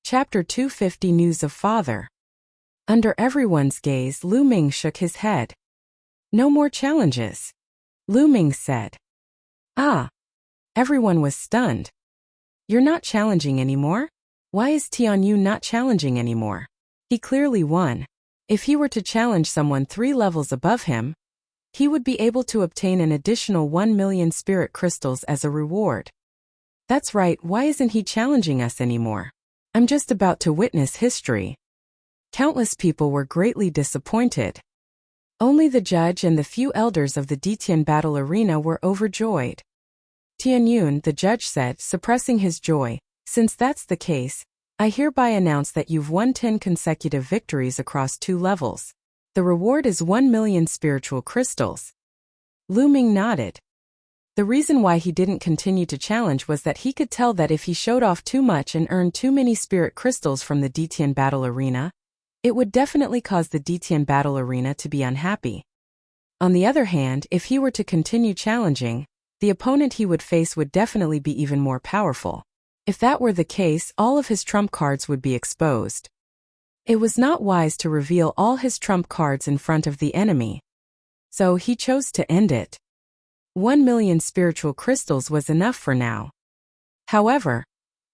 Chapter 250 News of Father. Under everyone's gaze, Lu Ming shook his head. No more challenges. Lu Ming said. Ah. Everyone was stunned. You're not challenging anymore? Why is Tianyu not challenging anymore? He clearly won. If he were to challenge someone 3 levels above him, he would be able to obtain an additional 1 million spirit crystals as a reward. That's right, why isn't he challenging us anymore? I'm just about to witness history. Countless people were greatly disappointed. Only the judge and the few elders of the Ditian battle arena were overjoyed. Tianyun, the judge said, suppressing his joy, since that's the case, I hereby announce that you've won 10 consecutive victories across 2 levels. The reward is 1 million spiritual crystals. Lu Ming nodded. The reason why he didn't continue to challenge was that he could tell that if he showed off too much and earned too many spirit crystals from the Ditian battle arena, it would definitely cause the Ditian battle arena to be unhappy. On the other hand, if he were to continue challenging, the opponent he would face would definitely be even more powerful. If that were the case, all of his trump cards would be exposed. It was not wise to reveal all his trump cards in front of the enemy. So he chose to end it. 1 million spiritual crystals was enough for now. However,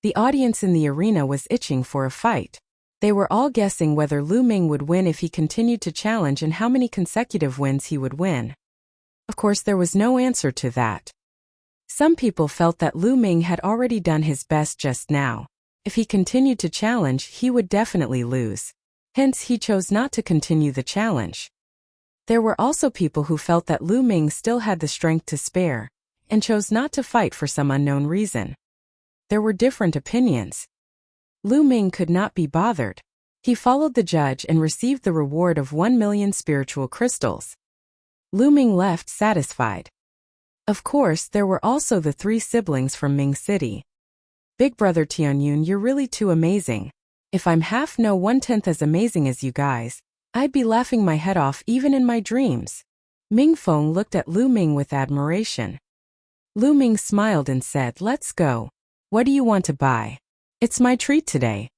the audience in the arena was itching for a fight. They were all guessing whether Lu Ming would win if he continued to challenge and how many consecutive wins he would win. Of course, there was no answer to that. Some people felt that Lu Ming had already done his best just now. If he continued to challenge, he would definitely lose. Hence, he chose not to continue the challenge. There were also people who felt that Lu Ming still had the strength to spare, and chose not to fight for some unknown reason. There were different opinions. Lu Ming could not be bothered. He followed the judge and received the reward of 1 million spiritual crystals. Lu Ming left satisfied. Of course, there were also the 3 siblings from Ming City. Big brother Tianyun, you're really too amazing. If I'm half no 1/10 as amazing as you guys, I'd be laughing my head off even in my dreams. Ming Feng looked at Lu Ming with admiration. Lu Ming smiled and said, let's go. What do you want to buy? It's my treat today.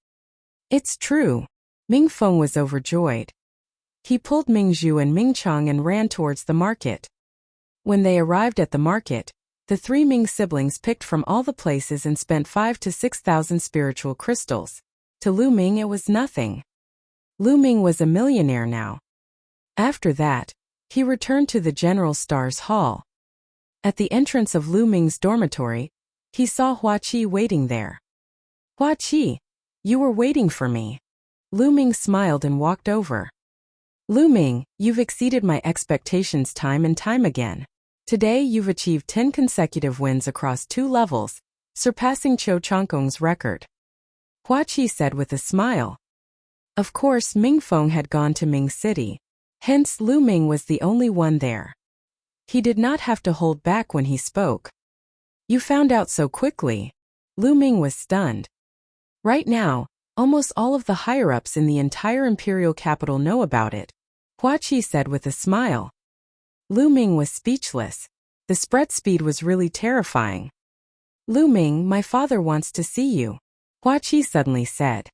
It's true. Ming Feng was overjoyed. He pulled Ming Zhu and Ming Chang and ran towards the market. When they arrived at the market, the 3 Ming siblings picked from all the places and spent 5,000 to 6,000 spiritual crystals. To Lu Ming it was nothing. Lu Ming was a millionaire now. After that, he returned to the General Star's hall. At the entrance of Lu Ming's dormitory, he saw Hua Qi waiting there. Hua Qi, you were waiting for me. Lu Ming smiled and walked over. Lu Ming, you've exceeded my expectations time and time again. Today you've achieved 10 consecutive wins across 2 levels, surpassing Qiu Changkong's record. Hua Qi said with a smile. Of course, Ming Feng had gone to Ming City. Hence, Lu Ming was the only one there. He did not have to hold back when he spoke. You found out so quickly. Lu Ming was stunned. Right now, almost all of the higher-ups in the entire imperial capital know about it, Hua Qi said with a smile. Lu Ming was speechless. The spread speed was really terrifying. Lu Ming, my father wants to see you, Hua Qi suddenly said.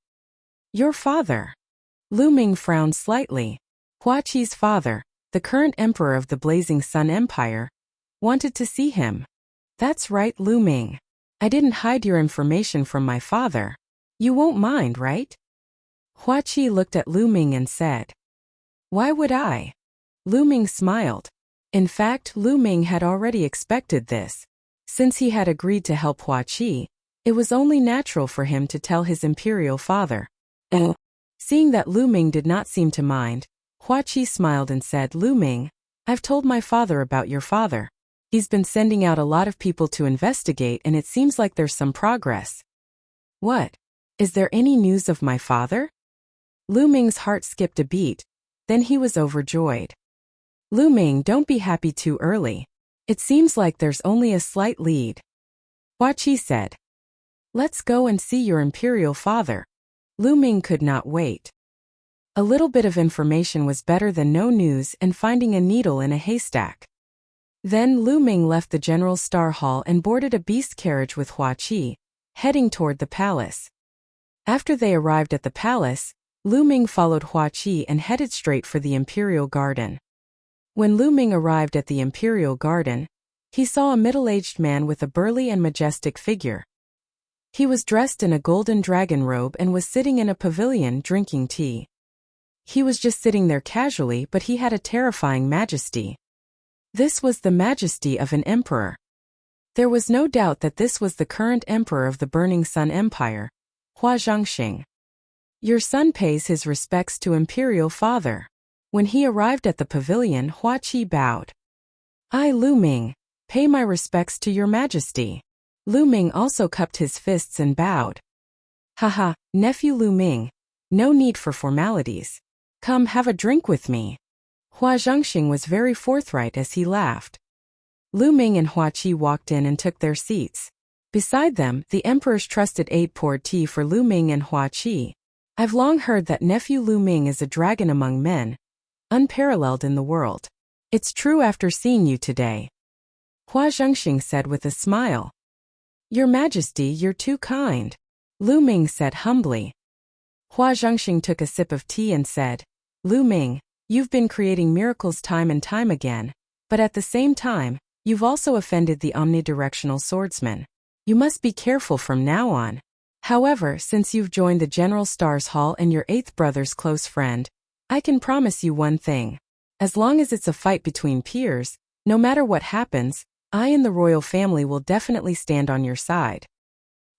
Your father? Lu Ming frowned slightly. Hua Qi's father, the current emperor of the Blazing Sun Empire, wanted to see him. That's right, Lu Ming. I didn't hide your information from my father. You won't mind, right? Hua Qi looked at Lu Ming and said. Why would I? Lu Ming smiled. In fact, Lu Ming had already expected this. Since he had agreed to help Hua Qi, it was only natural for him to tell his imperial father. Seeing that Lu Ming did not seem to mind, Hua Qi smiled and said, Lu Ming, I've told my father about your father. He's been sending out a lot of people to investigate and it seems like there's some progress. What? Is there any news of my father? Lu Ming's heart skipped a beat. Then he was overjoyed. Lu Ming, don't be happy too early. It seems like there's only a slight lead. Hua Qi said. Let's go and see your imperial father. Lu Ming could not wait. A little bit of information was better than no news and finding a needle in a haystack. Then Lu Ming left the General Star Hall and boarded a beast carriage with Hua Qi, heading toward the palace. After they arrived at the palace, Lu Ming followed Hua Qi and headed straight for the imperial garden. When Lu Ming arrived at the imperial garden, he saw a middle-aged man with a burly and majestic figure. He was dressed in a golden dragon robe and was sitting in a pavilion drinking tea. He was just sitting there casually, but he had a terrifying majesty. This was the majesty of an emperor. There was no doubt that this was the current emperor of the Burning Sun Empire, Hua Zhangxing. Your son pays his respects to imperial father. When he arrived at the pavilion, Hua Qi bowed. I, Lu Ming, pay my respects to your majesty. Lu Ming also cupped his fists and bowed. Haha, nephew Lu Ming, no need for formalities. Come have a drink with me. Hua Zhangxing was very forthright as he laughed. Lu Ming and Hua Qi walked in and took their seats. Beside them, the emperor's trusted aide poured tea for Lu Ming and Hua Qi. I've long heard that nephew Lu Ming is a dragon among men, unparalleled in the world. It's true after seeing you today. Hua Zhangxing said with a smile. Your Majesty, you're too kind. Lu Ming said humbly. Hua Zhangxing took a sip of tea and said, Lu Ming, you've been creating miracles time and time again, but at the same time, you've also offended the omnidirectional swordsman. You must be careful from now on. However, since you've joined the General Stars Hall and your eighth brother's close friend, I can promise you one thing. As long as it's a fight between peers, no matter what happens, I and the royal family will definitely stand on your side.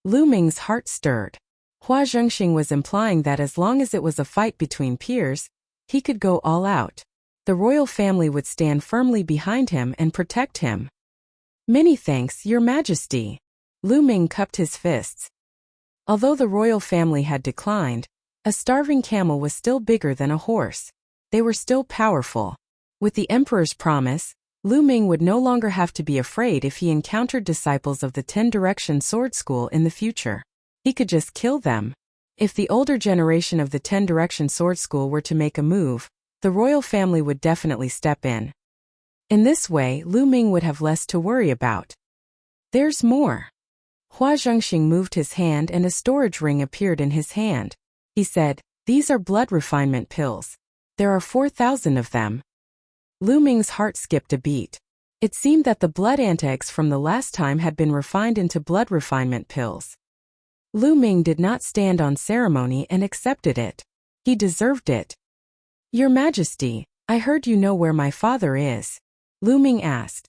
Lu Ming's heart stirred. Hua Zhangxing was implying that as long as it was a fight between peers, he could go all out. The royal family would stand firmly behind him and protect him. Many thanks, Your Majesty. Lu Ming cupped his fists. Although the royal family had declined, a starving camel was still bigger than a horse. They were still powerful. With the emperor's promise, Lu Ming would no longer have to be afraid if he encountered disciples of the 10-Direction Sword School in the future. He could just kill them. If the older generation of the 10-Direction Sword School were to make a move, the royal family would definitely step in. In this way, Lu Ming would have less to worry about. There's more. Hua Zhangxing moved his hand and a storage ring appeared in his hand. He said, these are blood refinement pills. There are 4,000 of them. Lu Ming's heart skipped a beat. It seemed that the blood anti-eggs from the last time had been refined into blood refinement pills. Lu Ming did not stand on ceremony and accepted it. He deserved it. Your Majesty, I heard you know where my father is. Lu Ming asked.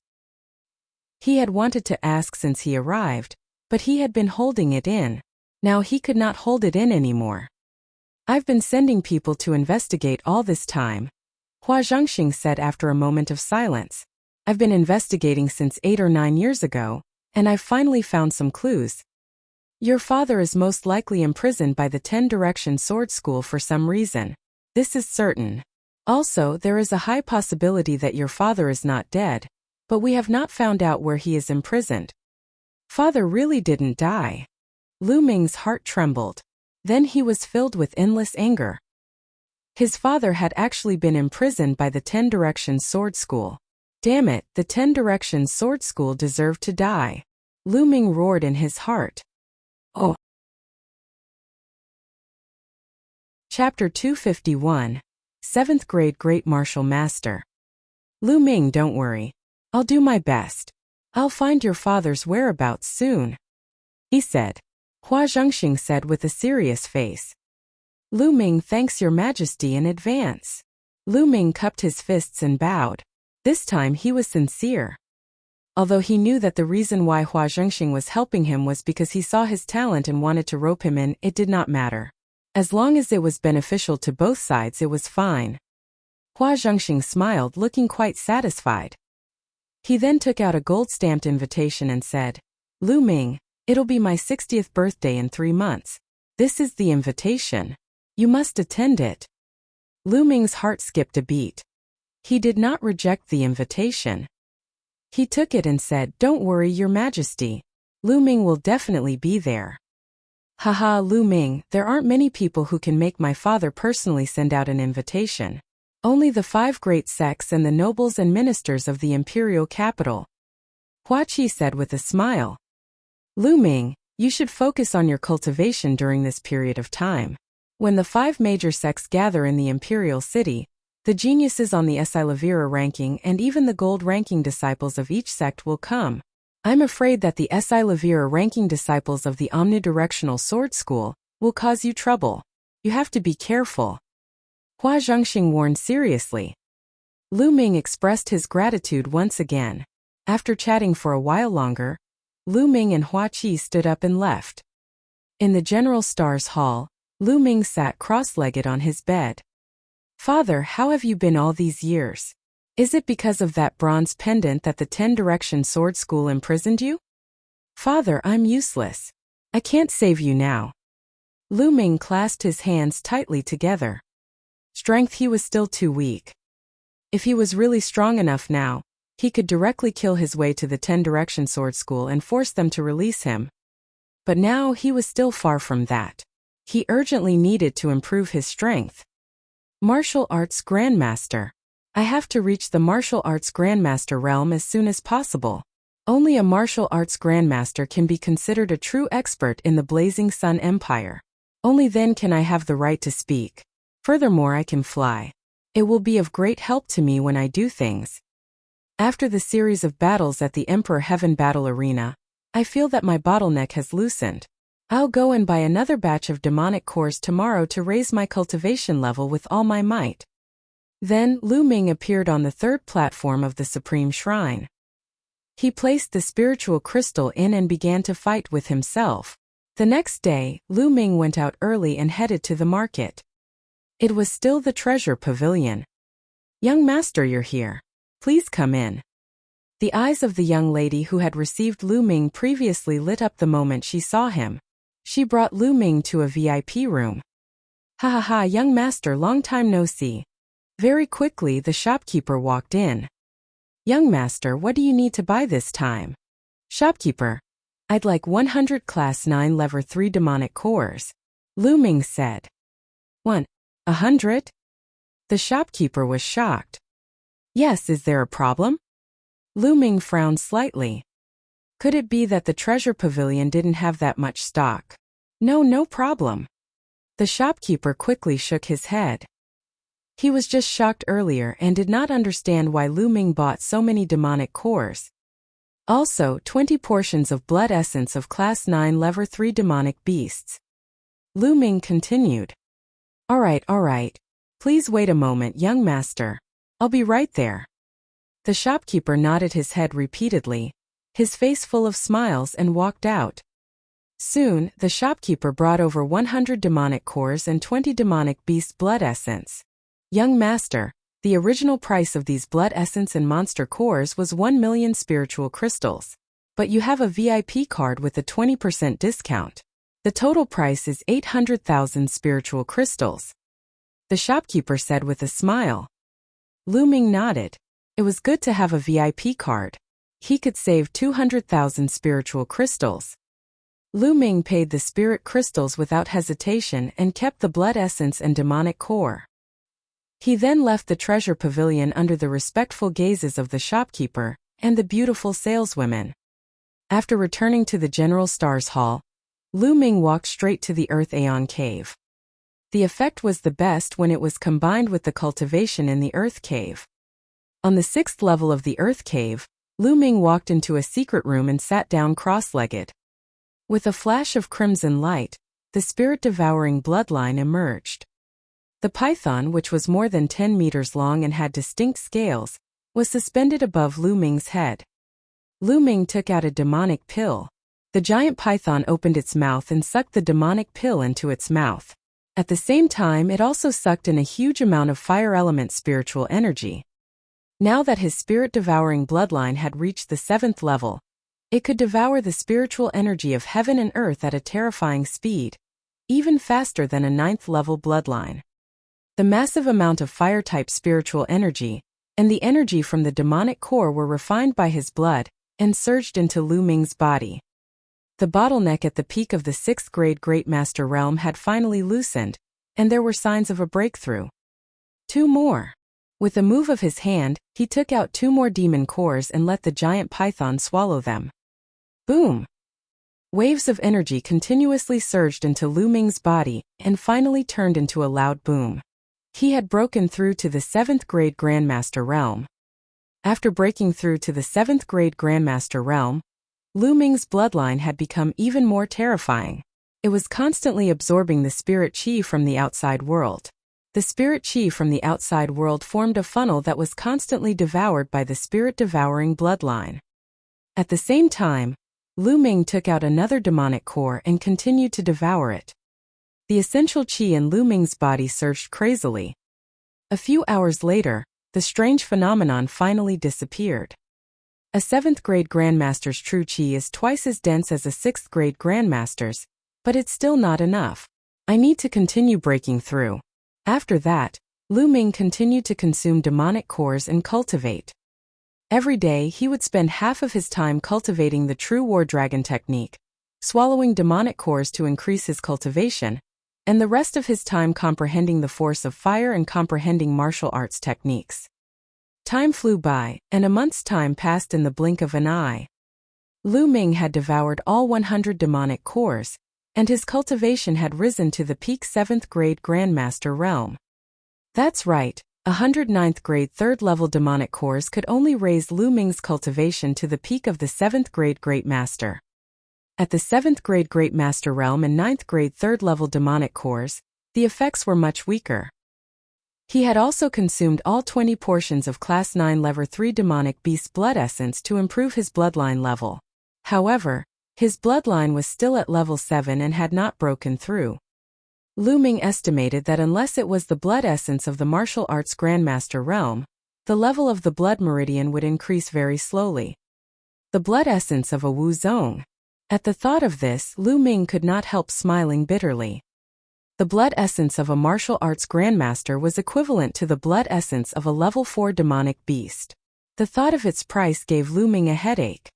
He had wanted to ask since he arrived, but he had been holding it in. Now he could not hold it in anymore. I've been sending people to investigate all this time, Hua Zhangxing said after a moment of silence. I've been investigating since 8 or 9 years ago, and I've finally found some clues. Your father is most likely imprisoned by the 10-Direction Sword School for some reason. This is certain. Also, there is a high possibility that your father is not dead, but we have not found out where he is imprisoned. Father really didn't die. Lu Ming's heart trembled. Then he was filled with endless anger. His father had actually been imprisoned by the 10-Direction Sword School. Damn it, the 10-Direction Sword School deserved to die. Lu Ming roared in his heart. Oh. Chapter 251. 7th Grade Great Martial Master. Lu Ming, don't worry. I'll do my best. I'll find your father's whereabouts soon, he said. Hua Zhangxing said with a serious face. Lu Ming thanks Your Majesty in advance. Lu Ming cupped his fists and bowed. This time he was sincere. Although he knew that the reason why Hua Zhangxing was helping him was because he saw his talent and wanted to rope him in, it did not matter. As long as it was beneficial to both sides, it was fine. Hua Zhangxing smiled, looking quite satisfied. He then took out a gold-stamped invitation and said, Lu Ming, it'll be my 60th birthday in 3 months. This is the invitation. You must attend it. Lu Ming's heart skipped a beat. He did not reject the invitation. He took it and said, Don't worry, Your Majesty. Lu Ming will definitely be there. Haha, Lu Ming, there aren't many people who can make my father personally send out an invitation. Only the 5 great sects and the nobles and ministers of the imperial capital. Hua Qi said with a smile. Lu Ming, You should focus on your cultivation during this period of time. When the 5 major sects gather in the imperial city, the geniuses on the Esilavira ranking and even the gold ranking disciples of each sect will come. I'm afraid that the Esilavira ranking disciples of the omnidirectional sword school will cause you trouble. You have to be careful. Hua Zhengxing warned seriously. Lu Ming expressed his gratitude once again. After chatting for a while longer, Lu Ming and Hua Qi stood up and left. In the General Stars Hall, Lu Ming sat cross-legged on his bed. Father, how have you been all these years? Is it because of that bronze pendant that the 10-direction sword school imprisoned you? Father, I'm useless. I can't save you now. Lu Ming clasped his hands tightly together. Strength, he was still too weak. If he was really strong enough now, he could directly kill his way to the 10-direction sword school and force them to release him. But now he was still far from that. He urgently needed to improve his strength. Martial Arts Grandmaster. I have to reach the Martial Arts Grandmaster realm as soon as possible. Only a Martial Arts Grandmaster can be considered a true expert in the Blazing Sun Empire. Only then can I have the right to speak. Furthermore, I can fly. It will be of great help to me when I do things. After the series of battles at the Emperor Heaven Battle Arena, I feel that my bottleneck has loosened. I'll go and buy another batch of demonic cores tomorrow to raise my cultivation level with all my might. Then, Lu Ming appeared on the 3rd platform of the Supreme Shrine. He placed the spiritual crystal in and began to fight with himself. The next day, Lu Ming went out early and headed to the market. It was still the treasure pavilion. Young master, you're here. Please come in. The eyes of the young lady who had received Lu Ming previously lit up the moment she saw him. She brought Lu Ming to a VIP room. Ha ha ha, young master, long time no see. Very quickly the shopkeeper walked in. Young master, what do you need to buy this time? Shopkeeper, I'd like 100 class 9 lever 3 demonic cores. Lu Ming said. 100? The shopkeeper was shocked. Yes, is there a problem? Lu Ming frowned slightly. Could it be that the treasure pavilion didn't have that much stock? No problem. The shopkeeper quickly shook his head. He was just shocked earlier and did not understand why Lu Ming bought so many demonic cores. Also, 20 portions of blood essence of class 9 lever 3 demonic beasts. Lu Ming continued. Alright. Please wait a moment, young master. I'll be right there. The shopkeeper nodded his head repeatedly, his face full of smiles, and walked out. Soon, the shopkeeper brought over 100 demonic cores and 20 demonic beast blood essence. Young master, the original price of these blood essence and monster cores was 1 million spiritual crystals. But you have a VIP card with a 20% discount. The total price is 800,000 spiritual crystals. The shopkeeper said with a smile. Lu Ming nodded. It was good to have a VIP card. He could save 200,000 spiritual crystals. Lu Ming paid the spirit crystals without hesitation and kept the blood essence and demonic core. He then left the treasure pavilion under the respectful gazes of the shopkeeper and the beautiful saleswomen. After returning to the General Stars Hall, Lu Ming walked straight to the Earth Aeon Cave. The effect was the best when it was combined with the cultivation in the Earth Cave. On the 6th level of the Earth Cave, Lu Ming walked into a secret room and sat down cross-legged. With a flash of crimson light, the spirit-devouring bloodline emerged. The python, which was more than 10 meters long and had distinct scales, was suspended above Lu Ming's head. Lu Ming took out a demonic pill. The giant python opened its mouth and sucked the demonic pill into its mouth. At the same time, it also sucked in a huge amount of fire element spiritual energy. Now that his spirit-devouring bloodline had reached the 7th level, it could devour the spiritual energy of heaven and earth at a terrifying speed, even faster than a 9th level bloodline. The massive amount of fire-type spiritual energy and the energy from the demonic core were refined by his blood and surged into Lu Ming's body. The bottleneck at the peak of the 6th grade Great Master realm had finally loosened, and there were signs of a breakthrough. 2 more. With a move of his hand, he took out 2 more demon cores and let the giant python swallow them. Boom! Waves of energy continuously surged into Lu Ming's body and finally turned into a loud boom. He had broken through to the 7th grade Grandmaster realm. After breaking through to the 7th grade Grandmaster realm, Lu Ming's bloodline had become even more terrifying. It was constantly absorbing the spirit chi from the outside world. The spirit chi from the outside world formed a funnel that was constantly devoured by the spirit-devouring bloodline. At the same time, Lu Ming took out another demonic core and continued to devour it. The essential chi in Lu Ming's body surged crazily. A few hours later, the strange phenomenon finally disappeared. A 7th grade Grandmaster's true chi is twice as dense as a 6th grade Grandmaster's, but it's still not enough. I need to continue breaking through. After that, Lu Ming continued to consume demonic cores and cultivate. Every day he would spend half of his time cultivating the true war dragon technique, swallowing demonic cores to increase his cultivation, and the rest of his time comprehending the force of fire and comprehending martial arts techniques. Time flew by, and a month's time passed in the blink of an eye. Lu Ming had devoured all 100 demonic cores, and his cultivation had risen to the peak 7th grade Grandmaster realm. That's right, 109th grade 3rd level demonic cores could only raise Lu Ming's cultivation to the peak of the 7th grade Great Master. At the 7th grade Great Master realm and 9th grade 3rd level demonic cores, the effects were much weaker. He had also consumed all 20 portions of Class 9 Level 3 demonic beast blood essence to improve his bloodline level. However, his bloodline was still at level 7 and had not broken through. Lu Ming estimated that unless it was the blood essence of the martial arts Grandmaster realm, the level of the blood meridian would increase very slowly. The blood essence of a Wu Zong. At the thought of this, Lu Ming could not help smiling bitterly. The blood essence of a martial arts Grandmaster was equivalent to the blood essence of a level 4 demonic beast. The thought of its price gave Lu Ming a headache.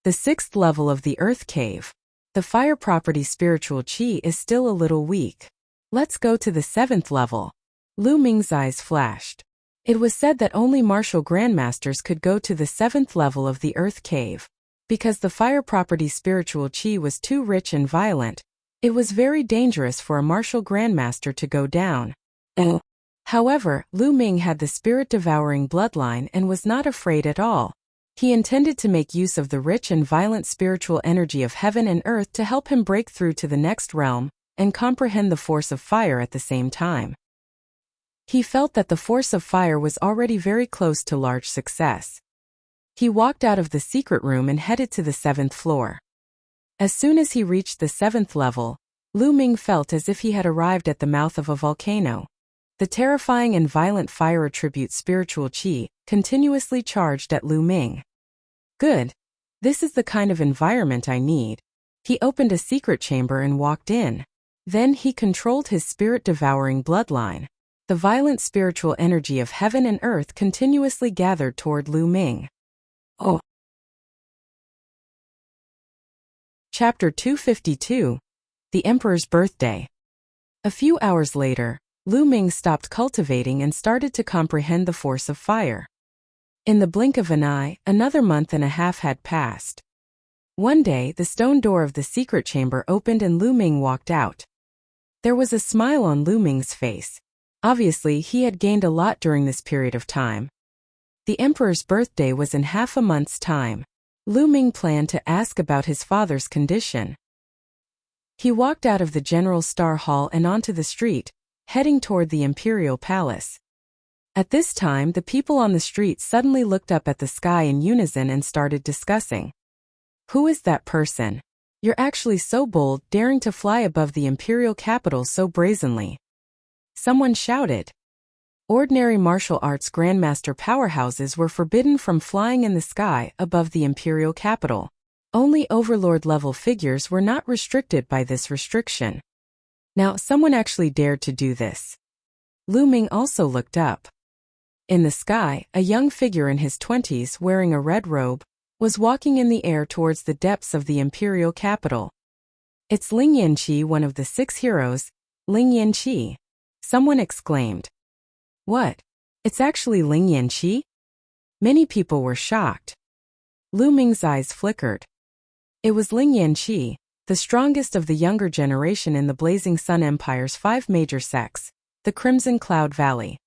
The 6th level of the Earth Cave. The fire property spiritual chi is still a little weak. Let's go to the 7th level. Lu Ming's eyes flashed. It was said that only martial Grandmasters could go to the 7th level of the Earth Cave. Because the fire property spiritual chi was too rich and violent, it was very dangerous for a martial Grandmaster to go down. However, Lu Ming had the spirit-devouring bloodline and was not afraid at all. He intended to make use of the rich and violent spiritual energy of heaven and earth to help him break through to the next realm and comprehend the force of fire at the same time. He felt that the force of fire was already very close to large success. He walked out of the secret room and headed to the 7th floor. As soon as he reached the 7th level, Lu Ming felt as if he had arrived at the mouth of a volcano. The terrifying and violent fire attribute spiritual chi continuously charged at Lu Ming. Good. This is the kind of environment I need. He opened a secret chamber and walked in. Then he controlled his spirit-devouring bloodline. The violent spiritual energy of heaven and earth continuously gathered toward Lu Ming. Chapter 252. The Emperor's Birthday. A few hours later, Lu Ming stopped cultivating and started to comprehend the force of fire. In the blink of an eye, another month and a half had passed. One day, the stone door of the secret chamber opened and Lu Ming walked out. There was a smile on Lu Ming's face. Obviously, he had gained a lot during this period of time. The Emperor's birthday was in half a month's time. Lu Ming planned to ask about his father's condition. He walked out of the General Star Hall and onto the street, heading toward the Imperial Palace. At this time, the people on the street suddenly looked up at the sky in unison and started discussing. Who is that person? You're actually so bold, daring to fly above the imperial capital so brazenly. Someone shouted. Ordinary martial arts grandmaster powerhouses were forbidden from flying in the sky above the imperial capital. Only overlord-level figures were not restricted by this restriction. Now, someone actually dared to do this. Lu Ming also looked up. In the sky, a young figure in his 20s wearing a red robe was walking in the air towards the depths of the imperial capital. It's Ling Yanqi, one of the 6 heroes. Ling Yanqi. Someone exclaimed. What? It's actually Ling Yanqi? Many people were shocked. Lu Ming's eyes flickered. It was Ling Yanqi, the strongest of the younger generation in the Blazing Sun Empire's 5 major sects, the Crimson Cloud Valley.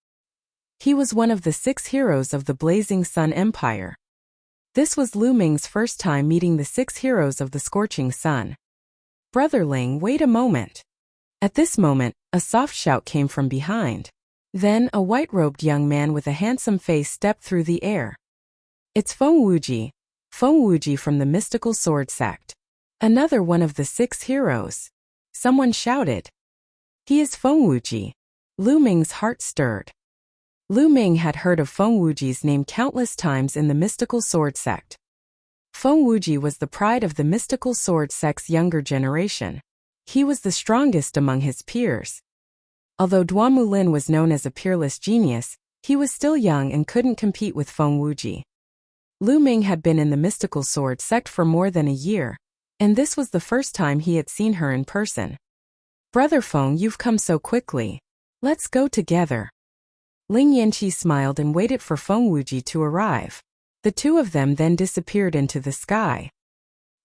He was one of the 6 heroes of the Blazing Sun Empire. This was Lu Ming's first time meeting the 6 heroes of the Scorching Sun. "Brother Ling, wait a moment." At this moment, a soft shout came from behind. Then, a white-robed young man with a handsome face stepped through the air. "It's Feng Wuji from the Mystical Sword Sect. Another one of the 6 heroes." Someone shouted. "He is Feng Wuji." Lu Ming's heart stirred. Lu Ming had heard of Feng Wuji's name countless times in the Mystical Sword Sect. Feng Wuji was the pride of the Mystical Sword Sect's younger generation. He was the strongest among his peers. Although Duan Mulin was known as a peerless genius, he was still young and couldn't compete with Feng Wuji. Lu Ming had been in the Mystical Sword Sect for more than a year, and this was the first time he had seen her in person. "Brother Feng, you've come so quickly. Let's go together." Ling Yanqi smiled and waited for Feng Wuji to arrive. The two of them then disappeared into the sky.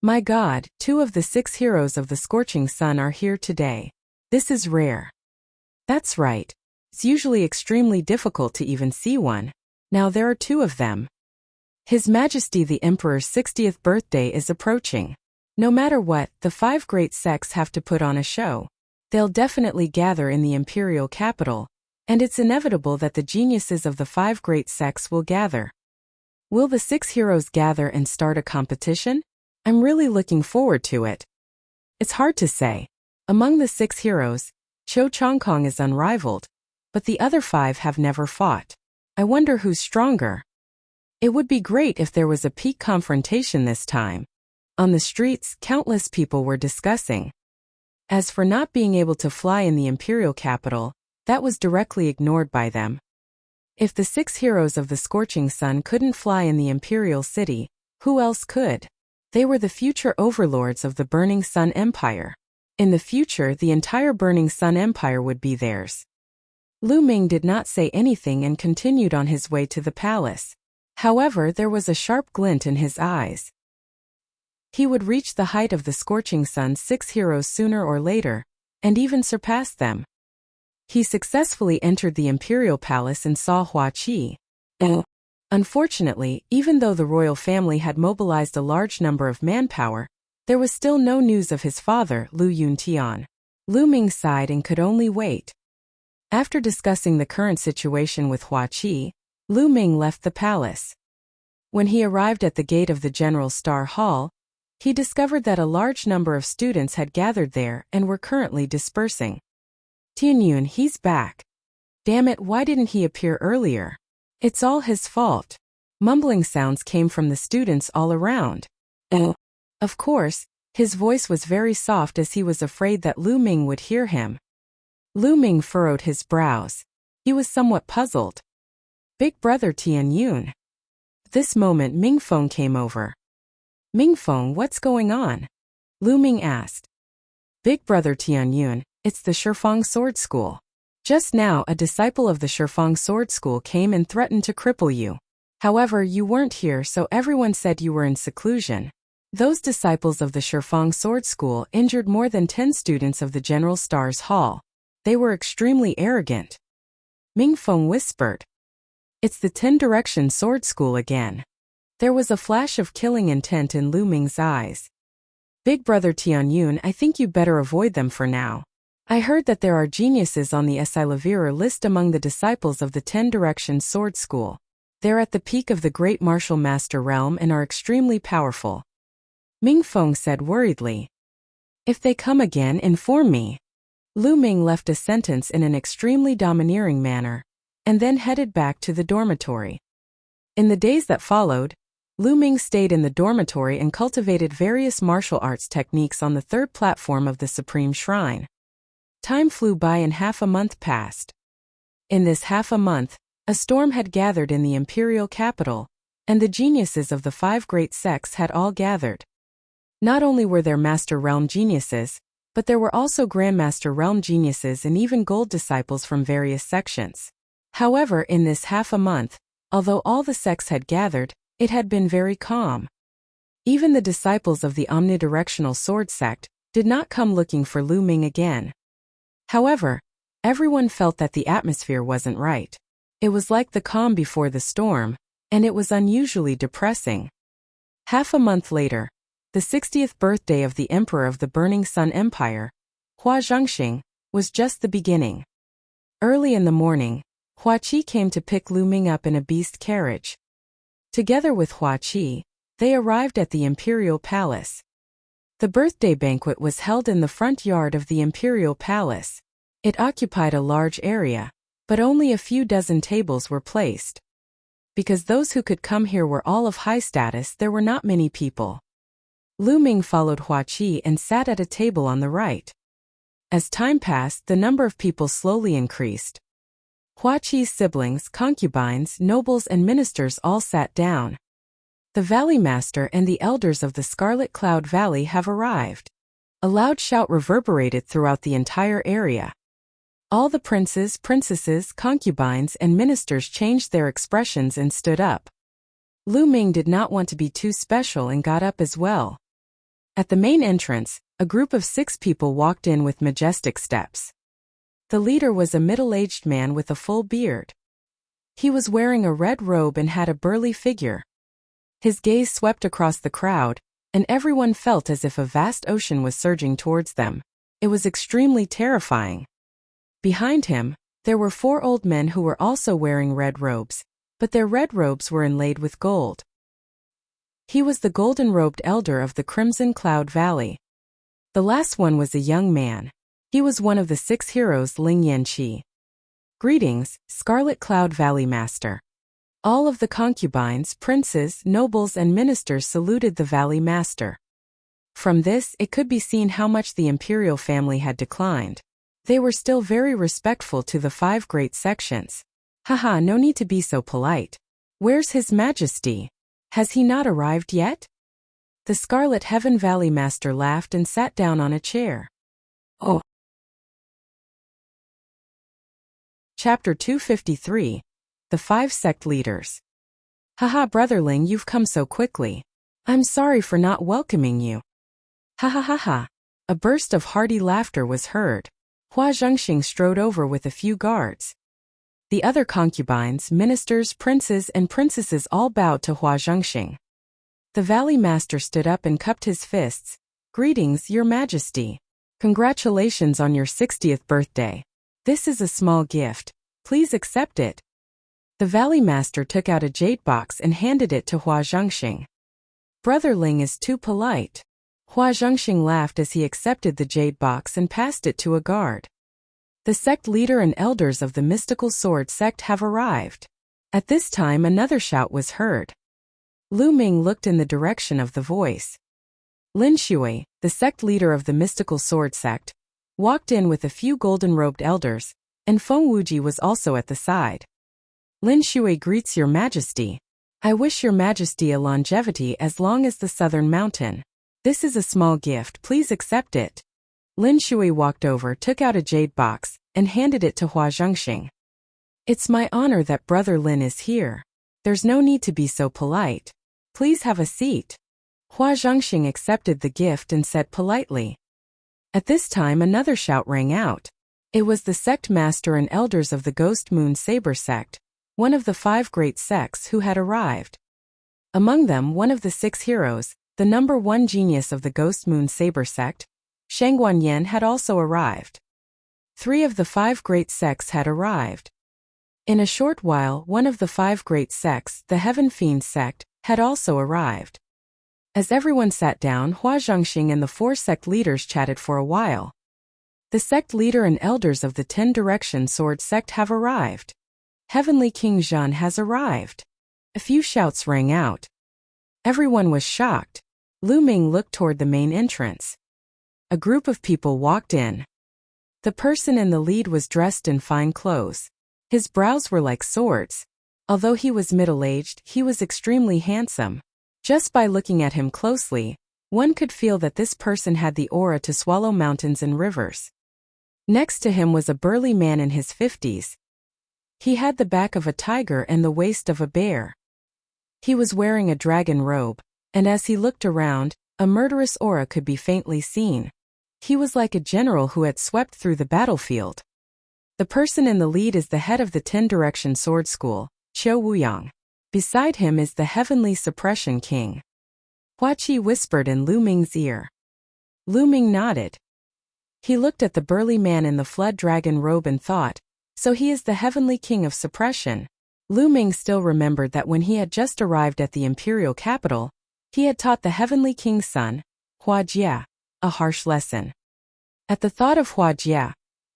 "My God, 2 of the 6 heroes of the Scorching Sun are here today. This is rare." "That's right. It's usually extremely difficult to even see one. Now there are 2 of them. His Majesty the Emperor's 60th birthday is approaching. No matter what, the 5 great sects have to put on a show. They'll definitely gather in the imperial capital, and it's inevitable that the geniuses of the 5 great sects will gather. Will the 6 heroes gather and start a competition? I'm really looking forward to it." It's hard to say. Among the 6 heroes, Cho Chongkong is unrivaled, but the other 5 have never fought. I wonder who's stronger. It would be great if there was a peak confrontation this time. On the streets, countless people were discussing. As for not being able to fly in the imperial capital, that was directly ignored by them. If the 6 heroes of the Scorching Sun couldn't fly in the imperial city, who else could? They were the future overlords of the Burning Sun Empire. In the future, the entire Burning Sun Empire would be theirs. Lu Ming did not say anything and continued on his way to the palace. However, there was a sharp glint in his eyes. He would reach the height of the Scorching Sun's 6 heroes sooner or later, and even surpass them. He successfully entered the imperial palace and saw Hua Qi. Unfortunately, even though the royal family had mobilized a large number of manpower, there was still no news of his father, Lu Yuntian. Lu Ming sighed and could only wait. After discussing the current situation with Hua Qi, Lu Ming left the palace. When he arrived at the gate of the General Star Hall, he discovered that a large number of students had gathered there and were currently dispersing. "Tianyun, he's back. Damn it, why didn't he appear earlier? It's all his fault." Mumbling sounds came from the students all around. Of course, his voice was very soft as he was afraid that Lu Ming would hear him. Lu Ming furrowed his brows. He was somewhat puzzled. "Big brother Tianyun." At this moment Mingfeng came over. "Mingfeng, what's going on?" Lu Ming asked. "Big brother Tianyun, it's the Shifang Sword School. Just now a disciple of the Shifang Sword School came and threatened to cripple you. However, you weren't here, so everyone said you were in seclusion. Those disciples of the Shifang Sword School injured more than 10 students of the General Stars Hall. They were extremely arrogant." Mingfeng whispered. "It's the 10 Direction Sword School again." There was a flash of killing intent in Lu Ming's eyes. "Big brother Tianyun, I think you better avoid them for now. I heard that there are geniuses on the Esilavira list among the disciples of the 10 Direction Sword School. They're at the peak of the Great Martial Master realm and are extremely powerful." Mingfeng said worriedly. "If they come again, inform me." Lu Ming left a sentence in an extremely domineering manner, and then headed back to the dormitory. In the days that followed, Lu Ming stayed in the dormitory and cultivated various martial arts techniques on the 3rd platform of the Supreme Shrine. Time flew by and half a month passed. In this half a month, a storm had gathered in the imperial capital, and the geniuses of the 5 great sects had all gathered. Not only were there Master Realm geniuses, but there were also Grandmaster Realm geniuses and even gold disciples from various sections. However, in this half a month, although all the sects had gathered, it had been very calm. Even the disciples of the omnidirectional sword sect did not come looking for Lu Ming again. However, everyone felt that the atmosphere wasn't right. It was like the calm before the storm, and it was unusually depressing. Half a month later, the 60th birthday of the Emperor of the Burning Sun Empire, Hua Zhengxing, was just the beginning. Early in the morning, Hua Qi came to pick Lu Ming up in a beast carriage. Together with Hua Qi, they arrived at the imperial palace. The birthday banquet was held in the front yard of the imperial palace. It occupied a large area, but only a few dozen tables were placed. Because those who could come here were all of high status, there were not many people. Lu Ming followed Hua Qi and sat at a table on the right. As time passed, the number of people slowly increased. Hua Qi's siblings, concubines, nobles and ministers all sat down. The Valley Master and the elders of the Scarlet Cloud Valley have arrived. A loud shout reverberated throughout the entire area. All the princes, princesses, concubines and ministers changed their expressions and stood up. Lu Ming did not want to be too special and got up as well. At the main entrance, a group of 6 people walked in with majestic steps. The leader was a middle-aged man with a full beard. He was wearing a red robe and had a burly figure. His gaze swept across the crowd, and everyone felt as if a vast ocean was surging towards them. It was extremely terrifying. Behind him, there were 4 old men who were also wearing red robes, but their red robes were inlaid with gold. He was the golden-robed elder of the Crimson Cloud Valley. The last one was a young man. He was one of the 6 heroes Ling Yanqi. Greetings, Scarlet Cloud Valley Master. All of the concubines, princes, nobles and ministers saluted the Valley Master. From this, it could be seen how much the imperial family had declined. They were still very respectful to the 5 great sections. Haha, no need to be so polite. Where's His Majesty? Has he not arrived yet? The Scarlet Heaven Valley Master laughed and sat down on a chair. Oh. Chapter 253. The 5 Sect Leaders. Haha, Brother Ling, you've come so quickly. I'm sorry for not welcoming you. Ha ha ha ha. A burst of hearty laughter was heard. Hua Zhengxing strode over with a few guards. The other concubines, ministers, princes and princesses all bowed to Hua Zhengxing. The Valley Master stood up and cupped his fists. Greetings, Your Majesty. Congratulations on your 60th birthday. This is a small gift. Please accept it. The Valley Master took out a jade box and handed it to Hua Zhengxing. Brother Ling is too polite. Hua Zhengxing laughed as he accepted the jade box and passed it to a guard. The sect leader and elders of the mystical sword sect have arrived. At this time another shout was heard. Lu Ming looked in the direction of the voice. Lin Shui, the sect leader of the mystical sword sect, walked in with a few golden-robed elders, and Feng Wuji was also at the side. Lin Shui greets Your Majesty. I wish Your Majesty a longevity as long as the southern mountain. This is a small gift, please accept it. Lin Shui walked over, took out a jade box, and handed it to Hua Zhengxing. It's my honor that Brother Lin is here. There's no need to be so polite. Please have a seat. Hua Zhengxing accepted the gift and said politely. At this time another shout rang out. It was the sect master and elders of the Ghost Moon Saber sect, one of the 5 great sects who had arrived. Among them one of the 6 heroes, the number 1 genius of the Ghost Moon Saber sect, Shangguan Yan, had also arrived. 3 of the 5 great sects had arrived. In a short while, one of the 5 great sects, the Heaven Fiend sect, had also arrived. As everyone sat down, Hua Zhengxing and the 4 sect leaders chatted for a while. The sect leader and elders of the 10 Direction Sword sect have arrived. Heavenly King Zhan has arrived. A few shouts rang out. Everyone was shocked. Lu Ming looked toward the main entrance. A group of people walked in. The person in the lead was dressed in fine clothes. His brows were like swords. Although he was middle-aged, he was extremely handsome. Just by looking at him closely, one could feel that this person had the aura to swallow mountains and rivers. Next to him was a burly man in his 50s. He had the back of a tiger and the waist of a bear. He was wearing a dragon robe, and as he looked around, a murderous aura could be faintly seen. He was like a general who had swept through the battlefield. The person in the lead is the head of the 10-Direction Sword School, Qiu Wuyang. Beside him is the Heavenly Suppression King. Hua Qi whispered in Lu Ming's ear. Lu Ming nodded. He looked at the burly man in the flood dragon robe and thought, so he is the Heavenly King of Suppression. Lu Ming still remembered that when he had just arrived at the imperial capital, he had taught the Heavenly King's son, Hua Jia, a harsh lesson. At the thought of Hua Jia,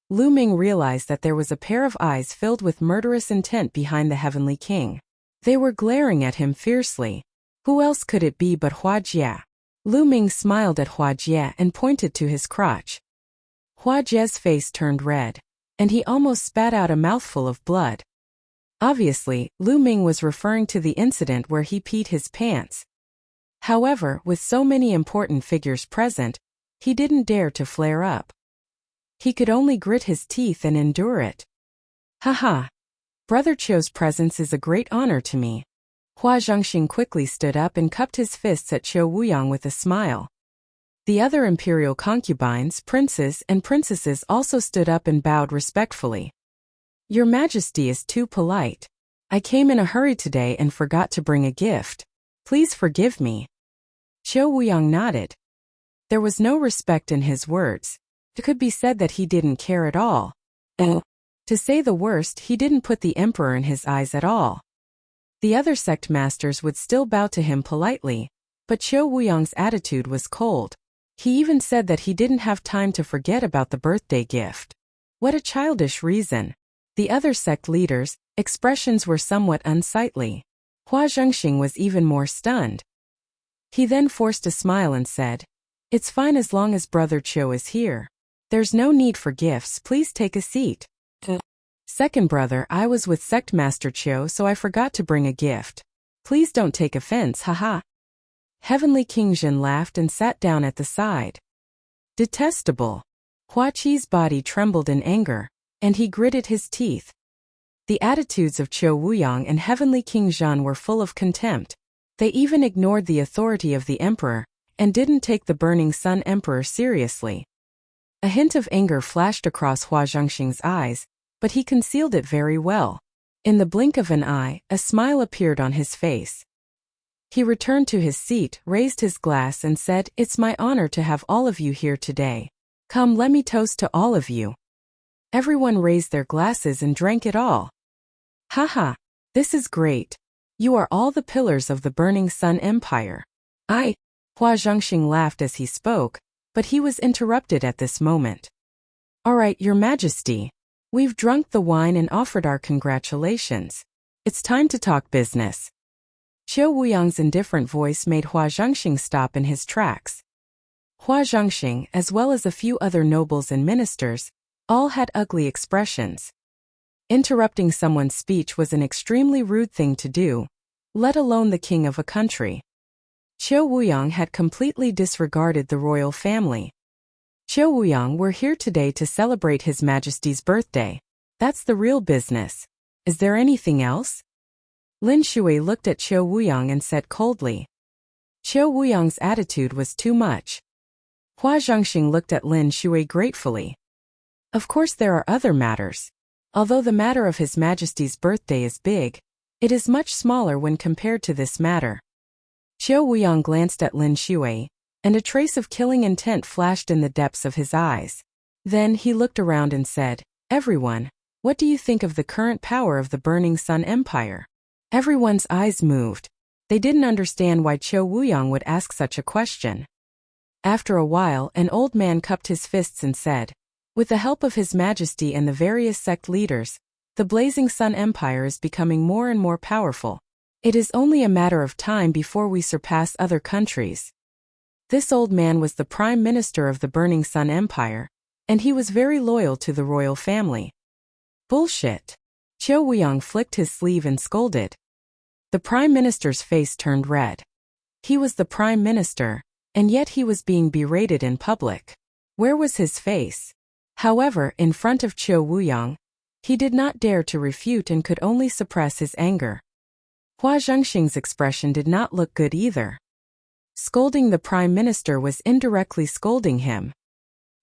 Lu Ming realized that there was a pair of eyes filled with murderous intent behind the Heavenly King. They were glaring at him fiercely. Who else could it be but Hua Jia? Lu Ming smiled at Hua Jia and pointed to his crotch. Hua Jia's face turned red, and he almost spat out a mouthful of blood. Obviously, Lu Ming was referring to the incident where he peed his pants. However, with so many important figures present, he didn't dare to flare up. He could only grit his teeth and endure it. Haha. Brother Qiu's presence is a great honor to me. Hua Zhongxing quickly stood up and cupped his fists at Qiu Wuyang with a smile. The other imperial concubines, princes, and princesses also stood up and bowed respectfully. Your Majesty is too polite. I came in a hurry today and forgot to bring a gift. Please forgive me. Qiu Wuyang nodded. There was no respect in his words. It could be said that he didn't care at all. And, to say the worst, he didn't put the emperor in his eyes at all. The other sect masters would still bow to him politely, but Qiu Wuyang's attitude was cold. He even said that he didn't have time to forget about the birthday gift. What a childish reason. The other sect leaders' expressions were somewhat unsightly. Hua Zhongxing was even more stunned. He then forced a smile and said, It's fine as long as Brother Qiu is here. There's no need for gifts, please take a seat. Second brother, I was with Sect Master Qiu so I forgot to bring a gift. Please don't take offense, haha. Heavenly King Jin laughed and sat down at the side. Detestable. Hua Qi's body trembled in anger, and he gritted his teeth. The attitudes of Qiu Wuyang and Heavenly King Zhan were full of contempt. They even ignored the authority of the emperor, and didn't take the Burning Sun Emperor seriously. A hint of anger flashed across Hua Zhongxing's eyes, but he concealed it very well. In the blink of an eye, a smile appeared on his face. He returned to his seat, raised his glass and said, It's my honor to have all of you here today. Come, let me toast to all of you. Everyone raised their glasses and drank it all. Haha, this is great. You are all the pillars of the Burning Sun Empire. Hua Zhongxing laughed as he spoke, but he was interrupted at this moment. All right, Your Majesty. We've drunk the wine and offered our congratulations. It's time to talk business. Qiu Wuyang's indifferent voice made Hua Zhongxing stop in his tracks. Hua Zhongxing, as well as a few other nobles and ministers, all had ugly expressions. Interrupting someone's speech was an extremely rude thing to do, let alone the king of a country. Qiu Wuyang had completely disregarded the royal family. Qiu Wuyang, we're here today to celebrate His Majesty's birthday. That's the real business. Is there anything else? Lin Shui looked at Qiu Wuyang and said coldly. Qiu Wuyang's attitude was too much. Hua Zhongxing looked at Lin Shui gratefully. Of course there are other matters. Although the matter of His Majesty's birthday is big, it is much smaller when compared to this matter. Qiu Wuyang glanced at Lin Shui, and a trace of killing intent flashed in the depths of his eyes. Then he looked around and said, Everyone, what do you think of the current power of the Burning Sun Empire? Everyone's eyes moved. They didn't understand why Qiu Wuyang would ask such a question. After a while, an old man cupped his fists and said, With the help of His Majesty and the various sect leaders, the Blazing Sun Empire is becoming more and more powerful. It is only a matter of time before we surpass other countries. This old man was the Prime Minister of the Burning Sun Empire, and he was very loyal to the royal family. Bullshit. Qiu Wuyang flicked his sleeve and scolded. The Prime Minister's face turned red. He was the Prime Minister, and yet he was being berated in public. Where was his face? However, in front of Qiu Wuyang, he did not dare to refute and could only suppress his anger. Hua Zhongxing's expression did not look good either. Scolding the Prime Minister was indirectly scolding him.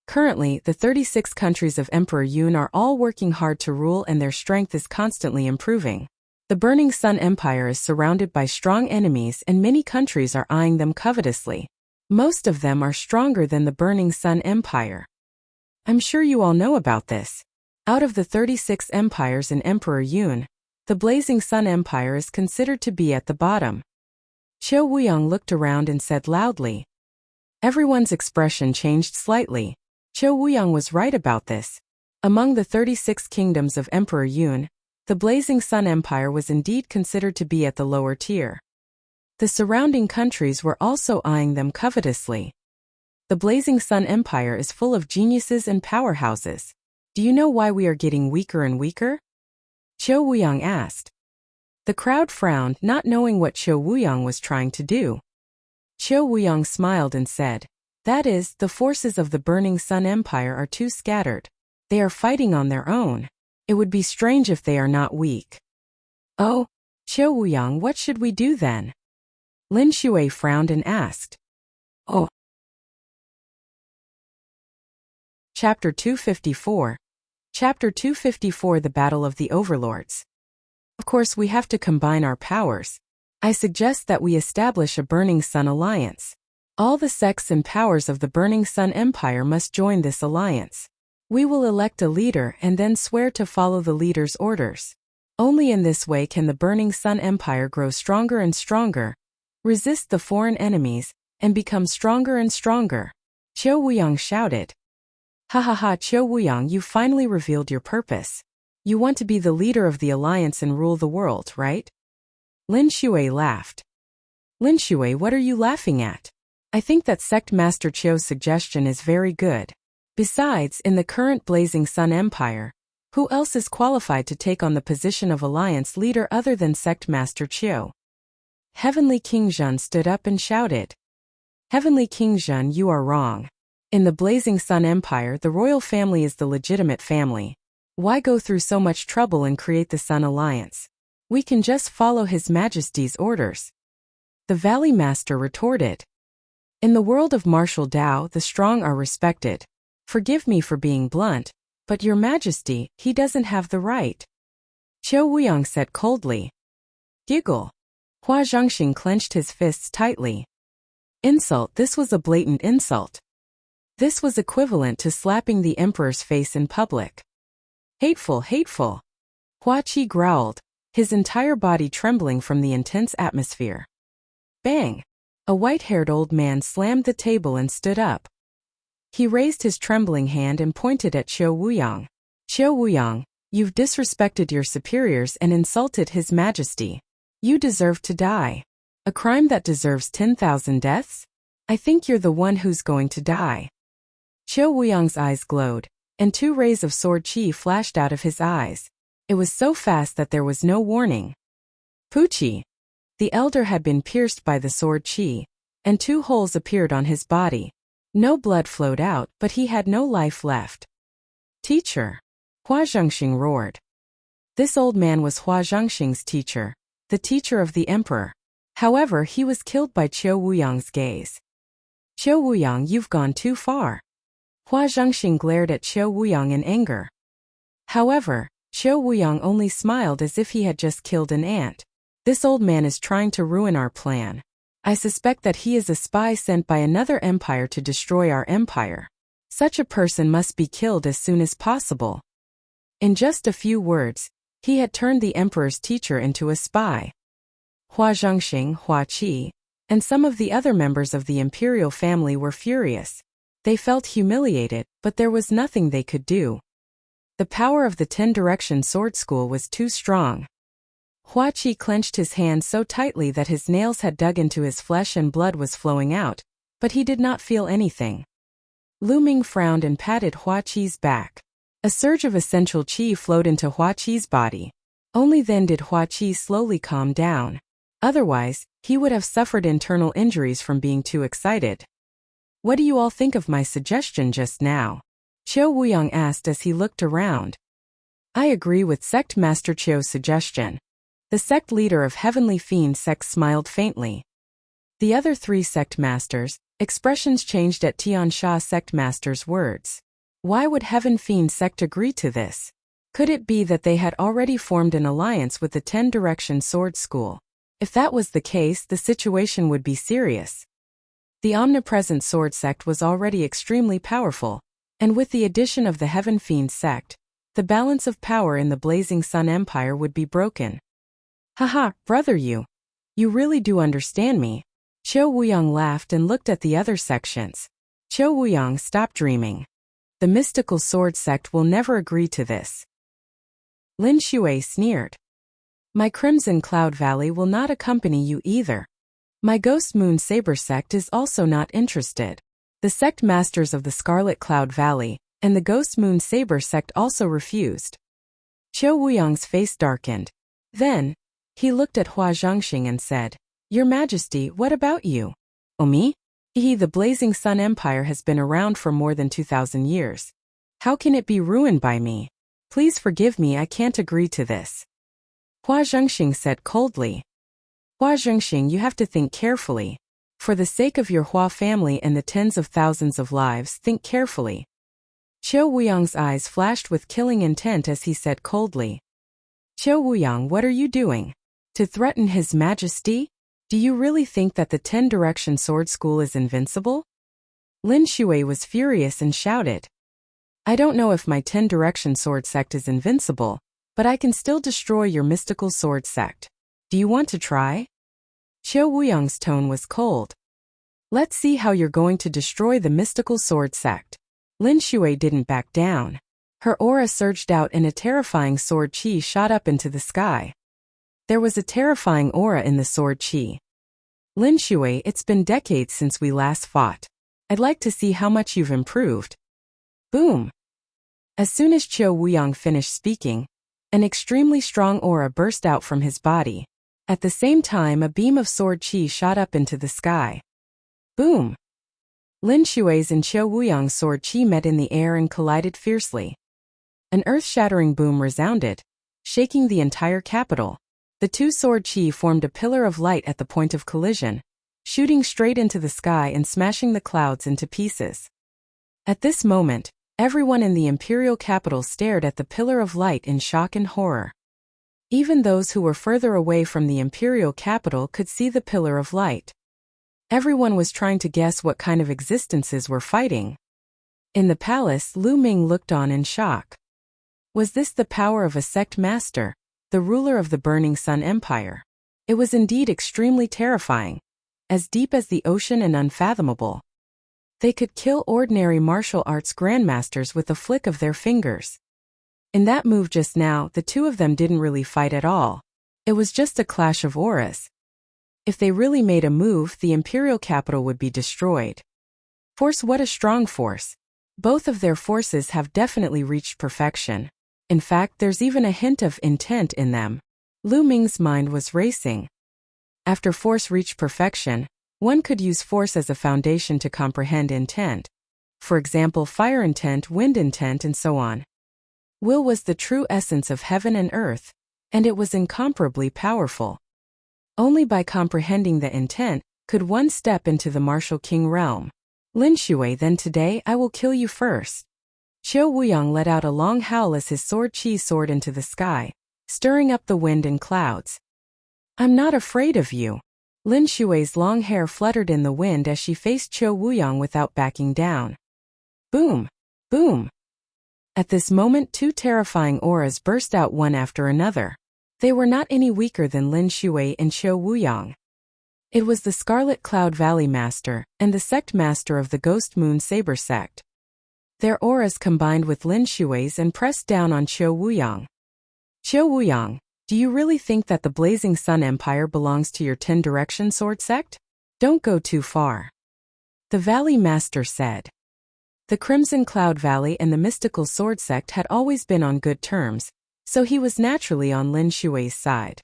Currently, the 36 countries of Emperor Yun are all working hard to rule, and their strength is constantly improving. The Burning Sun Empire is surrounded by strong enemies, and many countries are eyeing them covetously. Most of them are stronger than the Burning Sun Empire. I'm sure you all know about this. Out of the 36 empires in Emperor Yun, the Blazing Sun Empire is considered to be at the bottom. Qiu Wuyang looked around and said loudly. Everyone's expression changed slightly. Qiu Wuyang was right about this. Among the 36 kingdoms of Emperor Yun, the Blazing Sun Empire was indeed considered to be at the lower tier. The surrounding countries were also eyeing them covetously. The Blazing Sun Empire is full of geniuses and powerhouses. Do you know why we are getting weaker and weaker? Qiu Wuyang asked. The crowd frowned, not knowing what Qiu Wuyang was trying to do. Qiu Wuyang smiled and said, "That is, the forces of the Burning Sun Empire are too scattered. They are fighting on their own. It would be strange if they are not weak." "Oh, Qiu Wuyang, what should we do then?" Lin Shui frowned and asked. "Oh." Chapter 254. Chapter 254 The Battle of the Overlords. Of course, we have to combine our powers. I suggest that we establish a Burning Sun Alliance. All the sects and powers of the Burning Sun Empire must join this alliance. We will elect a leader and then swear to follow the leader's orders. Only in this way can the Burning Sun Empire grow stronger and stronger, resist the foreign enemies, and become stronger and stronger. Qiu Wuyang shouted. Ha ha ha, Qiu Wuyang, you finally revealed your purpose. You want to be the leader of the alliance and rule the world, right? Lin Shui laughed. Lin Shui, what are you laughing at? I think that Sect Master Qiu's suggestion is very good. Besides, in the current Blazing Sun Empire, who else is qualified to take on the position of alliance leader other than Sect Master Qiu? Heavenly King Zhen stood up and shouted. Heavenly King Zhen, you are wrong. In the Blazing Sun Empire, the royal family is the legitimate family. Why go through so much trouble and create the Sun Alliance? We can just follow His Majesty's orders. The Valley Master retorted. In the world of martial Dao, the strong are respected. Forgive me for being blunt, but Your Majesty, he doesn't have the right. Qiu Wuyang said coldly. Giggle. Hua Zhongxing clenched his fists tightly. Insult, this was a blatant insult. This was equivalent to slapping the emperor's face in public. Hateful, hateful. Hua Qi growled, his entire body trembling from the intense atmosphere. Bang! A white-haired old man slammed the table and stood up. He raised his trembling hand and pointed at Qiu Wuyang. Qiu Wuyang, you've disrespected your superiors and insulted His Majesty. You deserve to die. A crime that deserves 10,000 deaths? I think you're the one who's going to die. Qiu Wuyang's eyes glowed, and 2 rays of sword qi flashed out of his eyes. It was so fast that there was no warning. Puqi. The elder had been pierced by the sword qi, and 2 holes appeared on his body. No blood flowed out, but he had no life left. Teacher. Hua Zhongxing roared. This old man was Hua Zhongxing's teacher, the teacher of the emperor. However, he was killed by Qiu Wuyang's gaze. Qiu Wuyang, you've gone too far. Hua Zhongxing glared at Qiu Wuyang in anger. However, Qiu Wuyang only smiled as if he had just killed an ant. This old man is trying to ruin our plan. I suspect that he is a spy sent by another empire to destroy our empire. Such a person must be killed as soon as possible. In just a few words, he had turned the emperor's teacher into a spy. Hua Zhongxing, Hua Qi, and some of the other members of the imperial family were furious. They felt humiliated, but there was nothing they could do. The power of the 10-direction sword school was too strong. Hua Qi clenched his hand so tightly that his nails had dug into his flesh and blood was flowing out, but he did not feel anything. Lu Ming frowned and patted Hua Qi's back. A surge of essential qi flowed into Hua Qi's body. Only then did Hua Qi slowly calm down. Otherwise, he would have suffered internal injuries from being too excited. What do you all think of my suggestion just now? Qiu Wuyang asked as he looked around. I agree with Sect Master Qiu's suggestion. The sect leader of Heavenly Fiend sect smiled faintly. The other three sect masters, expressions changed at Tian Sha sect master's words. Why would Heaven Fiend sect agree to this? Could it be that they had already formed an alliance with the 10 Direction Sword School? If that was the case, the situation would be serious. The omnipresent sword sect was already extremely powerful, and with the addition of the Heaven Fiend sect, the balance of power in the Blazing Sun Empire would be broken. Haha, brother, you really do understand me. Qiu Wuyang laughed and looked at the other sections. Qiu Wuyang, stop dreaming. The mystical sword sect will never agree to this. Lin Shui sneered. My Crimson Cloud Valley will not accompany you either. My Ghost Moon Saber sect is also not interested. The sect masters of the Scarlet Cloud Valley and the Ghost Moon Saber sect also refused. Qiu Wuyang's face darkened. Then, he looked at Hua Zhongxing and said, Your Majesty, what about you? Oh, me? The Blazing Sun Empire has been around for more than 2,000 years. How can it be ruined by me? Please forgive me, I can't agree to this. Hua Zhongxing said coldly. Hua Zhongxing, you have to think carefully. For the sake of your Hua family and the tens of thousands of lives, think carefully. Qiu Wuyang's eyes flashed with killing intent as he said coldly. Qiu Wuyang, what are you doing? To threaten His Majesty? Do you really think that the 10 Direction Sword School is invincible? Lin Shui was furious and shouted. I don't know if my 10 Direction Sword sect is invincible, but I can still destroy your mystical sword sect. Do you want to try? Qiu Wuyang's tone was cold. Let's see how you're going to destroy the mystical sword sect. Lin Shui didn't back down. Her aura surged out and a terrifying sword chi shot up into the sky. There was a terrifying aura in the sword chi. Lin Shui, it's been decades since we last fought. I'd like to see how much you've improved. Boom! As soon as Qiu Wuyang finished speaking, an extremely strong aura burst out from his body. At the same time, a beam of sword chi shot up into the sky. Boom! Lin Shui's and Qiu Wuyang's sword chi met in the air and collided fiercely. An earth-shattering boom resounded, shaking the entire capital. The two sword chi formed a pillar of light at the point of collision, shooting straight into the sky and smashing the clouds into pieces. At this moment, everyone in the imperial capital stared at the pillar of light in shock and horror. Even those who were further away from the imperial capital could see the pillar of light. Everyone was trying to guess what kind of existences were fighting. In the palace, Lu Ming looked on in shock. Was this the power of a sect master, the ruler of the Burning Sun Empire? It was indeed extremely terrifying, as deep as the ocean and unfathomable. They could kill ordinary martial arts grandmasters with a flick of their fingers. In that move just now, the two of them didn't really fight at all. It was just a clash of auras. If they really made a move, the imperial capital would be destroyed. Force, what a strong force. Both of their forces have definitely reached perfection. In fact, there's even a hint of intent in them. Lu Ming's mind was racing. After force reached perfection, one could use force as a foundation to comprehend intent. For example, fire intent, wind intent, and so on. Will was the true essence of heaven and earth, and it was incomparably powerful. Only by comprehending the intent could one step into the martial king realm. Lin Shui, then today I will kill you first. Qiu Wuyang let out a long howl as his sword chi soared into the sky, stirring up the wind and clouds. I'm not afraid of you. Lin Shui's long hair fluttered in the wind as she faced Qiu Wuyang without backing down. Boom! Boom! At this moment, two terrifying auras burst out one after another. They were not any weaker than Lin Shui and Qiu Wuyang. It was the Scarlet Cloud Valley Master and the Sect Master of the Ghost Moon Saber Sect. Their auras combined with Lin Shui's and pressed down on Qiu Wuyang. Qiu Wuyang, do you really think that the Blazing Sun Empire belongs to your 10 Direction Sword Sect? Don't go too far. The Valley Master said. The Crimson Cloud Valley and the Mystical Sword Sect had always been on good terms, so he was naturally on Lin Shui's side.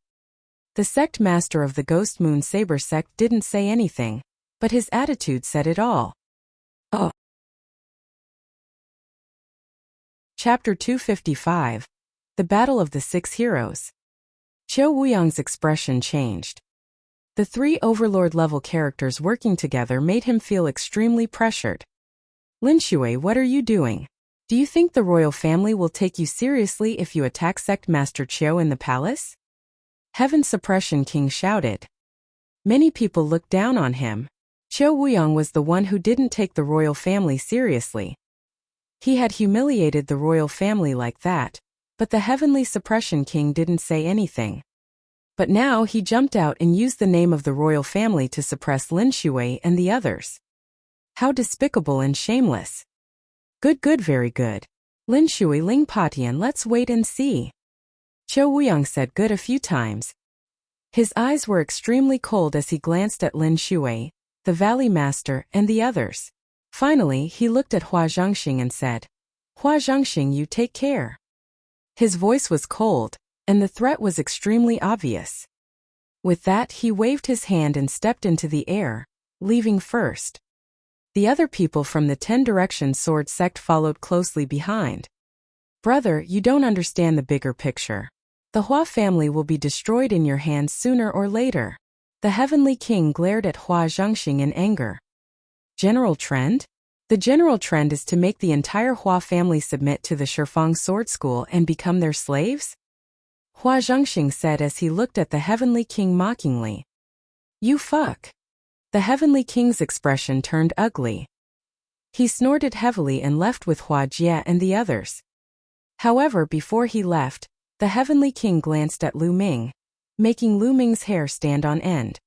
The Sect Master of the Ghost Moon Saber Sect didn't say anything, but his attitude said it all. Oh. Chapter 255. The Battle of the Six Heroes. Qiu Wuyang's expression changed. The three overlord-level characters working together made him feel extremely pressured. Lin Shui, what are you doing? Do you think the royal family will take you seriously if you attack Sect Master Qiu in the palace? Heaven Suppression King shouted. Many people looked down on him. Qiu Wuyang was the one who didn't take the royal family seriously. He had humiliated the royal family like that, but the Heavenly Suppression King didn't say anything. But now he jumped out and used the name of the royal family to suppress Lin Shui and the others. How despicable and shameless. Good, very good. Lin Shui, Ling Patian, let's wait and see. Qiu Wuyang said good a few times. His eyes were extremely cold as he glanced at Lin Shui, the Valley Master, and the others. Finally, he looked at Hua Zhangxing and said, Hua Zhangxing, you take care. His voice was cold, and the threat was extremely obvious. With that, he waved his hand and stepped into the air, leaving first. The other people from the 10 Direction Sword sect followed closely behind. Brother, you don't understand the bigger picture. The Hua family will be destroyed in your hands sooner or later. The Heavenly King glared at Hua Zhangxing in anger. General trend? The general trend is to make the entire Hua family submit to the Shifeng Sword School and become their slaves? Hua Zhangxing said as he looked at the Heavenly King mockingly. You fuck. The Heavenly King's expression turned ugly. He snorted heavily and left with Hua Jie and the others. However, before he left, the Heavenly King glanced at Lu Ming, making Lu Ming's hair stand on end.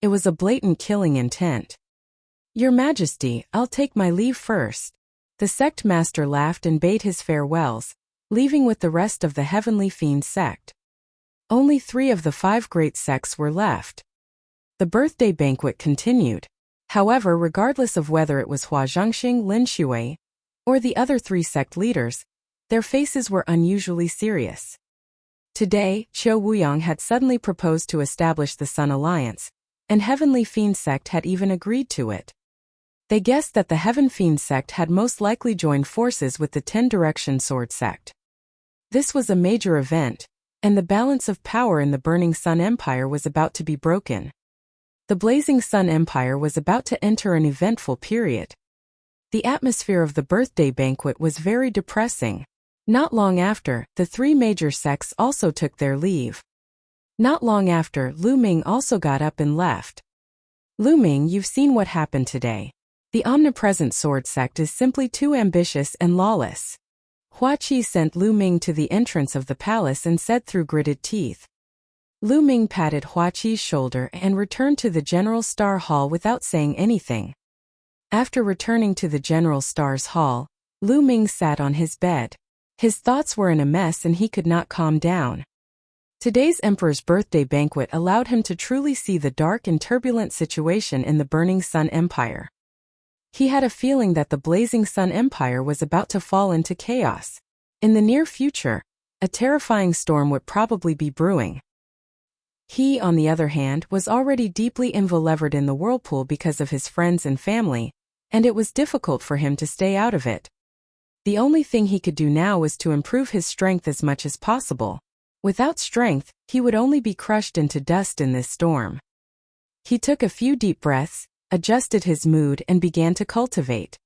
It was a blatant killing intent. Your Majesty, I'll take my leave first. The sect master laughed and bade his farewells, leaving with the rest of the Heavenly Fiend sect. Only 3 of the 5 great sects were left. The birthday banquet continued. However, regardless of whether it was Hua Zhangxing, Lin Shui, or the other 3 sect leaders, their faces were unusually serious. Today, Qiu Wuyang had suddenly proposed to establish the Sun Alliance, and Heavenly Fiend sect had even agreed to it. They guessed that the Heaven Fiend sect had most likely joined forces with the 10 Direction Sword sect. This was a major event, and the balance of power in the Burning Sun Empire was about to be broken. The Blazing Sun Empire was about to enter an eventful period. The atmosphere of the birthday banquet was very depressing. Not long after, the 3 major sects also took their leave. Not long after, Lu Ming also got up and left. Lu Ming, you've seen what happened today. The omnipresent sword sect is simply too ambitious and lawless. Hua Qi sent Lu Ming to the entrance of the palace and said through gritted teeth. Lu Ming patted Hua Qi's shoulder and returned to the General Star Hall without saying anything. After returning to the General Star's hall, Lu Ming sat on his bed. His thoughts were in a mess and he could not calm down. Today's Emperor's birthday banquet allowed him to truly see the dark and turbulent situation in the Burning Sun Empire. He had a feeling that the Blazing Sun Empire was about to fall into chaos. In the near future, a terrifying storm would probably be brewing. He, on the other hand, was already deeply involved in the whirlpool because of his friends and family, and it was difficult for him to stay out of it. The only thing he could do now was to improve his strength as much as possible. Without strength, he would only be crushed into dust in this storm. He took a few deep breaths, adjusted his mood and began to cultivate.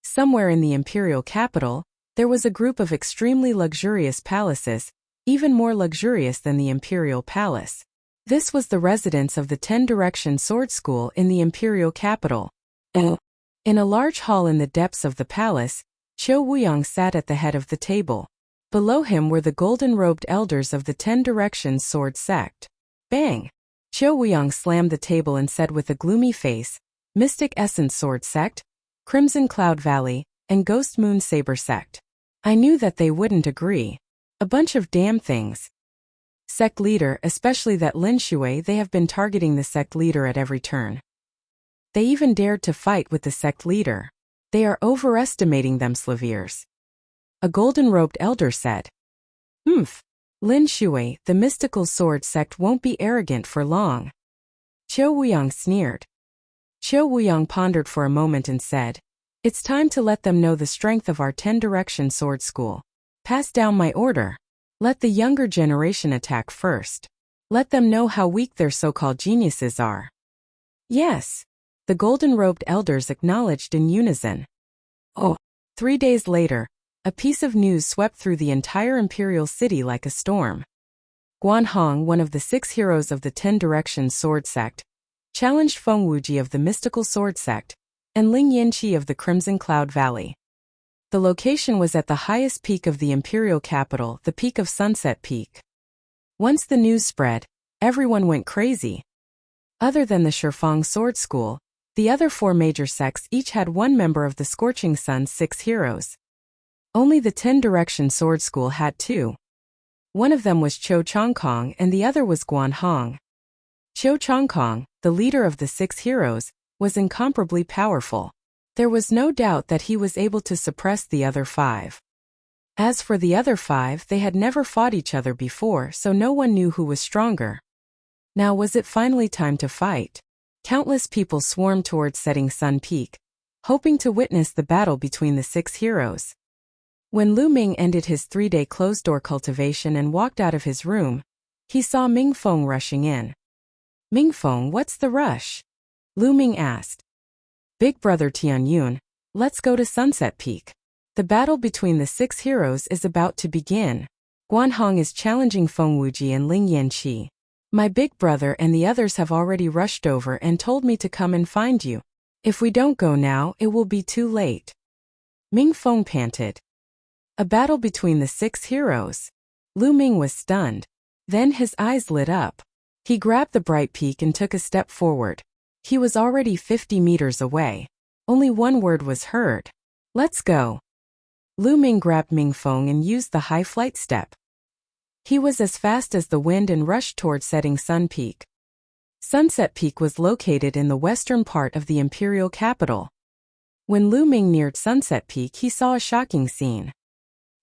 Somewhere in the imperial capital, there was a group of extremely luxurious palaces, even more luxurious than the imperial palace. This was the residence of the 10 Direction Sword School in the imperial capital. In a large hall in the depths of the palace, Qiu Wuyang sat at the head of the table. Below him were the golden-robed elders of the 10 Direction Sword sect. Bang! Qiu Wuyang slammed the table and said with a gloomy face, Mystic Essence Sword sect, Crimson Cloud Valley, and Ghost Moon Saber sect. I knew that they wouldn't agree. A bunch of damn things. Sect leader, especially that Lin Shui, they have been targeting the sect leader at every turn. They even dared to fight with the sect leader. They are overestimating them Slaviers. A golden-robed elder said. Lin Shui, the mystical sword sect won't be arrogant for long. Qiu Wuyang sneered. Qiu Wuyang pondered for a moment and said, It's time to let them know the strength of our 10 Direction Sword School. Pass down my order. Let the younger generation attack first. Let them know how weak their so-called geniuses are. Yes. The golden-robed elders acknowledged in unison. Oh. 3 days later, a piece of news swept through the entire imperial city like a storm. Guan Hong, one of the 6 heroes of the 10 Directions sword sect, challenged Feng Wuji of the mystical sword sect, and Ling Yanqi of the Crimson Cloud Valley. The location was at the highest peak of the imperial capital, the peak of Sunset Peak. Once the news spread, everyone went crazy. Other than the Shifang Sword School, the other 4 major sects each had one member of the Scorching Sun's 6 heroes. Only the 10 Direction Sword School had 2. One of them was Qiu Changkong and the other was Guan Hong. Qiu Changkong, the leader of the 6 heroes, was incomparably powerful. There was no doubt that he was able to suppress the other 5. As for the other 5, they had never fought each other before, so no one knew who was stronger. Now was it finally time to fight? Countless people swarmed towards Setting Sun Peak, hoping to witness the battle between the 6 heroes. When Lu Ming ended his 3-day closed-door cultivation and walked out of his room, he saw Ming Feng rushing in. Ming Feng, what's the rush? Lu Ming asked. Big brother Tianyun, let's go to Sunset Peak. The battle between the 6 heroes is about to begin. Guan Hong is challenging Feng Wuji and Ling Yanqi. My big brother and the others have already rushed over and told me to come and find you. If we don't go now, it will be too late. Ming Feng panted. A battle between the 6 heroes. Lu Ming was stunned. Then his eyes lit up. He grabbed the bright peak and took a step forward. He was already 50 meters away. Only one word was heard. Let's go. Lu Ming grabbed Ming Feng and used the high flight step. He was as fast as the wind and rushed toward Setting Sun Peak. Sunset Peak was located in the western part of the imperial capital. When Lu Ming neared Sunset Peak, he saw a shocking scene.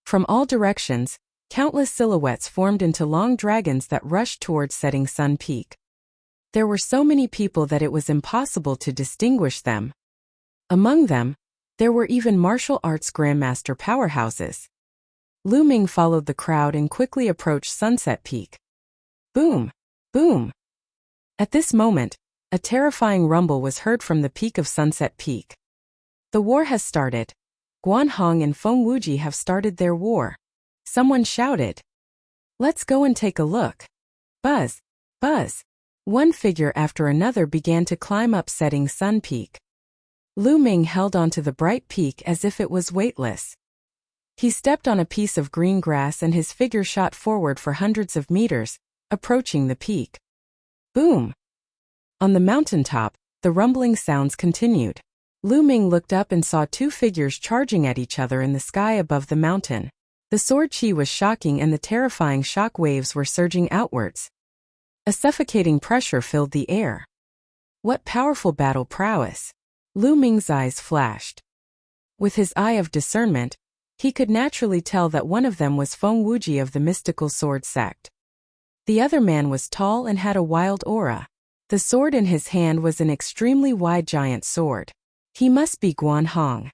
From all directions, countless silhouettes formed into long dragons that rushed towards Setting Sun Peak. There were so many people that it was impossible to distinguish them. Among them, there were even martial arts grandmaster powerhouses. Lu Ming followed the crowd and quickly approached Sunset Peak. Boom! Boom! At this moment, a terrifying rumble was heard from the peak of Sunset Peak. The war has started. Guan Hong and Feng Wuji have started their war. Someone shouted. Let's go and take a look. Buzz! Buzz! One figure after another began to climb up Setting Sun Peak. Lu Ming held onto the bright peak as if it was weightless. He stepped on a piece of green grass and his figure shot forward for hundreds of meters, approaching the peak. Boom! On the mountaintop, the rumbling sounds continued. Lu Ming looked up and saw 2 figures charging at each other in the sky above the mountain. The sword chi was shocking and the terrifying shock waves were surging outwards. A suffocating pressure filled the air. What powerful battle prowess! Lu Ming's eyes flashed. With his eye of discernment, he could naturally tell that one of them was Feng Wuji of the mystical sword sect. The other man was tall and had a wild aura. The sword in his hand was an extremely wide giant sword. He must be Guan Hong.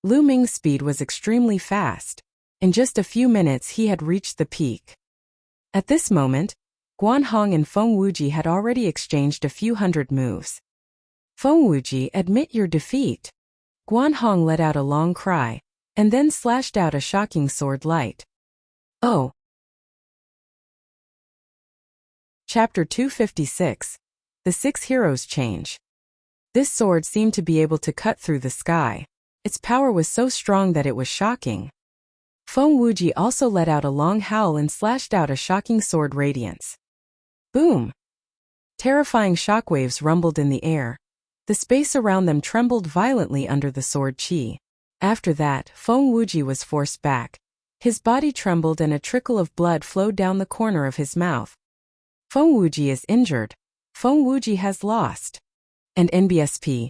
Lu Ming's speed was extremely fast. In just a few minutes he had reached the peak. At this moment, Guan Hong and Feng Wuji had already exchanged a few hundred moves. Feng Wuji, admit your defeat. Guan Hong let out a long cry, and then slashed out a shocking sword light. Oh! Chapter 256. The 6 Heroes Change. This sword seemed to be able to cut through the sky. Its power was so strong that it was shocking. Feng Wuji also let out a long howl and slashed out a shocking sword radiance. Boom! Terrifying shockwaves rumbled in the air. The space around them trembled violently under the sword chi. After that, Feng Wuji was forced back. His body trembled and a trickle of blood flowed down the corner of his mouth. Feng Wuji is injured. Feng Wuji has lost. And NBSP.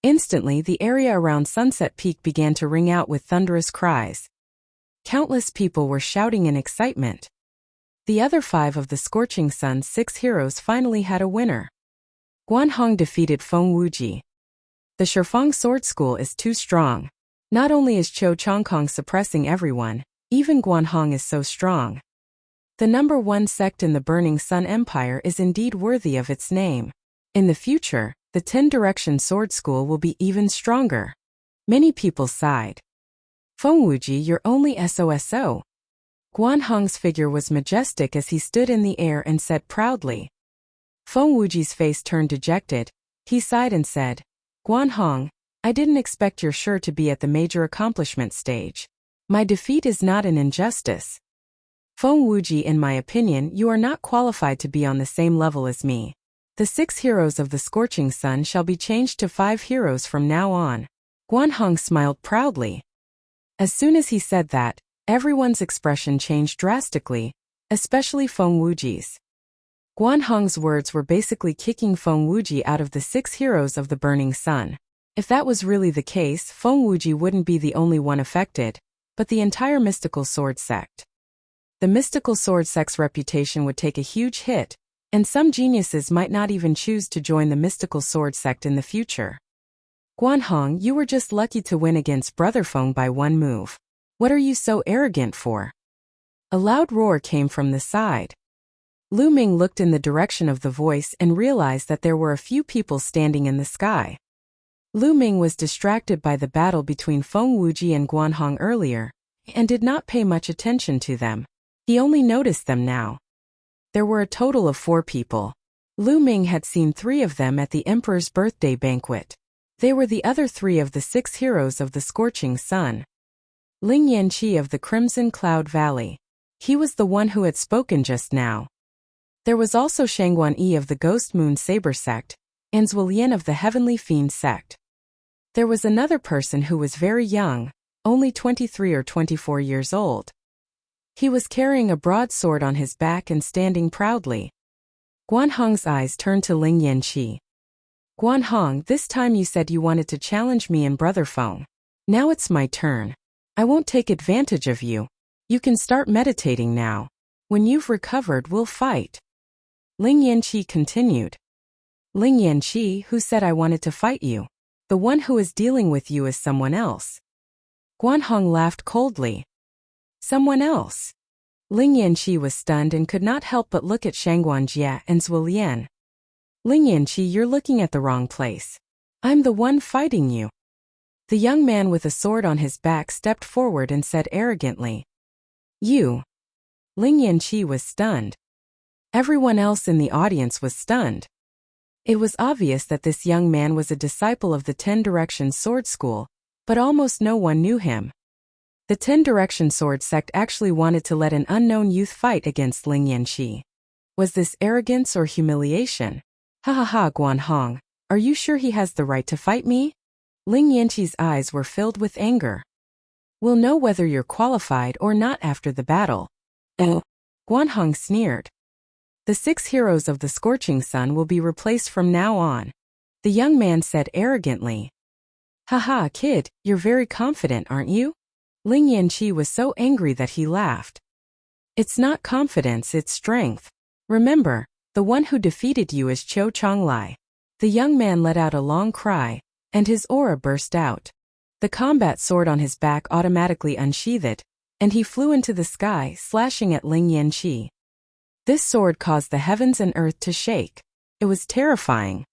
Instantly, the area around Sunset Peak began to ring out with thunderous cries. Countless people were shouting in excitement. The other 5 of the Scorching Sun's 6 heroes finally had a winner. Guan Hong defeated Feng Wuji. The Shifang Sword School is too strong. Not only is Qiu Changkong suppressing everyone, even Guan Hong is so strong. The #1 sect in the Burning Sun Empire is indeed worthy of its name. In the future, the 10 Direction Sword School will be even stronger. Many people sighed. Feng Wuji, you're only SOSO. Guan Hong's figure was majestic as he stood in the air and said proudly. Feng Wuji's face turned dejected. He sighed and said, Guan Hong, I didn't expect you're sure to be at the major accomplishment stage. My defeat is not an injustice. Feng Wuji, in my opinion, you are not qualified to be on the same level as me. The 6 heroes of the Scorching Sun shall be changed to 5 heroes from now on. Guan Hong smiled proudly. As soon as he said that, everyone's expression changed drastically, especially Feng Wuji's. Guan Hong's words were basically kicking Feng Wuji out of the 6 heroes of the Burning Sun. If that was really the case, Feng Wuji wouldn't be the only one affected, but the entire mystical sword sect. The mystical sword sect's reputation would take a huge hit, and some geniuses might not even choose to join the mystical sword sect in the future. Guan Hong, you were just lucky to win against Brother Feng by 1 move. What are you so arrogant for? A loud roar came from the side. Lu Ming looked in the direction of the voice and realized that there were a few people standing in the sky. Lu Ming was distracted by the battle between Feng Wuji and Guan Hong earlier, and did not pay much attention to them. He only noticed them now. There were a total of 4 people. Lu Ming had seen 3 of them at the Emperor's birthday banquet. They were the other 3 of the 6 heroes of the Scorching Sun. Ling Yanqi of the Crimson Cloud Valley. He was the one who had spoken just now. There was also Shangguan Yi of the Ghost Moon Saber sect, and Zuolian of the Heavenly Fiend sect. There was another person who was very young, only 23 or 24 years old. He was carrying a broadsword on his back and standing proudly. Guan Hong's eyes turned to Ling Yanqi. Guan Hong, this time you said you wanted to challenge me and Brother Feng. Now it's my turn. I won't take advantage of you. You can start meditating now. When you've recovered, we'll fight. Ling Yanqi continued. Ling Yanqi, who said I wanted to fight you? The one who is dealing with you is someone else. Guan Hong laughed coldly. Someone else? Ling Yanqi was stunned and could not help but look at Shangguan Jia and Zuolian. Ling Yanqi, you're looking at the wrong place. I'm the one fighting you. The young man with a sword on his back stepped forward and said arrogantly. You. Ling Yanqi was stunned. Everyone else in the audience was stunned. It was obvious that this young man was a disciple of the 10 Direction Sword School, but almost no one knew him. The 10 Direction Sword sect actually wanted to let an unknown youth fight against Ling Yanqi. Was this arrogance or humiliation? Ha ha ha, Guan Hong, are you sure he has the right to fight me? Ling Yanqi's eyes were filled with anger. We'll know whether you're qualified or not after the battle. Oh. Guan Hong sneered. The 6 heroes of the Scorching Sun will be replaced from now on. The young man said arrogantly. Haha, kid, you're very confident, aren't you? Ling Yanqi was so angry that he laughed. It's not confidence, it's strength. Remember, the one who defeated you is Qiu Chonglai. The young man let out a long cry, and his aura burst out. The combat sword on his back automatically unsheathed, and he flew into the sky, slashing at Ling Yanqi. This sword caused the heavens and earth to shake. It was terrifying.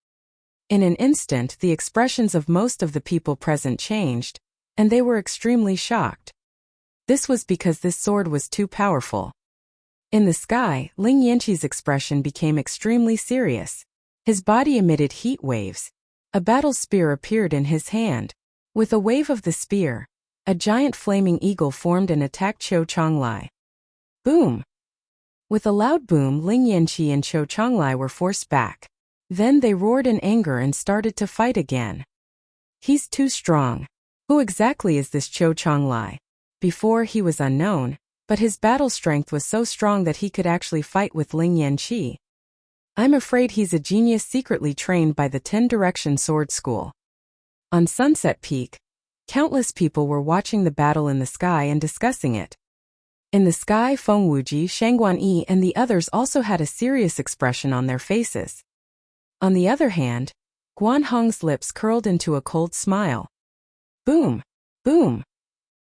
In an instant, the expressions of most of the people present changed, and they were extremely shocked. This was because this sword was too powerful. In the sky, Ling Yanqi's expression became extremely serious. His body emitted heat waves. A battle spear appeared in his hand. With a wave of the spear, a giant flaming eagle formed and attacked Qiu Chonglai. Boom! With a loud boom, Ling Yanqi and Qiu Chonglai were forced back. Then they roared in anger and started to fight again. He's too strong. Who exactly is this Qiu Chonglai? Before, he was unknown, but his battle strength was so strong that he could actually fight with Ling Yanqi. I'm afraid he's a genius secretly trained by the 10 Direction Sword School. On Sunset Peak, countless people were watching the battle in the sky and discussing it. In the sky, Feng Wuji, Shangguan Yi, and the others also had a serious expression on their faces. On the other hand, Guan Hong's lips curled into a cold smile. Boom! Boom!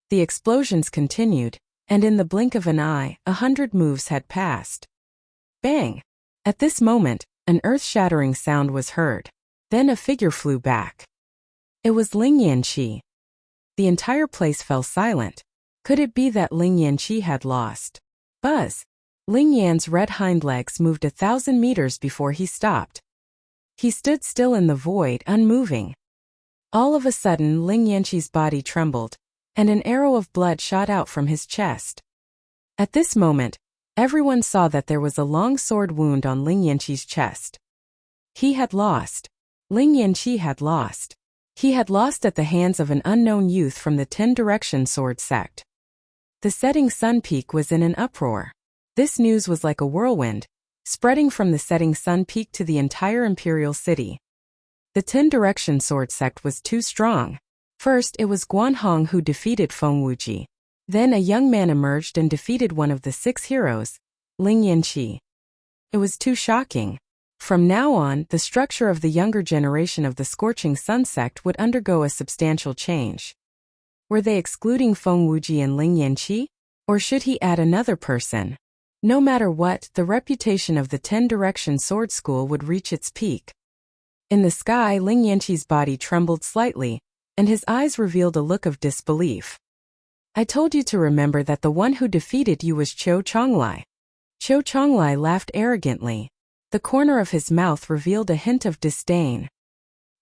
The explosions continued, and in the blink of an eye, 100 moves had passed. Bang! At this moment, an earth-shattering sound was heard. Then a figure flew back. It was Ling Yanqi. The entire place fell silent. Could it be that Ling Yanqi had lost? Buzz! Ling Yan's red hind legs moved 1,000 meters before he stopped. He stood still in the void, unmoving. All of a sudden, Ling Yanqi's body trembled, and an arrow of blood shot out from his chest. At this moment, everyone saw that there was a long sword wound on Ling Yanqi's chest. He had lost. Ling Yanqi had lost. He had lost at the hands of an unknown youth from the 10-direction sword sect. The setting sun peak was in an uproar. This news was like a whirlwind, spreading from the setting sun peak to the entire imperial city. The 10-direction sword sect was too strong. First, it was Guanhong who defeated Feng Wuji. Then a young man emerged and defeated one of the 6 heroes, Ling Yanqi. It was too shocking. From now on, the structure of the younger generation of the Scorching Sun sect would undergo a substantial change. Were they excluding Feng Wuji and Ling Yanqi? Or should he add another person? No matter what, the reputation of the 10-direction sword school would reach its peak. In the sky, Ling Yanqi's body trembled slightly, and his eyes revealed a look of disbelief. I told you to remember that the one who defeated you was Qiu Chonglai. Qiu Chonglai laughed arrogantly. The corner of his mouth revealed a hint of disdain.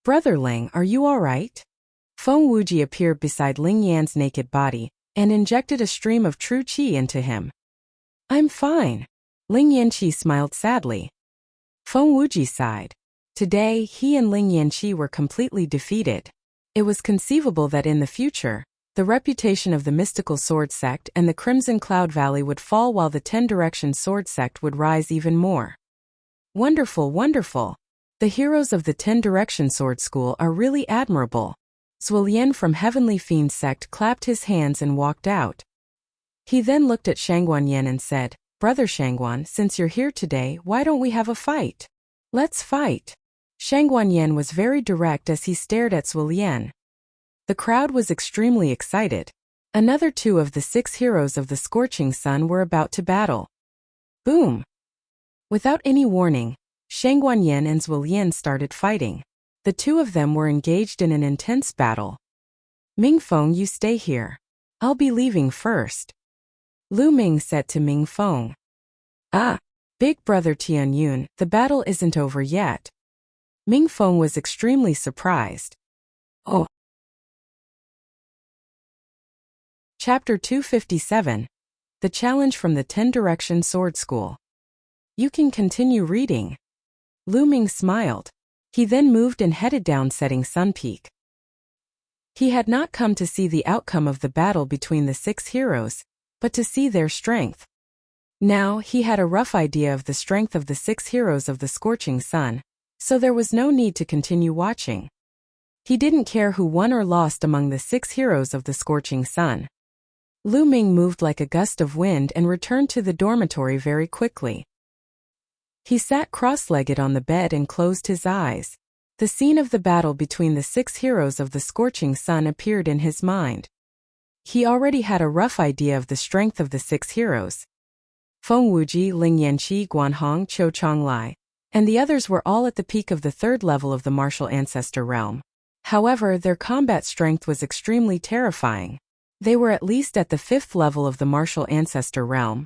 Brother Ling, are you all right? Feng Wuji appeared beside Ling Yan's naked body, and injected a stream of true qi into him. I'm fine. Ling Yanqi smiled sadly. Feng Wuji sighed. Today, he and Ling Yanqi were completely defeated. It was conceivable that in the future, the reputation of the mystical sword sect and the Crimson Cloud Valley would fall while the 10-direction sword sect would rise even more. Wonderful, wonderful. The heroes of the 10-direction sword school are really admirable. Zuolian from Heavenly Fiend sect clapped his hands and walked out. He then looked at Shangguan Yen and said, Brother Shangguan, since you're here today, why don't we have a fight? Let's fight. Shangguan Yen was very direct as he stared at Zuolian. The crowd was extremely excited. Another 2 of the 6 heroes of the Scorching Sun were about to battle. Boom! Without any warning, Shangguan Yen and Zuolian started fighting. The 2 of them were engaged in an intense battle. Mingfeng, you stay here. I'll be leaving first. Lu Ming said to Mingfeng. Ah, big brother Tianyun, the battle isn't over yet. Mingfeng was extremely surprised. Oh. Chapter 257. The Challenge from the 10-Direction Sword School. You can continue reading. Lu Ming smiled. He then moved and headed down Setting Sun Peak. He had not come to see the outcome of the battle between the 6 heroes, but to see their strength. Now, he had a rough idea of the strength of the 6 heroes of the Scorching Sun, so there was no need to continue watching. He didn't care who won or lost among the 6 heroes of the Scorching Sun. Lu Ming moved like a gust of wind and returned to the dormitory very quickly. He sat cross-legged on the bed and closed his eyes. The scene of the battle between the 6 heroes of the Scorching Sun appeared in his mind. He already had a rough idea of the strength of the 6 heroes. Feng Wuji, Ling Yanqi, Guanhong, Qiu Chonglai, and the others were all at the peak of the 3rd level of the martial ancestor realm. However, their combat strength was extremely terrifying. They were at least at the 5th level of the martial ancestor realm.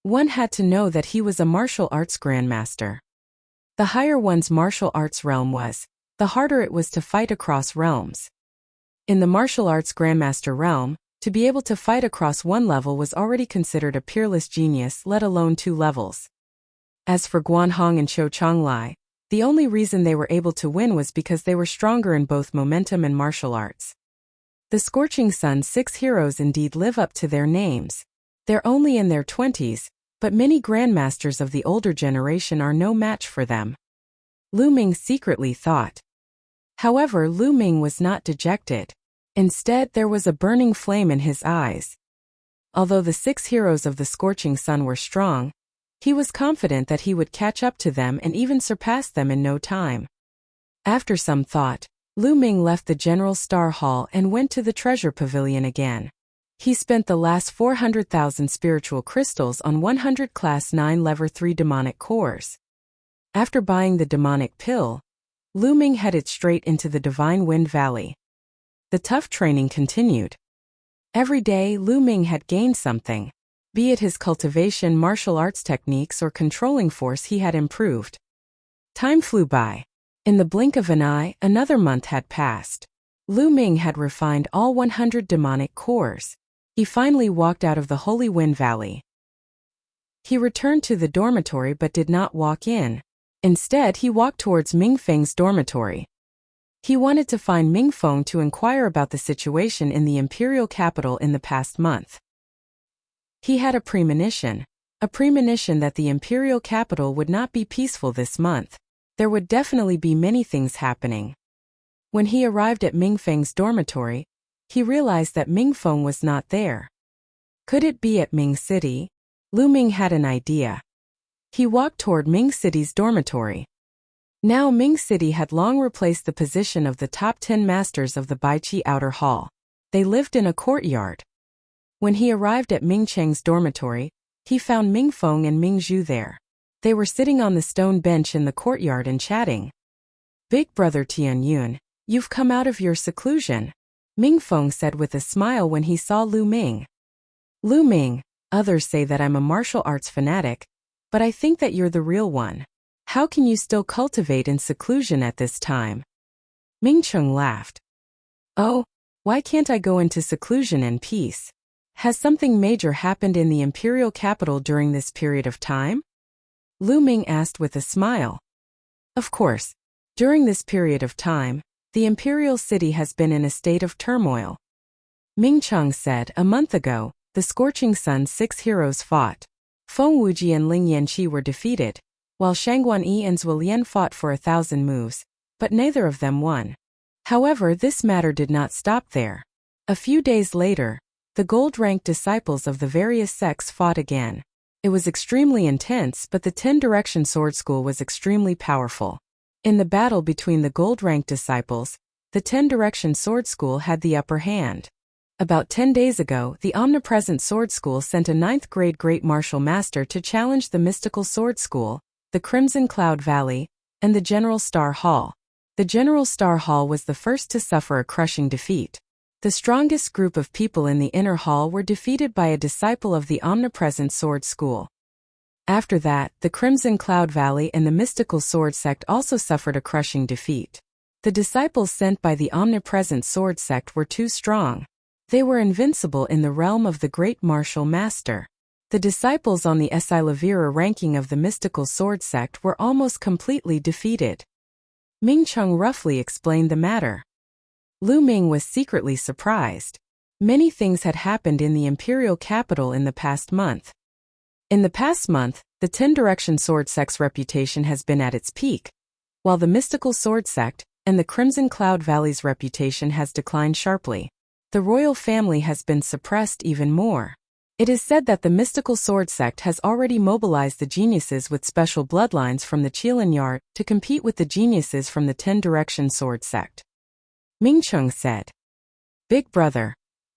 One had to know that he was a martial arts grandmaster. The higher one's martial arts realm was, the harder it was to fight across realms. In the martial arts grandmaster realm, to be able to fight across one level was already considered a peerless genius, let alone 2 levels. As for Guanhong and Qiu Chonglai, the only reason they were able to win was because they were stronger in both momentum and martial arts. The Scorching Sun's 6 heroes indeed live up to their names. They're only in their 20s, but many grandmasters of the older generation are no match for them. Lu Ming secretly thought. However, Lu Ming was not dejected. Instead, there was a burning flame in his eyes. Although the 6 heroes of the Scorching Sun were strong, he was confident that he would catch up to them and even surpass them in no time. After some thought, Lu Ming left the General Star Hall and went to the Treasure Pavilion again. He spent the last 400,000 spiritual crystals on 100 Class 9 Level 3 demonic cores. After buying the demonic pill, Lu Ming headed straight into the Divine Wind Valley. The tough training continued. Every day, Lu Ming had gained something. Be it his cultivation, martial arts techniques, or controlling force, he had improved. Time flew by. In the blink of an eye, another month had passed. Lu Ming had refined all 100 demonic cores. He finally walked out of the Holy Wind Valley. He returned to the dormitory but did not walk in. Instead, he walked towards Ming Feng's dormitory. He wanted to find Ming Feng to inquire about the situation in the imperial capital in the past month. He had a premonition that the imperial capital would not be peaceful this month. There would definitely be many things happening. When he arrived at Ming Feng's dormitory, he realized that Ming Feng was not there. Could it be at Ming City? Lu Ming had an idea. He walked toward Ming City's dormitory. Now Ming City had long replaced the position of the top 10 masters of the Baiqi Outer Hall. They lived in a courtyard. When he arrived at Ming Cheng's dormitory, he found Ming Feng and Ming Zhu there. They were sitting on the stone bench in the courtyard and chatting. "Big brother Tianyun, you've come out of your seclusion," Ming Feng said with a smile when he saw Lu Ming. "Lu Ming, others say that I'm a martial arts fanatic, but I think that you're the real one. How can you still cultivate in seclusion at this time?" Ming Cheng laughed. "Oh, why can't I go into seclusion in peace? Has something major happened in the imperial capital during this period of time?" Lu Ming asked with a smile. "Of course. During this period of time, the imperial city has been in a state of turmoil." Ming Cheng said, "A month ago, the Scorching Sun's 6 heroes fought. Feng Wuji and Ling Yanqi were defeated, while Shangguan Yi and Zhuo Lian fought for 1,000 moves, but neither of them won. However, this matter did not stop there. A few days later, the gold-ranked disciples of the various sects fought again. It was extremely intense, but the 10-direction sword school was extremely powerful. In the battle between the gold-ranked disciples, the 10-direction sword school had the upper hand. About 10 days ago, the omnipresent sword school sent a 9th-grade great martial master to challenge the mystical sword school, the Crimson Cloud Valley, and the General Star Hall. The General Star Hall was the first to suffer a crushing defeat. The strongest group of people in the inner hall were defeated by a disciple of the omnipresent sword school. After that, the Crimson Cloud Valley and the mystical sword sect also suffered a crushing defeat. The disciples sent by the omnipresent sword sect were too strong. They were invincible in the realm of the great martial master. The disciples on the Esilavira ranking of the mystical sword sect were almost completely defeated. Ming Cheng roughly explained the matter. Lu Ming was secretly surprised. Many things had happened in the imperial capital in the past month. In the past month, the 10-direction sword sect's reputation has been at its peak, while the mystical sword sect and the Crimson Cloud Valley's reputation has declined sharply. The royal family has been suppressed even more. It is said that the mystical sword sect has already mobilized the geniuses with special bloodlines from the Qilin Yard to compete with the geniuses from the 10-direction sword sect. Ming Cheng said, "Big brother,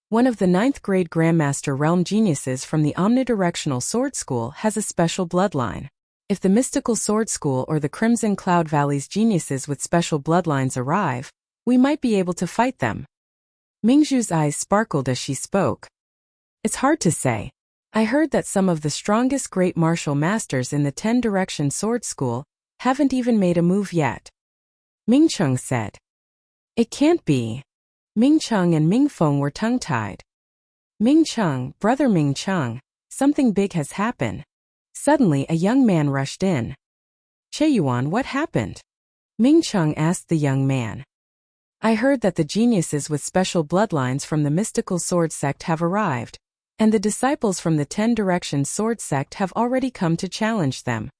one of the 9th-grade Grandmaster Realm geniuses from the omnidirectional sword school has a special bloodline. If the mystical sword school or the Crimson Cloud Valley's geniuses with special bloodlines arrive, we might be able to fight them." Mingzhu's eyes sparkled as she spoke. "It's hard to say. I heard that some of the strongest great martial masters in the 10-direction sword school haven't even made a move yet." Ming Cheng said. "It can't be." Ming Cheng and Ming Feng were tongue-tied. "Ming Cheng, brother Ming Cheng, something big has happened." Suddenly a young man rushed in. "Che Yuan, what happened?" Ming Cheng asked the young man. "I heard that the geniuses with special bloodlines from the mystical sword sect have arrived, and the disciples from the 10-direction sword sect have already come to challenge them."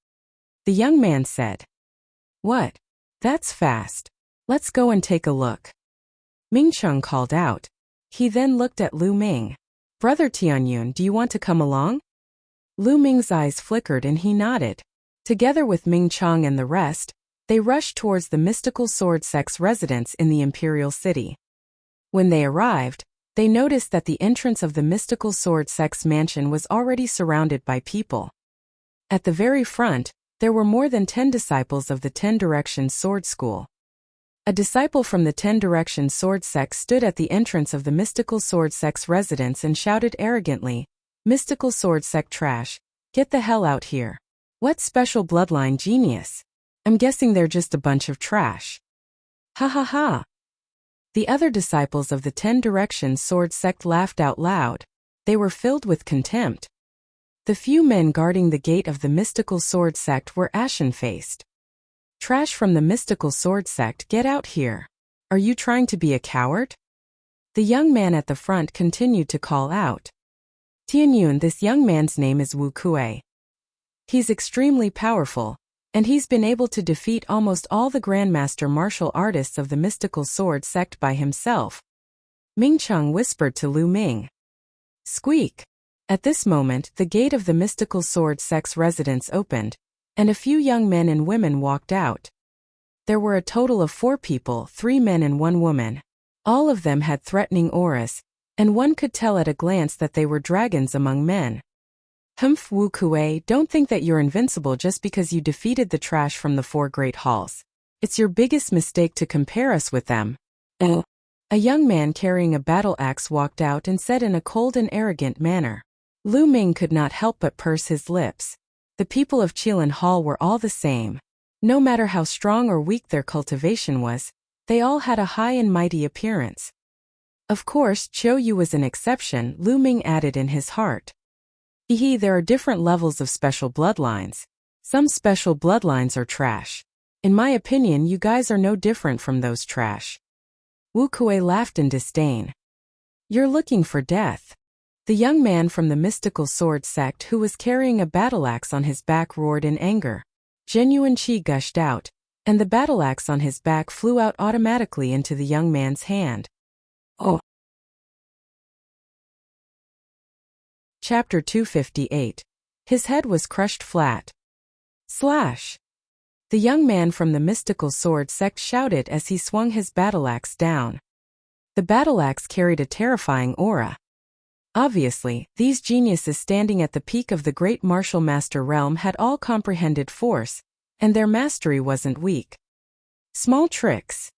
The young man said. "What? That's fast. Let's go and take a look." Ming Cheng called out. He then looked at Lu Ming. "Brother Tianyun, do you want to come along?" Lu Ming's eyes flickered and he nodded. Together with Ming Cheng and the rest, they rushed towards the mystical sword sect's residence in the imperial city. When they arrived, They noticed that the entrance of the mystical sword sect's mansion was already surrounded by people. At the very front, there were more than 10 disciples of the 10 Directions Sword School. A disciple from the 10 Directions Sword sect stood at the entrance of the mystical sword sect's residence and shouted arrogantly, "Mystical sword sect trash, get the hell out here. What special bloodline genius? I'm guessing they're just a bunch of trash. Ha ha ha." The other disciples of the 10 Directions Sword sect laughed out loud. They were filled with contempt. The few men guarding the gate of the mystical sword sect were ashen-faced. "Trash from the mystical sword sect, get out here. Are you trying to be a coward?" The young man at the front continued to call out. "Tianyun, this young man's name is Wu Kuei. He's extremely powerful, and he's been able to defeat almost all the grandmaster martial artists of the mystical sword sect by himself," Ming Cheng whispered to Lu Ming. Squeak! At this moment, the gate of the mystical sword sect's residence opened, and a few young men and women walked out. There were a total of 4 people, 3 men and 1 woman. All of them had threatening auras, and one could tell at a glance that they were dragons among men. "Humph, Wu Kuei, don't think that you're invincible just because you defeated the trash from the 4 great halls. It's your biggest mistake to compare us with them." A young man carrying a battle axe walked out and said in a cold and arrogant manner. Lu Ming could not help but purse his lips. The people of Qilin Hall were all the same. No matter how strong or weak their cultivation was, they all had a high and mighty appearance. Of course, Qiu Yu was an exception, Lu Ming added in his heart. There are different levels of special bloodlines. Some special bloodlines are trash. In my opinion, you guys are no different from those trash. Wu Kuei laughed in disdain. "You're looking for death." The young man from the mystical sword sect who was carrying a battle axe on his back roared in anger. Genuine qi gushed out, and the battle axe on his back flew out automatically into the young man's hand. Oh! Chapter 258. His head was crushed flat. Slash! The young man from the mystical sword sect shouted as he swung his battle axe down. The battle axe carried a terrifying aura. Obviously, these geniuses standing at the peak of the great martial master realm had all comprehended force, and their mastery wasn't weak. Small tricks.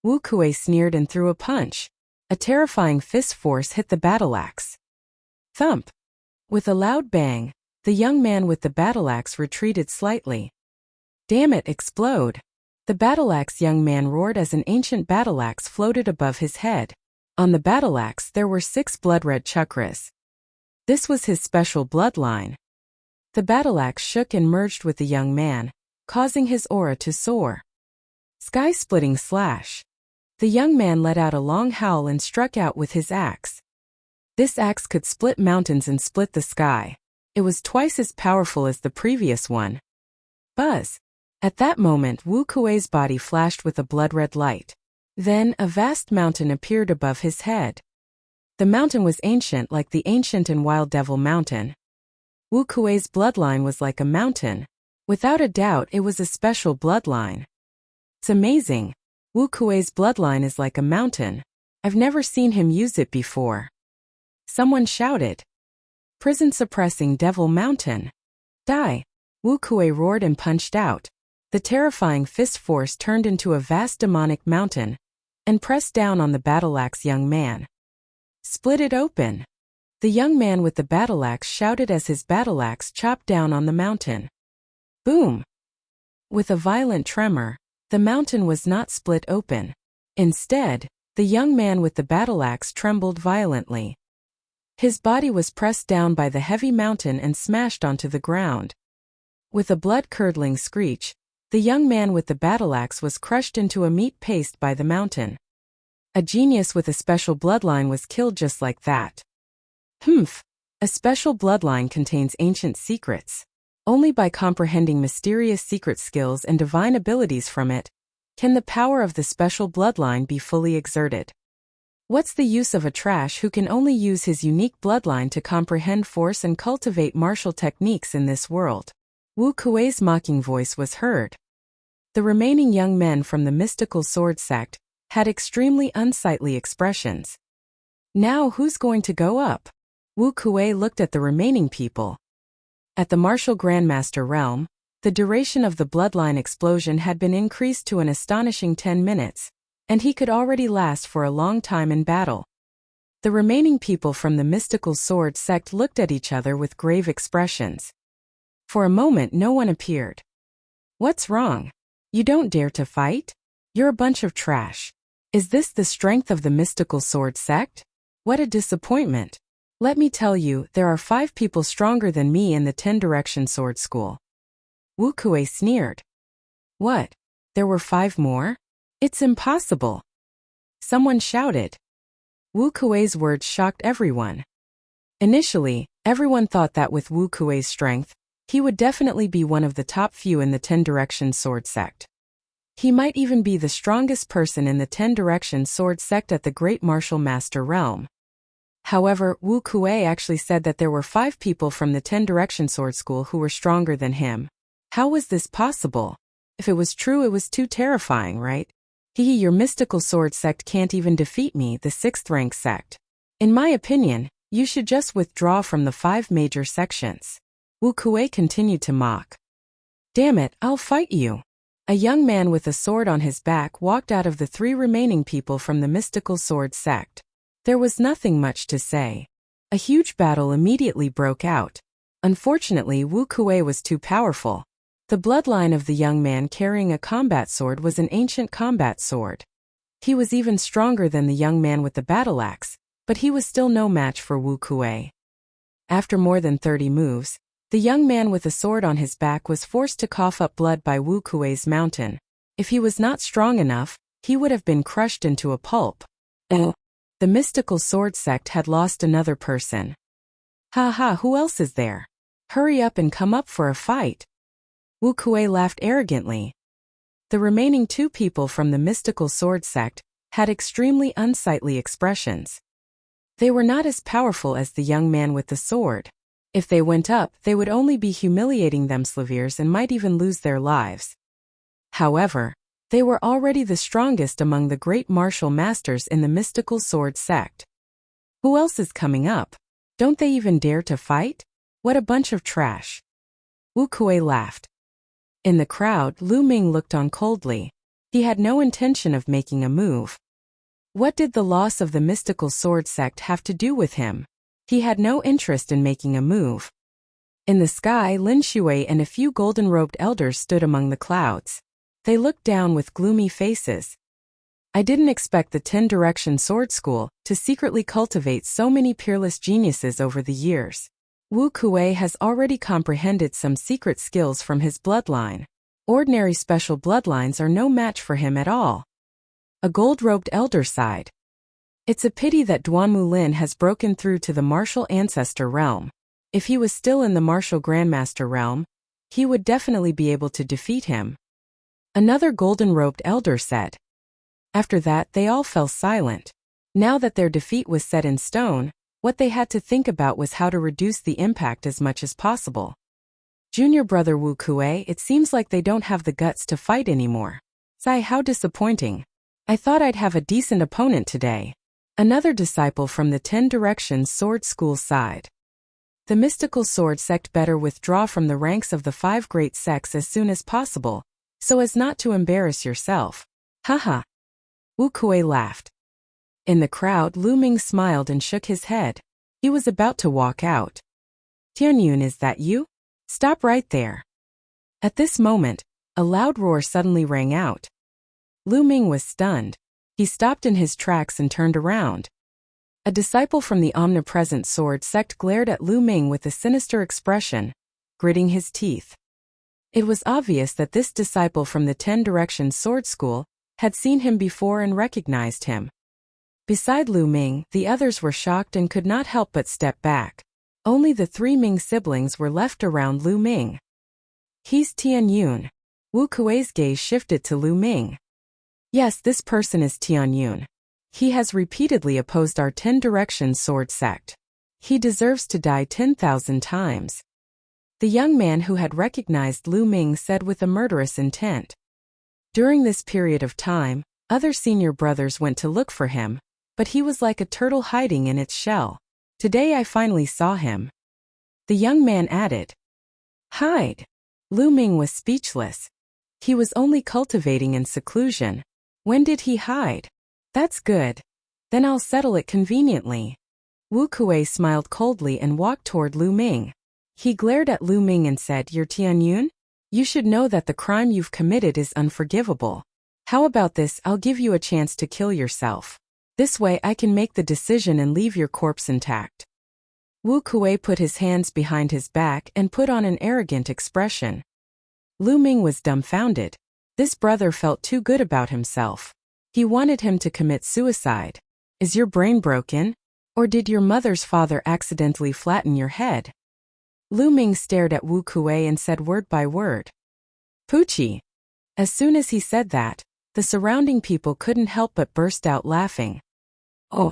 Wu Kuei sneered and threw a punch. A terrifying fist force hit the battle axe. Thump! With a loud bang, the young man with the battle axe retreated slightly. Damn it, explode! The battle axe young man roared as an ancient battle axe floated above his head. On the battle axe there were 6 blood-red chakras. This was his special bloodline. The battle axe shook and merged with the young man, causing his aura to soar. Sky-splitting slash. The young man let out a long howl and struck out with his axe. This axe could split mountains and split the sky. It was twice as powerful as the previous one. Buzz! At that moment Wu Kuei's body flashed with a blood-red light. Then, a vast mountain appeared above his head. The mountain was ancient like the ancient and wild devil mountain. Wu Kuei's bloodline was like a mountain. Without a doubt, it was a special bloodline. It's amazing. Wu Kuei's bloodline is like a mountain. I've never seen him use it before. Someone shouted. Prison-suppressing devil mountain. Die! Wu Kuei roared and punched out. The terrifying fist force turned into a vast demonic mountain and pressed down on the battle axe young man. Split it open! The young man with the battle axe shouted as his battle axe chopped down on the mountain. Boom! With a violent tremor, the mountain was not split open. Instead, the young man with the battle axe trembled violently. His body was pressed down by the heavy mountain and smashed onto the ground. With a blood-curdling screech, the young man with the battle axe was crushed into a meat paste by the mountain. A genius with a special bloodline was killed just like that. Humph! A special bloodline contains ancient secrets. Only by comprehending mysterious secret skills and divine abilities from it can the power of the special bloodline be fully exerted. What's the use of a trash who can only use his unique bloodline to comprehend force and cultivate martial techniques in this world? Wu Kuei's mocking voice was heard. The remaining young men from the mystical sword sect had extremely unsightly expressions. Now who's going to go up? Wu Kuei looked at the remaining people. At the martial Grandmaster realm, the duration of the bloodline explosion had been increased to an astonishing 10 minutes, and he could already last for a long time in battle. The remaining people from the mystical sword sect looked at each other with grave expressions. For a moment no one appeared. What's wrong? You don't dare to fight? You're a bunch of trash. Is this the strength of the mystical sword sect? What a disappointment. Let me tell you, there are 5 people stronger than me in the 10-direction sword school. Wu Kuei sneered. What? There were 5 more? It's impossible. Someone shouted. Wu Kuei's words shocked everyone. Initially, everyone thought that with Wu Kuei's strength, he would definitely be one of the top few in the 10-direction sword sect. He might even be the strongest person in the 10-direction sword sect at the Great Martial Master realm. However, Wu Kuei actually said that there were 5 people from the 10-direction sword school who were stronger than him. How was this possible? If it was true, it was too terrifying, right? Your mystical sword sect can't even defeat me, the 6th rank sect. In my opinion, you should just withdraw from the 5 major sections. Wu Kuei continued to mock. Damn it, I'll fight you. A young man with a sword on his back walked out of the 3 remaining people from the mystical sword sect. There was nothing much to say. A huge battle immediately broke out. Unfortunately, Wu Kuei was too powerful. The bloodline of the young man carrying a combat sword was an ancient combat sword. He was even stronger than the young man with the battle axe, but he was still no match for Wu Kuei. After more than 30 moves, the young man with a sword on his back was forced to cough up blood by Wu Kuei's mountain. If he was not strong enough, he would have been crushed into a pulp. The mystical sword sect had lost another person. Ha, who else is there? Hurry up and come up for a fight. Wu Kuei laughed arrogantly. The remaining 2 people from the mystical sword sect had extremely unsightly expressions. They were not as powerful as the young man with the sword. If they went up, they would only be humiliating themselves and might even lose their lives. However, they were already the strongest among the great martial masters in the mystical sword sect. Who else is coming up? Don't they even dare to fight? What a bunch of trash. Wu Kuei laughed. In the crowd, Lu Ming looked on coldly. He had no intention of making a move. What did the loss of the mystical sword sect have to do with him? He had no interest in making a move. In the sky, Lin Shui and a few golden-robed elders stood among the clouds. They looked down with gloomy faces. I didn't expect the 10-direction sword school to secretly cultivate so many peerless geniuses over the years. Wu Kuei has already comprehended some secret skills from his bloodline. Ordinary special bloodlines are no match for him at all. A gold-robed elder sighed. It's a pity that Duanmu Lin has broken through to the martial ancestor realm. If he was still in the martial grandmaster realm, he would definitely be able to defeat him. Another golden-robed elder said. After that, they all fell silent. Now that their defeat was set in stone, what they had to think about was how to reduce the impact as much as possible. Junior brother Wu Kuei, it seems like they don't have the guts to fight anymore. Sigh, how disappointing. I thought I'd have a decent opponent today. Another disciple from the 10-direction sword school sighed. The mystical sword sect better withdraw from the ranks of the 5 great sects as soon as possible, so as not to embarrass yourself. Haha. Wu Kuei laughed. In the crowd, Lu Ming smiled and shook his head. He was about to walk out. Tianyun, is that you? Stop right there. At this moment, a loud roar suddenly rang out. Lu Ming was stunned. He stopped in his tracks and turned around. A disciple from the omnipresent sword sect glared at Lu Ming with a sinister expression, gritting his teeth. It was obvious that this disciple from the 10-direction sword school had seen him before and recognized him. Beside Lu Ming, the others were shocked and could not help but step back. Only the 3 Ming siblings were left around Lu Ming. He's Tianyun. Wu Kuei's gaze shifted to Lu Ming. Yes, this person is Tianyun. He has repeatedly opposed our 10-direction sword sect. He deserves to die 10,000 times. The young man who had recognized Lu Ming said with a murderous intent. During this period of time, other senior brothers went to look for him, but he was like a turtle hiding in its shell. Today I finally saw him. The young man added. Hide. Lu Ming was speechless. He was only cultivating in seclusion. When did he hide? That's good. Then I'll settle it conveniently. Wu Kuei smiled coldly and walked toward Lu Ming. He glared at Lu Ming and said, You're Tianyun? You should know that the crime you've committed is unforgivable. How about this? I'll give you a chance to kill yourself. This way I can make the decision and leave your corpse intact. Wu Kuei put his hands behind his back and put on an arrogant expression. Lu Ming was dumbfounded. This brother felt too good about himself. He wanted him to commit suicide. Is your brain broken? Or did your mother's father accidentally flatten your head? Lu Ming stared at Wu Kuei and said word by word. Poochie. As soon as he said that, the surrounding people couldn't help but burst out laughing. Oh.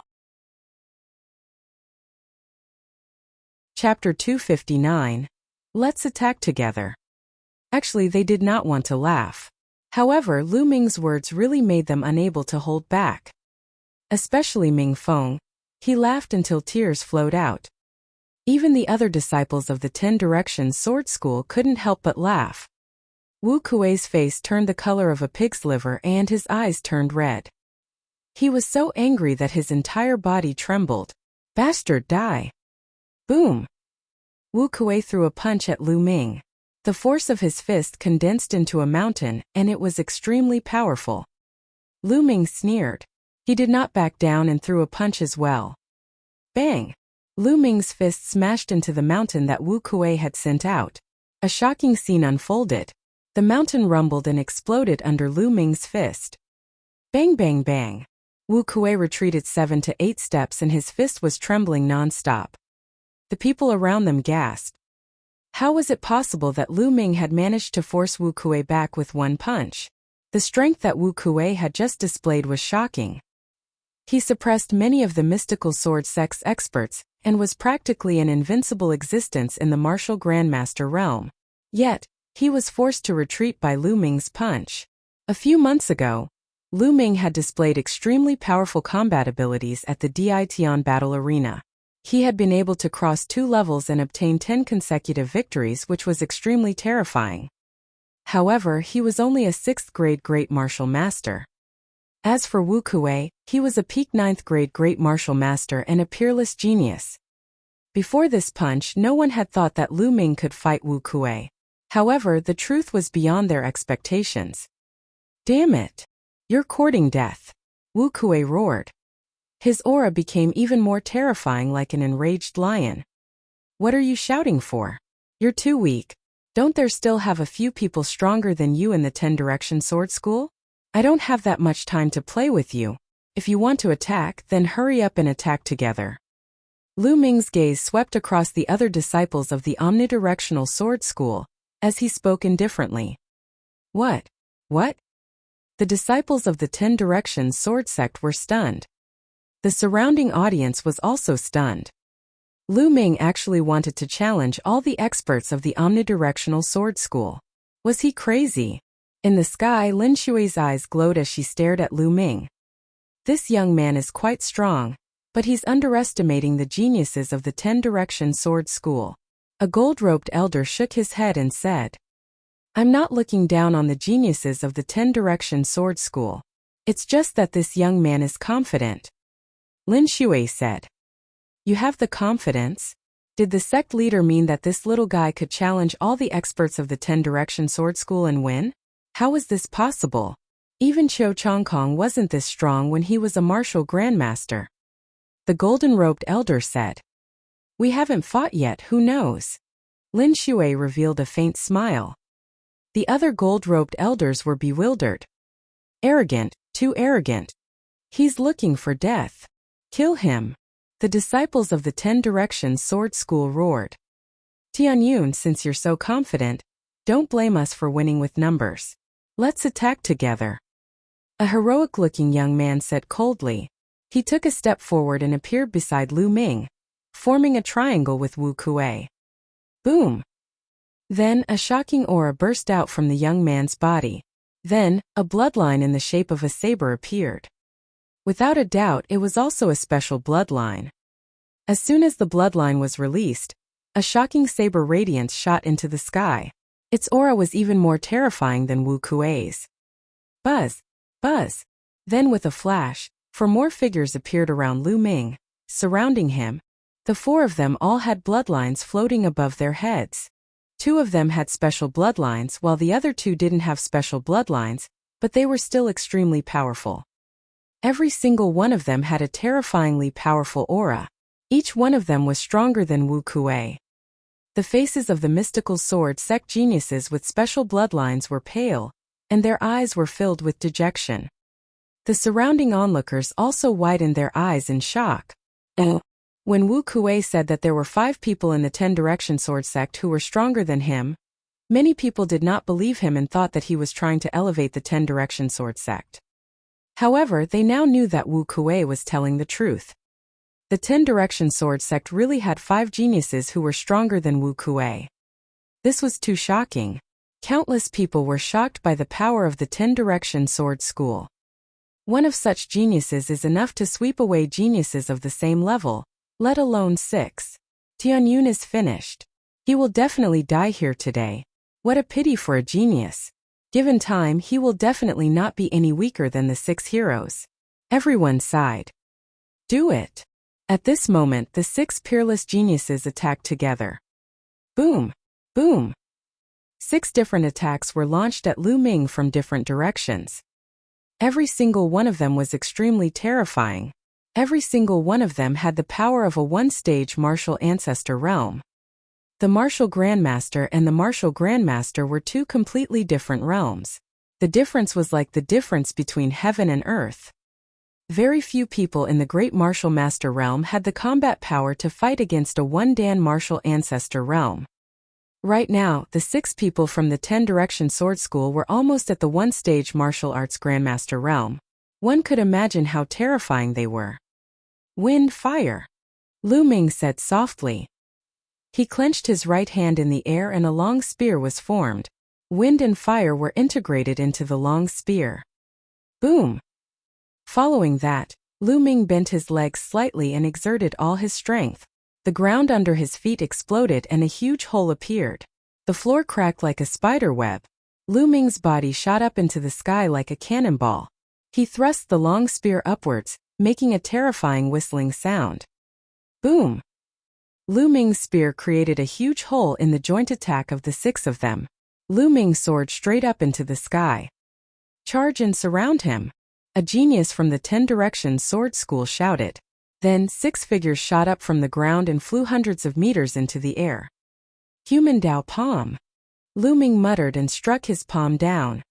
Chapter 259. Let's attack together. Actually, they did not want to laugh. However, Lu Ming's words really made them unable to hold back. Especially Ming Feng. He laughed until tears flowed out. Even the other disciples of the 10 Directions Sword School couldn't help but laugh. Wu Kuei's face turned the color of a pig's liver and his eyes turned red. He was so angry that his entire body trembled. Bastard, die! Boom! Wu Kuei threw a punch at Lu Ming. The force of his fist condensed into a mountain, and it was extremely powerful. Lu Ming sneered. He did not back down and threw a punch as well. Bang! Lu Ming's fist smashed into the mountain that Wu Kuei had sent out. A shocking scene unfolded. The mountain rumbled and exploded under Lu Ming's fist. Bang bang bang! Wu Kuei retreated 7 to 8 steps and his fist was trembling non-stop. The people around them gasped. How was it possible that Lu Ming had managed to force Wu Kuei back with one punch? The strength that Wu Kuei had just displayed was shocking. He suppressed many of the mystical sword sex experts, and was practically an invincible existence in the martial grandmaster realm. Yet, he was forced to retreat by Lu Ming's punch. A few months ago, Lu Ming had displayed extremely powerful combat abilities at the Dietian battle arena. He had been able to cross 2 levels and obtain 10 consecutive victories, which was extremely terrifying. However, he was only a 6th grade great martial master. As for Wu Kuei, he was a peak 9th grade great martial master and a peerless genius. Before this punch, no one had thought that Lu Ming could fight Wu Kuei. However, the truth was beyond their expectations. Damn it! You're courting death! Wu Kuei roared. His aura became even more terrifying, like an enraged lion. What are you shouting for? You're too weak. Don't there still have a few people stronger than you in the 10 Direction Sword School? I don't have that much time to play with you. If you want to attack, then hurry up and attack together. Lu Ming's gaze swept across the other disciples of the omnidirectional sword school, as he spoke indifferently. What? What? The disciples of the 10 Directions sword sect were stunned. The surrounding audience was also stunned. Lu Ming actually wanted to challenge all the experts of the omnidirectional sword school. Was he crazy? In the sky, Lin Shui's eyes glowed as she stared at Lu Ming. This young man is quite strong, but he's underestimating the geniuses of the 10 Direction Sword School. A gold-robed elder shook his head and said, I'm not looking down on the geniuses of the 10 Direction Sword School. It's just that this young man is confident. Lin Shui said. You have the confidence? Did the sect leader mean that this little guy could challenge all the experts of the 10 Direction Sword School and win? How was this possible? Even Qiu Chongkong wasn't this strong when he was a martial grandmaster. The golden-robed elder said. We haven't fought yet, who knows? Lin Shui revealed a faint smile. The other gold-robed elders were bewildered. Arrogant, too arrogant. He's looking for death. Kill him. The disciples of the 10 Directions Sword School roared. Tianyun, since you're so confident, don't blame us for winning with numbers. Let's attack together. A heroic-looking young man said coldly. He took a step forward and appeared beside Lu Ming, forming a triangle with Wu Kuei. Boom! Then, a shocking aura burst out from the young man's body. Then, a bloodline in the shape of a saber appeared. Without a doubt, it was also a special bloodline. As soon as the bloodline was released, a shocking saber radiance shot into the sky. Its aura was even more terrifying than Wu Kuei's. Buzz! Buzz! Then with a flash, 4 more figures appeared around Lu Ming, surrounding him. The 4 of them all had bloodlines floating above their heads. 2 of them had special bloodlines while the other 2 didn't have special bloodlines, but they were still extremely powerful. Every single one of them had a terrifyingly powerful aura. Each one of them was stronger than Wu Kuei. The faces of the mystical sword sect geniuses with special bloodlines were pale, and their eyes were filled with dejection. The surrounding onlookers also widened their eyes in shock. When Wu Kuei said that there were 5 people in the 10 Direction Sword sect who were stronger than him, many people did not believe him and thought that he was trying to elevate the 10 Direction Sword sect. However, they now knew that Wu Kuei was telling the truth. The 10 Direction Sword sect really had 5 geniuses who were stronger than Wu Kuei. This was too shocking. Countless people were shocked by the power of the 10 Direction Sword School. One of such geniuses is enough to sweep away geniuses of the same level, let alone 6. Tianyun is finished. He will definitely die here today. What a pity for a genius. Given time, he will definitely not be any weaker than the 6 heroes. Everyone sighed. Do it. At this moment, the 6 peerless geniuses attacked together. Boom! Boom! 6 different attacks were launched at Lu Ming from different directions. Every single one of them was extremely terrifying. Every single one of them had the power of a 1-stage martial ancestor realm. The martial grandmaster and the martial grandmaster were 2 completely different realms. The difference was like the difference between heaven and earth. Very few people in the great martial master realm had the combat power to fight against a 1-dan martial ancestor realm. Right now, the 6 people from the 10 Direction Sword School were almost at the 1-stage martial arts grandmaster realm. One could imagine how terrifying they were. Wind, fire, Lu Ming said softly. He clenched his right hand in the air and a long spear was formed. Wind and fire were integrated into the long spear. Boom! Following that, Lu Ming bent his legs slightly and exerted all his strength. The ground under his feet exploded and a huge hole appeared. The floor cracked like a spider web. Lu Ming's body shot up into the sky like a cannonball. He thrust the long spear upwards, making a terrifying whistling sound. Boom! Lu Ming's spear created a huge hole in the joint attack of the 6 of them. Lu Ming soared straight up into the sky. Charge and surround him! A genius from the 10 Direction Sword School shouted. Then 6 figures shot up from the ground and flew hundreds of meters into the air. Human Dao Palm! Lu Ming muttered and struck his palm down.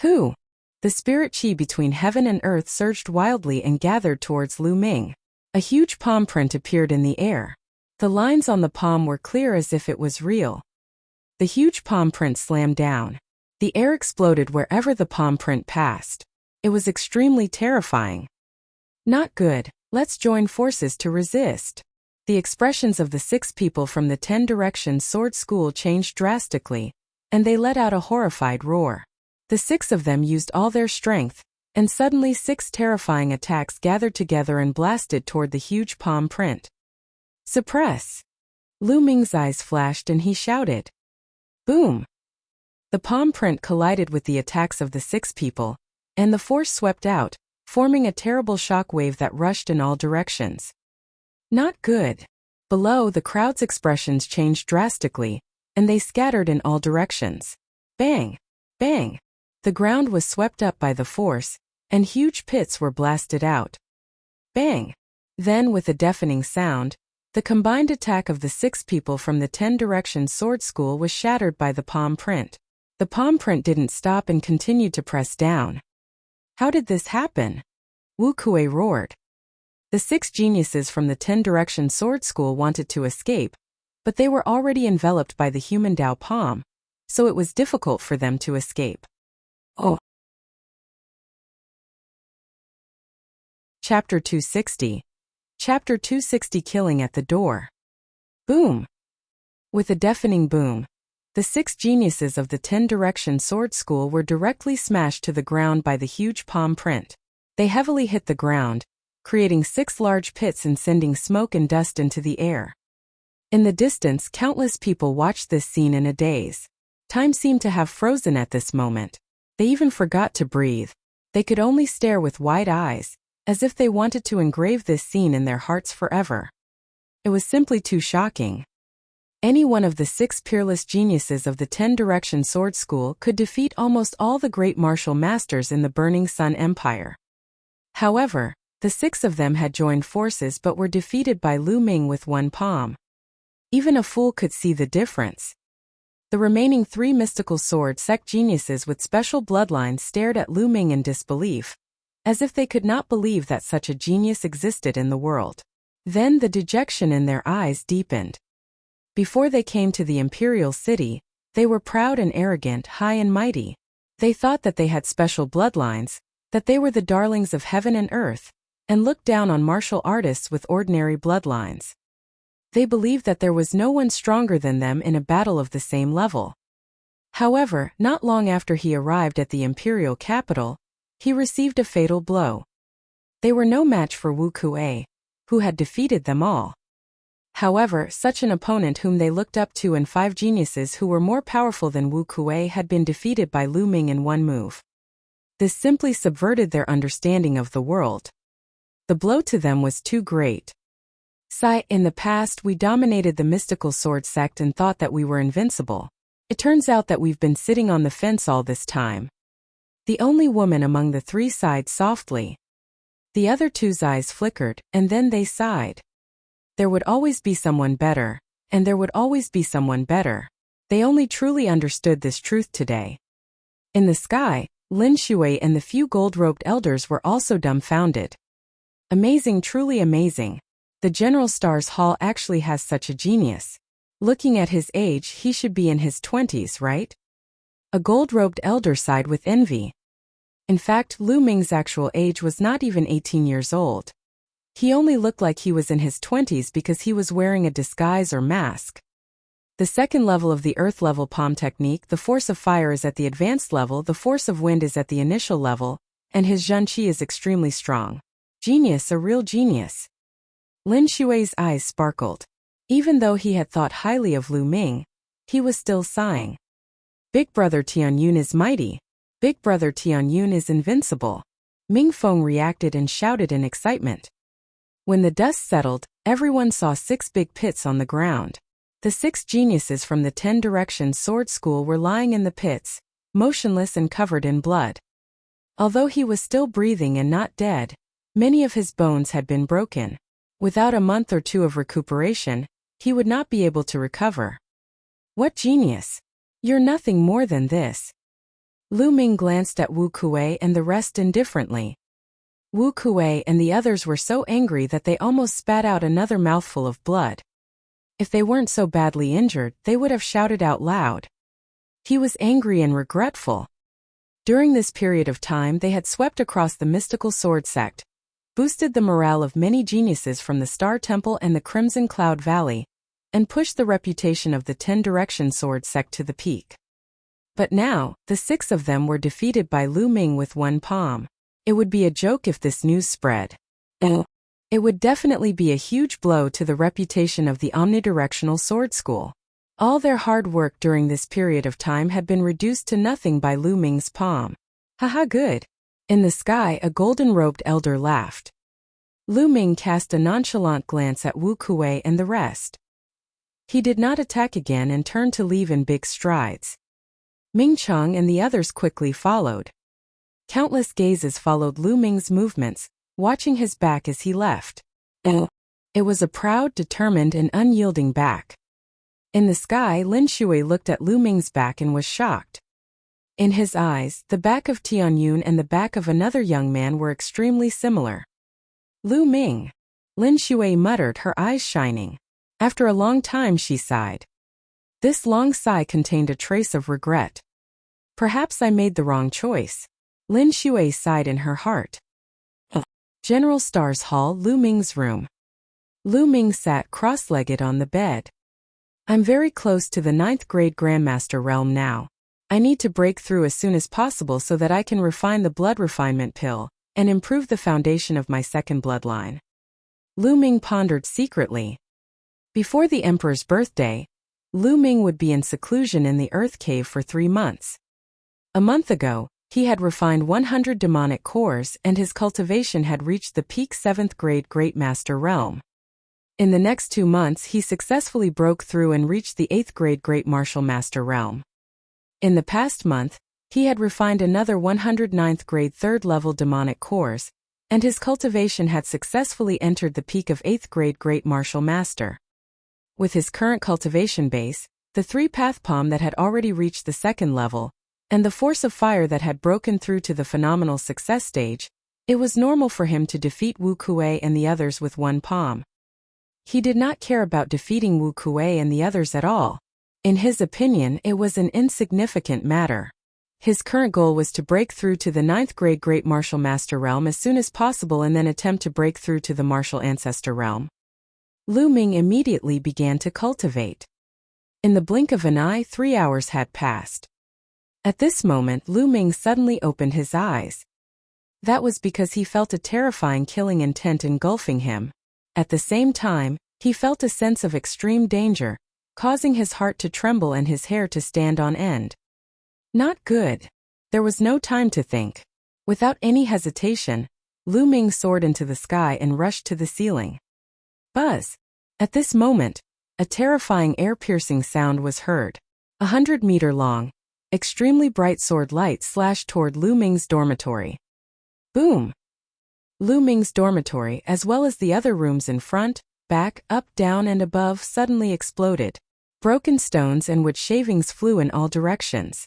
Who? The spirit chi between heaven and earth surged wildly and gathered towards Lu Ming. A huge palm print appeared in the air. The lines on the palm were clear as if it was real. The huge palm print slammed down. The air exploded wherever the palm print passed. It was extremely terrifying. Not good. Let's join forces to resist. The expressions of the 6 people from the 10 Direction Sword School changed drastically, and they let out a horrified roar. The 6 of them used all their strength, and suddenly 6 terrifying attacks gathered together and blasted toward the huge palm print. Suppress! Lu Ming's eyes flashed and he shouted. Boom! The palm print collided with the attacks of the 6 people, and the force swept out, forming a terrible shock wave that rushed in all directions. Not good. Below, the crowd's expressions changed drastically, and they scattered in all directions. Bang! Bang! The ground was swept up by the force, and huge pits were blasted out. Bang! Then, with a deafening sound, the combined attack of the 6 people from the 10 Direction Sword School was shattered by the palm print. The palm print didn't stop and continued to press down. How did this happen? Wu Kuei roared. The 6 geniuses from the 10 Direction Sword School wanted to escape, but they were already enveloped by the human Dao Palm, so it was difficult for them to escape. Oh. Chapter 260. Chapter 260 Killing at the Door. Boom! With a deafening boom, the 6 geniuses of the 10 Direction Sword School were directly smashed to the ground by the huge palm print. They heavily hit the ground, creating 6 large pits and sending smoke and dust into the air. In the distance, countless people watched this scene in a daze. Time seemed to have frozen at this moment. They even forgot to breathe. They could only stare with wide eyes, as if they wanted to engrave this scene in their hearts forever. It was simply too shocking. Any one of the 6 peerless geniuses of the 10-direction sword school could defeat almost all the great martial masters in the Burning Sun Empire. However, the 6 of them had joined forces but were defeated by Lu Ming with one palm. Even a fool could see the difference. The remaining 3 mystical sword sect geniuses with special bloodlines stared at Lu Ming in disbelief, as if they could not believe that such a genius existed in the world. Then the dejection in their eyes deepened. Before they came to the imperial city, they were proud and arrogant, high and mighty. They thought that they had special bloodlines, that they were the darlings of heaven and earth, and looked down on martial artists with ordinary bloodlines. They believed that there was no one stronger than them in a battle of the same level. However, not long after he arrived at the imperial capital, he received a fatal blow. They were no match for Wu Kuei, who had defeated them all. However, such an opponent whom they looked up to and 5 geniuses who were more powerful than Wu Kuei had been defeated by Lu Ming in one move. This simply subverted their understanding of the world. The blow to them was too great. In the past we dominated the mystical sword sect and thought that we were invincible. It turns out that we've been sitting on the fence all this time. The only woman among the 3 sighed softly. The other 2's eyes flickered, and then they sighed. There would always be someone better, and there would always be someone better. They only truly understood this truth today. In the sky, Lin Shui and the few gold-robed elders were also dumbfounded. Amazing, truly amazing. The General Stars Hall actually has such a genius. Looking at his age, he should be in his 20s, right? A gold-robed elder sighed with envy. In fact, Lu Ming's actual age was not even 18 years old. He only looked like he was in his 20s because he was wearing a disguise or mask. The second level of the earth level palm technique, the force of fire is at the advanced level, the force of wind is at the initial level, and his Zhen Qi is extremely strong. Genius, a real genius. Lin Shui's eyes sparkled. Even though he had thought highly of Lu Ming, he was still sighing. Big brother Tianyun is mighty. Big brother Tianyun is invincible. Ming Feng reacted and shouted in excitement. When the dust settled, everyone saw 6 big pits on the ground. The 6 geniuses from the 10-direction sword school were lying in the pits, motionless and covered in blood. Although he was still breathing and not dead, many of his bones had been broken. Without a month or 2 of recuperation, he would not be able to recover. What genius! You're nothing more than this. Lu Ming glanced at Wu Kuei and the rest indifferently. Wu Kuei and the others were so angry that they almost spat out another mouthful of blood. If they weren't so badly injured, they would have shouted out loud. He was angry and regretful. During this period of time they had swept across the mystical sword sect, boosted the morale of many geniuses from the Star Temple and the Crimson Cloud Valley, and pushed the reputation of the 10-direction sword sect to the peak. But now, the 6 of them were defeated by Lu Ming with one palm. It would be a joke if this news spread. It would definitely be a huge blow to the reputation of the omnidirectional sword school. All their hard work during this period of time had been reduced to nothing by Lu Ming's palm. Haha, good. In the sky, a golden-robed elder laughed. Lu Ming cast a nonchalant glance at Wu Kuei and the rest. He did not attack again and turned to leave in big strides. Ming Chang and the others quickly followed. Countless gazes followed Lu Ming's movements, watching his back as he left. It was a proud, determined, and unyielding back. In the sky, Lin Shui looked at Lu Ming's back and was shocked. In his eyes, the back of Tianyun and the back of another young man were extremely similar. Lu Ming. Lin Shui muttered, her eyes shining. After a long time she sighed. This long sigh contained a trace of regret. Perhaps I made the wrong choice. Lin Shui sighed in her heart. General Stars Hall, Lu Ming's room. Lu Ming sat cross-legged on the bed. I'm very close to the 9th grade Grandmaster realm now. I need to break through as soon as possible so that I can refine the blood refinement pill, and improve the foundation of my second bloodline. Lu Ming pondered secretly. Before the emperor's birthday, Lu Ming would be in seclusion in the earth cave for 3 months. A month ago, he had refined 100 demonic cores and his cultivation had reached the peak 7th grade Great Master realm. In the next 2 months he successfully broke through and reached the 8th grade Great Martial Master realm. In the past month, he had refined another 109th grade 3rd level demonic cores, and his cultivation had successfully entered the peak of 8th grade Great Martial Master. With his current cultivation base, the 3-path palm that had already reached the 2nd level, and the force of fire that had broken through to the phenomenal success stage, it was normal for him to defeat Wu Kuei and the others with 1 palm. He did not care about defeating Wu Kuei and the others at all. In his opinion, it was an insignificant matter. His current goal was to break through to the 9th grade Great Martial Master realm as soon as possible and then attempt to break through to the Martial Ancestor realm. Lu Ming immediately began to cultivate. In the blink of an eye, 3 hours had passed. At this moment, Lu Ming suddenly opened his eyes. That was because he felt a terrifying killing intent engulfing him. At the same time, he felt a sense of extreme danger, causing his heart to tremble and his hair to stand on end. Not good. There was no time to think. Without any hesitation, Lu Ming soared into the sky and rushed to the ceiling. Buzz! At this moment, a terrifying air-piercing sound was heard. 100-meter long, extremely bright sword light slashed toward Lu Ming's dormitory. Boom! Lu Ming's dormitory, as well as the other rooms in front, back, up, down, and above, suddenly exploded. Broken stones and wood shavings flew in all directions.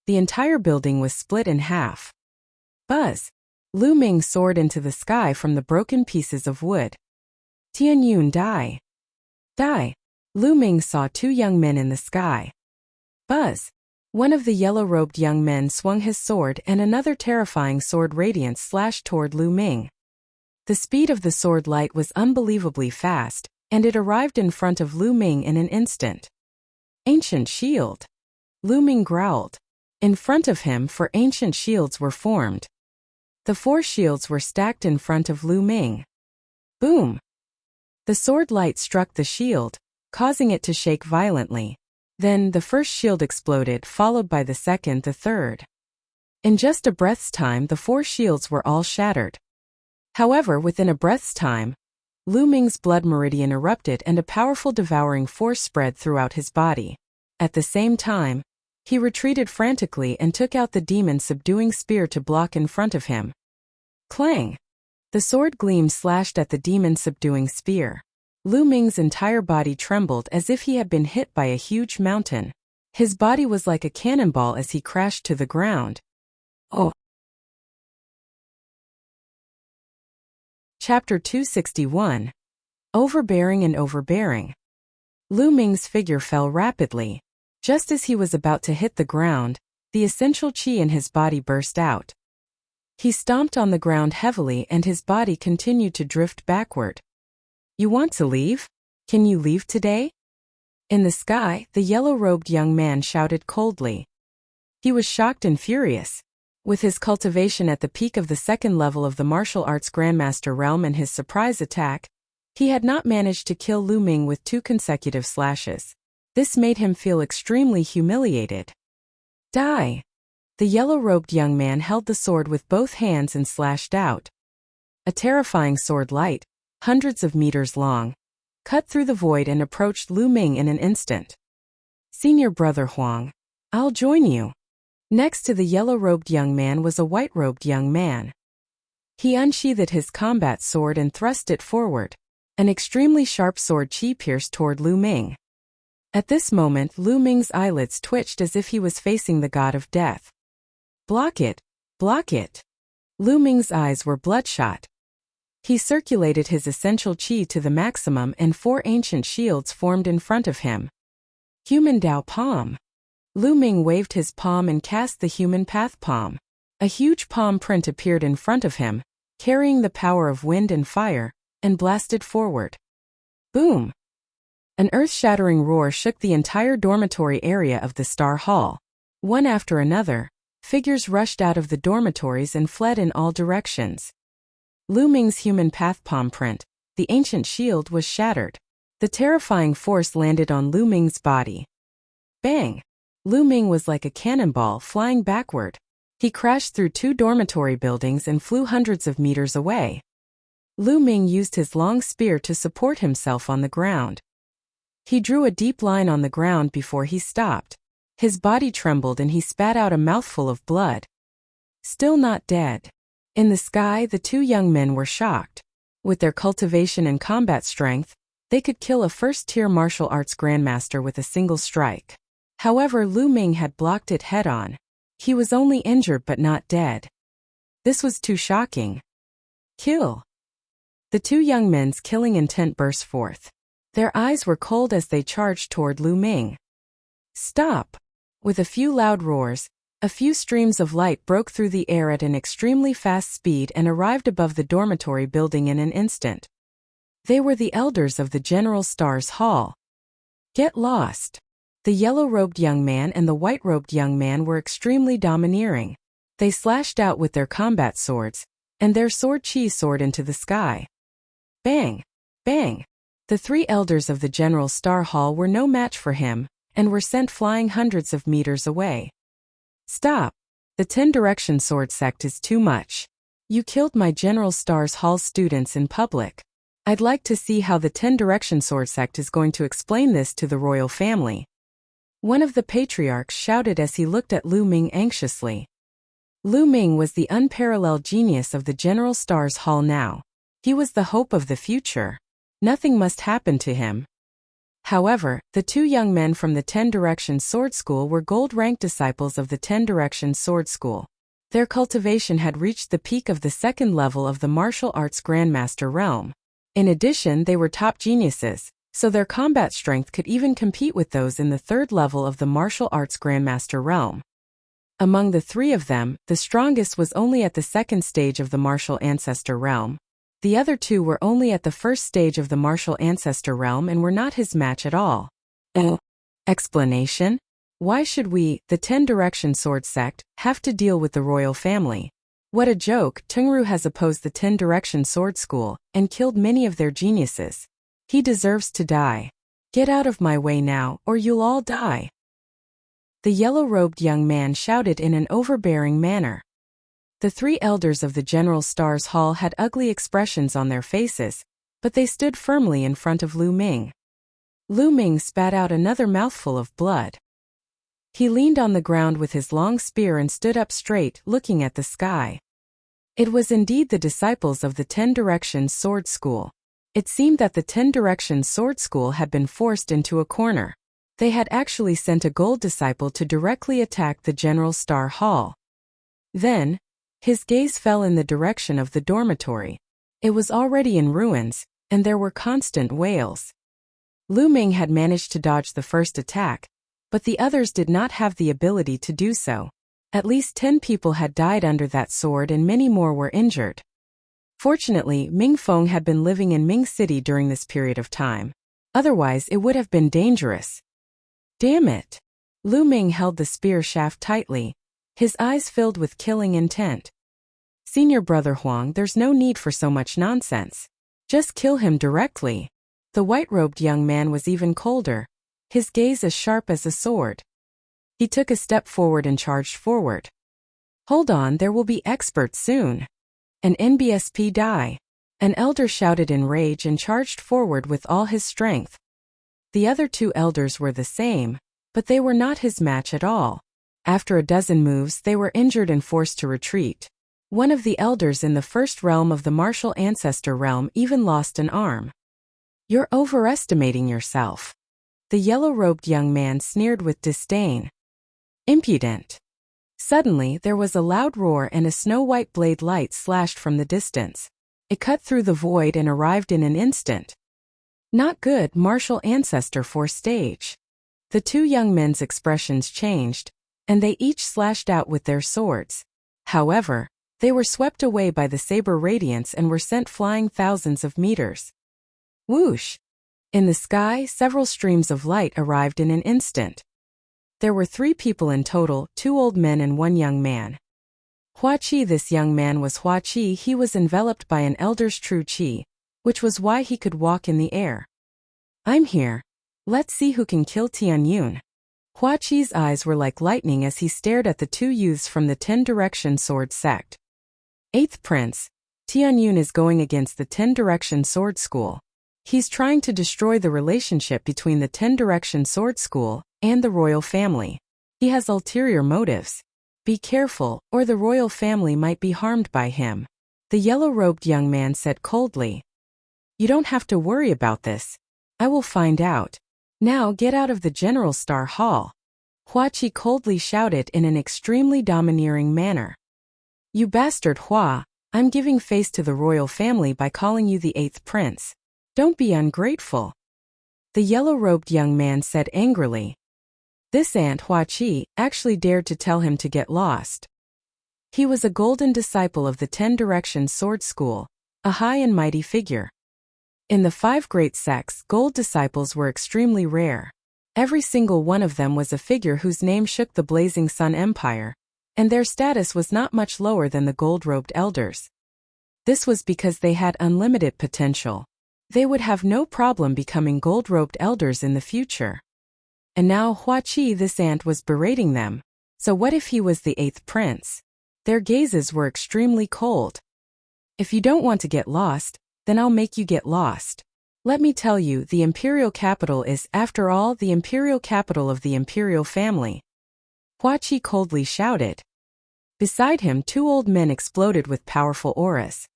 The entire building was split in half. Buzz! Lu Ming soared into the sky from the broken pieces of wood. Tian Yun, die! Die! Lu Ming saw 2 young men in the sky. Buzz! One of the yellow-robed young men swung his sword and another terrifying sword radiance slashed toward Lu Ming. The speed of the sword light was unbelievably fast, and it arrived in front of Lu Ming in an instant. Ancient shield! Lu Ming growled. In front of him 4 ancient shields were formed. The 4 shields were stacked in front of Lu Ming. Boom! The sword light struck the shield, causing it to shake violently. Then the first shield exploded, followed by the second, the third. In just a breath's time, the 4 shields were all shattered. However, within a breath's time, Lu Ming's blood meridian erupted and a powerful devouring force spread throughout his body. At the same time, he retreated frantically and took out the demon subduing spear to block in front of him. Clang! The sword gleam slashed at the demon subduing spear. Lu Ming's entire body trembled as if he had been hit by a huge mountain. His body was like a cannonball as he crashed to the ground. Oh! Chapter 261. Overbearing and Overbearing. Lu Ming's figure fell rapidly. Just as he was about to hit the ground, the essential qi in his body burst out. He stomped on the ground heavily and his body continued to drift backward. You want to leave? Can you leave today? In the sky, the yellow-robed young man shouted coldly. He was shocked and furious. With his cultivation at the peak of the 2nd level of the martial arts Grandmaster realm and his surprise attack, he had not managed to kill Lu Ming with 2 consecutive slashes. This made him feel extremely humiliated. Die! The yellow-robed young man held the sword with both hands and slashed out. A terrifying sword light, hundreds of meters long, cut through the void and approached Lu Ming in an instant. Senior brother Huang, I'll join you. Next to the yellow-robed young man was a white-robed young man. He unsheathed his combat sword and thrust it forward. An extremely sharp sword qi pierced toward Lu Ming. At this moment, Lu Ming's eyelids twitched as if he was facing the god of death. Block it! Block it! Lu Ming's eyes were bloodshot. He circulated his essential qi to the maximum and 4 ancient shields formed in front of him. Human Dao Palm. Lu Ming waved his palm and cast the human path palm. A huge palm print appeared in front of him, carrying the power of wind and fire, and blasted forward. Boom! An earth-shattering roar shook the entire dormitory area of the Star Hall. One after another, Figures rushed out of the dormitories and fled in all directions. Lu Ming's human path palm print, the ancient shield, was shattered. The terrifying force landed on Lu Ming's body. Bang! Lu Ming was like a cannonball flying backward. He crashed through 2 dormitory buildings and flew hundreds of meters away. Lu Ming used his long spear to support himself on the ground. He drew a deep line on the ground before he stopped. His body trembled and he spat out a mouthful of blood. Still not dead. In the sky, the 2 young men were shocked. With their cultivation and combat strength, they could kill a first-tier martial arts grandmaster with a single strike. However, Lu Ming had blocked it head-on. He was only injured but not dead. This was too shocking. Kill! The 2 young men's killing intent burst forth. Their eyes were cold as they charged toward Lu Ming. Stop! With a few loud roars, a few streams of light broke through the air at an extremely fast speed and arrived above the dormitory building in an instant. They were the elders of the General Stars Hall. Get lost! The yellow-robed young man and the white-robed young man were extremely domineering. They slashed out with their combat swords, and their sword chi soared into the sky. Bang! Bang! The 3 elders of the General Star Hall were no match for him, and were sent flying hundreds of meters away. Stop! The 10 Direction Sword Sect is too much. You killed my General Stars Hall students in public. I'd like to see how the 10 Direction Sword Sect is going to explain this to the royal family. One of the patriarchs shouted as he looked at Lu Ming anxiously. Lu Ming was the unparalleled genius of the General Stars Hall now. He was the hope of the future. Nothing must happen to him. However, the 2 young men from the 10 Direction Sword School were gold-ranked disciples of the 10 Direction Sword School. Their cultivation had reached the peak of the 2nd level of the martial arts Grandmaster realm. In addition, they were top geniuses, so their combat strength could even compete with those in the 3rd level of the martial arts Grandmaster realm. Among the 3 of them, the strongest was only at the 2nd stage of the martial ancestor realm. The other 2 were only at the 1st stage of the martial ancestor realm and were not his match at all. Explanation? Why should we, the 10 Direction Sword Sect, have to deal with the royal family? What a joke! Tengru has opposed the 10 Direction Sword School and killed many of their geniuses. He deserves to die. Get out of my way now, or you'll all die. The yellow-robed young man shouted in an overbearing manner. The 3 elders of the General Stars Hall had ugly expressions on their faces, but they stood firmly in front of Lu Ming. Lu Ming spat out another mouthful of blood. He leaned on the ground with his long spear and stood up straight, looking at the sky. It was indeed the disciples of the 10 Direction Sword School. It seemed that the 10 Direction Sword School had been forced into a corner. They had actually sent a gold disciple to directly attack the General Star Hall. Then, his gaze fell in the direction of the dormitory. It was already in ruins, and there were constant wails. Lu Ming had managed to dodge the first attack, but the others did not have the ability to do so. At least 10 people had died under that sword and many more were injured. Fortunately, Ming Feng had been living in Ming City during this period of time. Otherwise, it would have been dangerous. Damn it! Lu Ming held the spear shaft tightly, his eyes filled with killing intent. Senior Brother Huang, there's no need for so much nonsense. Just kill him directly. The white-robed young man was even colder, his gaze as sharp as a sword. He took a step forward and charged forward. Hold on, there will be experts soon. An NBSP die. An elder shouted in rage and charged forward with all his strength. The other 2 elders were the same, but they were not his match at all. After a dozen moves, they were injured and forced to retreat. One of the elders in the 1st realm of the martial ancestor realm even lost an arm. You're overestimating yourself. The yellow-robed young man sneered with disdain. Impudent. Suddenly, there was a loud roar and a snow-white blade light slashed from the distance. It cut through the void and arrived in an instant. Not good, martial ancestor 4 stage. The 2 young men's expressions changed, and they each slashed out with their swords. However, they were swept away by the saber radiance and were sent flying thousands of meters. Whoosh! In the sky, several streams of light arrived in an instant. There were 3 people in total, 2 old men and 1 young man. Hua Qi, this young man was Hua Qi. He was enveloped by an elder's true qi, which was why he could walk in the air. I'm here. Let's see who can kill Tianyun. Hua Qi's eyes were like lightning as he stared at the 2 youths from the 10-direction sword sect. 8th Prince, Tianyun is going against the 10-direction sword school. He's trying to destroy the relationship between the 10-direction sword school and the royal family. He has ulterior motives. Be careful, or the royal family might be harmed by him. The yellow-robed young man said coldly. You don't have to worry about this. I will find out. Now get out of the General Star Hall. Hua Qi coldly shouted in an extremely domineering manner. You bastard Hua, I'm giving face to the royal family by calling you the 8th Prince. Don't be ungrateful. The yellow-robed young man said angrily. This ant Hua Qi actually dared to tell him to get lost. He was a golden disciple of the 10-direction sword school, a high and mighty figure. In the 5 great sects, gold disciples were extremely rare. Every single one of them was a figure whose name shook the Blazing Sun Empire, and their status was not much lower than the gold-robed elders. This was because they had unlimited potential. They would have no problem becoming gold-robed elders in the future. And now Hua Qi, this ant, was berating them. So what if he was the 8th Prince? Their gazes were extremely cold. If you don't want to get lost, then I'll make you get lost. Let me tell you, the imperial capital is, after all, the imperial capital of the imperial family. Hua Qi coldly shouted. Beside him, 2 old men exploded with powerful auras.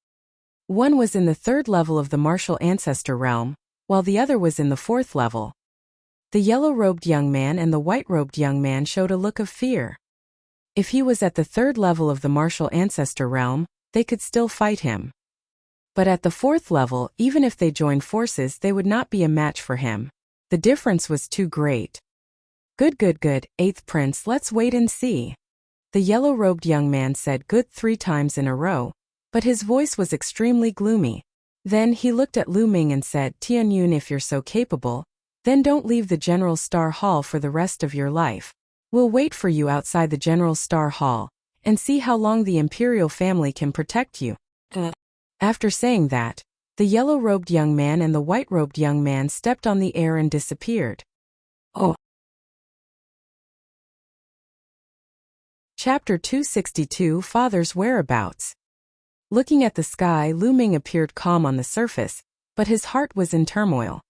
One was in the 3rd level of the martial ancestor realm, while the other was in the 4th level. The yellow-robed young man and the white-robed young man showed a look of fear. If he was at the 3rd level of the martial ancestor realm, they could still fight him. But at the 4th level, even if they joined forces, they would not be a match for him. The difference was too great. Good, 8th Prince, let's wait and see. The yellow-robed young man said good 3 times in a row, but his voice was extremely gloomy. Then he looked at Lu Ming and said, Tianyun, if you're so capable, then don't leave the General Star Hall for the rest of your life. We'll wait for you outside the General Star Hall, and see how long the imperial family can protect you. After saying that, the yellow-robed young man and the white-robed young man stepped on the air and disappeared. Oh. Chapter 262, Father's Whereabouts. Looking at the sky, Lu Ming appeared calm on the surface, but his heart was in turmoil.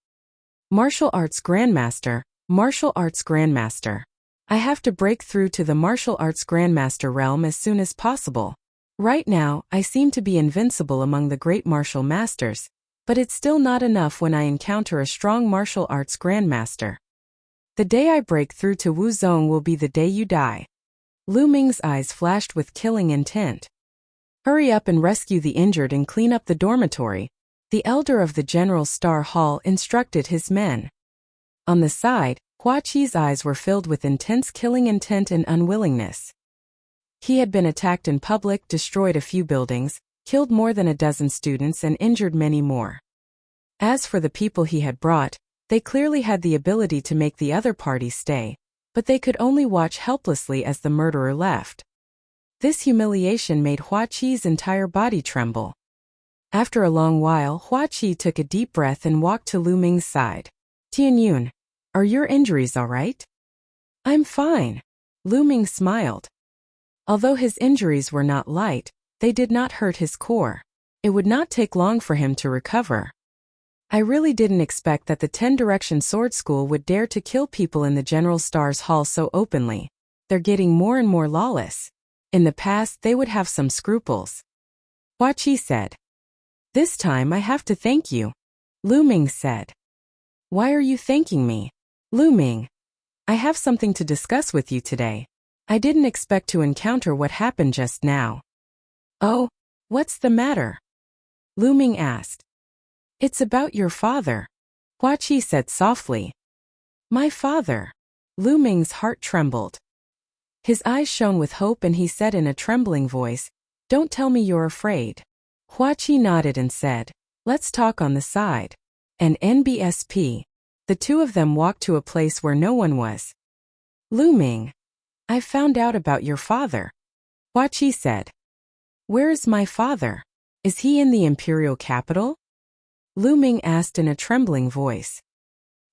Martial Arts Grandmaster, Martial Arts Grandmaster. I have to break through to the Martial Arts Grandmaster realm as soon as possible. Right now, I seem to be invincible among the great martial masters, but it's still not enough when I encounter a strong martial arts grandmaster. The day I break through to Wuzong will be the day you die. Lu Ming's eyes flashed with killing intent. Hurry up and rescue the injured and clean up the dormitory, the elder of the General Star Hall instructed his men. On the side, Hua Qi's eyes were filled with intense killing intent and unwillingness. He had been attacked in public, destroyed a few buildings, killed more than a dozen students and injured many more. As for the people he had brought, they clearly had the ability to make the other party stay, but they could only watch helplessly as the murderer left. This humiliation made Hua Qi's entire body tremble. After a long while, Hua Qi took a deep breath and walked to Lu Ming's side. Tianyun, are your injuries all right? I'm fine. Lu Ming smiled. Although his injuries were not light, they did not hurt his core. It would not take long for him to recover. I really didn't expect that the 10-direction sword school would dare to kill people in the General Star's Hall so openly. They're getting more and more lawless. In the past, they would have some scruples. Hua Qi said. This time I have to thank you. Lu Ming said. Why are you thanking me? Lu Ming. I have something to discuss with you today. I didn't expect to encounter what happened just now. Oh, what's the matter? Lu Ming asked. It's about your father. Hua Qi said softly. My father. Lu Ming's heart trembled. His eyes shone with hope and he said in a trembling voice, Don't tell me you're afraid. Hua Qi nodded and said, Let's talk on the side. And NBSP. The 2 of them walked to a place where no one was. Lu Ming, I found out about your father. Hua Qi said. Where is my father? Is he in the imperial capital? Lu Ming asked in a trembling voice.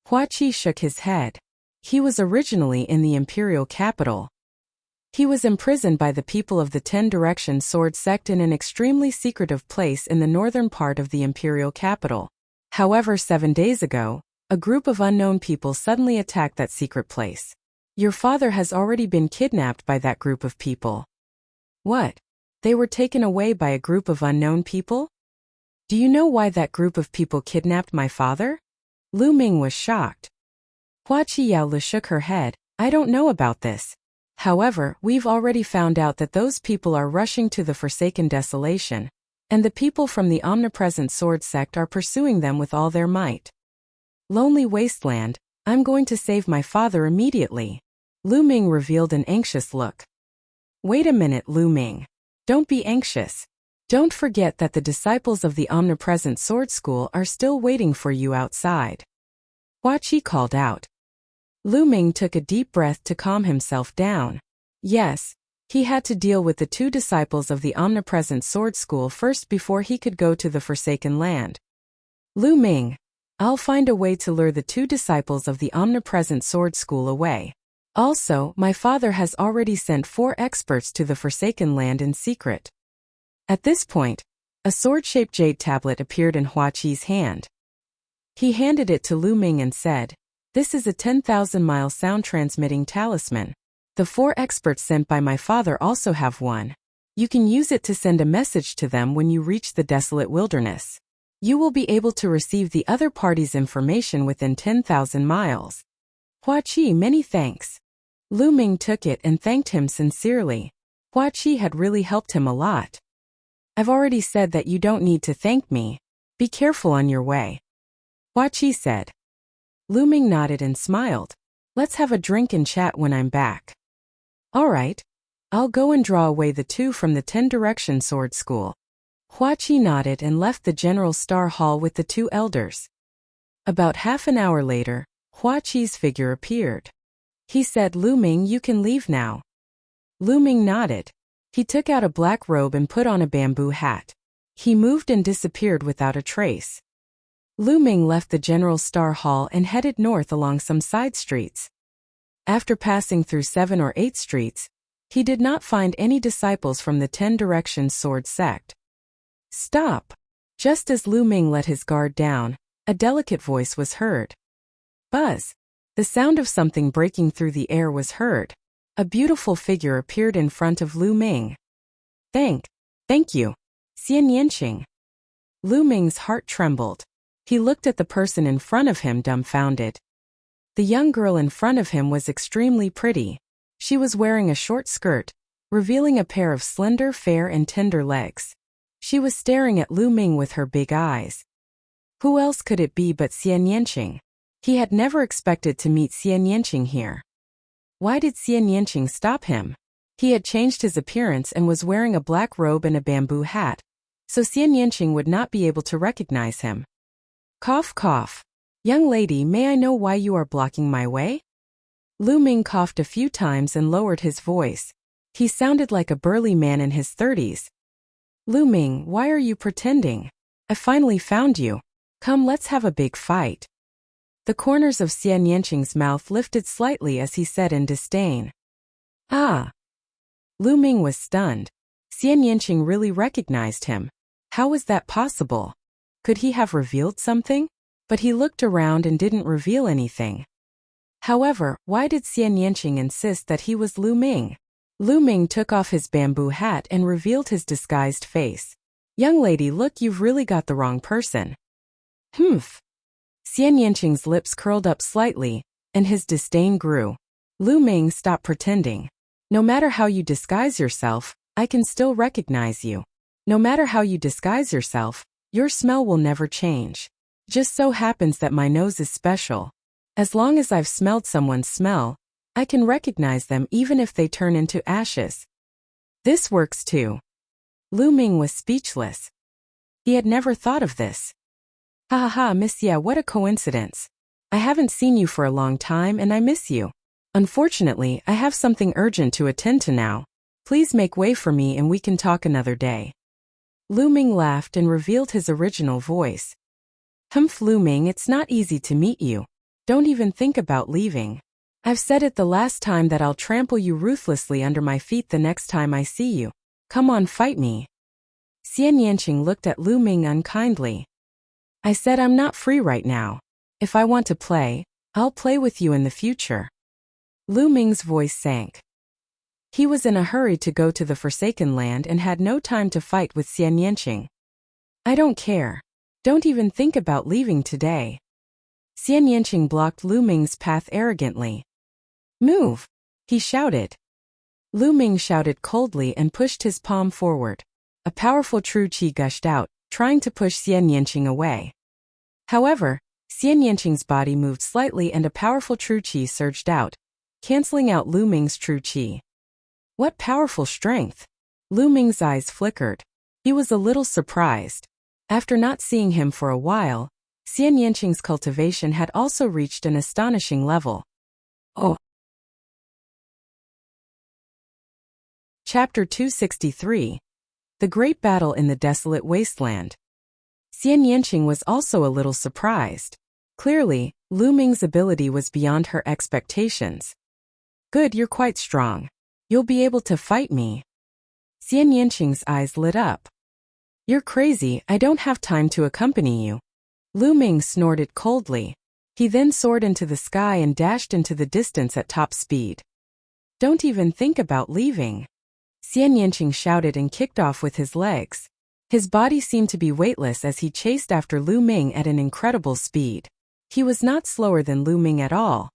Hua Qi shook his head. He was originally in the imperial capital. He was imprisoned by the people of the 10 Direction Sword sect in an extremely secretive place in the northern part of the imperial capital. However, 7 days ago, a group of unknown people suddenly attacked that secret place. Your father has already been kidnapped by that group of people. What? They were taken away by a group of unknown people? Do you know why that group of people kidnapped my father? Lu Ming was shocked. Hua Qiyaolu shook her head. I don't know about this. However, we've already found out that those people are rushing to the Forsaken Desolation, and the people from the Omnipresent Sword sect are pursuing them with all their might. Lonely Wasteland, I'm going to save my father immediately. Lu Ming revealed an anxious look. Wait a minute, Lu Ming. Don't be anxious. Don't forget that the disciples of the Omnipresent Sword School are still waiting for you outside. Hua Qi called out. Lu Ming took a deep breath to calm himself down. Yes, he had to deal with the 2 disciples of the Omnipresent Sword School first before he could go to the Forsaken Land. Lu Ming, I'll find a way to lure the 2 disciples of the Omnipresent Sword School away. Also, my father has already sent 4 experts to the Forsaken Land in secret. At this point, a sword-shaped jade tablet appeared in Hua Qi's hand. He handed it to Lu Ming and said, This is a 10,000-mile sound-transmitting talisman. The 4 experts sent by my father also have one. You can use it to send a message to them when you reach the desolate wilderness. You will be able to receive the other party's information within 10,000 miles. Hua Qi, many thanks. Lu Ming took it and thanked him sincerely. Hua Qi had really helped him a lot. I've already said that you don't need to thank me. Be careful on your way. Hua Qi said. Lu Ming nodded and smiled. Let's have a drink and chat when I'm back. All right. I'll go and draw away the 2 from the 10 Direction Sword School. Hua Qi nodded and left the General Star Hall with the 2 elders. About half an hour later, Hua Qi's figure appeared. He said, Lu Ming, you can leave now. Lu Ming nodded. He took out a black robe and put on a bamboo hat. He moved and disappeared without a trace. Lu Ming left the General Star Hall and headed north along some side streets. After passing through 7 or 8 streets, he did not find any disciples from the 10 Direction Sword sect. Stop! Just as Lu Ming let his guard down, a delicate voice was heard. Buzz! The sound of something breaking through the air was heard. A beautiful figure appeared in front of Lu Ming. Thank you. Xian Yanqing. Lu Ming's heart trembled. He looked at the person in front of him dumbfounded. The young girl in front of him was extremely pretty. She was wearing a short skirt, revealing a pair of slender, fair and tender legs. She was staring at Lu Ming with her big eyes. Who else could it be but Xian Yanqing? He had never expected to meet Xian Yanqing here. Why did Xian Yanqing stop him? He had changed his appearance and was wearing a black robe and a bamboo hat, so Xian Yanqing would not be able to recognize him. Cough, cough. Young lady, may I know why you are blocking my way? Lu Ming coughed a few times and lowered his voice. He sounded like a burly man in his 30s. Lu Ming, why are you pretending? I finally found you. Come, let's have a big fight. The corners of Xian Yanqing's mouth lifted slightly as he said in disdain. Ah! Lu Ming was stunned. Xian Yanqing really recognized him. How was that possible? Could he have revealed something? But he looked around and didn't reveal anything. However, why did Xian Yanqing insist that he was Lu Ming? Lu Ming took off his bamboo hat and revealed his disguised face. Young lady, look, you've really got the wrong person. Humph. Xian Yanqing's lips curled up slightly, and his disdain grew. Lu Ming, stop pretending. No matter how you disguise yourself, I can still recognize you. No matter how you disguise yourself, your smell will never change. Just so happens that my nose is special. As long as I've smelled someone's smell, I can recognize them even if they turn into ashes. This works too. Lu Ming was speechless. He had never thought of this. Ha ha ha, Miss Ye, what a coincidence. I haven't seen you for a long time and I miss you. Unfortunately, I have something urgent to attend to now. Please make way for me and we can talk another day. Lu Ming laughed and revealed his original voice. Lu Ming, it's not easy to meet you. Don't even think about leaving. I've said it the last time that I'll trample you ruthlessly under my feet the next time I see you. Come on, fight me. Xian Yanqing looked at Lu Ming unkindly. I said I'm not free right now. If I want to play, I'll play with you in the future. Lu Ming's voice sank. He was in a hurry to go to the Forsaken Land and had no time to fight with Xian Yanqing. I don't care. Don't even think about leaving today. Xian Yanqing blocked Lu Ming's path arrogantly. Move! He shouted. Lu Ming shouted coldly and pushed his palm forward. A powerful true qi gushed out, trying to push Xian Yanqing away. However, Xian Yanqing's body moved slightly and a powerful true qi surged out, canceling out Lu Ming's true qi. What powerful strength! Lu Ming's eyes flickered. He was a little surprised. After not seeing him for a while, Xian Yanqing's cultivation had also reached an astonishing level. Oh! Chapter 263. The Great Battle in the Desolate Wasteland. Xian Yanqing was also a little surprised. Clearly, Lu Ming's ability was beyond her expectations. Good, you're quite strong. You'll be able to fight me. Xian Yanqing's eyes lit up. You're crazy, I don't have time to accompany you. Lu Ming snorted coldly. He then soared into the sky and dashed into the distance at top speed. Don't even think about leaving. Xian Yanqing shouted and kicked off with his legs. His body seemed to be weightless as he chased after Lu Ming at an incredible speed. He was not slower than Lu Ming at all.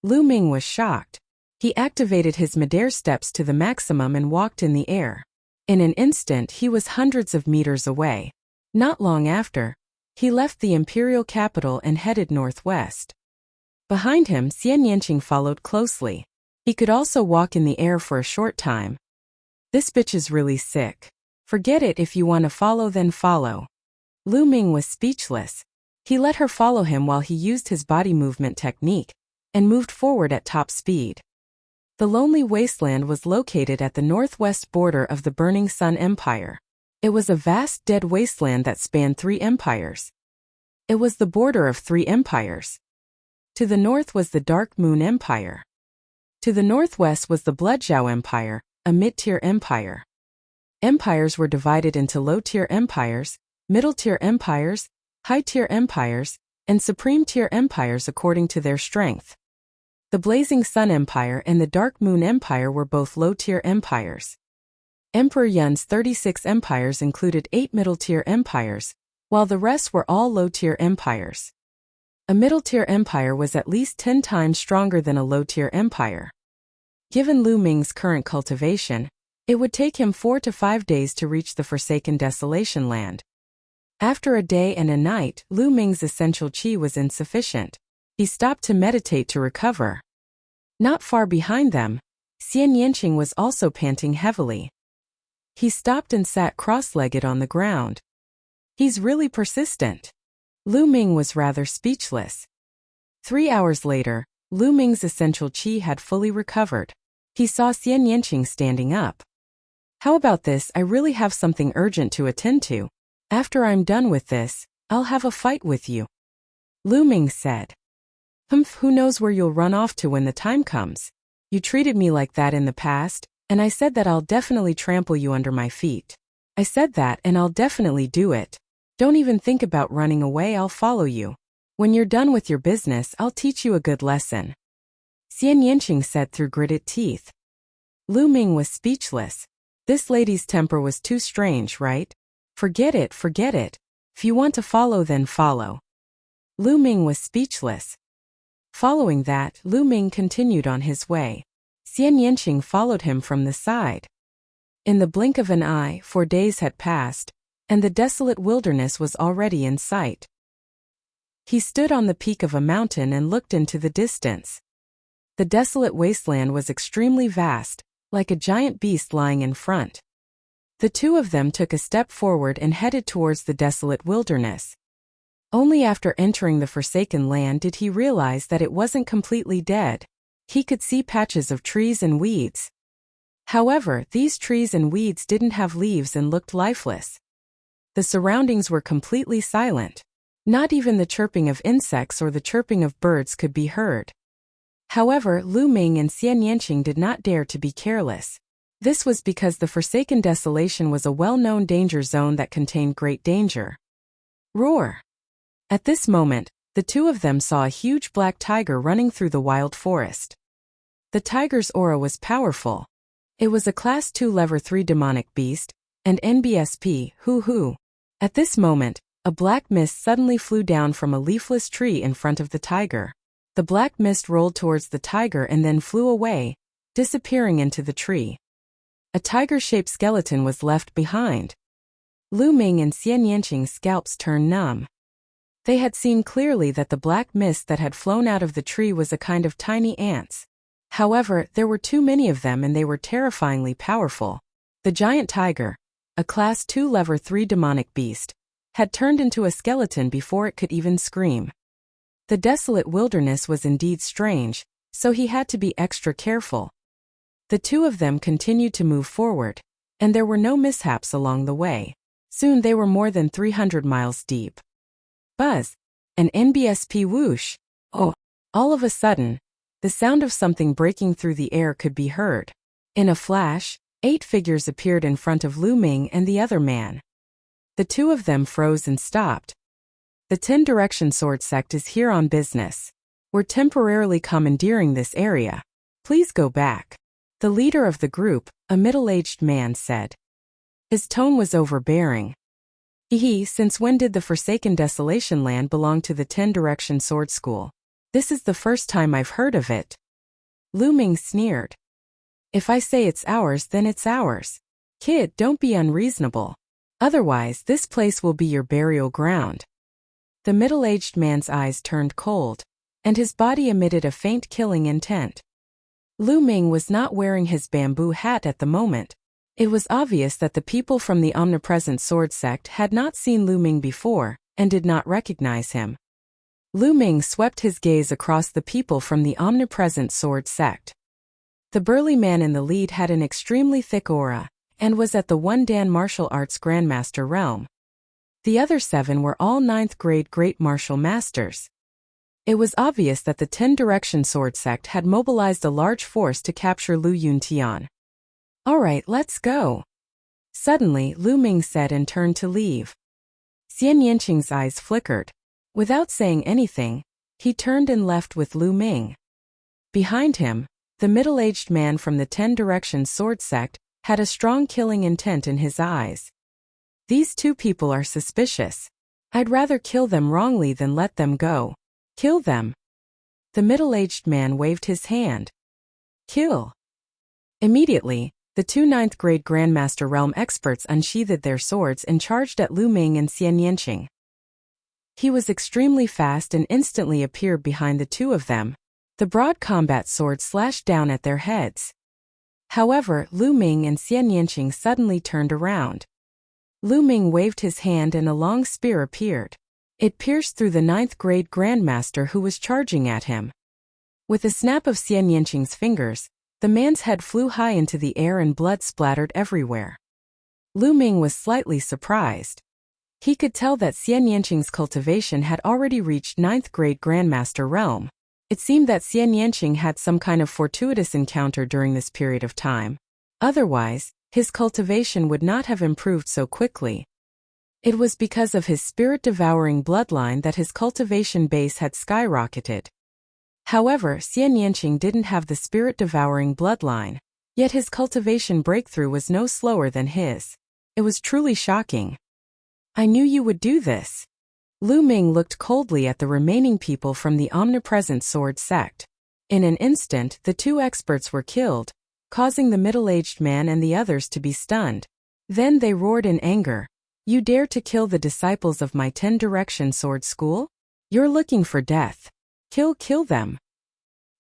Lu Ming was shocked. He activated his midair steps to the maximum and walked in the air. In an instant he was hundreds of meters away. Not long after, he left the imperial capital and headed northwest. Behind him, Xian Yanqing followed closely. He could also walk in the air for a short time. This bitch is really sick. Forget it, if you want to follow then follow. Lu Ming was speechless. He let her follow him while he used his body movement technique and moved forward at top speed. The lonely wasteland was located at the northwest border of the Burning Sun Empire. It was a vast dead wasteland that spanned 3 empires. It was the border of 3 empires. To the north was the Dark Moon Empire. To the northwest was the Bloodjiao Empire, a mid-tier empire. Empires were divided into low-tier empires, middle-tier empires, high-tier empires, and supreme-tier empires according to their strength. The Blazing Sun Empire and the Dark Moon Empire were both low-tier empires. Emperor Yun's 36 empires included 8 middle-tier empires, while the rest were all low-tier empires. A middle-tier empire was at least 10 times stronger than a low-tier empire. Given Lu Ming's current cultivation, it would take him 4 to 5 days to reach the Forsaken Desolation Land. After a day and a night, Lu Ming's essential qi was insufficient. He stopped to meditate to recover. Not far behind them, Xian Yanqing was also panting heavily. He stopped and sat cross-legged on the ground. He's really persistent. Lu Ming was rather speechless. 3 hours later, Lu Ming's essential qi had fully recovered. He saw Xian Yanqing standing up. How about this? I really have something urgent to attend to. After I'm done with this, I'll have a fight with you. Lu Ming said. Who knows where you'll run off to when the time comes? You treated me like that in the past, and I said that I'll definitely trample you under my feet. I said that and I'll definitely do it. Don't even think about running away, I'll follow you. When you're done with your business, I'll teach you a good lesson. Xian Yanqing said through gritted teeth. Lu Ming was speechless. This lady's temper was too strange, right? Forget it, forget it. If you want to follow then follow. Lu Ming was speechless. Following that, Lu Ming continued on his way. Xian Yanqing followed him from the side. In the blink of an eye, 4 days had passed, and the desolate wilderness was already in sight. He stood on the peak of a mountain and looked into the distance. The desolate wasteland was extremely vast, like a giant beast lying in front. The two of them took a step forward and headed towards the desolate wilderness. Only after entering the Forsaken Land did he realize that it wasn't completely dead. He could see patches of trees and weeds. However, these trees and weeds didn't have leaves and looked lifeless. The surroundings were completely silent. Not even the chirping of insects or the chirping of birds could be heard. However, Lu Ming and Xian Yanqing did not dare to be careless. This was because the Forsaken Desolation was a well-known danger zone that contained great danger. Roar! At this moment, the two of them saw a huge black tiger running through the wild forest. The tiger's aura was powerful. It was a Class 2 Level 3 demonic beast, and NBSP, hoo-hoo. At this moment, a black mist suddenly flew down from a leafless tree in front of the tiger. The black mist rolled towards the tiger and then flew away, disappearing into the tree. A tiger-shaped skeleton was left behind. Lu Ming and Xian Yanqing's scalps turned numb. They had seen clearly that the black mist that had flown out of the tree was a kind of tiny ants. However, there were too many of them and they were terrifyingly powerful. The giant tiger, a Class 2 Level 3 demonic beast, had turned into a skeleton before it could even scream. The desolate wilderness was indeed strange, so he had to be extra careful. The two of them continued to move forward, and there were no mishaps along the way. Soon they were more than 300 miles deep. Buzz! An NBSP whoosh! Oh! All of a sudden, the sound of something breaking through the air could be heard. In a flash, 8 figures appeared in front of Lu Ming and the other man. The two of them froze and stopped. The 10 Direction Sword Sect is here on business. We're temporarily commandeering this area. Please go back. The leader of the group, a middle-aged man, said. His tone was overbearing. Since when did the Forsaken Desolation land belong to the 10 Direction Sword School? This is the first time I've heard of it. Lu Ming sneered. If I say it's ours, then it's ours. Kid, don't be unreasonable. Otherwise, this place will be your burial ground. The middle-aged man's eyes turned cold, and his body emitted a faint killing intent. Lu Ming was not wearing his bamboo hat at the moment. It was obvious that the people from the Omnipresent Sword Sect had not seen Lu Ming before, and did not recognize him. Lu Ming swept his gaze across the people from the Omnipresent Sword Sect. The burly man in the lead had an extremely thick aura, and was at the 1 Dan Martial Arts Grandmaster realm. The other 7 were all 9th grade Great Martial Masters. It was obvious that the 10 Direction Sword Sect had mobilized a large force to capture Lu Yuntian. Alright, let's go. Suddenly, Lu Ming said and turned to leave. Xian Yanqing's eyes flickered. Without saying anything, he turned and left with Lu Ming. Behind him, the middle-aged man from the 10 Direction Sword Sect had a strong killing intent in his eyes. These two people are suspicious. I'd rather kill them wrongly than let them go. Kill them. The middle-aged man waved his hand. Kill. Immediately, the 2 9th grade Grandmaster realm experts unsheathed their swords and charged at Lu Ming and Xian Yanqing. He was extremely fast and instantly appeared behind the two of them. The broad combat sword slashed down at their heads. However, Lu Ming and Xian Yanqing suddenly turned around. Lu Ming waved his hand and a long spear appeared. It pierced through the 9th grade Grandmaster who was charging at him. With a snap of Xian Yanqing's fingers, the man's head flew high into the air and blood splattered everywhere. Lu Ming was slightly surprised. He could tell that Xian Yanqing's cultivation had already reached 9th grade Grandmaster realm. It seemed that Xian Yanqing had some kind of fortuitous encounter during this period of time. Otherwise, his cultivation would not have improved so quickly. It was because of his spirit-devouring bloodline that his cultivation base had skyrocketed. However, Xian Yanqing didn't have the spirit-devouring bloodline, yet his cultivation breakthrough was no slower than his. It was truly shocking. I knew you would do this. Lu Ming looked coldly at the remaining people from the Omnipresent Sword Sect. In an instant, the 2 experts were killed, causing the middle-aged man and the others to be stunned. Then they roared in anger. You dare to kill the disciples of my 10 Direction Sword School? You're looking for death. Kill them.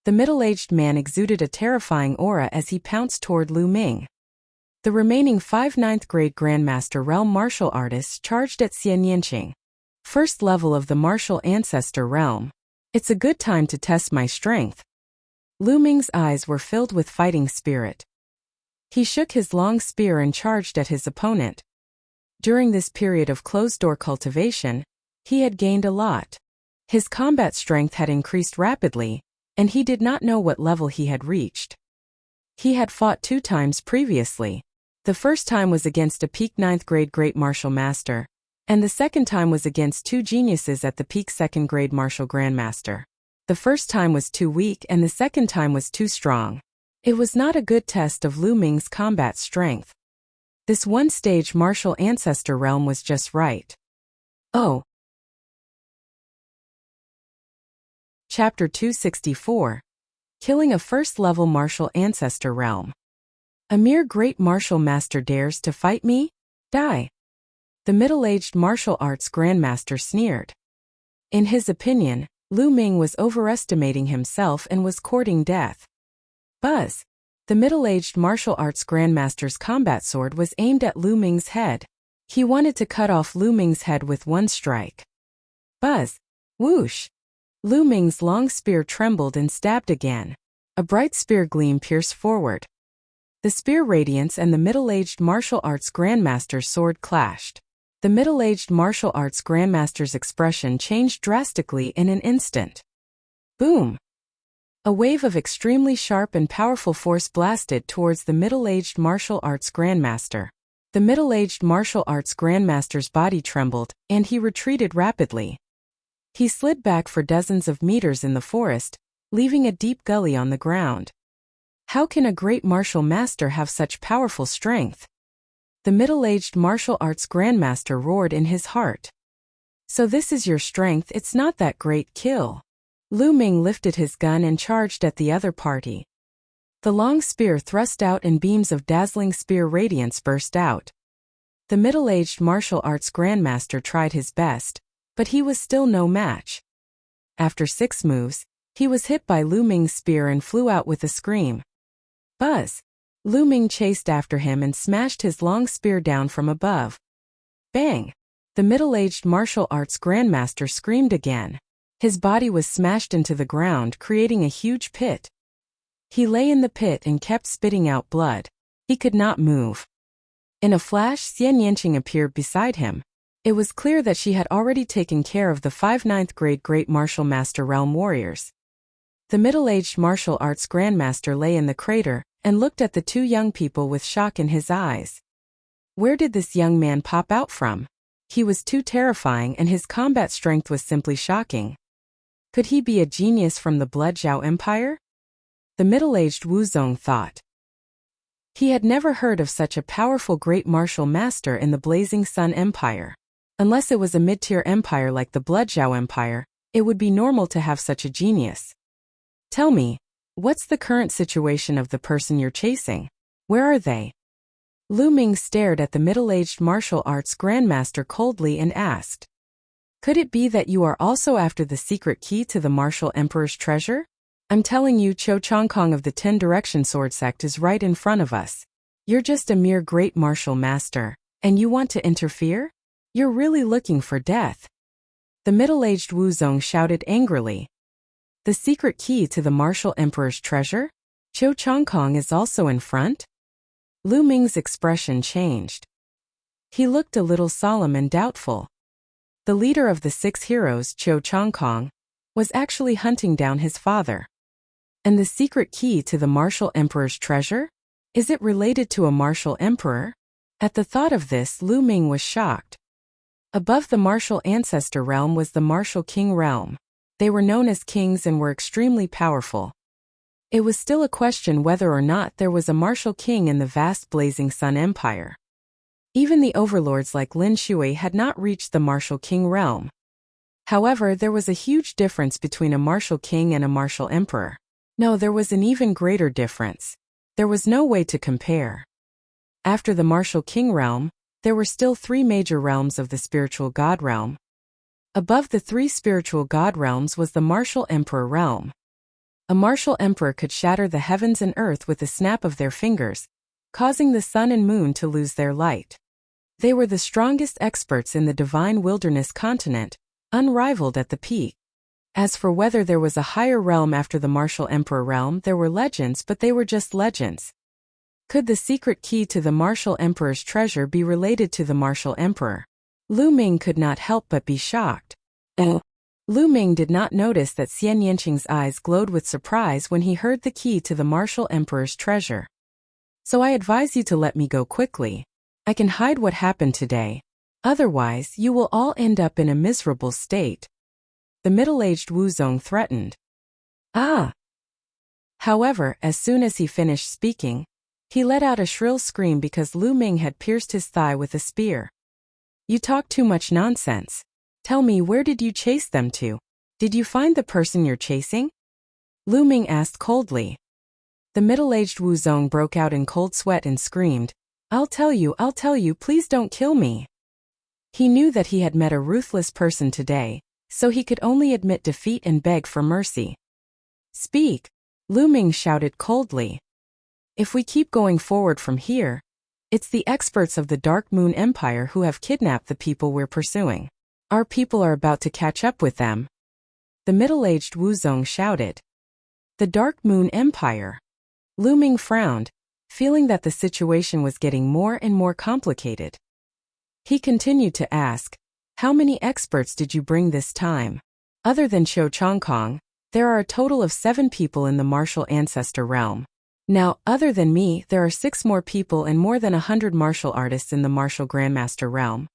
The middle-aged man exuded a terrifying aura as he pounced toward Lu Ming. The remaining 5 9th grade Grandmaster realm martial artists charged at Xian Yanqing. First level of the martial ancestor realm. It's a good time to test my strength. Lu Ming's eyes were filled with fighting spirit. He shook his long spear and charged at his opponent. During this period of closed-door cultivation, he had gained a lot. His combat strength had increased rapidly, and he did not know what level he had reached. He had fought 2 times previously. The first time was against a peak 9th grade great martial master, and the second time was against 2 geniuses at the peak 2nd grade martial grandmaster. The first time was too weak and the second time was too strong. It was not a good test of Lu Ming's combat strength. This one-stage martial ancestor realm was just right. Oh. Chapter 264. Killing a first-level martial ancestor realm. A mere great martial master dares to fight me? Die. The middle-aged martial arts grandmaster sneered. In his opinion, Lu Ming was overestimating himself and was courting death. Buzz. The middle-aged martial arts grandmaster's combat sword was aimed at Lu Ming's head. He wanted to cut off Lu Ming's head with one strike. Buzz. Whoosh. Lu Ming's long spear trembled and stabbed again. A bright spear gleam pierced forward. The spear radiance and the middle-aged martial arts grandmaster's sword clashed. The middle-aged martial arts grandmaster's expression changed drastically in an instant. Boom! A wave of extremely sharp and powerful force blasted towards the middle-aged martial arts grandmaster. The middle-aged martial arts grandmaster's body trembled, and he retreated rapidly. He slid back for dozens of meters in the forest, leaving a deep gully on the ground. How can a great martial master have such powerful strength? The middle-aged martial arts grandmaster roared in his heart. So this is your strength, it's not that great. Kill. Lu Ming lifted his gun and charged at the other party. The long spear thrust out and beams of dazzling spear radiance burst out. The middle-aged martial arts grandmaster tried his best, but he was still no match. After 6 moves, he was hit by Lu Ming's spear and flew out with a scream. Buzz! Lu Ming chased after him and smashed his long spear down from above. Bang! The middle-aged martial arts grandmaster screamed again. His body was smashed into the ground, creating a huge pit. He lay in the pit and kept spitting out blood. He could not move. In a flash, Xian Yanqing appeared beside him. It was clear that she had already taken care of the 5 9th grade great martial master realm warriors. The middle-aged martial arts grandmaster lay in the crater and looked at the 2 young people with shock in his eyes. Where did this young man pop out from? He was too terrifying and his combat strength was simply shocking. Could he be a genius from the Blood Zhao Empire? The middle-aged Wu Zong thought. He had never heard of such a powerful great martial master in the Blazing Sun Empire. Unless it was a mid-tier empire like the Blood Zhao Empire, it would be normal to have such a genius. Tell me, what's the current situation of the person you're chasing? Where are they? Lu Ming stared at the middle-aged martial arts grandmaster coldly and asked. Could it be that you are also after the secret key to the martial emperor's treasure? I'm telling you, Cho Chongkong of the 10 Direction Sword Sect is right in front of us. You're just a mere great martial master, and you want to interfere? You're really looking for death. The middle-aged Wu Zong shouted angrily. The secret key to the martial emperor's treasure? Cho Chongkong is also in front? Lu Ming's expression changed. He looked a little solemn and doubtful. The leader of the 6 heroes, Cho Chongkong, was actually hunting down his father. And the secret key to the martial emperor's treasure? Is it related to a martial emperor? At the thought of this, Lu Ming was shocked. Above the martial ancestor realm was the martial king realm. They were known as kings and were extremely powerful. It was still a question whether or not there was a martial king in the vast Blazing Sun Empire. Even the overlords like Lin Shui had not reached the martial king realm. However, there was a huge difference between a martial king and a martial emperor. No, there was an even greater difference. There was no way to compare. After the martial king realm, there were still 3 major realms of the spiritual god realm. Above the 3 spiritual god realms was the martial emperor realm. A martial emperor could shatter the heavens and earth with a snap of their fingers, causing the sun and moon to lose their light. They were the strongest experts in the divine wilderness continent, unrivaled at the peak. As for whether there was a higher realm after the Martial Emperor realm, there were legends, but they were just legends. Could the secret key to the Martial Emperor's treasure be related to the Martial Emperor? Lu Ming could not help but be shocked. Lu Ming did not notice that Xian Yanqing's eyes glowed with surprise when he heard the key to the Martial Emperor's treasure. So I advise you to let me go quickly. I can hide what happened today. Otherwise, you will all end up in a miserable state. The middle-aged Wu Zong threatened. Ah! However, as soon as he finished speaking, he let out a shrill scream because Lu Ming had pierced his thigh with a spear. You talk too much nonsense. Tell me, where did you chase them to? Did you find the person you're chasing? Lu Ming asked coldly. The middle-aged Wu Zong broke out in cold sweat and screamed, I'll tell you, please don't kill me. He knew that he had met a ruthless person today, so he could only admit defeat and beg for mercy. Speak, Lu Ming shouted coldly. If we keep going forward from here, it's the experts of the Dark Moon Empire who have kidnapped the people we're pursuing. Our people are about to catch up with them. The middle-aged Wu Zong shouted. The Dark Moon Empire. Lu Ming frowned, feeling that the situation was getting more and more complicated. He continued to ask, how many experts did you bring this time? Other than Qiu Chongkong, there are a total of 7 people in the martial ancestor realm. Now, other than me, there are 6 more people and more than 100 martial artists in the martial grandmaster realm.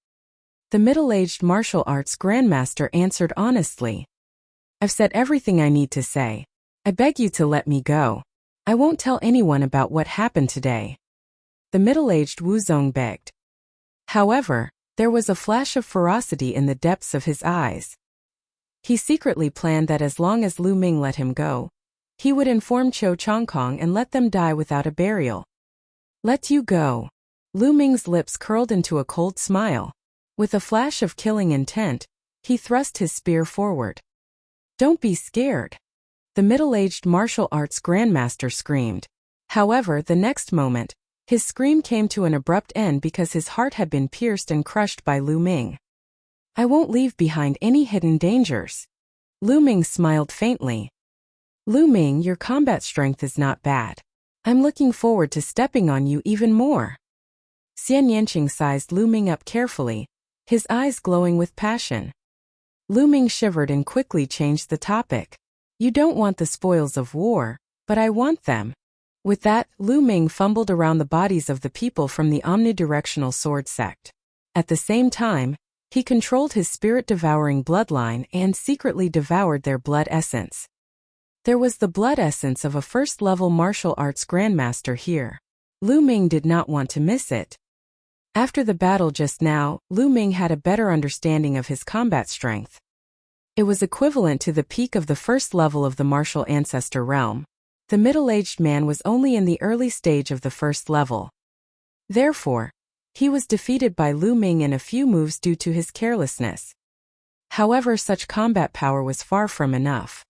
The middle-aged martial arts grandmaster answered honestly. I've said everything I need to say. I beg you to let me go. I won't tell anyone about what happened today. The middle-aged Wu Zong begged. However, there was a flash of ferocity in the depths of his eyes. He secretly planned that as long as Lu Ming let him go, he would inform Qiu Chongkong and let them die without a burial. Let you go. Lu Ming's lips curled into a cold smile. With a flash of killing intent, he thrust his spear forward. Don't be scared. The middle-aged martial arts grandmaster screamed. However, the next moment, his scream came to an abrupt end because his heart had been pierced and crushed by Lu Ming. I won't leave behind any hidden dangers. Lu Ming smiled faintly. Lu Ming, your combat strength is not bad. I'm looking forward to stepping on you even more. Xian Yanqing sized Lu Ming up carefully, his eyes glowing with passion. Lu Ming shivered and quickly changed the topic. You don't want the spoils of war, but I want them. With that, Lu Ming fumbled around the bodies of the people from the omnidirectional sword sect. At the same time, he controlled his spirit-devouring bloodline and secretly devoured their blood essence. There was the blood essence of a first-level martial arts grandmaster here. Lu Ming did not want to miss it. After the battle just now, Lu Ming had a better understanding of his combat strength. It was equivalent to the peak of the first level of the martial ancestor realm. The middle-aged man was only in the early stage of the first level. Therefore, he was defeated by Lu Ming in a few moves due to his carelessness. However, such combat power was far from enough.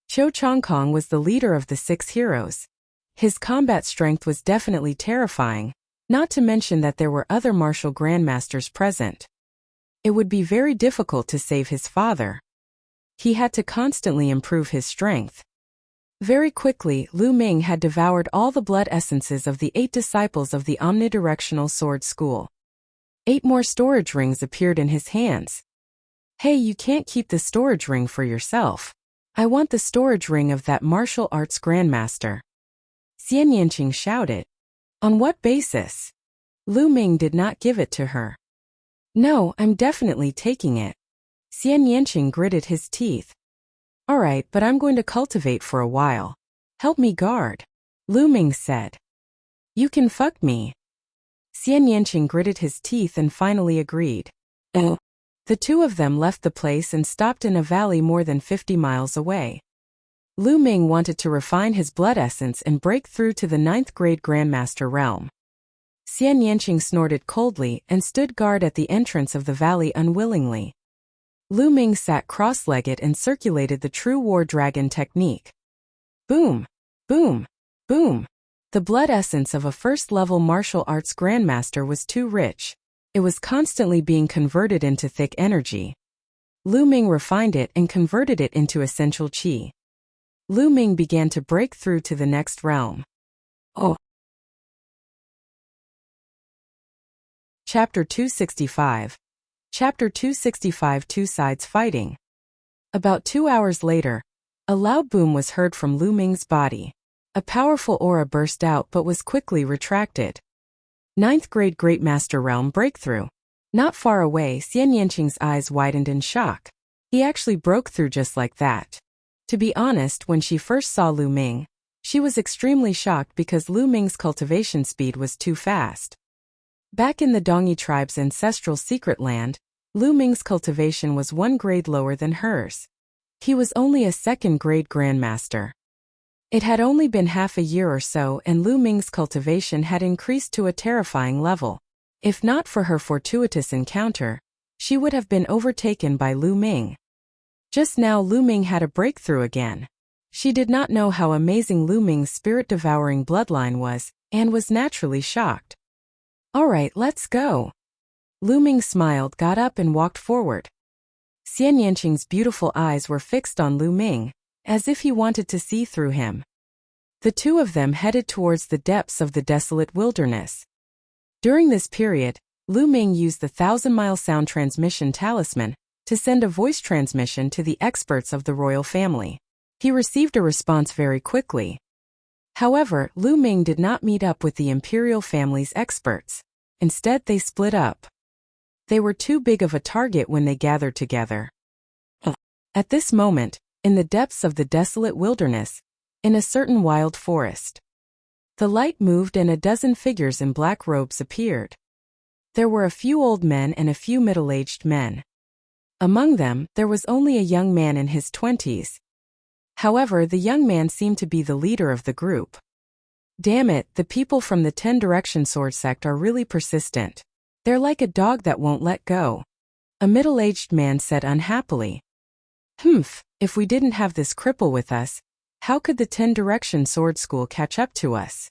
Qiu Chongkong was the leader of the 6 heroes. His combat strength was definitely terrifying, not to mention that there were other martial grandmasters present. It would be very difficult to save his father. He had to constantly improve his strength. Very quickly, Lu Ming had devoured all the blood essences of the 8 disciples of the omnidirectional sword school. 8 more storage rings appeared in his hands. Hey, you can't keep the storage ring for yourself. I want the storage ring of that martial arts grandmaster. Xian Yanqing shouted. On what basis? Lu Ming did not give it to her. No, I'm definitely taking it. Xian Yanqing gritted his teeth. Alright, but I'm going to cultivate for a while. Help me guard. Lu Ming said. You can fuck me. Xian Yanqing gritted his teeth and finally agreed. The two of them left the place and stopped in a valley more than 50 miles away. Lu Ming wanted to refine his blood essence and break through to the 9th grade Grandmaster realm. Xian Yanqing snorted coldly and stood guard at the entrance of the valley unwillingly. Lu Ming sat cross-legged and circulated the true war dragon technique. Boom! Boom! Boom! The blood essence of a first-level martial arts grandmaster was too rich. It was constantly being converted into thick energy. Lu Ming refined it and converted it into essential qi. Lu Ming began to break through to the next realm. Oh. Chapter 265. Chapter 265. Two sides fighting. About 2 hours later, a loud boom was heard from Lu Ming's body. A powerful aura burst out but was quickly retracted. 9th grade Great Master Realm breakthrough. Not far away, Xian Yanqing's eyes widened in shock. He actually broke through just like that. To be honest, when she first saw Lu Ming, she was extremely shocked because Lu Ming's cultivation speed was too fast. Back in the Dongyi tribe's ancestral secret land, Lu Ming's cultivation was 1 grade lower than hers. He was only a 2nd grade grandmaster. It had only been half a year or so and Lu Ming's cultivation had increased to a terrifying level. If not for her fortuitous encounter, she would have been overtaken by Lu Ming. Just now Lu Ming had a breakthrough again. She did not know how amazing Lu Ming's spirit-devouring bloodline was, and was naturally shocked. "Alright, let's go." Lu Ming smiled, got up and walked forward. Xian Yanqing's beautiful eyes were fixed on Lu Ming, as if he wanted to see through him. The two of them headed towards the depths of the desolate wilderness. During this period, Lu Ming used the 1,000-mile sound transmission talisman to send a voice transmission to the experts of the royal family. He received a response very quickly. However, Lu Ming did not meet up with the imperial family's experts. Instead, they split up. They were too big of a target when they gathered together. At this moment, in the depths of the desolate wilderness, in a certain wild forest, the light moved and a dozen figures in black robes appeared. There were a few old men and a few middle-aged men. Among them, there was only a young man in his 20s. However, the young man seemed to be the leader of the group. Damn it, the people from the 10 Direction Sword sect are really persistent. They're like a dog that won't let go. A middle-aged man said unhappily. If we didn't have this cripple with us, how could the 10 Direction Sword School catch up to us?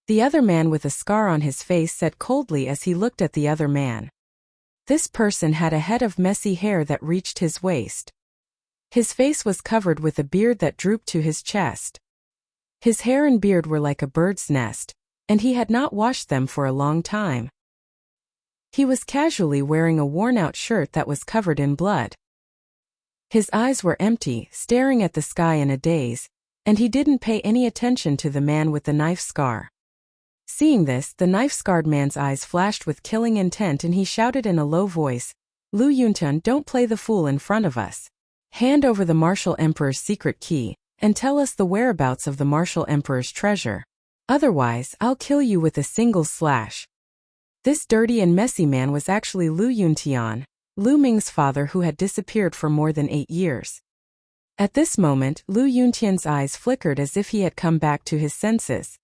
The other man with a scar on his face said coldly as he looked at the other man. This person had a head of messy hair that reached his waist. His face was covered with a beard that drooped to his chest. His hair and beard were like a bird's nest, and he had not washed them for a long time. He was casually wearing a worn-out shirt that was covered in blood. His eyes were empty, staring at the sky in a daze, and he didn't pay any attention to the man with the knife scar. Seeing this, the knife-scarred man's eyes flashed with killing intent and he shouted in a low voice, "Lu Yuntian, don't play the fool in front of us. Hand over the Martial Emperor's secret key, and tell us the whereabouts of the Martial Emperor's treasure. Otherwise, I'll kill you with a single slash." This dirty and messy man was actually Lu Yuntian, Lu Ming's father who had disappeared for more than 8 years. At this moment, Lu Yuntian's eyes flickered as if he had come back to his senses.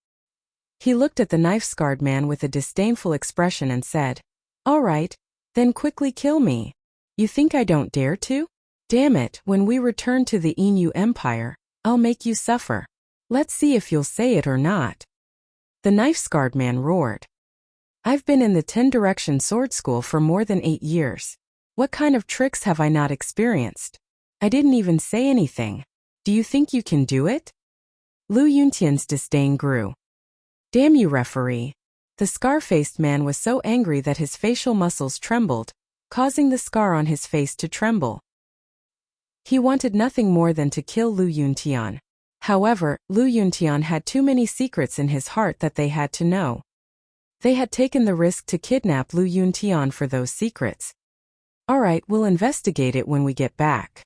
He looked at the knife-scarred man with a disdainful expression and said, "All right, then quickly kill me. You think I don't dare to? Damn it, when we return to the Inu Empire, I'll make you suffer. Let's see if you'll say it or not." The knife-scarred man roared. "I've been in the 10 Direction Sword School for more than 8 years. What kind of tricks have I not experienced? I didn't even say anything. Do you think you can do it?" Lu Yuntian's disdain grew. "Damn you, referee." The scar-faced man was so angry that his facial muscles trembled, causing the scar on his face to tremble. He wanted nothing more than to kill Lu Yuntian. However, Lu Yuntian had too many secrets in his heart that they had to know. They had taken the risk to kidnap Lu Yuntian for those secrets. "Alright, we'll investigate it when we get back.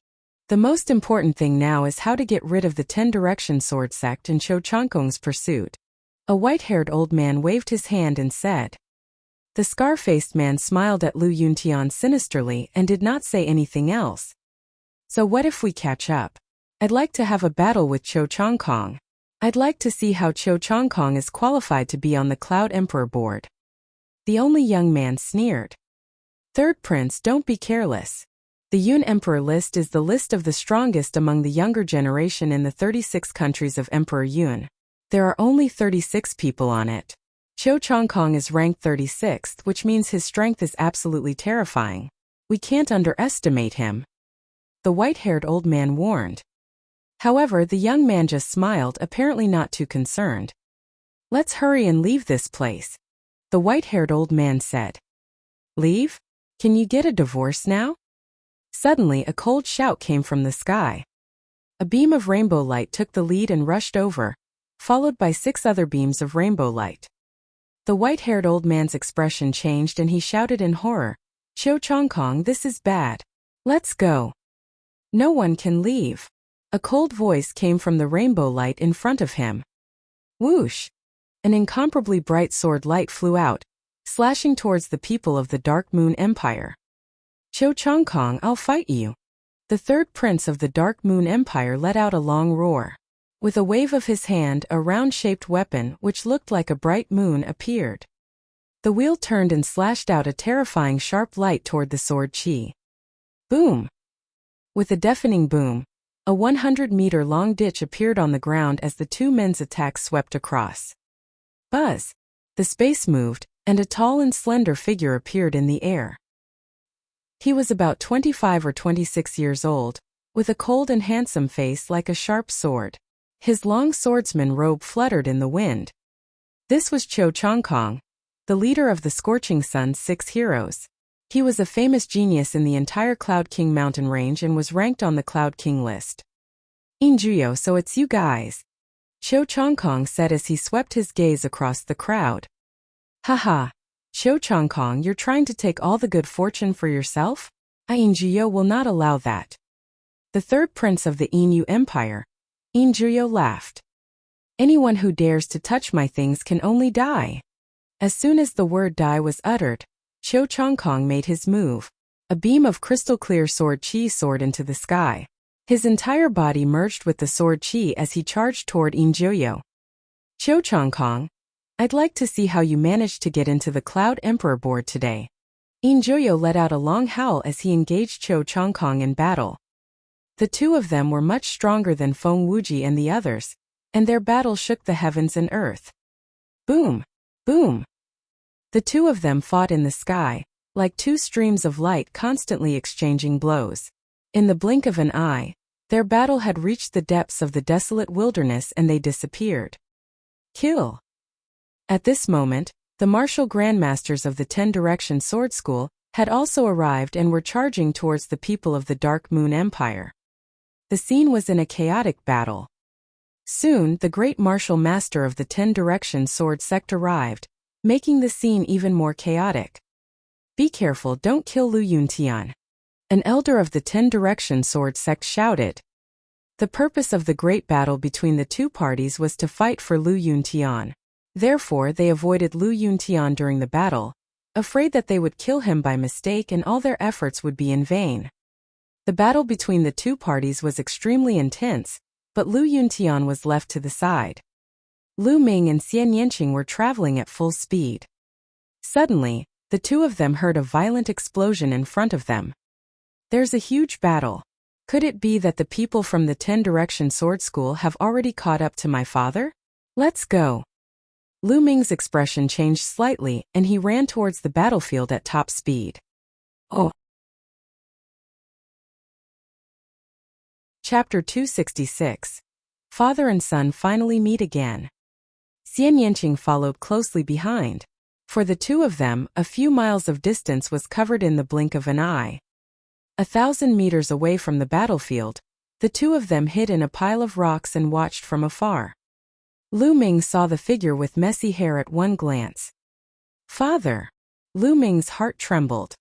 The most important thing now is how to get rid of the 10 Direction Sword sect in Cho Changkong's pursuit." A white-haired old man waved his hand and said. The scar-faced man smiled at Lu Yuntian sinisterly and did not say anything else. "So what if we catch up? I'd like to have a battle with Cho Changkong. I'd like to see how Cho Changkong is qualified to be on the Cloud Emperor board." The only young man sneered. "Third Prince, don't be careless. The Yun Emperor list is the list of the strongest among the younger generation in the 36 countries of Emperor Yun. There are only 36 people on it. Cho Changkong is ranked 36th, which means his strength is absolutely terrifying. We can't underestimate him." the white-haired old man warned. However, the young man just smiled, apparently not too concerned. Let's hurry and leave this place, the white-haired old man said. Leave? Can you get a divorce now? Suddenly, a cold shout came from the sky. A beam of rainbow light took the lead and rushed over, followed by 6 other beams of rainbow light. The white-haired old man's expression changed and he shouted in horror, Cho Chong-kong, this is bad. Let's go. No one can leave. A cold voice came from the rainbow light in front of him. Whoosh! An incomparably bright sword light flew out, slashing towards the people of the Dark Moon Empire. Cho Chong-kong, I'll fight you. The third prince of the Dark Moon Empire let out a long roar. With a wave of his hand, a round-shaped weapon, which looked like a bright moon, appeared. The wheel turned and slashed out a terrifying sharp light toward the sword chi. Boom! With a deafening boom, a 100-meter-long ditch appeared on the ground as the two men's attacks swept across. Buzz! The space moved, and a tall and slender figure appeared in the air. He was about 25 or 26 years old, with a cold and handsome face like a sharp sword. His long swordsman robe fluttered in the wind. This was Cho Chong-kong, the leader of the Scorching Sun's 6 heroes. He was a famous genius in the entire Cloud King mountain range and was ranked on the Cloud King list. Injuyo, so it's you guys, Cho Chong-kong said as he swept his gaze across the crowd. Haha, Cho Chong-kong, you're trying to take all the good fortune for yourself? Injuyo will not allow that. The third prince of the Inu Empire, Injuyo, laughed. Anyone who dares to touch my things can only die. As soon as the word die was uttered, Cho Chong-kong made his move. A beam of crystal-clear sword chi soared into the sky. His entire body merged with the sword chi as he charged toward Injuyo. Cho Chong-kong, I'd like to see how you managed to get into the Cloud Emperor board today. Injuyo let out a long howl as he engaged Cho Chong-kong in battle. The two of them were much stronger than Feng Wuji and the others, and their battle shook the heavens and earth. Boom! Boom! The two of them fought in the sky, like two streams of light constantly exchanging blows. In the blink of an eye, their battle had reached the depths of the desolate wilderness and they disappeared. Kill! At this moment, the martial grandmasters of the 10-Direction Sword School had also arrived and were charging towards the people of the Dark Moon Empire. The scene was in a chaotic battle. Soon, the great martial master of the 10-Direction Sword Sect arrived, making the scene even more chaotic. Be careful, don't kill Lu Yuntian, an elder of the 10-Direction Sword Sect shouted. The purpose of the great battle between the two parties was to fight for Lu Yuntian. Therefore, they avoided Lu Yuntian during the battle, afraid that they would kill him by mistake and all their efforts would be in vain. The battle between the two parties was extremely intense, but Lu Yuntian was left to the side. Lu Ming and Xian Yanqing were traveling at full speed. Suddenly, the two of them heard a violent explosion in front of them. There's a huge battle. Could it be that the people from the 10-Direction Sword School have already caught up to my father? Let's go. Lu Ming's expression changed slightly and he ran towards the battlefield at top speed. Oh! Chapter 266. Father and son finally meet again. Xian Yanqing followed closely behind. For the two of them, a few miles of distance was covered in the blink of an eye. 1,000 meters away from the battlefield, the two of them hid in a pile of rocks and watched from afar. Lu Ming saw the figure with messy hair at one glance. Father! Lu Ming's heart trembled.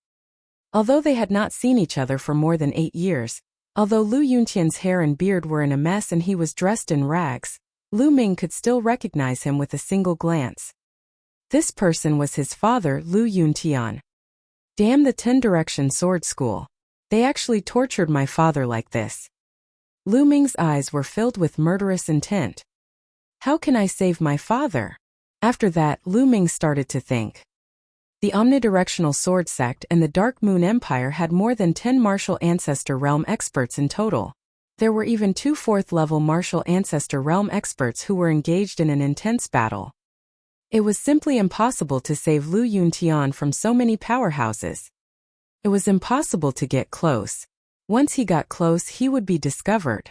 Although they had not seen each other for more than 8 years, although Lu Yuntian's hair and beard were in a mess and he was dressed in rags, Lu Ming could still recognize him with a single glance. This person was his father, Lu Yuntian. Damn the 10-Direction Sword School. They actually tortured my father like this. Lu Ming's eyes were filled with murderous intent. How can I save my father? After that, Lu Ming started to think. The Omnidirectional Sword Sect and the Dark Moon Empire had more than 10 martial ancestor realm experts in total. There were even 2 4th-level martial ancestor realm experts who were engaged in an intense battle. It was simply impossible to save Lu Yuntian from so many powerhouses. It was impossible to get close. Once he got close, he would be discovered.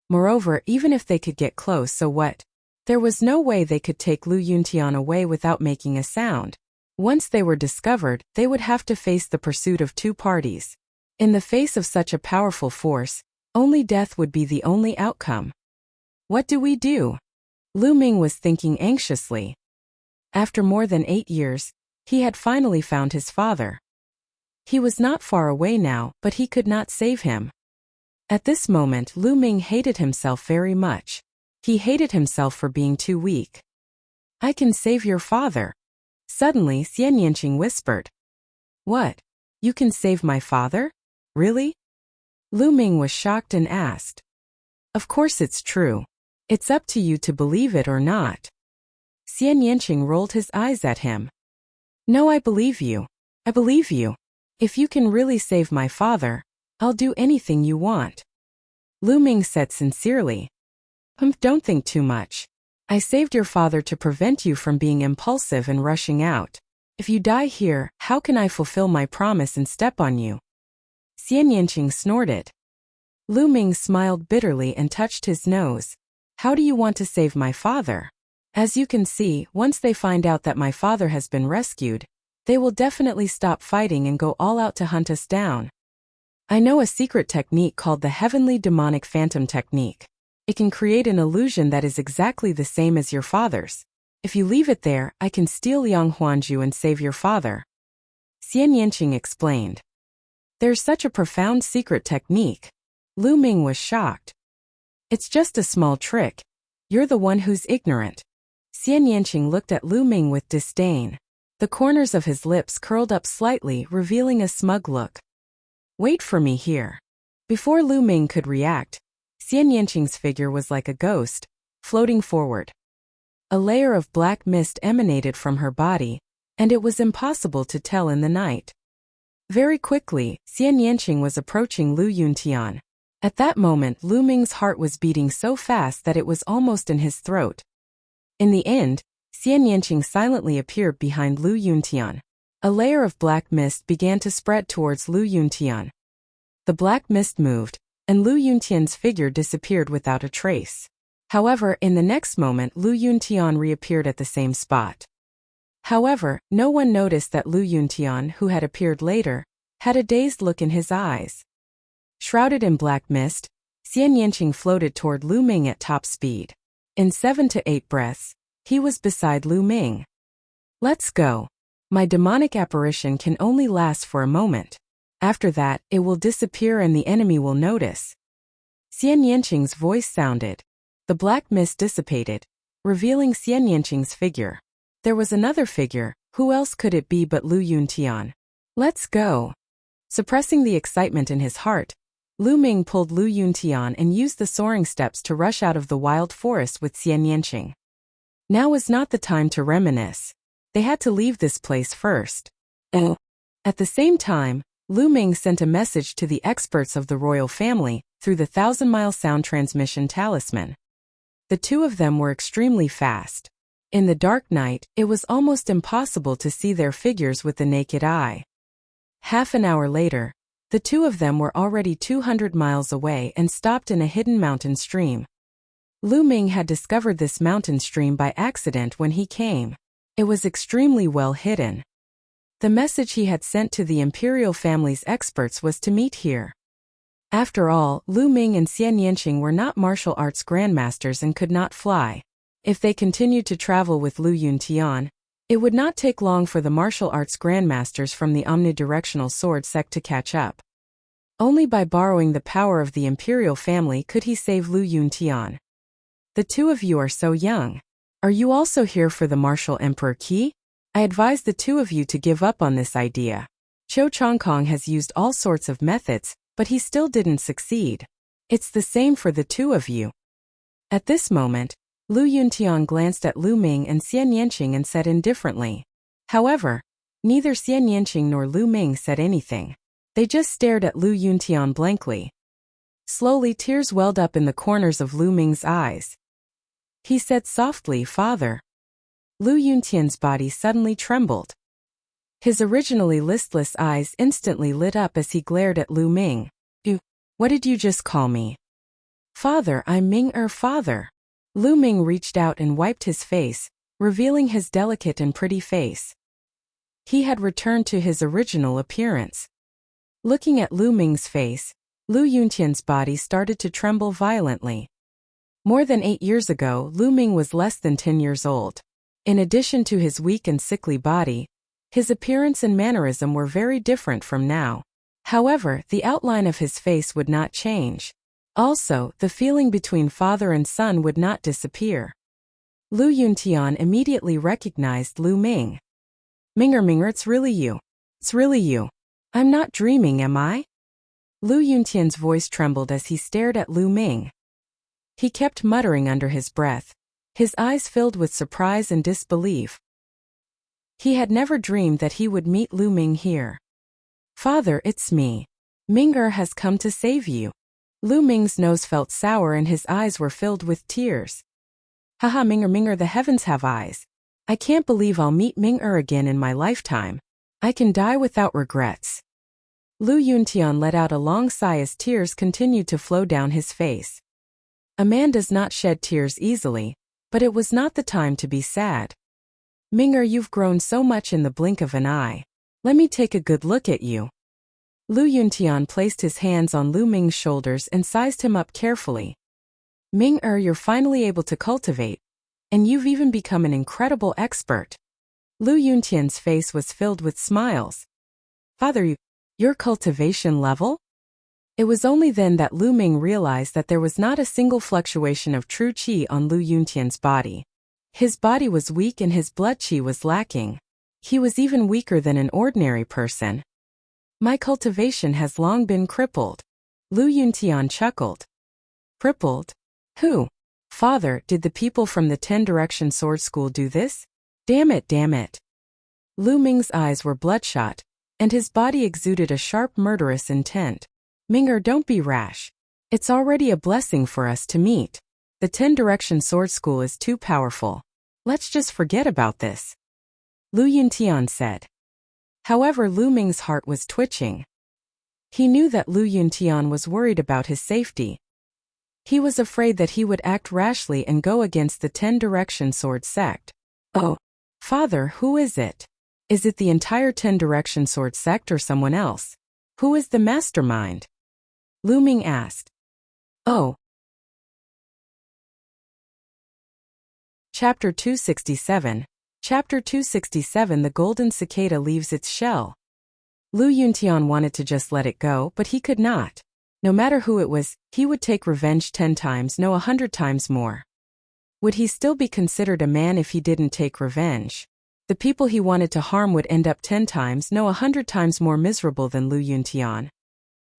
Moreover, even if they could get close, so what? There was no way they could take Lu Yuntian away without making a sound. Once they were discovered, they would have to face the pursuit of two parties. In the face of such a powerful force, only death would be the only outcome. What do we do? Lu Ming was thinking anxiously. After more than 8 years, he had finally found his father. He was not far away now, but he could not save him. At this moment, Lu Ming hated himself very much. He hated himself for being too weak. I can save your father. Suddenly, Xian Yanqing whispered. What? You can save my father? Really? Lu Ming was shocked and asked. Of course it's true. It's up to you to believe it or not. Xian Yanqing rolled his eyes at him. No, I believe you. I believe you. If you can really save my father, I'll do anything you want. Lu Ming said sincerely. Don't think too much. I saved your father to prevent you from being impulsive and rushing out. If you die here, how can I fulfill my promise and step on you? Xian Yanqing snorted. Lu Ming smiled bitterly and touched his nose. How do you want to save my father? As you can see, once they find out that my father has been rescued, they will definitely stop fighting and go all out to hunt us down. I know a secret technique called the Heavenly Demonic Phantom Technique. It can create an illusion that is exactly the same as your father's. If you leave it there, I can steal Yang Huanju and save your father. Xian Yanqing explained. There's such a profound secret technique. Lu Ming was shocked. It's just a small trick. You're the one who's ignorant. Xian Yanqing looked at Lu Ming with disdain. The corners of his lips curled up slightly, revealing a smug look. Wait for me here. Before Lu Ming could react, Xian Yanqing's figure was like a ghost, floating forward. A layer of black mist emanated from her body, and it was impossible to tell in the night. Very quickly, Xian Yanqing was approaching Lu Yuntian. At that moment, Lu Ming's heart was beating so fast that it was almost in his throat. In the end, Xian Yanqing silently appeared behind Lu Yuntian. A layer of black mist began to spread towards Lu Yuntian. The black mist moved, and Lu Yuntian's figure disappeared without a trace. However, in the next moment, Lu Yuntian reappeared at the same spot. However, no one noticed that Lu Yuntian, who had appeared later, had a dazed look in his eyes. Shrouded in black mist, Xian Yanqing floated toward Lu Ming at top speed. In 7 to 8 breaths, he was beside Lu Ming. Let's go. My demonic apparition can only last for a moment. After that, it will disappear and the enemy will notice. Xian Yanqing's voice sounded. The black mist dissipated, revealing Xian Yanqing's figure. There was another figure. Who else could it be but Lu Yuntian? Let's go. Suppressing the excitement in his heart, Lu Ming pulled Lu Yuntian and used the soaring steps to rush out of the wild forest with Xian Yanqing. Now was not the time to reminisce. They had to leave this place first. At the same time, Lu Ming sent a message to the experts of the royal family through the 1,000-mile sound transmission talisman. The two of them were extremely fast. In the dark night, it was almost impossible to see their figures with the naked eye. Half an hour later, the two of them were already 200 miles away and stopped in a hidden mountain stream. Lu Ming had discovered this mountain stream by accident when he came. It was extremely well hidden. The message he had sent to the imperial family's experts was to meet here. After all, Lu Ming and Xian Yanqing were not martial arts grandmasters and could not fly. If they continued to travel with Lu Yuntian, it would not take long for the martial arts grandmasters from the omnidirectional sword sect to catch up. Only by borrowing the power of the imperial family could he save Lu Yuntian. The two of you are so young. Are you also here for the martial emperor key? I advise the two of you to give up on this idea. Cho Chongkong has used all sorts of methods, but he still didn't succeed. It's the same for the two of you. At this moment, Lu Yuntian glanced at Lu Ming and Xian Yanqing and said indifferently. However, neither Xian Yanqing nor Lu Ming said anything. They just stared at Lu Yuntian blankly. Slowly, tears welled up in the corners of Lu Ming's eyes. He said softly, "Father." Lu Yuntian's body suddenly trembled. His originally listless eyes instantly lit up as he glared at Lu Ming. You. What did you just call me? Father, I'm Ming-er, father. Lu Ming reached out and wiped his face, revealing his delicate and pretty face. He had returned to his original appearance. Looking at Lu Ming's face, Lu Yuntian's body started to tremble violently. More than 8 years ago, Lu Ming was less than 10 years old. In addition to his weak and sickly body, his appearance and mannerism were very different from now. However, the outline of his face would not change. Also, the feeling between father and son would not disappear. Lu Yuntian immediately recognized Lu Ming. Minger, it's really you. It's really you. I'm not dreaming, am I? Lu Yuntian's voice trembled as he stared at Lu Ming. He kept muttering under his breath, his eyes filled with surprise and disbelief. He had never dreamed that he would meet Lu Ming here. Father, it's me. Ming-er has come to save you. Lu Ming's nose felt sour and his eyes were filled with tears. Haha, Ming-er, the heavens have eyes. I can't believe I'll meet Ming-er again in my lifetime. I can die without regrets. Lu Yuntian let out a long sigh as tears continued to flow down his face. A man does not shed tears easily, but it was not the time to be sad. Ming-er, you've grown so much in the blink of an eye. Let me take a good look at you. Lu Yuntian placed his hands on Lu Ming's shoulders and sized him up carefully. Ming-er, you're finally able to cultivate, and you've even become an incredible expert. Lu Yuntian's face was filled with smiles. Father, your cultivation level? It was only then that Lu Ming realized that there was not a single fluctuation of true qi on Lu Yuntian's body. His body was weak and his blood qi was lacking. He was even weaker than an ordinary person. My cultivation has long been crippled. Lu Yuntian chuckled. Crippled? Who? Father, did the people from the 10-direction sword school do this? Damn it. Lu Ming's eyes were bloodshot, and his body exuded a sharp murderous intent. Ming-er, don't be rash. It's already a blessing for us to meet. The 10-direction sword school is too powerful. Let's just forget about this. Lu Yuntian said. However, Lu Ming's heart was twitching. He knew that Lu Yuntian was worried about his safety. He was afraid that he would act rashly and go against the 10-direction sword sect. Oh, Father, who is it? Is it the entire 10-direction sword sect or someone else? Who is the mastermind? Lu Ming asked. Oh. Chapter 267. Chapter 267. The golden cicada leaves its shell. Lu Yuntian wanted to just let it go, but he could not. No matter who it was, he would take revenge 10 times, no 100 times more. Would he still be considered a man if he didn't take revenge? The people he wanted to harm would end up 10 times, no 100 times more miserable than Lu Yuntian.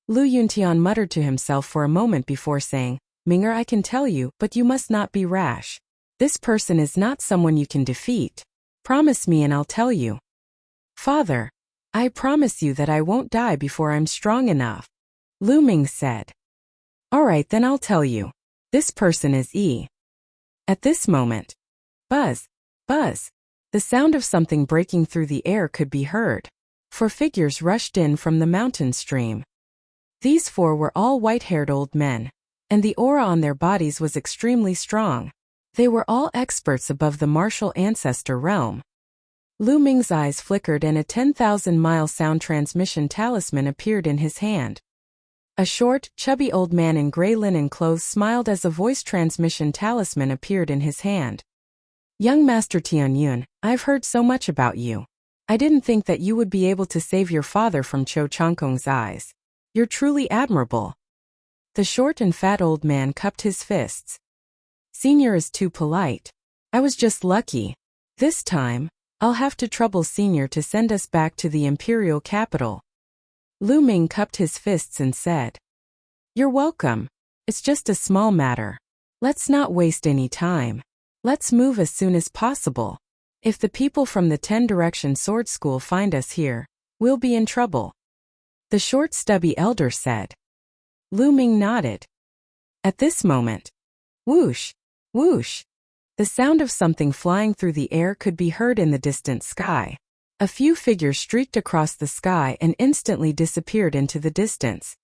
Lu Yuntian muttered to himself for a moment before saying, Ming-er, I can tell you, but you must not be rash. This person is not someone you can defeat. Promise me and I'll tell you. Father, I promise you that I won't die before I'm strong enough. Lu Ming said. Alright, then I'll tell you. This person is E. At this moment, buzz, buzz. The sound of something breaking through the air could be heard. 4 figures rushed in from the mountain stream. These 4 were all white-haired old men, and the aura on their bodies was extremely strong. They were all experts above the martial ancestor realm. Lu Ming's eyes flickered and a 10,000-mile sound transmission talisman appeared in his hand. A short, chubby old man in gray linen clothes smiled as a voice transmission talisman appeared in his hand. Young Master Tianyun, I've heard so much about you. I didn't think that you would be able to save your father from Cho Changkong's eyes. You're truly admirable. The short and fat old man cupped his fists. Senior is too polite. I was just lucky. This time, I'll have to trouble Senior to send us back to the imperial capital. Lu Ming cupped his fists and said. You're welcome. It's just a small matter. Let's not waste any time. Let's move as soon as possible. If the people from the 10-direction sword school find us here, we'll be in trouble. The short stubby elder said. Lu Ming nodded. At this moment, whoosh, whoosh. The sound of something flying through the air could be heard in the distant sky. A few figures streaked across the sky and instantly disappeared into the distance.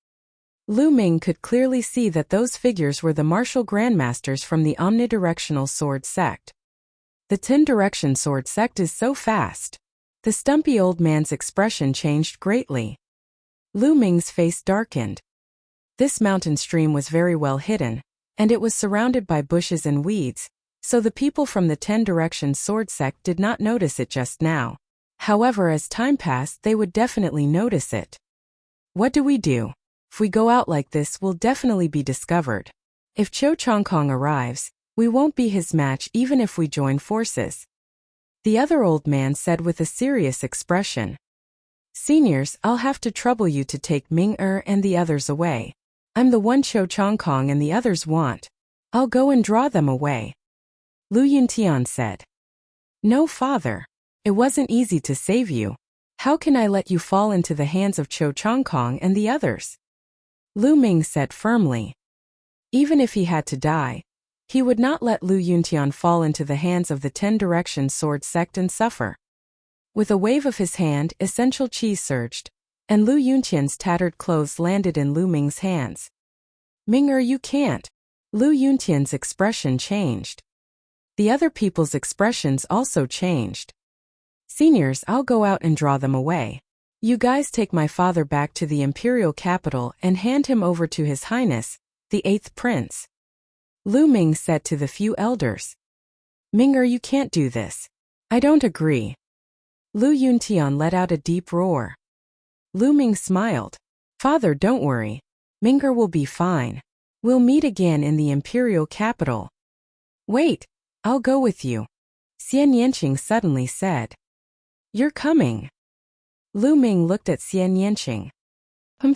Lu Ming could clearly see that those figures were the martial grandmasters from the omnidirectional sword sect. The 10-direction sword sect is so fast. The stumpy old man's expression changed greatly. Lu Ming's face darkened. This mountain stream was very well hidden, and it was surrounded by bushes and weeds, so the people from the 10-direction sword sect did not notice it just now. However, as time passed, they would definitely notice it. What do we do? If we go out like this, we'll definitely be discovered. If Cho Chongkong arrives, we won't be his match even if we join forces. The other old man said with a serious expression. Seniors, I'll have to trouble you to take Ming-er and the others away. I'm the one Cho Chongkong and the others want. I'll go and draw them away. Lu Yuntian said. No, father. It wasn't easy to save you. How can I let you fall into the hands of Cho Chongkong and the others? Lu Ming said firmly. Even if he had to die, he would not let Lu Yuntian fall into the hands of the 10-direction sword sect and suffer. With a wave of his hand, essential chi surged, and Lu Yuntian's tattered clothes landed in Lu Ming's hands. Ming-er, you can't. Lu Yuntian's expression changed. The other people's expressions also changed. Seniors, I'll go out and draw them away. You guys take my father back to the imperial capital and hand him over to His Highness, the 8th Prince. Lu Ming said to the few elders. Ming-er, you can't do this. I don't agree. Lu Yuntian let out a deep roar. Lu Ming smiled. Father, don't worry. Ming-er will be fine. We'll meet again in the imperial capital. Wait, I'll go with you. Xian Yanqing suddenly said. You're coming. Lu Ming looked at Xian Yanqing.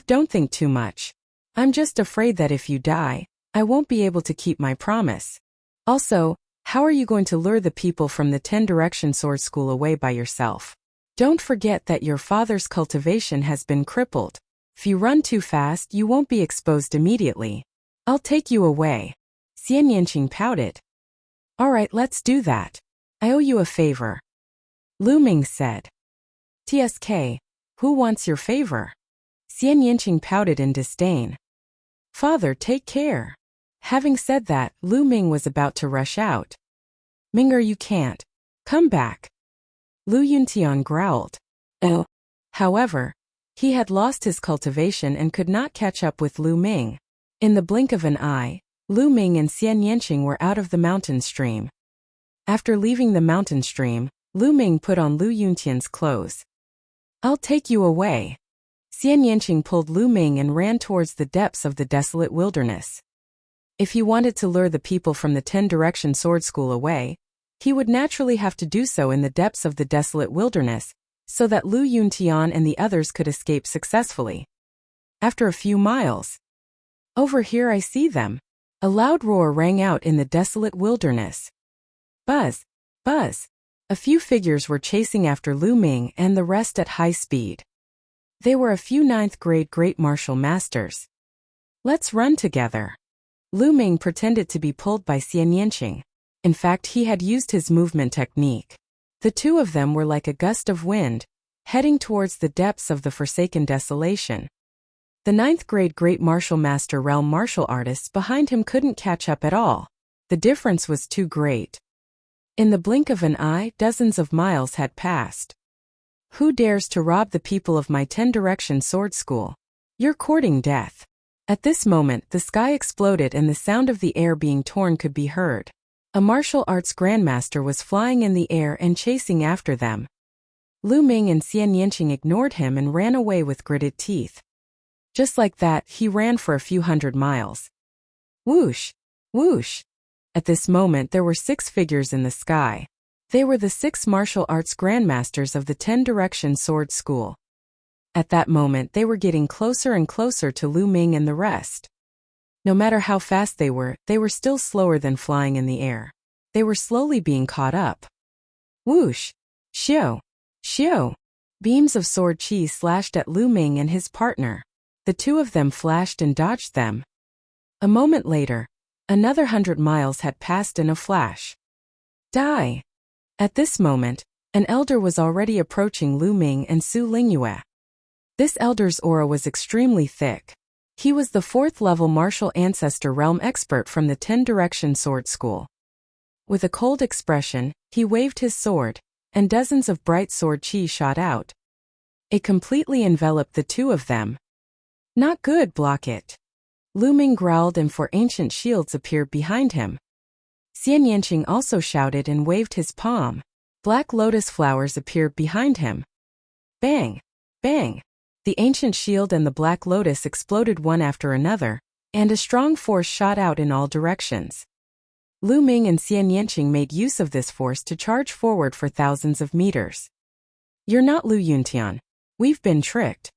Don't think too much. I'm just afraid that if you die, I won't be able to keep my promise. Also, how are you going to lure the people from the 10-direction sword school away by yourself? Don't forget that your father's cultivation has been crippled. If you run too fast, you won't be exposed immediately. I'll take you away. Xian Yanqing pouted. All right, let's do that. I owe you a favor. Lu Ming said. TSK, who wants your favor? Xian Yanqing pouted in disdain. Father, take care. Having said that, Lu Ming was about to rush out. Ming-er, you can't. Come back. Lu Yuntian growled. Oh. However, he had lost his cultivation and could not catch up with Lu Ming. In the blink of an eye, Lu Ming and Xian Yanqing were out of the mountain stream. After leaving the mountain stream, Lu Ming put on Lu Yuntian's clothes. I'll take you away. Xian Yanqing pulled Lu Ming and ran towards the depths of the desolate wilderness. If he wanted to lure the people from the 10-direction sword school away, he would naturally have to do so in the depths of the desolate wilderness, so that Lu Yuntian and the others could escape successfully. After a few miles. Over here I see them. A loud roar rang out in the desolate wilderness. Buzz, buzz. A few figures were chasing after Lu Ming and the rest at high speed. They were a few 9th-grade great martial masters. Let's run together. Lu Ming pretended to be pulled by Xian Yanqing. In fact, he had used his movement technique. The two of them were like a gust of wind, heading towards the depths of the forsaken desolation. The 9th-grade great martial master realm martial artists behind him couldn't catch up at all. The difference was too great. In the blink of an eye, dozens of miles had passed. Who dares to rob the people of my 10-direction sword school? You're courting death. At this moment, the sky exploded and the sound of the air being torn could be heard. A martial arts grandmaster was flying in the air and chasing after them. Lu Ming and Xian Yanqing ignored him and ran away with gritted teeth. Just like that, he ran for a few hundred miles. Whoosh! Whoosh! At this moment there were 6 figures in the sky. They were the 6 martial arts grandmasters of the 10-direction sword school. At that moment they were getting closer and closer to Lu Ming and the rest. No matter how fast they were still slower than flying in the air. They were slowly being caught up. Whoosh! Xiu! Xiu! Beams of sword chi slashed at Lu Ming and his partner. The two of them flashed and dodged them. A moment later, another 100 miles had passed in a flash. Die! At this moment, an elder was already approaching Lu Ming and Su Lingyue. This elder's aura was extremely thick. He was the 4th-level martial ancestor realm expert from the 10-direction sword school. With a cold expression, he waved his sword, and dozens of bright sword chi shot out. It completely enveloped the two of them. Not good, block it. Lu Ming growled, and 4 ancient shields appeared behind him. Xian Yanqing also shouted and waved his palm. Black lotus flowers appeared behind him. Bang! Bang! The ancient shield and the black lotus exploded one after another, and a strong force shot out in all directions. Lu Ming and Xian Yanqing made use of this force to charge forward for thousands of meters. You're not Lu Yuntian. We've been tricked.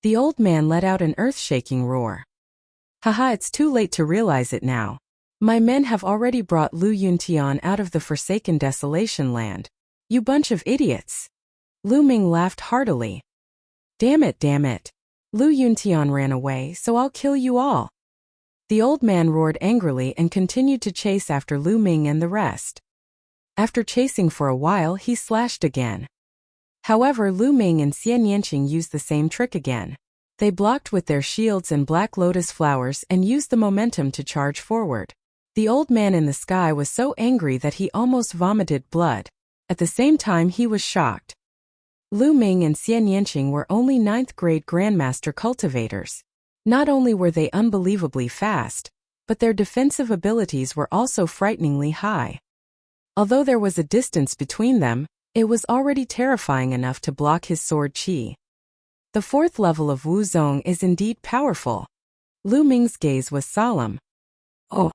The old man let out an earth-shaking roar. Haha, it's too late to realize it now. My men have already brought Lu Yuntian out of the forsaken desolation land. You bunch of idiots. Lu Ming laughed heartily. Damn it. Lu Yuntian ran away, so I'll kill you all. The old man roared angrily and continued to chase after Lu Ming and the rest. After chasing for a while, he slashed again. However, Lu Ming and Xian Yanqing used the same trick again. They blocked with their shields and black lotus flowers and used the momentum to charge forward. The old man in the sky was so angry that he almost vomited blood. At the same time, he was shocked. Lu Ming and Xian Yanqing were only 9th grade Grandmaster cultivators. Not only were they unbelievably fast, but their defensive abilities were also frighteningly high. Although there was a distance between them, it was already terrifying enough to block his sword chi. The 4th level of Wu Zong is indeed powerful. Lu Ming's gaze was solemn. Oh.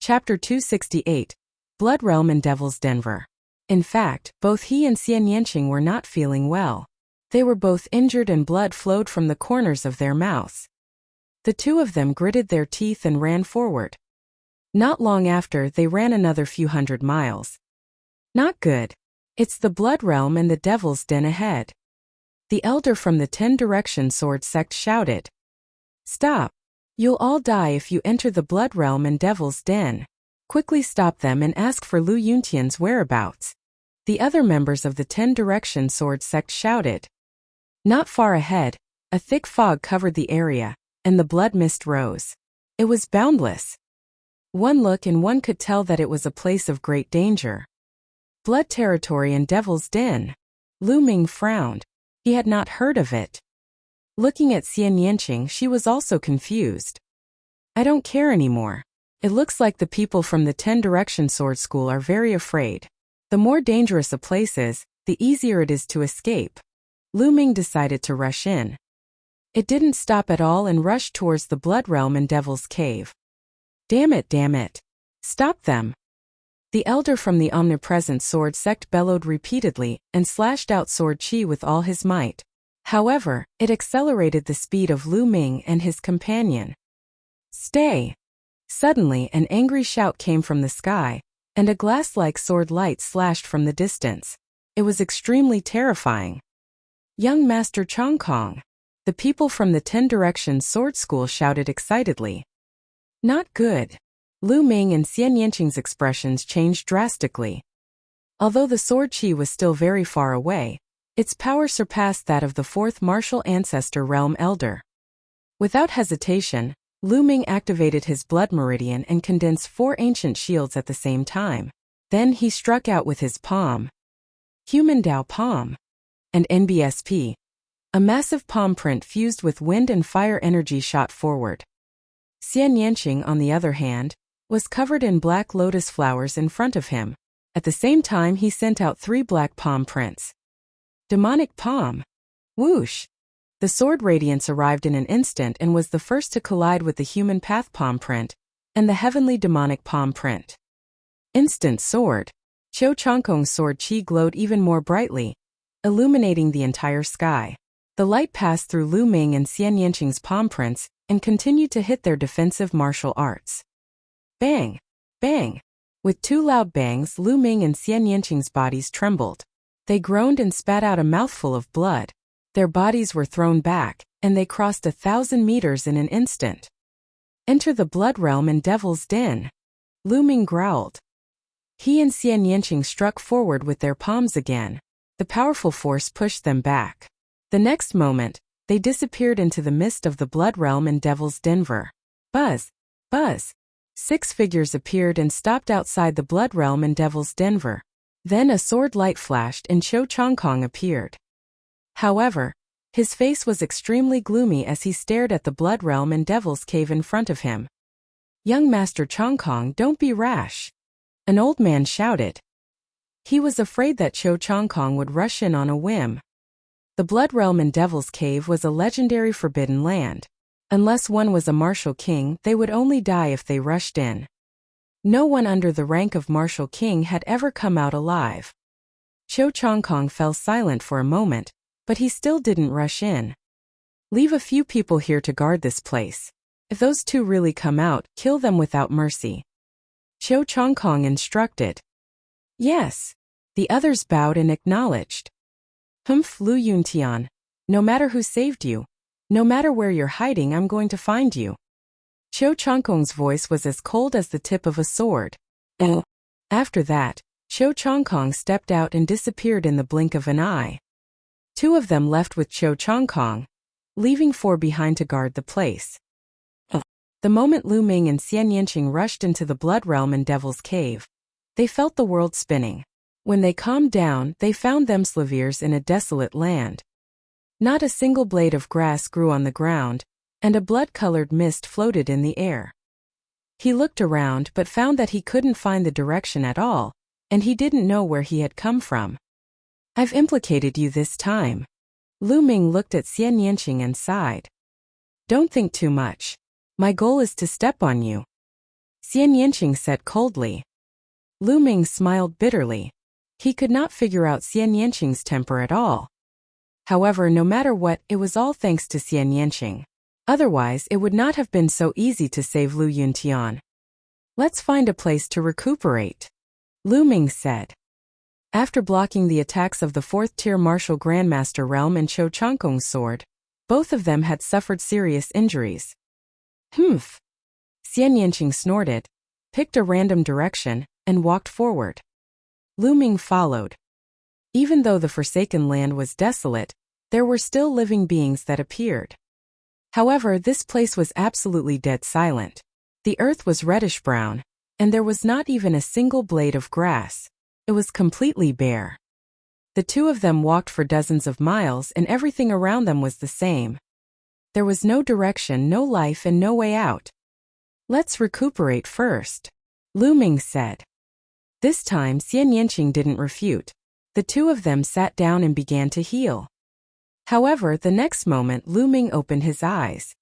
Chapter 268. Blood Realm and Devil's Denver. In fact, both he and Xian Yanqing were not feeling well. They were both injured and blood flowed from the corners of their mouths. The two of them gritted their teeth and ran forward. Not long after, they ran another few hundred miles. Not good. It's the Blood Realm and the Devil's Den ahead. The elder from the 10-direction sword sect shouted. Stop. You'll all die if you enter the Blood Realm and Devil's Den. Quickly stop them and ask for Lu Yuntian's whereabouts. The other members of the 10-direction sword sect shouted. Not far ahead, a thick fog covered the area, and the blood mist rose. It was boundless. One look and one could tell that it was a place of great danger. Blood territory and Devil's Den. Lu Ming frowned. He had not heard of it. Looking at Xian Yanqing, she was also confused. I don't care anymore. It looks like the people from the 10-direction sword school are very afraid. The more dangerous a place is, the easier it is to escape. Lu Ming decided to rush in. It didn't stop at all and rushed towards the Blood Realm and Devil's Cave. Damn it. Stop them. The elder from the omnipresent sword sect bellowed repeatedly and slashed out sword chi with all his might. However, it accelerated the speed of Lu Ming and his companion. Stay! Suddenly, an angry shout came from the sky, and a glass-like sword light slashed from the distance. It was extremely terrifying. Young Master Chong Kong! The people from the 10-direction sword school shouted excitedly. Not good. Lu Ming and Xian Yanqing's expressions changed drastically. Although the sword chi was still very far away, its power surpassed that of the 4th martial ancestor realm elder. Without hesitation, Lu Ming activated his blood meridian and condensed 4 ancient shields at the same time. Then he struck out with his palm. Human Dao Palm. And NBSP. A massive palm print fused with wind and fire energy shot forward. Xian Yanqing, on the other hand, was covered in black lotus flowers in front of him. At the same time, he sent out 3 black palm prints. Demonic Palm. Whoosh! The sword radiance arrived in an instant and was the first to collide with the human path palm print and the heavenly demonic palm print. Instant sword. Qiu Chongkong's sword chi glowed even more brightly, illuminating the entire sky. The light passed through Lu Ming and Xian Yanqing's palm prints and continued to hit their defensive martial arts. Bang! Bang! With 2 loud bangs, Lu Ming and Xian Yanqing's bodies trembled. They groaned and spat out a mouthful of blood. Their bodies were thrown back, and they crossed 1,000 meters in an instant. Enter the Blood Realm and Devil's Den. Lu Ming growled. He and Xian Yanqing struck forward with their palms again. The powerful force pushed them back. The next moment, they disappeared into the mist of the Blood Realm and Devil's Denver. Buzz! Buzz! 6 figures appeared and stopped outside the Blood Realm and Devil's Denver. Then a sword light flashed and Cho Chang-kong appeared. However, his face was extremely gloomy as he stared at the Blood Realm and Devil's Cave in front of him. "Young Master Chang-kong, don't be rash," an old man shouted. He was afraid that Cho Chang-kong would rush in on a whim. The Blood Realm and Devil's Cave was a legendary forbidden land. Unless one was a martial king, they would only die if they rushed in. No one under the rank of martial king had ever come out alive. Cho Chang-kong fell silent for a moment, but he still didn't rush in. "Leave a few people here to guard this place. If those 2 really come out, kill them without mercy," Cho Chang-kong instructed. "Yes." The others bowed and acknowledged. "Humph, Lu Yuntian. No matter who saved you, no matter where you're hiding, I'm going to find you." Cho Chang-kong's voice was as cold as the tip of a sword. After that, Cho Chang-kong stepped out and disappeared in the blink of an eye. 2 of them left with Cho Chang-kong, leaving 4 behind to guard the place. The moment Lu Ming and Xian Yanqing rushed into the Blood Realm and Devil's Cave, they felt the world spinning. When they calmed down, they found themselves in a desolate land. Not a single blade of grass grew on the ground, and a blood-colored mist floated in the air. He looked around but found that he couldn't find the direction at all, and he didn't know where he had come from. "I've implicated you this time." Lu Ming looked at Xian Yanqing and sighed. "Don't think too much. My goal is to step on you," Xian Yanqing said coldly. Lu Ming smiled bitterly. He could not figure out Xian Yanqing's temper at all. However, no matter what, it was all thanks to Xian Yanqing. Otherwise, it would not have been so easy to save Lu Yuntian. "Let's find a place to recuperate," Lu Ming said. After blocking the attacks of the 4th-tier Martial Grandmaster Realm and Cho Chang-kong's sword, both of them had suffered serious injuries. "Humph." Xian Yanqing snorted, picked a random direction, and walked forward. Lu Ming followed. Even though the Forsaken Land was desolate, there were still living beings that appeared. However, this place was absolutely dead silent. The earth was reddish-brown, and there was not even a single blade of grass. It was completely bare. The 2 of them walked for dozens of miles and everything around them was the same. There was no direction, no life, and no way out. "Let's recuperate first," Lu Ming said. This time, Xian Yanqing didn't refute. The 2 of them sat down and began to heal. However, the next moment Lu Ming opened his eyes.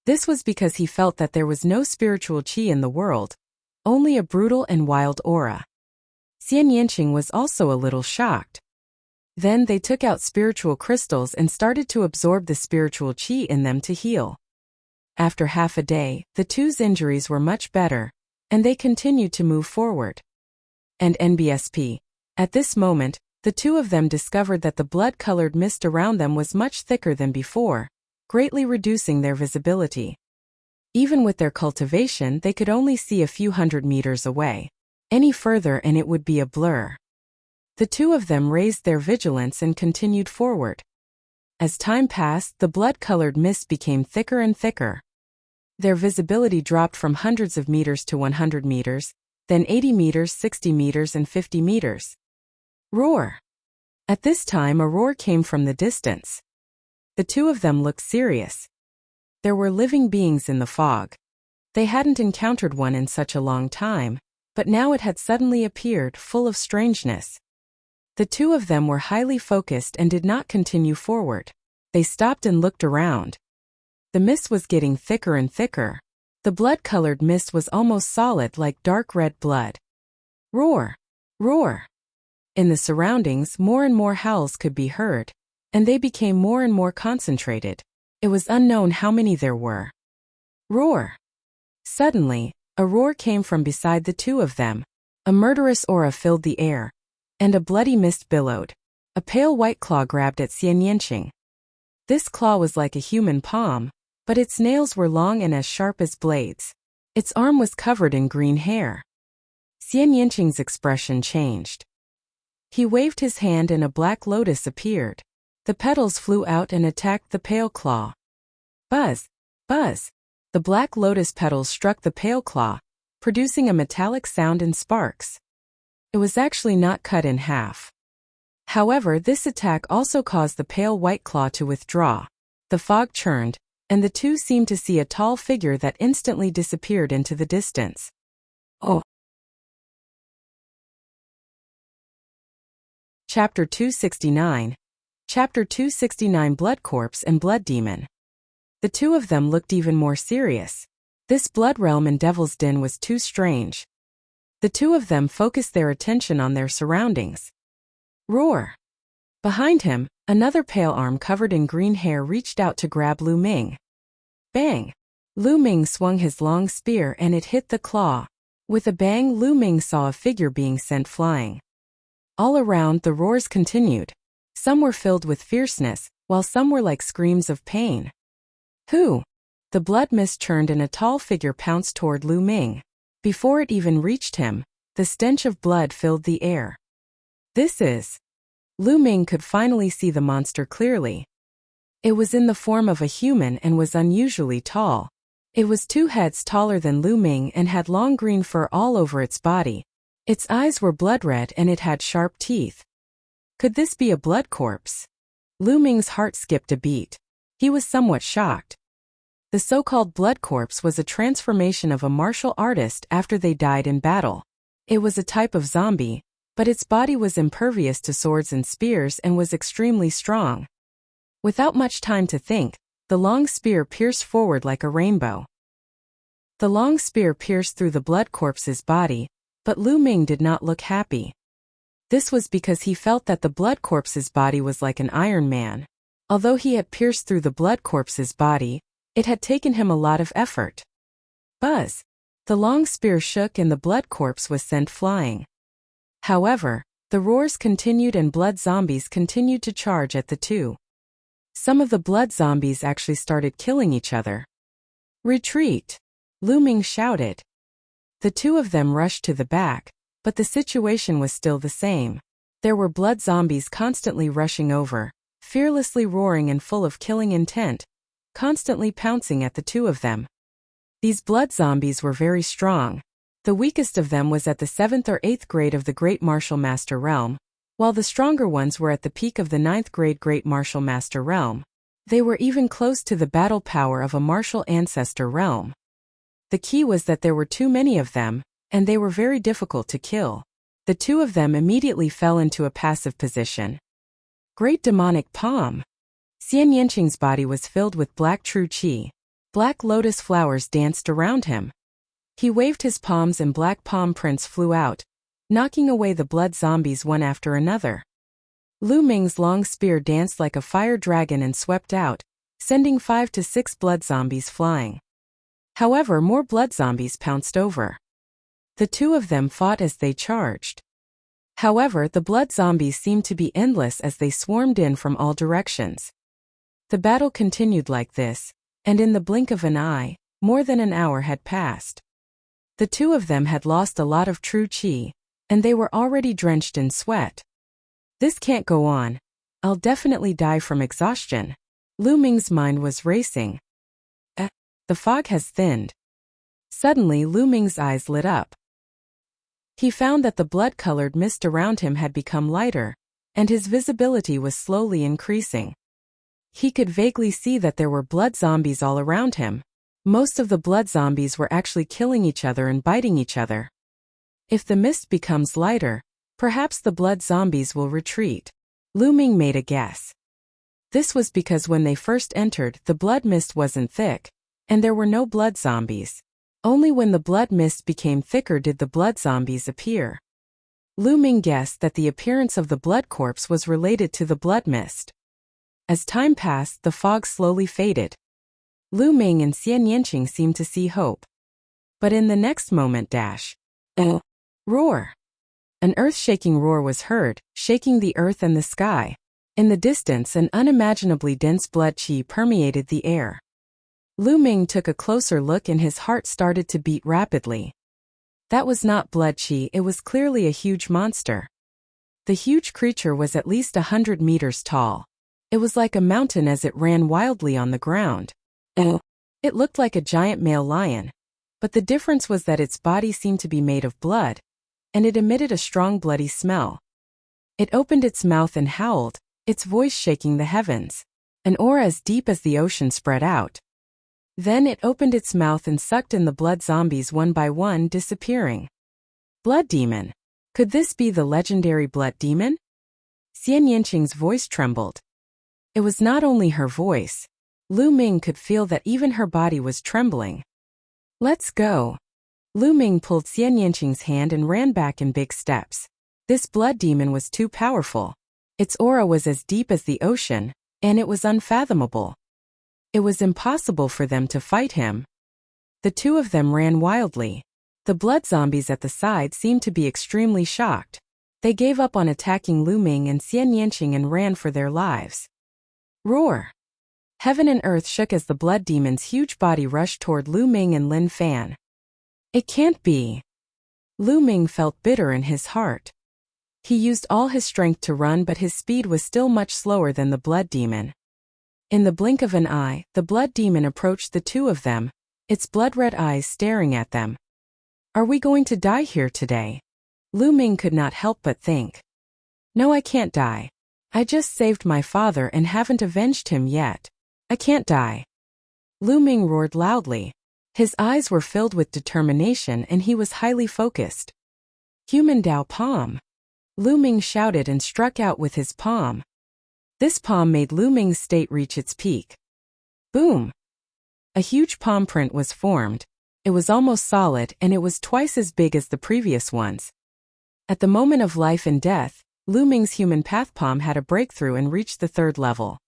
This was because he felt that there was no spiritual qi in the world, only a brutal and wild aura. Xian Yanqing was also a little shocked. Then they took out spiritual crystals and started to absorb the spiritual qi in them to heal. After half a day, the 2's injuries were much better, and they continued to move forward. And NBSP. At this moment, the 2 of them discovered that the blood-colored mist around them was much thicker than before, greatly reducing their visibility. Even with their cultivation, they could only see a few hundred meters away. Any further and it would be a blur. The 2 of them raised their vigilance and continued forward. As time passed, the blood-colored mist became thicker and thicker. Their visibility dropped from hundreds of meters to 100 meters, then 80 meters, 60 meters, and 50 meters. Roar! At this time, a roar came from the distance. The 2 of them looked serious. There were living beings in the fog. They hadn't encountered one in such a long time, but now it had suddenly appeared, full of strangeness. The 2 of them were highly focused and did not continue forward. They stopped and looked around. The mist was getting thicker and thicker. The blood-colored mist was almost solid like dark red blood. Roar! Roar! In the surroundings, more and more howls could be heard, and they became more and more concentrated. It was unknown how many there were. Roar! Suddenly, a roar came from beside the 2 of them. A murderous aura filled the air, and a bloody mist billowed. A pale white claw grabbed at Xian Yanqing. This claw was like a human palm, but its nails were long and as sharp as blades. Its arm was covered in green hair. Xian Yanqing's expression changed. He waved his hand and a black lotus appeared. The petals flew out and attacked the pale claw. Buzz! Buzz! The black lotus petals struck the pale claw, producing a metallic sound and sparks. It was actually not cut in half. However, this attack also caused the pale white claw to withdraw. The fog churned, and the two seemed to see a tall figure that instantly disappeared into the distance. Oh! Chapter 269. Chapter 269 Blood Corpse and Blood Demon. The two of them looked even more serious. This blood realm and devil's den was too strange. The two of them focused their attention on their surroundings. Roar! Behind him, another pale arm covered in green hair reached out to grab Lu Ming. Bang! Lu Ming swung his long spear and it hit the claw. With a bang, Lu Ming saw a figure being sent flying. All around, the roars continued. Some were filled with fierceness, while some were like screams of pain. Who? The blood mist churned and a tall figure pounced toward Lu Ming. Before it even reached him, the stench of blood filled the air. This is... Lu Ming could finally see the monster clearly. It was in the form of a human and was unusually tall. It was 2 heads taller than Lu Ming and had long green fur all over its body. Its eyes were blood red and it had sharp teeth. Could this be a blood corpse? Lu Ming's heart skipped a beat. He was somewhat shocked. The so-called blood corpse was a transformation of a martial artist after they died in battle. It was a type of zombie, but its body was impervious to swords and spears and was extremely strong. Without much time to think, the long spear pierced forward like a rainbow. The long spear pierced through the blood corpse's body, but Lu Ming did not look happy. This was because he felt that the blood corpse's body was like an Iron Man. Although he had pierced through the blood corpse's body, it had taken him a lot of effort. Buzz! The long spear shook and the blood corpse was sent flying. However, the roars continued and blood zombies continued to charge at the two. Some of the blood zombies actually started killing each other. Retreat! Lu Ming shouted. The two of them rushed to the back, but the situation was still the same. There were blood zombies constantly rushing over, fearlessly roaring and full of killing intent, constantly pouncing at the two of them. These blood zombies were very strong. The weakest of them was at the 7th or 8th grade of the Great Martial Master Realm, while the stronger ones were at the peak of the 9th grade Great Martial Master Realm. They were even close to the battle power of a Martial Ancestor Realm. The key was that there were too many of them, and they were very difficult to kill. The two of them immediately fell into a passive position. Great Demonic Palm! Xian Yanqing's body was filled with black true qi. Black lotus flowers danced around him. He waved his palms and black palm prints flew out, knocking away the blood zombies one after another. Lu Ming's long spear danced like a fire dragon and swept out, sending 5 to 6 blood zombies flying. However, more blood zombies pounced over. The two of them fought as they charged. However, the blood zombies seemed to be endless as they swarmed in from all directions. The battle continued like this, and in the blink of an eye, more than an hour had passed. The two of them had lost a lot of true qi, and they were already drenched in sweat. This can't go on. I'll definitely die from exhaustion. Lu Ming's mind was racing. The fog has thinned. Suddenly Lu Ming's eyes lit up. He found that the blood-colored mist around him had become lighter, and his visibility was slowly increasing. He could vaguely see that there were blood zombies all around him. Most of the blood zombies were actually killing each other and biting each other. If the mist becomes lighter, perhaps the blood zombies will retreat. Lu Ming made a guess. This was because when they first entered, the blood mist wasn't thick, and there were no blood zombies. Only when the blood mist became thicker did the blood zombies appear. Lu Ming guessed that the appearance of the blood corpse was related to the blood mist. As time passed, the fog slowly faded. Lu Ming and Xian Yanqing seemed to see hope. But in the next moment roar! An earth-shaking roar was heard, shaking the earth and the sky. In the distance, an unimaginably dense blood qi permeated the air. Lu Ming took a closer look and his heart started to beat rapidly. That was not blood qi, it was clearly a huge monster. The huge creature was at least 100 meters tall. It was like a mountain as it ran wildly on the ground. It looked like a giant male lion, but the difference was that its body seemed to be made of blood, and it emitted a strong bloody smell. It opened its mouth and howled, its voice shaking the heavens. An aura as deep as the ocean spread out. Then it opened its mouth and sucked in the blood zombies one by one, disappearing. Blood demon. Could this be the legendary blood demon? Xian Yanqing's voice trembled. It was not only her voice. Lu Ming could feel that even her body was trembling. Let's go. Lu Ming pulled Xian Yanqing's hand and ran back in big steps. This blood demon was too powerful. Its aura was as deep as the ocean, and it was unfathomable. It was impossible for them to fight him. The two of them ran wildly. The blood zombies at the side seemed to be extremely shocked. They gave up on attacking Lu Ming and Xian Yanqing and ran for their lives. Roar! Heaven and earth shook as the blood demon's huge body rushed toward Lu Ming and Lin Fan. It can't be. Lu Ming felt bitter in his heart. He used all his strength to run, but his speed was still much slower than the blood demon. In the blink of an eye, the blood demon approached the two of them, its blood-red eyes staring at them. Are we going to die here today? Lu Ming could not help but think. No, I can't die. I just saved my father and haven't avenged him yet. I can't die. Lu Ming roared loudly. His eyes were filled with determination and he was highly focused. Human Dao Palm. Lu Ming shouted and struck out with his palm. This palm made Lu Ming's state reach its peak. Boom! A huge palm print was formed. It was almost solid and it was twice as big as the previous ones. At the moment of life and death, Lu Ming's human path palm had a breakthrough and reached the 3rd level.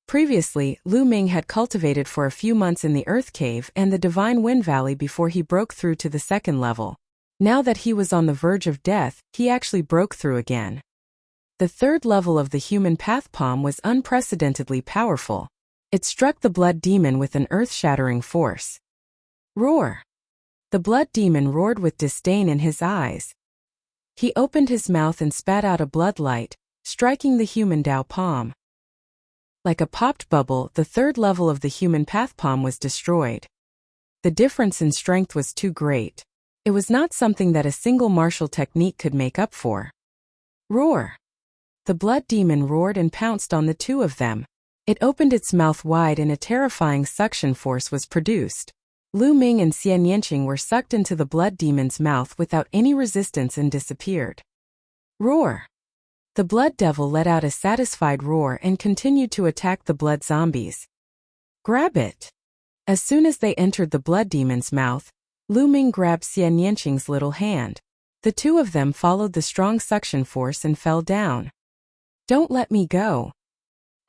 Previously, Lu Ming had cultivated for a few months in the Earth Cave and the Divine Wind Valley before he broke through to the 2nd level. Now that he was on the verge of death, he actually broke through again. The 3rd level of the human path palm was unprecedentedly powerful. It struck the blood demon with an earth-shattering force. Roar! The blood demon roared with disdain in his eyes. He opened his mouth and spat out a blood light, striking the human Dao palm. Like a popped bubble, the 3rd level of the human path palm was destroyed. The difference in strength was too great. It was not something that a single martial technique could make up for. Roar! The blood demon roared and pounced on the two of them. It opened its mouth wide and a terrifying suction force was produced. Lu Ming and Xian Yanqing were sucked into the blood demon's mouth without any resistance and disappeared. Roar! The blood devil let out a satisfied roar and continued to attack the blood zombies. Grab it! As soon as they entered the blood demon's mouth, Lu Ming grabbed Xian Yanqing's little hand. The two of them followed the strong suction force and fell down. Don't let me go.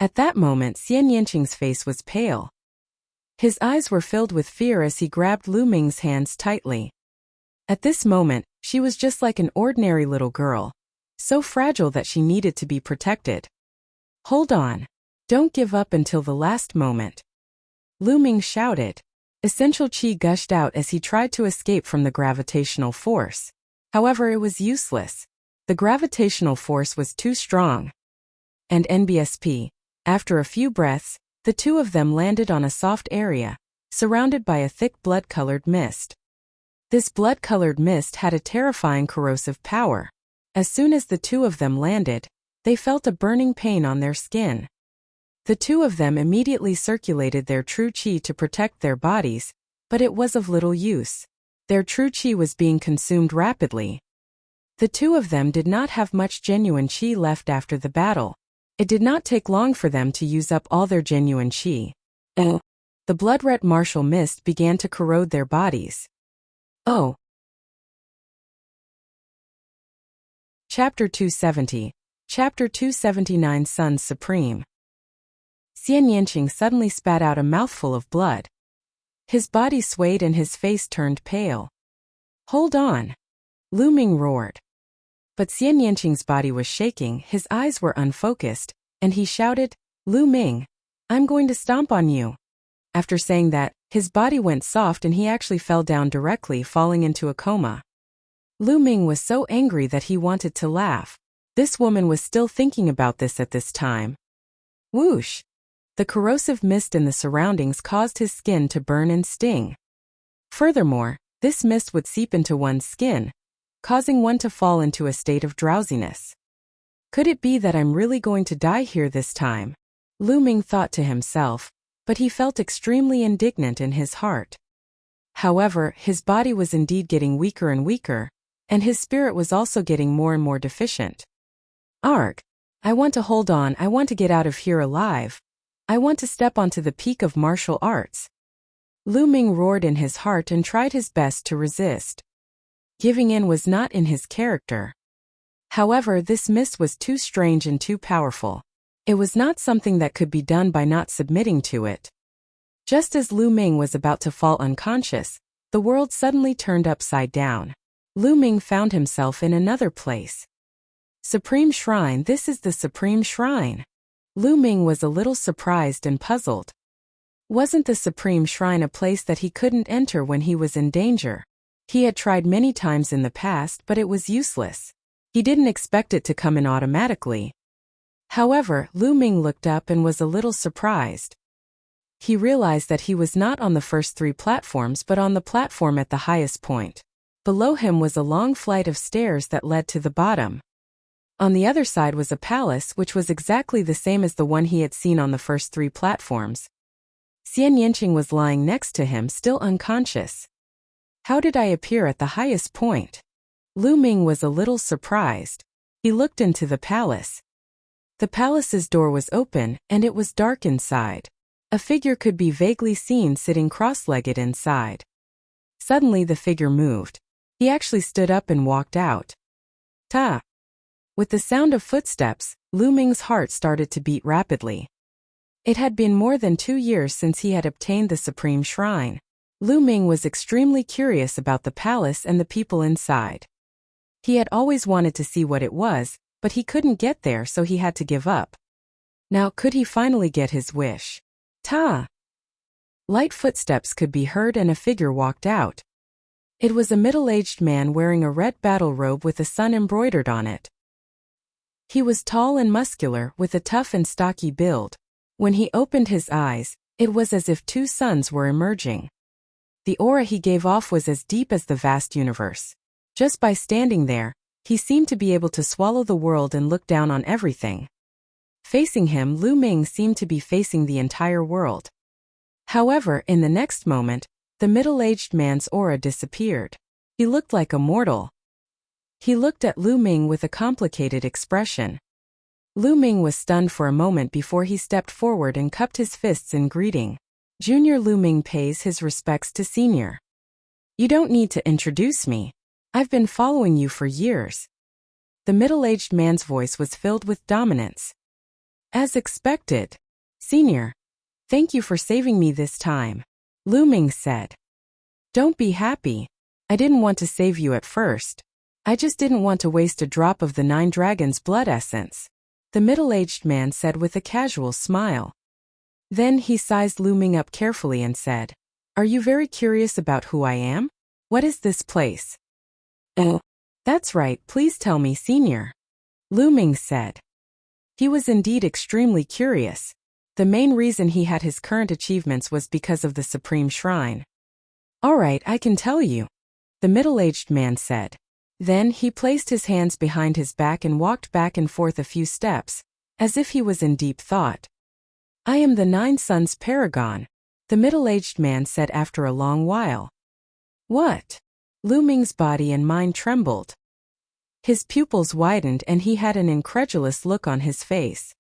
At that moment, Xian Yanqing's face was pale. His eyes were filled with fear as he grabbed Lu Ming's hands tightly. At this moment, she was just like an ordinary little girl, so fragile that she needed to be protected. Hold on. Don't give up until the last moment. Lu Ming shouted. Essential qi gushed out as he tried to escape from the gravitational force. However, it was useless. The gravitational force was too strong. And NBSP. After a few breaths, the two of them landed on a soft area, surrounded by a thick blood-colored mist. This blood-colored mist had a terrifying corrosive power. As soon as the two of them landed, they felt a burning pain on their skin. The two of them immediately circulated their true qi to protect their bodies, but it was of little use. Their true qi was being consumed rapidly. The two of them did not have much genuine qi left after the battle. It did not take long for them to use up all their genuine qi. The blood-red martial mist began to corrode their bodies. Oh! Chapter 270. Chapter 279 Sons Supreme. Xian Yanqing suddenly spat out a mouthful of blood. His body swayed and his face turned pale. Hold on! Lu Ming roared. But Xian Yanqing's body was shaking, his eyes were unfocused, and he shouted, Lu Ming, I'm going to stomp on you. After saying that, his body went soft and he actually fell down directly, falling into a coma. Lu Ming was so angry that he wanted to laugh. This woman was still thinking about this at this time. Whoosh! The corrosive mist in the surroundings caused his skin to burn and sting. Furthermore, this mist would seep into one's skin, causing one to fall into a state of drowsiness. Could it be that I'm really going to die here this time? Lu Ming thought to himself, but he felt extremely indignant in his heart. However, his body was indeed getting weaker and weaker, and his spirit was also getting more and more deficient. Arg! I want to hold on, I want to get out of here alive. I want to step onto the peak of martial arts. Lu Ming roared in his heart and tried his best to resist. Giving in was not in his character. However, this mist was too strange and too powerful. It was not something that could be done by not submitting to it. Just as Lu Ming was about to fall unconscious, the world suddenly turned upside down. Lu Ming found himself in another place. Supreme Shrine, this is the Supreme Shrine. Lu Ming was a little surprised and puzzled. Wasn't the Supreme Shrine a place that he couldn't enter when he was in danger? He had tried many times in the past, but it was useless. He didn't expect it to come in automatically. However, Lu Ming looked up and was a little surprised. He realized that he was not on the first 3 platforms but on the platform at the highest point. Below him was a long flight of stairs that led to the bottom. On the other side was a palace which was exactly the same as the one he had seen on the first 3 platforms. Xian Yanqing was lying next to him, still unconscious. How did I appear at the highest point? Lu Ming was a little surprised. He looked into the palace. The palace's door was open, and it was dark inside. A figure could be vaguely seen sitting cross-legged inside. Suddenly the figure moved. He actually stood up and walked out. Ta! With the sound of footsteps, Lu Ming's heart started to beat rapidly. It had been more than 2 years since he had obtained the Supreme Shrine. Lu Ming was extremely curious about the palace and the people inside. He had always wanted to see what it was, but he couldn't get there, so he had to give up. Now could he finally get his wish? Ta! Light footsteps could be heard and a figure walked out. It was a middle-aged man wearing a red battle robe with a sun embroidered on it. He was tall and muscular, with a tough and stocky build. When he opened his eyes, it was as if 2 suns were emerging. The aura he gave off was as deep as the vast universe. Just by standing there, he seemed to be able to swallow the world and look down on everything. Facing him, Lu Ming seemed to be facing the entire world. However, in the next moment, the middle-aged man's aura disappeared. He looked like a mortal. He looked at Lu Ming with a complicated expression. Lu Ming was stunned for a moment before he stepped forward and cupped his fists in greeting. Junior Lu Ming pays his respects to Senior. You don't need to introduce me. I've been following you for years. The middle-aged man's voice was filled with dominance. As expected. Senior. Thank you for saving me this time. Lu Ming said. Don't be happy. I didn't want to save you at first. I just didn't want to waste a drop of the 9 dragons' blood essence. The middle-aged man said with a casual smile. Then he sized Lu Ming up carefully and said, Are you very curious about who I am? What is this place? Oh, that's right, please tell me, Senior. Lu Ming said. He was indeed extremely curious. The main reason he had his current achievements was because of the Supreme Shrine. All right, I can tell you, the middle-aged man said. Then he placed his hands behind his back and walked back and forth a few steps, as if he was in deep thought. I am the 9 Suns Paragon, the middle-aged man said after a long while. What? Lu Ming's body and mind trembled. His pupils widened and he had an incredulous look on his face.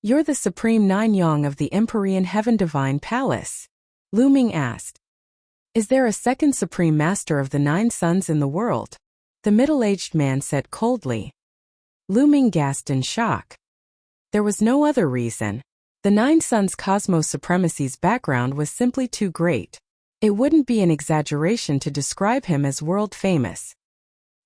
You're the Supreme 9 Yang of the Empyrean Heaven Divine Palace? Lu Ming asked. Is there a second Supreme Master of the 9 Suns in the world? The middle-aged man said coldly. Lu Ming gasped in shock. There was no other reason. The 9 Suns' cosmos supremacy's background was simply too great. It wouldn't be an exaggeration to describe him as world-famous.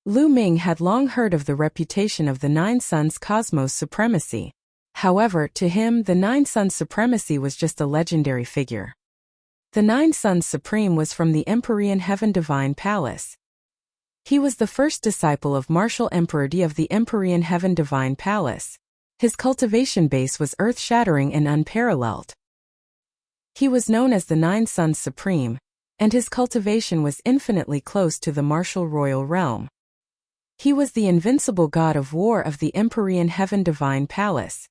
Lu Ming had long heard of the reputation of the 9 Suns' cosmos supremacy. However, to him, the 9 Suns' supremacy was just a legendary figure. The 9 Suns Supreme was from the Empyrean Heaven Divine Palace. He was the first disciple of Martial Emperor Di of the Empyrean Heaven Divine Palace. His cultivation base was earth-shattering and unparalleled. He was known as the Nine Sons Supreme, and his cultivation was infinitely close to the martial royal realm. He was the invincible god of war of the Empyrean Heaven Divine Palace.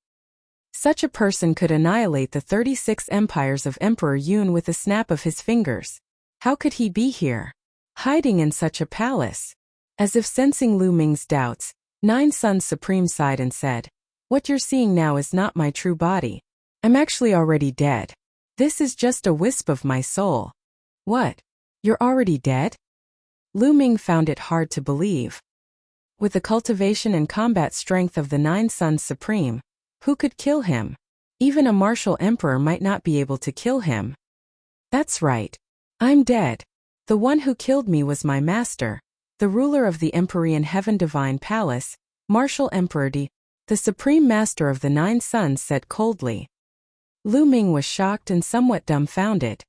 Such a person could annihilate the 36 empires of Emperor Yun with a snap of his fingers. How could he be here, hiding in such a palace? As if sensing Lu Ming's doubts, Nine Sons Supreme sighed and said, "What you're seeing now is not my true body. I'm actually already dead. This is just a wisp of my soul." "What? You're already dead?" Lu Ming found it hard to believe. With the cultivation and combat strength of the Nine Sons Supreme, who could kill him? Even a martial emperor might not be able to kill him. "That's right. I'm dead. The one who killed me was my master, the ruler of the Empyrean Heaven Divine Palace, Martial Emperor Di, the Supreme Master of the Nine Sons," said coldly. Lu Ming was shocked and somewhat dumbfounded.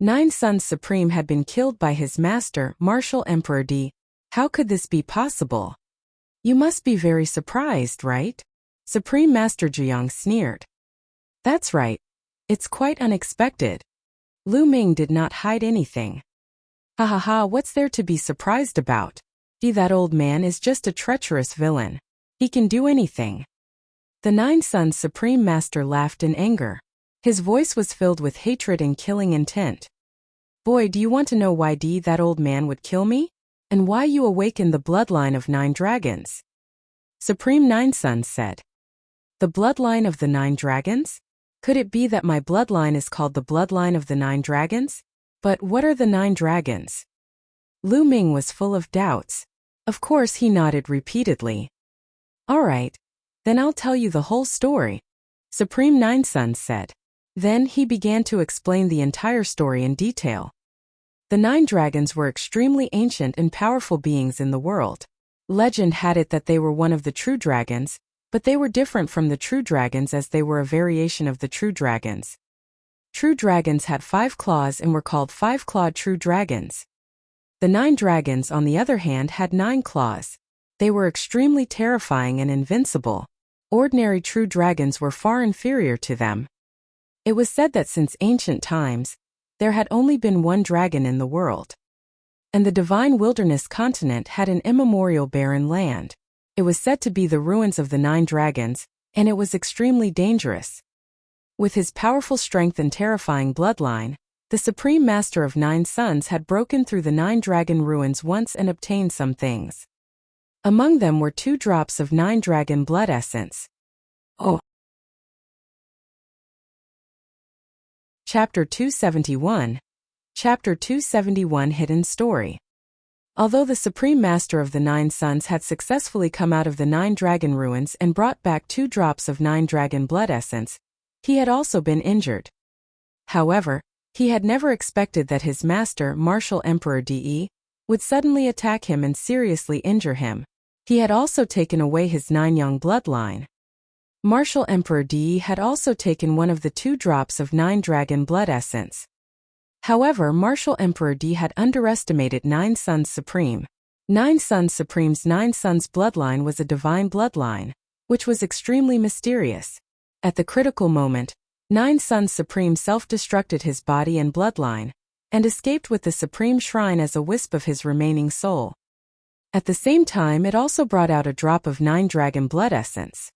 Nine Sons Supreme had been killed by his master, Martial Emperor Di. How could this be possible? "You must be very surprised, right?" Supreme Master Jiang sneered. "That's right. It's quite unexpected." Lu Ming did not hide anything. "Ha ha ha, what's there to be surprised about? That old man is just a treacherous villain. He can do anything." The Nine Sons Supreme Master laughed in anger. His voice was filled with hatred and killing intent. "Boy, do you want to know why that old man would kill me? And why you awakened the bloodline of 9 dragons?" Supreme Nine Sons said. "The bloodline of the 9 dragons? Could it be that my bloodline is called the bloodline of the 9 dragons? But what are the 9 dragons?" Lu Ming was full of doubts. Of course he nodded repeatedly. "All right. Then I'll tell you the whole story," Supreme Nine Sons said. Then he began to explain the entire story in detail. The 9 dragons were extremely ancient and powerful beings in the world. Legend had it that they were one of the true dragons, but they were different from the true dragons as they were a variation of the true dragons. True dragons had 5 claws and were called 5-clawed true dragons. The 9 dragons, on the other hand, had 9 claws. They were extremely terrifying and invincible. Ordinary true dragons were far inferior to them. It was said that since ancient times, there had only been one dragon in the world. And the divine wilderness continent had an immemorial barren land. It was said to be the ruins of the 9 dragons, and it was extremely dangerous. With his powerful strength and terrifying bloodline, the Supreme Master of 9 Sons had broken through the 9 dragon ruins once and obtained some things. Among them were 2 drops of 9 dragon blood essence. Oh! Chapter 271. Chapter 271 Hidden Story. Although the Supreme Master of the 9 Sons had successfully come out of the 9 dragon ruins and brought back 2 drops of 9 dragon blood essence, he had also been injured. However, he had never expected that his master, Martial Emperor Di, would suddenly attack him and seriously injure him. He had also taken away his 9 young bloodline. Martial Emperor Di had also taken one of the 2 drops of 9 dragon blood essence. However, Martial Emperor Di had underestimated 9 Sons Supreme. 9 Sons Supreme's 9 Sons bloodline was a divine bloodline, which was extremely mysterious. At the critical moment, 9 Sons Supreme self-destructed his body and bloodline, and escaped with the Supreme Shrine as a wisp of his remaining soul. At the same time, it also brought out a drop of 9 dragon blood essence.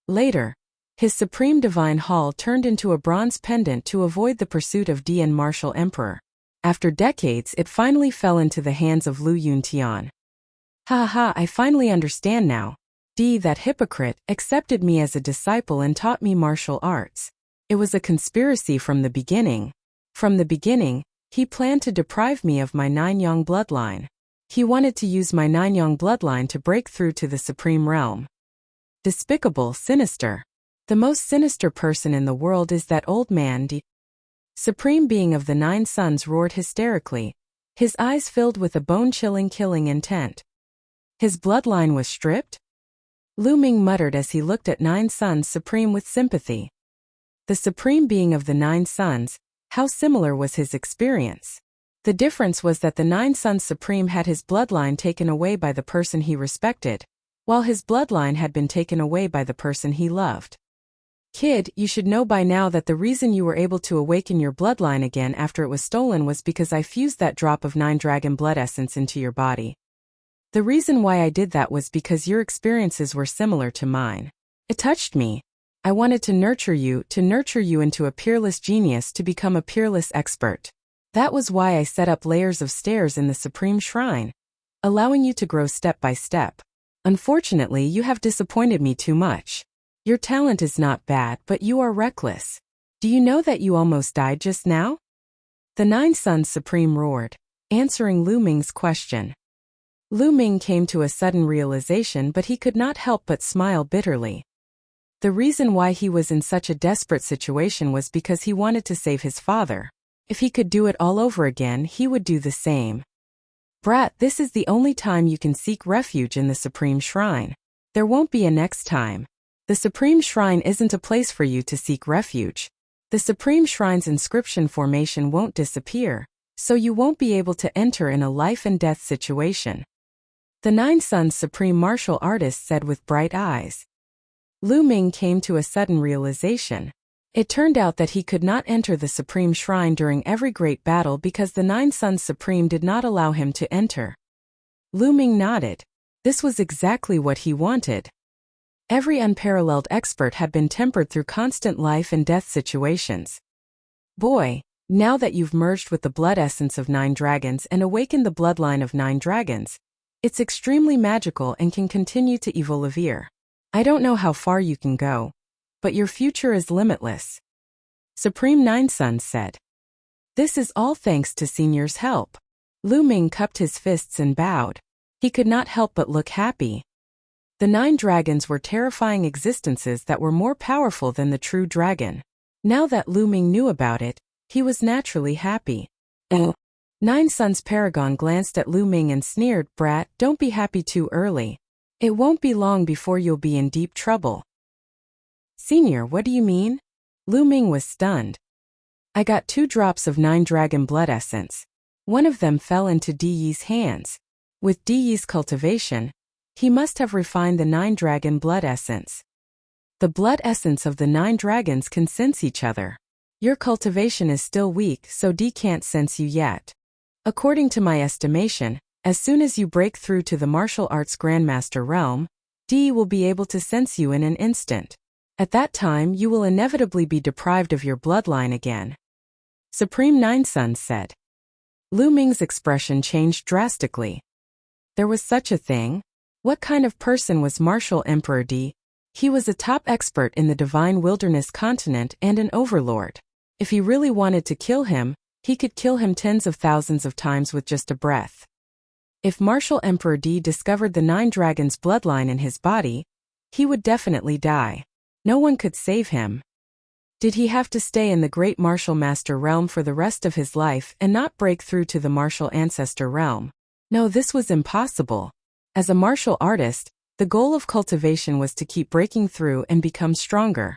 Later, his Supreme Divine Hall turned into a bronze pendant to avoid the pursuit of Di and Martial Emperor. After decades, it finally fell into the hands of Lu Yuntian. Ha ha, I finally understand now. Di, that hypocrite, accepted me as a disciple and taught me martial arts. It was a conspiracy from the beginning. From the beginning, he planned to deprive me of my 9 young bloodline. He wanted to use my 9 young bloodline to break through to the Supreme Realm. Despicable, sinister. The most sinister person in the world is that old man Di. Supreme Being of the 9 Sons roared hysterically, his eyes filled with a bone-chilling killing intent. His bloodline was stripped? Lu Ming muttered as he looked at 9 Sons Supreme with sympathy. The Supreme Being of the 9 Sons, how similar was his experience? The difference was that the 9 Sons Supreme had his bloodline taken away by the person he respected, while his bloodline had been taken away by the person he loved. Kid, you should know by now that the reason you were able to awaken your bloodline again after it was stolen was because I fused that drop of 9 dragon blood essence into your body. The reason why I did that was because your experiences were similar to mine. It touched me. I wanted to nurture you into a peerless genius, to become a peerless expert. That was why I set up layers of stairs in the Supreme Shrine, allowing you to grow step by step. Unfortunately, you have disappointed me too much. Your talent is not bad, but you are reckless. Do you know that you almost died just now? The 9 Suns Supreme roared, answering Lu Ming's question. Lu Ming came to a sudden realization, but he could not help but smile bitterly. The reason why he was in such a desperate situation was because he wanted to save his father. If he could do it all over again, he would do the same. Brat, this is the only time you can seek refuge in the Supreme Shrine. There won't be a next time. The Supreme Shrine isn't a place for you to seek refuge. The Supreme Shrine's inscription formation won't disappear, so you won't be able to enter in a life and death situation. The 9 Suns Supreme Martial Artist said with bright eyes. Lu Ming came to a sudden realization. It turned out that he could not enter the Supreme Shrine during every great battle because the 9 Suns Supreme did not allow him to enter. Lu Ming nodded. This was exactly what he wanted. Every unparalleled expert had been tempered through constant life and death situations. Boy, now that you've merged with the blood essence of 9 dragons and awakened the bloodline of 9 dragons, it's extremely magical and can continue to evolve. I don't know how far you can go, but your future is limitless. Supreme 9 Suns said. This is all thanks to Senior's help. Lu Ming cupped his fists and bowed. He could not help but look happy. The 9 dragons were terrifying existences that were more powerful than the true dragon. Now that Lu Ming knew about it, he was naturally happy. 9 Suns Paragon glanced at Lu Ming and sneered, Brat, don't be happy too early. It won't be long before you'll be in deep trouble. Senior, what do you mean? Lu Ming was stunned. I got 2 drops of 9 dragon blood essence. One of them fell into Di Yi's hands. With Di Yi's cultivation, he must have refined the 9 dragon blood essence. The blood essence of the 9 dragons can sense each other. Your cultivation is still weak, so Di can't sense you yet. According to my estimation, as soon as you break through to the martial arts Grandmaster realm, Di will be able to sense you in an instant. At that time, you will inevitably be deprived of your bloodline again. Supreme 9 Suns said. Lu Ming's expression changed drastically. There was such a thing? What kind of person was Martial Emperor Di? He was a top expert in the Divine Wilderness continent and an overlord. If he really wanted to kill him, he could kill him tens of thousands of times with just a breath. If Martial Emperor Di discovered the 9 dragons' bloodline in his body, he would definitely die. No one could save him. Did he have to stay in the Great Martial Master realm for the rest of his life and not break through to the Martial Ancestor realm? No, this was impossible. As a martial artist, the goal of cultivation was to keep breaking through and become stronger.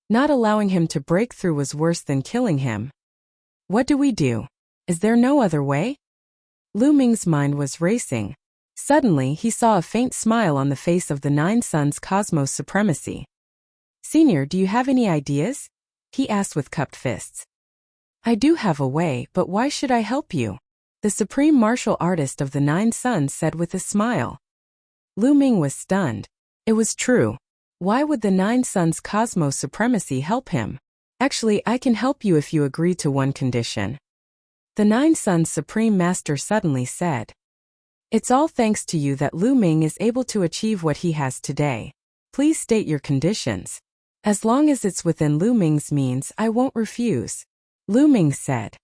Not allowing him to break through was worse than killing him. What do we do? Is there no other way? Lu Ming's mind was racing. Suddenly, he saw a faint smile on the face of the 9 Suns Cosmos Supremacy. Senior, do you have any ideas? He asked with cupped fists. I do have a way, but why should I help you? The Supreme Martial Artist of the 9 Suns said with a smile. Lu Ming was stunned. It was true. Why would the 9 Suns Cosmos Supremacy help him? Actually, I can help you if you agree to one condition. The 9 Suns Supreme Master suddenly said. It's all thanks to you that Lu Ming is able to achieve what he has today. Please state your conditions. As long as it's within Lu Ming's means, I won't refuse. Lu Ming said.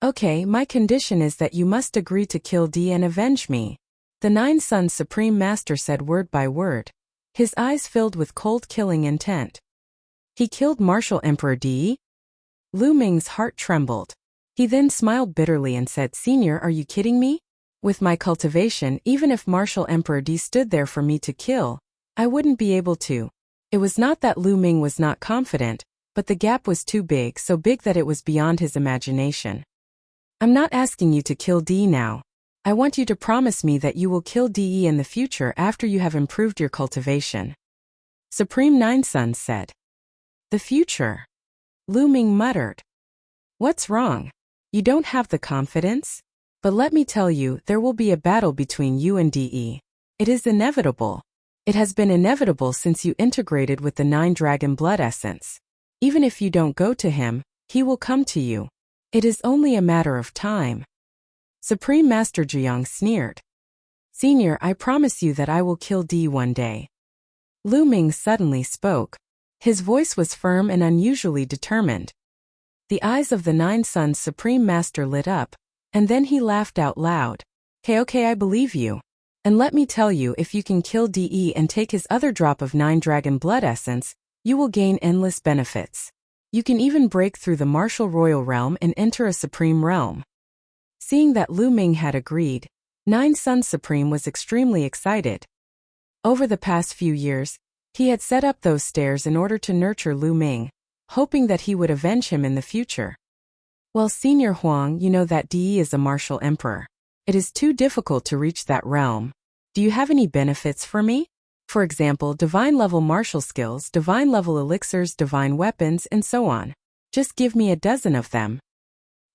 Okay, my condition is that you must agree to kill Di and avenge me. The 9 Suns Supreme Master said word by word. His eyes filled with cold killing intent. He killed Martial Emperor Di? Lu Ming's heart trembled. He then smiled bitterly and said, Senior, are you kidding me? With my cultivation, even if Martial Emperor Di stood there for me to kill, I wouldn't be able to. It was not that Lu Ming was not confident, but the gap was too big, so big that it was beyond his imagination. I'm not asking you to kill Di now. I want you to promise me that you will kill DE in the future after you have improved your cultivation. Supreme Nine Suns said. The future? Lu Ming muttered. What's wrong? You don't have the confidence? But let me tell you, there will be a battle between you and DE. It is inevitable. It has been inevitable since you integrated with the 9 Dragon Blood Essence. Even if you don't go to him, he will come to you. It is only a matter of time. Supreme Master Jiang sneered. Senior, I promise you that I will kill DE one day. Lu Ming suddenly spoke. His voice was firm and unusually determined. The eyes of the 9 Suns Supreme Master lit up, and then he laughed out loud. Okay, I believe you. And let me tell you, if you can kill DE and take his other drop of 9 Dragon Blood Essence, you will gain endless benefits. You can even break through the martial royal realm and enter a supreme realm. Seeing that Lu Ming had agreed, 9 Suns Supreme was extremely excited. Over the past few years, he had set up those stairs in order to nurture Lu Ming, hoping that he would avenge him in the future. Well, Senior Huang, you know that DE is a martial emperor. It is too difficult to reach that realm. Do you have any benefits for me? For example, divine level martial skills, divine level elixirs, divine weapons, and so on. Just give me a dozen of them.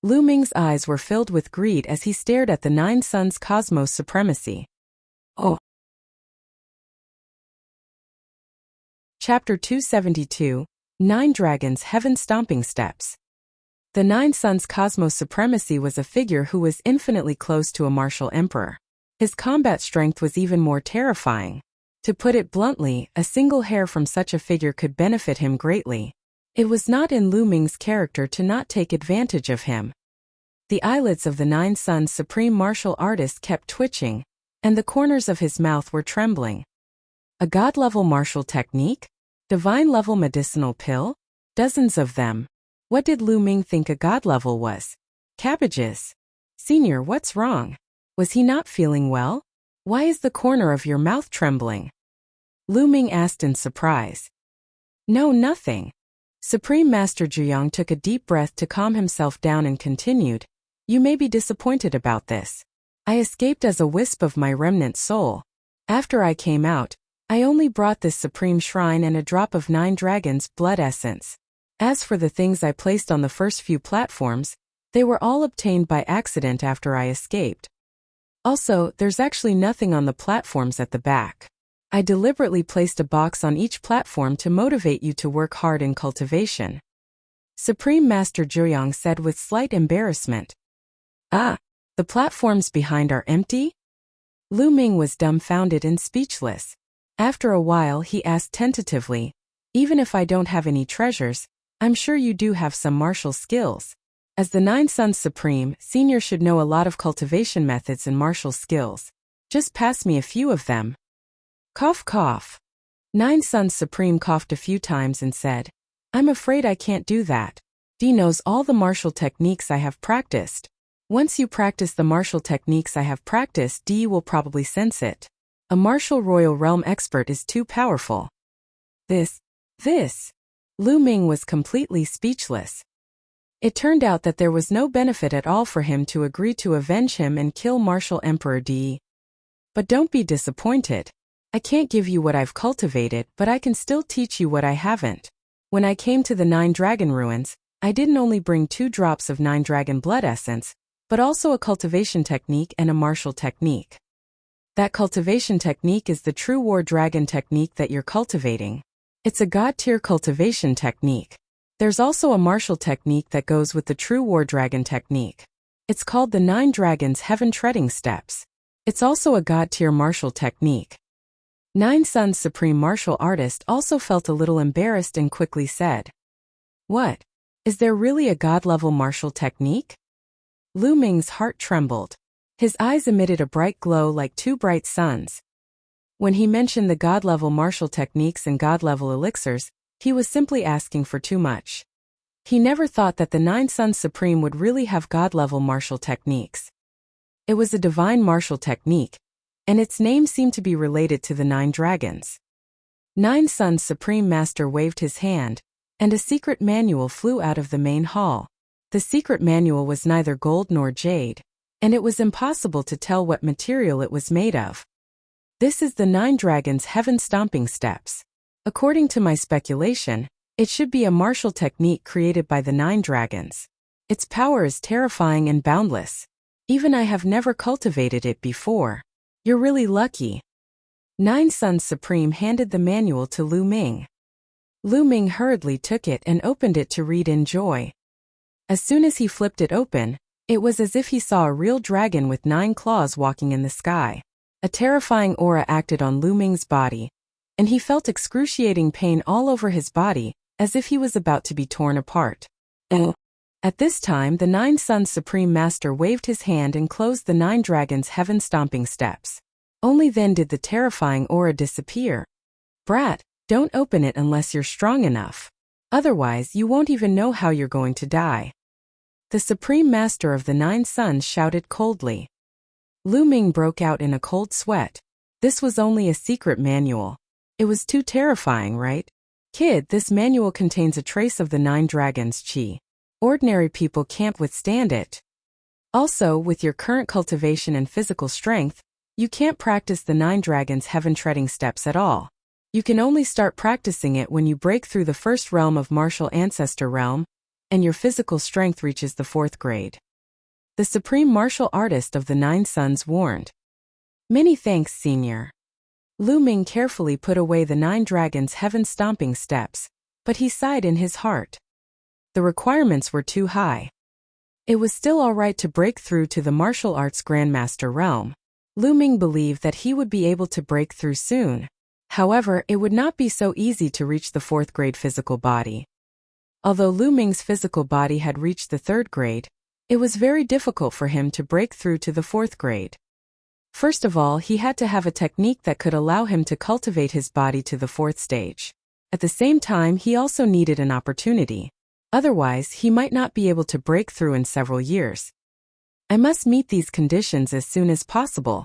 Lu Ming's eyes were filled with greed as he stared at the 9 Suns Cosmos Supremacy. Oh. Chapter 272, 9 Dragons Heaven Stomping Steps. The 9 Suns Cosmos Supremacy was a figure who was infinitely close to a martial emperor. His combat strength was even more terrifying. To put it bluntly, a single hair from such a figure could benefit him greatly. It was not in Lu Ming's character to not take advantage of him. The eyelids of the 9 Suns Supreme Martial Artist kept twitching, and the corners of his mouth were trembling. A god-level martial technique? Divine-level medicinal pill? Dozens of them. What did Lu Ming think a god level was? Cabbages. Senior, what's wrong? Was he not feeling well? Why is the corner of your mouth trembling? Lu Ming asked in surprise. No, nothing. Supreme Master Jiang took a deep breath to calm himself down and continued. You may be disappointed about this. I escaped as a wisp of my remnant soul. After I came out, I only brought this supreme shrine and a drop of 9 Dragons Blood Essence. As for the things I placed on the first few platforms, they were all obtained by accident after I escaped. Also, there's actually nothing on the platforms at the back. I deliberately placed a box on each platform to motivate you to work hard in cultivation. Supreme Master Jiang said with slight embarrassment. Ah, the platforms behind are empty? Lu Ming was dumbfounded and speechless. After a while he asked tentatively, even if I don't have any treasures, I'm sure you do have some martial skills. As the 9 Suns Supreme, Senior should know a lot of cultivation methods and martial skills. Just pass me a few of them. Cough cough. 9 Suns Supreme coughed a few times and said, I'm afraid I can't do that. D knows all the martial techniques I have practiced. Once you practice the martial techniques I have practiced, D will probably sense it. A martial royal realm expert is too powerful. This. Lu Ming was completely speechless. It turned out that there was no benefit at all for him to agree to avenge him and kill Martial Emperor Di. But don't be disappointed. I can't give you what I've cultivated, but I can still teach you what I haven't. When I came to the 9 Dragon Ruins, I didn't only bring 2 drops of 9 Dragon Blood Essence, but also a cultivation technique and a martial technique. That cultivation technique is the true War Dragon technique that you're cultivating. It's a god-tier cultivation technique. There's also a martial technique that goes with the true War Dragon technique. It's called the 9 Dragons Heaven Treading Steps. It's also a god-tier martial technique. 9 Suns Supreme Martial Artist also felt a little embarrassed and quickly said, What? Is there really a god-level martial technique? Lu Ming's heart trembled. His eyes emitted a bright glow like 2 bright suns. When he mentioned the god-level martial techniques and god-level elixirs, he was simply asking for too much. He never thought that the 9 Suns Supreme would really have god-level martial techniques. It was a divine martial technique, and its name seemed to be related to the 9 dragons. 9 Suns Supreme Master waved his hand, and a secret manual flew out of the main hall. The secret manual was neither gold nor jade. and it was impossible to tell what material it was made of. This is the 9 dragons' heaven-stomping steps. According to my speculation, it should be a martial technique created by the 9 dragons. Its power is terrifying and boundless. Even I have never cultivated it before. You're really lucky. 9 Suns Supreme handed the manual to Lu Ming. Lu Ming hurriedly took it and opened it to read in joy. As soon as he flipped it open, it was as if he saw a real dragon with 9 claws walking in the sky. A terrifying aura acted on Lu Ming's body, and he felt excruciating pain all over his body, as if he was about to be torn apart. At this time, the 9 Suns Supreme Master waved his hand and closed the 9 dragons' heaven-stomping steps. Only then did the terrifying aura disappear. Brat, don't open it unless you're strong enough. Otherwise, you won't even know how you're going to die. The Supreme Master of the 9 Suns shouted coldly. Lu Ming broke out in a cold sweat. This was only a secret manual. It was too terrifying, right? Kid, this manual contains a trace of the 9 dragons' chi. Ordinary people can't withstand it. Also, with your current cultivation and physical strength, you can't practice the 9 dragons' heaven-treading steps at all. You can only start practicing it when you break through the first realm of martial ancestor realm, and your physical strength reaches the 4th grade. The supreme martial artist of the 9 Suns warned. Many thanks, Senior. Lu Ming carefully put away the 9 dragons' heaven-stomping steps, but he sighed in his heart. The requirements were too high. It was still all right to break through to the martial arts grandmaster realm. Lu Ming believed that he would be able to break through soon. However, it would not be so easy to reach the 4th grade physical body. Although Lu Ming's physical body had reached the 3rd grade, it was very difficult for him to break through to the 4th grade. First of all, he had to have a technique that could allow him to cultivate his body to the 4th stage. At the same time, he also needed an opportunity. Otherwise, he might not be able to break through in several years. I must meet these conditions as soon as possible.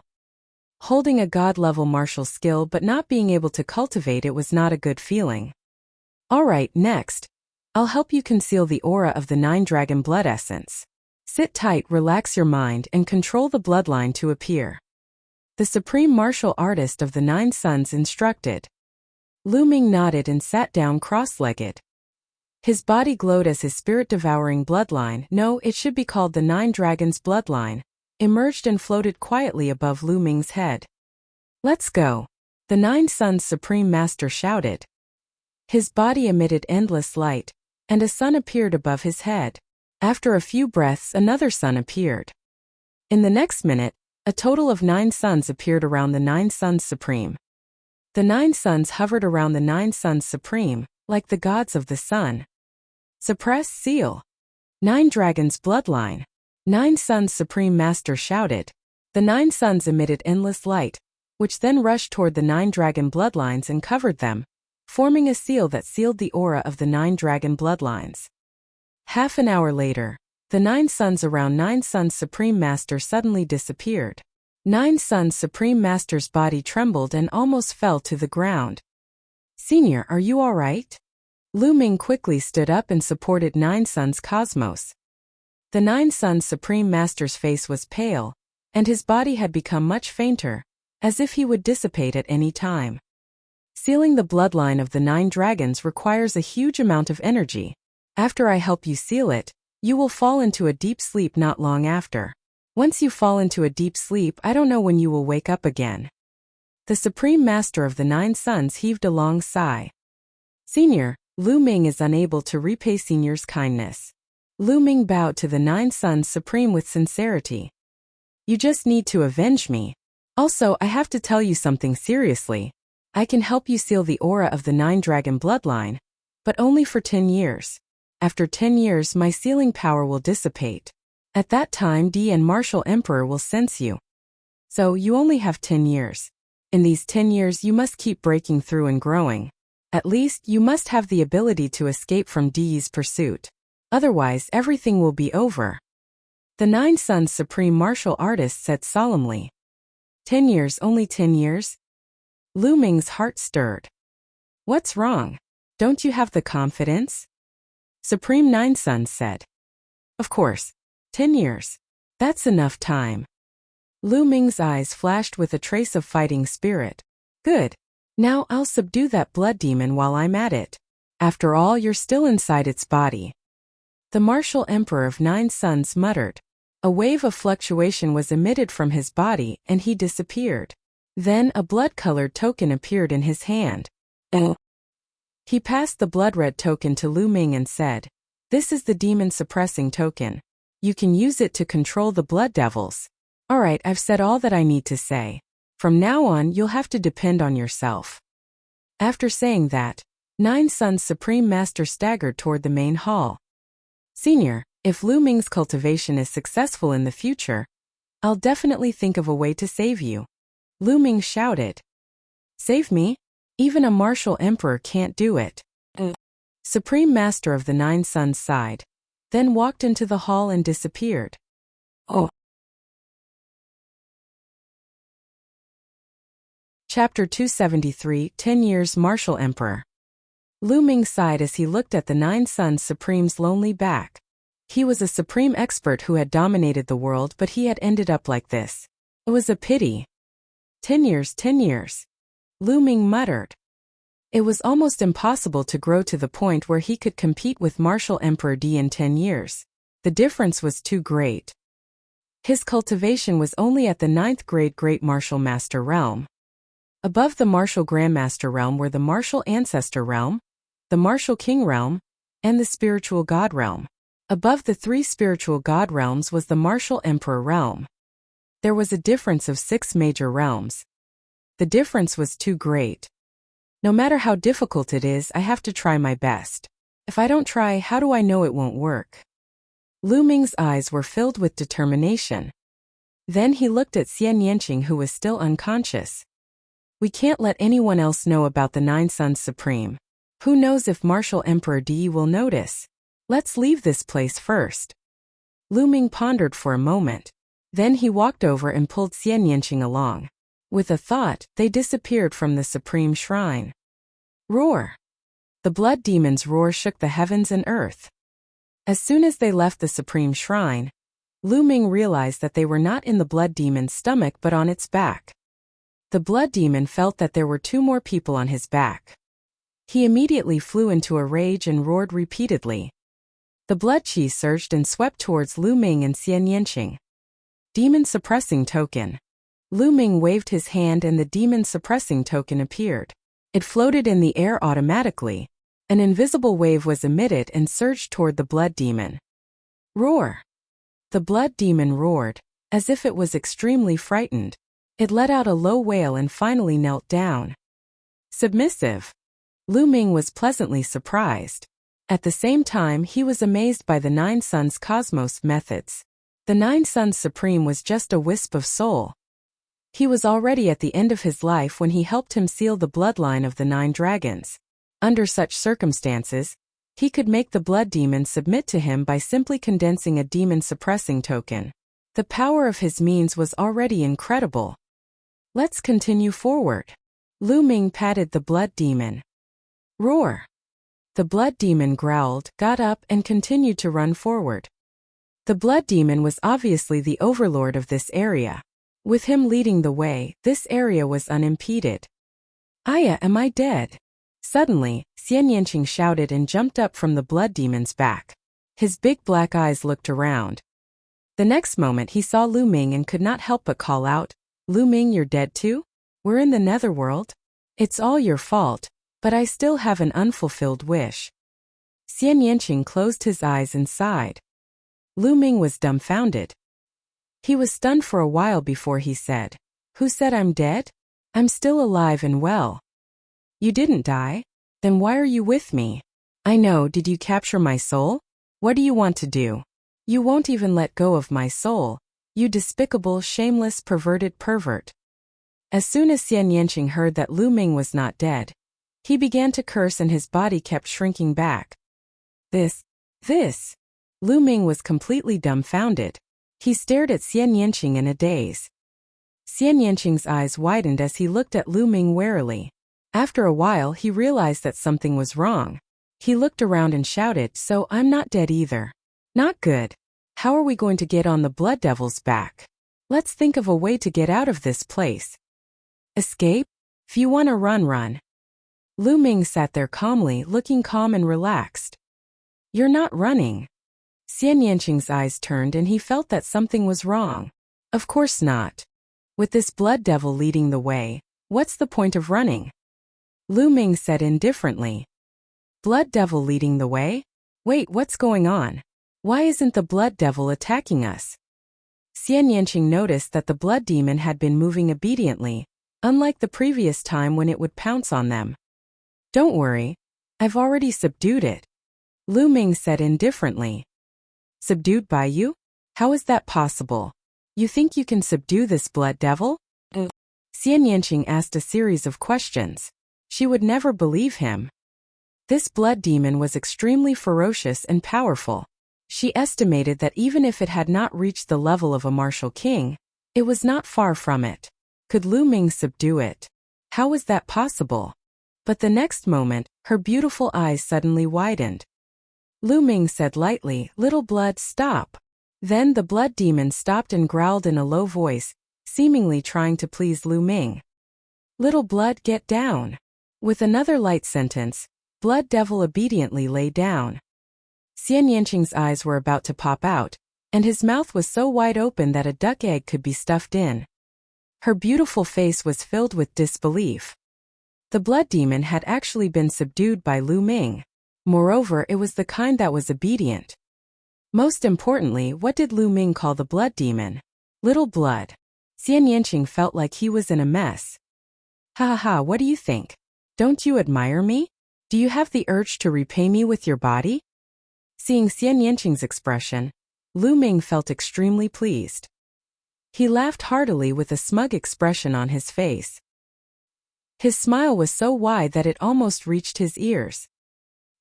Holding a god-level martial skill but not being able to cultivate it was not a good feeling. Alright, next. I'll help you conceal the aura of the 9 dragon blood essence. Sit tight, relax your mind, and control the bloodline to appear. The supreme martial artist of the 9 Suns instructed. Lu Ming nodded and sat down cross-legged. His body glowed as his spirit-devouring bloodline, no, it should be called the 9 dragons bloodline, emerged and floated quietly above Lu Ming's head. Let's go. The 9 Suns Supreme Master shouted. His body emitted endless light, and a sun appeared above his head. After a few breaths, another sun appeared. In the next minute, a total of 9 suns appeared around the 9 Suns Supreme. The 9 suns hovered around the 9 Suns Supreme, like the gods of the sun. Suppress seal. 9 dragons bloodline. 9 Suns Supreme Master shouted. The 9 suns emitted endless light, which then rushed toward the 9 dragon bloodlines and covered them, forming a seal that sealed the aura of the 9 dragon bloodlines. Half an hour later, the 9 suns around 9 Suns Supreme Master suddenly disappeared. 9 Suns Supreme Master's body trembled and almost fell to the ground. Senior, are you all right? Lu Ming quickly stood up and supported 9 Suns Cosmos. The 9 Suns Supreme Master's face was pale, and his body had become much fainter, as if he would dissipate at any time. Sealing the bloodline of the 9 dragons requires a huge amount of energy. After I help you seal it, you will fall into a deep sleep not long after. Once you fall into a deep sleep, I don't know when you will wake up again. The Supreme Master of the 9 Suns heaved a long sigh. Senior, Lu Ming is unable to repay Senior's kindness. Lu Ming bowed to the 9 Suns Supreme with sincerity. You just need to avenge me. Also, I have to tell you something seriously. I can help you seal the aura of the 9 dragon bloodline, but only for 10 years. After 10 years, my sealing power will dissipate. At that time, D and Martial Emperor will sense you. So, you only have 10 years. In these 10 years, you must keep breaking through and growing. At least, you must have the ability to escape from Di's pursuit. Otherwise, everything will be over. The 9 Suns Supreme Martial Artist said solemnly. 10 years, only 10 years? Lu Ming's heart stirred. What's wrong? Don't you have the confidence? Supreme 9 Suns said. Of course. 10 years. That's enough time. Lu Ming's eyes flashed with a trace of fighting spirit. Good. Now I'll subdue that blood demon while I'm at it. After all, you're still inside its body. The martial emperor of 9 suns muttered. A wave of fluctuation was emitted from his body and he disappeared. Then a blood-colored token appeared in his hand. He passed the blood-red token to Lu Ming and said, "This is the demon-suppressing token. You can use it to control the blood devils." "Alright, I've said all that I need to say. From now on, you'll have to depend on yourself." After saying that, 9 Suns Supreme Master staggered toward the main hall. "Senior, if Lu Ming's cultivation is successful in the future, I'll definitely think of a way to save you." Lu Ming shouted. "Save me? Even a martial emperor can't do it." Supreme Master of the 9 Suns sighed, then walked into the hall and disappeared. Chapter 273, 10 Years Martial Emperor. Lu Ming sighed as he looked at the 9 Suns Supreme's lonely back. He was a supreme expert who had dominated the world, but he had ended up like this. It was a pity. 10 years, 10 years. Lu Ming muttered. It was almost impossible to grow to the point where he could compete with Martial Emperor D in 10 years. The difference was too great. His cultivation was only at the 9th grade Great Martial Master realm. Above the Martial Grandmaster realm were the Martial Ancestor realm, the Martial King realm, and the Spiritual God realm. Above the 3 Spiritual God realms was the Martial Emperor realm. There was a difference of 6 major realms. The difference was too great. No matter how difficult it is, I have to try my best. If I don't try, how do I know it won't work? Lu Ming's eyes were filled with determination. Then he looked at Xian Yanqing, who was still unconscious. We can't let anyone else know about the 9 Suns Supreme. Who knows if Martial Emperor Di will notice? Let's leave this place first. Lu Ming pondered for a moment. Then he walked over and pulled Xian Yanqing along. With a thought, they disappeared from the Supreme Shrine. Roar! The blood demon's roar shook the heavens and earth. As soon as they left the Supreme Shrine, Lu Ming realized that they were not in the blood demon's stomach but on its back. The blood demon felt that there were 2 more people on his back. He immediately flew into a rage and roared repeatedly. The blood chi surged and swept towards Lu Ming and Xian Yanqing. Demon Suppressing Token. Lu Ming waved his hand and the Demon Suppressing Token appeared. It floated in the air automatically. An invisible wave was emitted and surged toward the blood demon. Roar! The blood demon roared, as if it was extremely frightened. It let out a low wail and finally knelt down. Submissive. Lu Ming was pleasantly surprised. At the same time, he was amazed by the 9 Suns Cosmos methods. The 9 Suns Supreme was just a wisp of soul. He was already at the end of his life when he helped him seal the bloodline of the 9 dragons. Under such circumstances, he could make the blood demon submit to him by simply condensing a demon-suppressing token. The power of his means was already incredible. Let's continue forward. Lu Ming patted the blood demon. Roar! The blood demon growled, got up, and continued to run forward. The blood demon was obviously the overlord of this area. With him leading the way, this area was unimpeded. Aya, am I dead? Suddenly, Xian Yanqing shouted and jumped up from the blood demon's back. His big black eyes looked around. The next moment he saw Lu Ming and could not help but call out, Lu Ming, you're dead too? We're in the netherworld? It's all your fault, but I still have an unfulfilled wish. Xian Yanqing closed his eyes and sighed. Lu Ming was dumbfounded. He was stunned for a while before he said, Who said I'm dead? I'm still alive and well. You didn't die? Then why are you with me? I know, did you capture my soul? What do you want to do? You won't even let go of my soul, you despicable, shameless, perverted pervert. As soon as Xian Yanqing heard that Lu Ming was not dead, he began to curse and his body kept shrinking back. This. Lu Ming was completely dumbfounded. He stared at Xian Yanqing in a daze. Xian Yanqing's eyes widened as he looked at Lu Ming warily. After a while he realized that something was wrong. He looked around and shouted, So I'm not dead either. Not good. How are we going to get on the blood devil's back? Let's think of a way to get out of this place. Escape? If you want to run, run. Lu Ming sat there calmly, looking calm and relaxed. You're not running. Xian Yanqing's eyes turned and he felt that something was wrong. Of course not. With this blood devil leading the way, what's the point of running? Lu Ming said indifferently. Blood devil leading the way? Wait, what's going on? Why isn't the blood devil attacking us? Xian Yanqing noticed that the blood demon had been moving obediently, unlike the previous time when it would pounce on them. Don't worry, I've already subdued it. Lu Ming said indifferently. Subdued by you? How is that possible? You think you can subdue this blood devil? Xian Yanqing asked a series of questions. She would never believe him. This blood demon was extremely ferocious and powerful. She estimated that even if it had not reached the level of a martial king, it was not far from it. Could Lu Ming subdue it? How was that possible? But the next moment, her beautiful eyes suddenly widened. Lu Ming said lightly, "Little blood, stop." Then the blood demon stopped and growled in a low voice, seemingly trying to please Lu Ming. "Little blood, get down." With another light sentence, blood devil obediently lay down. Xian Yanqing's eyes were about to pop out, and his mouth was so wide open that a duck egg could be stuffed in. Her beautiful face was filled with disbelief. The blood demon had actually been subdued by Lu Ming. Moreover, it was the kind that was obedient. Most importantly, what did Lu Ming call the blood demon? Little blood. Xian Yanqing felt like he was in a mess. Ha ha ha, what do you think? Don't you admire me? Do you have the urge to repay me with your body? Seeing Xian Yanqing's expression, Lu Ming felt extremely pleased. He laughed heartily with a smug expression on his face. His smile was so wide that it almost reached his ears.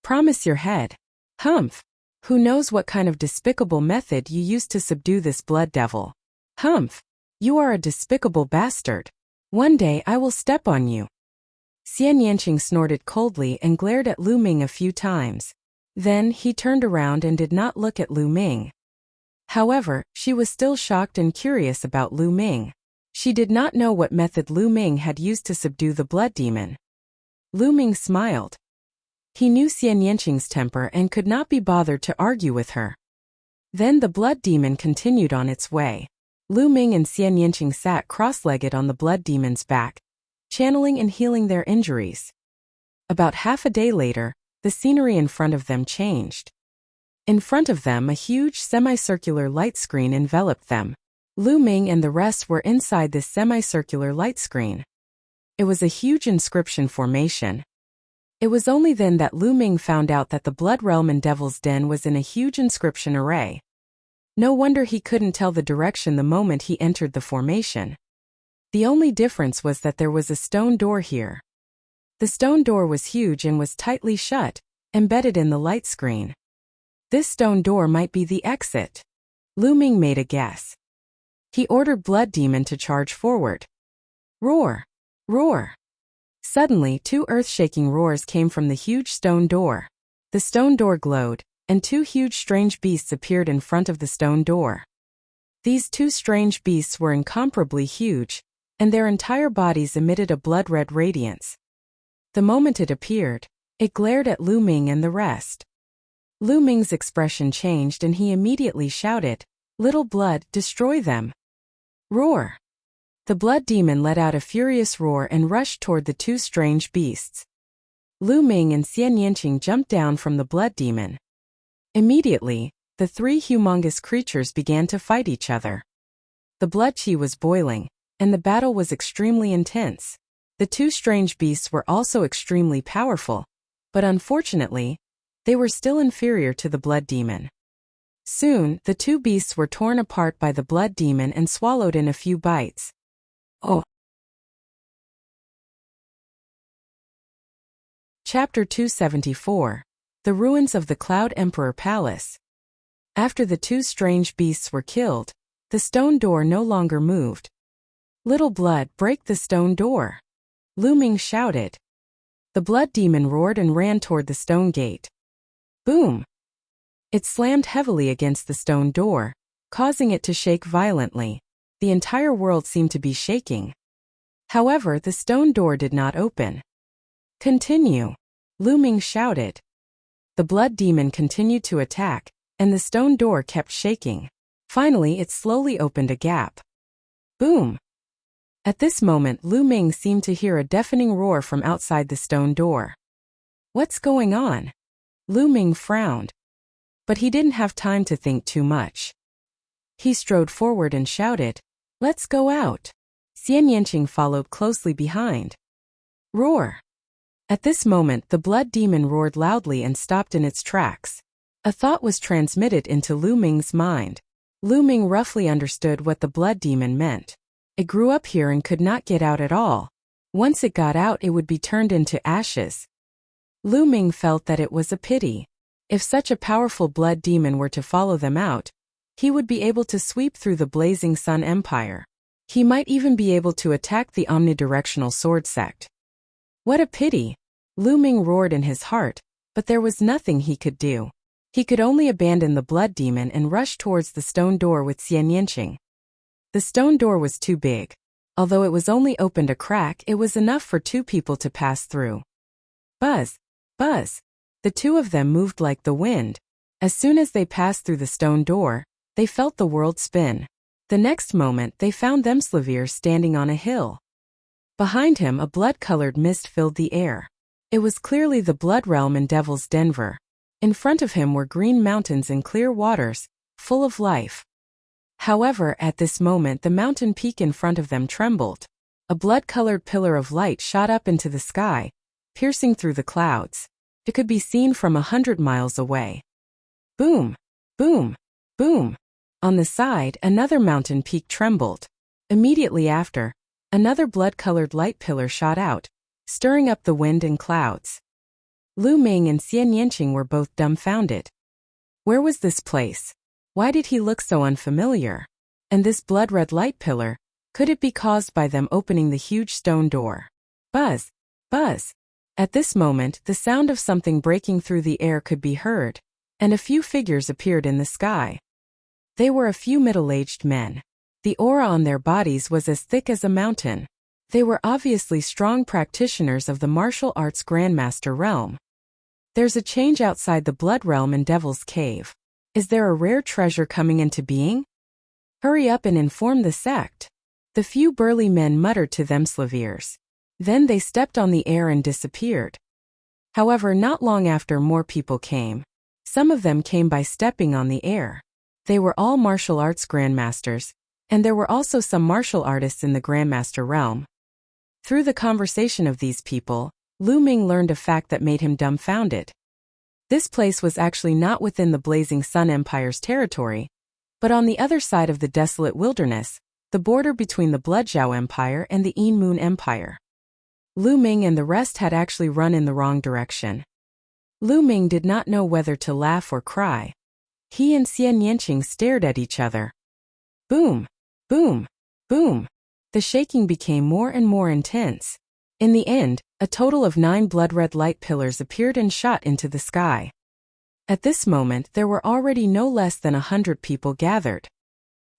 Promise your head. Humph. Who knows what kind of despicable method you used to subdue this blood devil? Humph. You are a despicable bastard. One day I will step on you. Xian Yanqing snorted coldly and glared at Lu Ming a few times. Then he turned around and did not look at Lu Ming. However, she was still shocked and curious about Lu Ming. She did not know what method Lu Ming had used to subdue the blood demon. Lu Ming smiled. He knew Xian Yanqing's temper and could not be bothered to argue with her. Then the blood demon continued on its way. Lu Ming and Xian Yanqing sat cross-legged on the blood demon's back, channeling and healing their injuries. About half a day later, the scenery in front of them changed. In front of them, a huge semicircular light screen enveloped them. Lu Ming and the rest were inside this semicircular light screen. It was a huge inscription formation. It was only then that Lu Ming found out that the Blood Realm and Devil's Den was in a huge inscription array. No wonder he couldn't tell the direction the moment he entered the formation. The only difference was that there was a stone door here. The stone door was huge and was tightly shut, embedded in the light screen. This stone door might be the exit. Lu Ming made a guess. He ordered Blood Demon to charge forward. Roar! Roar! Suddenly, two earth-shaking roars came from the huge stone door. The stone door glowed, and two huge strange beasts appeared in front of the stone door. These two strange beasts were incomparably huge, and their entire bodies emitted a blood-red radiance. The moment it appeared, it glared at Lu Ming and the rest. Lu Ming's expression changed and he immediately shouted, "Little blood, destroy them!" Roar! The blood demon let out a furious roar and rushed toward the two strange beasts. Lu Ming and Xian Yanqing jumped down from the blood demon. Immediately, the three humongous creatures began to fight each other. The blood qi was boiling, and the battle was extremely intense. The two strange beasts were also extremely powerful, but unfortunately, they were still inferior to the blood demon. Soon, the two beasts were torn apart by the blood demon and swallowed in a few bites. Oh! Chapter 274. The Ruins of the Cloud Emperor Palace. After the two strange beasts were killed, the stone door no longer moved. "Little blood, break the stone door!" Lu Ming shouted. The blood demon roared and ran toward the stone gate. Boom! It slammed heavily against the stone door, causing it to shake violently. The entire world seemed to be shaking. However, the stone door did not open. "Continue," Lu Ming shouted. The blood demon continued to attack, and the stone door kept shaking. Finally, it slowly opened a gap. Boom! At this moment, Lu Ming seemed to hear a deafening roar from outside the stone door. "What's going on?" Lu Ming frowned. But he didn't have time to think too much. He strode forward and shouted, "Let's go out." Xian Yanqing followed closely behind. Roar! At this moment, the blood demon roared loudly and stopped in its tracks. A thought was transmitted into Lu Ming's mind. Lu Ming roughly understood what the blood demon meant. It grew up here and could not get out at all. Once it got out, it would be turned into ashes. Lu Ming felt that it was a pity. If such a powerful blood demon were to follow them out, he would be able to sweep through the Blazing Sun Empire. He might even be able to attack the omnidirectional sword sect. What a pity! Lu Ming roared in his heart, but there was nothing he could do. He could only abandon the blood demon and rush towards the stone door with Xian Yanqing. The stone door was too big. Although it was only opened a crack, it was enough for two people to pass through. Buzz! Buzz! The two of them moved like the wind. As soon as they passed through the stone door, they felt the world spin. The next moment, they found Themslavir standing on a hill. Behind him, a blood-colored mist filled the air. It was clearly the Blood Realm in Devil's Denver. In front of him were green mountains and clear waters, full of life. However, at this moment, the mountain peak in front of them trembled. A blood-colored pillar of light shot up into the sky, piercing through the clouds. It could be seen from 100 miles away. Boom! Boom! Boom! On the side, another mountain peak trembled. Immediately after, another blood-colored light pillar shot out, stirring up the wind and clouds. Lu Ming and Xian Yanqing were both dumbfounded. Where was this place? Why did he look so unfamiliar? And this blood-red light pillar, could it be caused by them opening the huge stone door? Buzz! Buzz! At this moment, the sound of something breaking through the air could be heard, and a few figures appeared in the sky. They were a few middle-aged men. The aura on their bodies was as thick as a mountain. They were obviously strong practitioners of the martial arts Grandmaster realm. There's a change outside the Blood Realm in Devil's Cave. Is there a rare treasure coming into being? Hurry up and inform the sect. The few burly men muttered to Themslavirs. Then they stepped on the air and disappeared. However, not long after, more people came. Some of them came by stepping on the air. They were all martial arts grandmasters, and there were also some martial artists in the Grandmaster realm. Through the conversation of these people, Lu Ming learned a fact that made him dumbfounded. This place was actually not within the Blazing Sun Empire's territory, but on the other side of the desolate wilderness, the border between the Bloodjiao Empire and the Yin Moon Empire. Lu Ming and the rest had actually run in the wrong direction. Lu Ming did not know whether to laugh or cry. He and Xian Yanqing stared at each other. Boom! Boom! Boom! The shaking became more and more intense. In the end, a total of 9 blood-red light pillars appeared and shot into the sky. At this moment, there were already no less than 100 people gathered.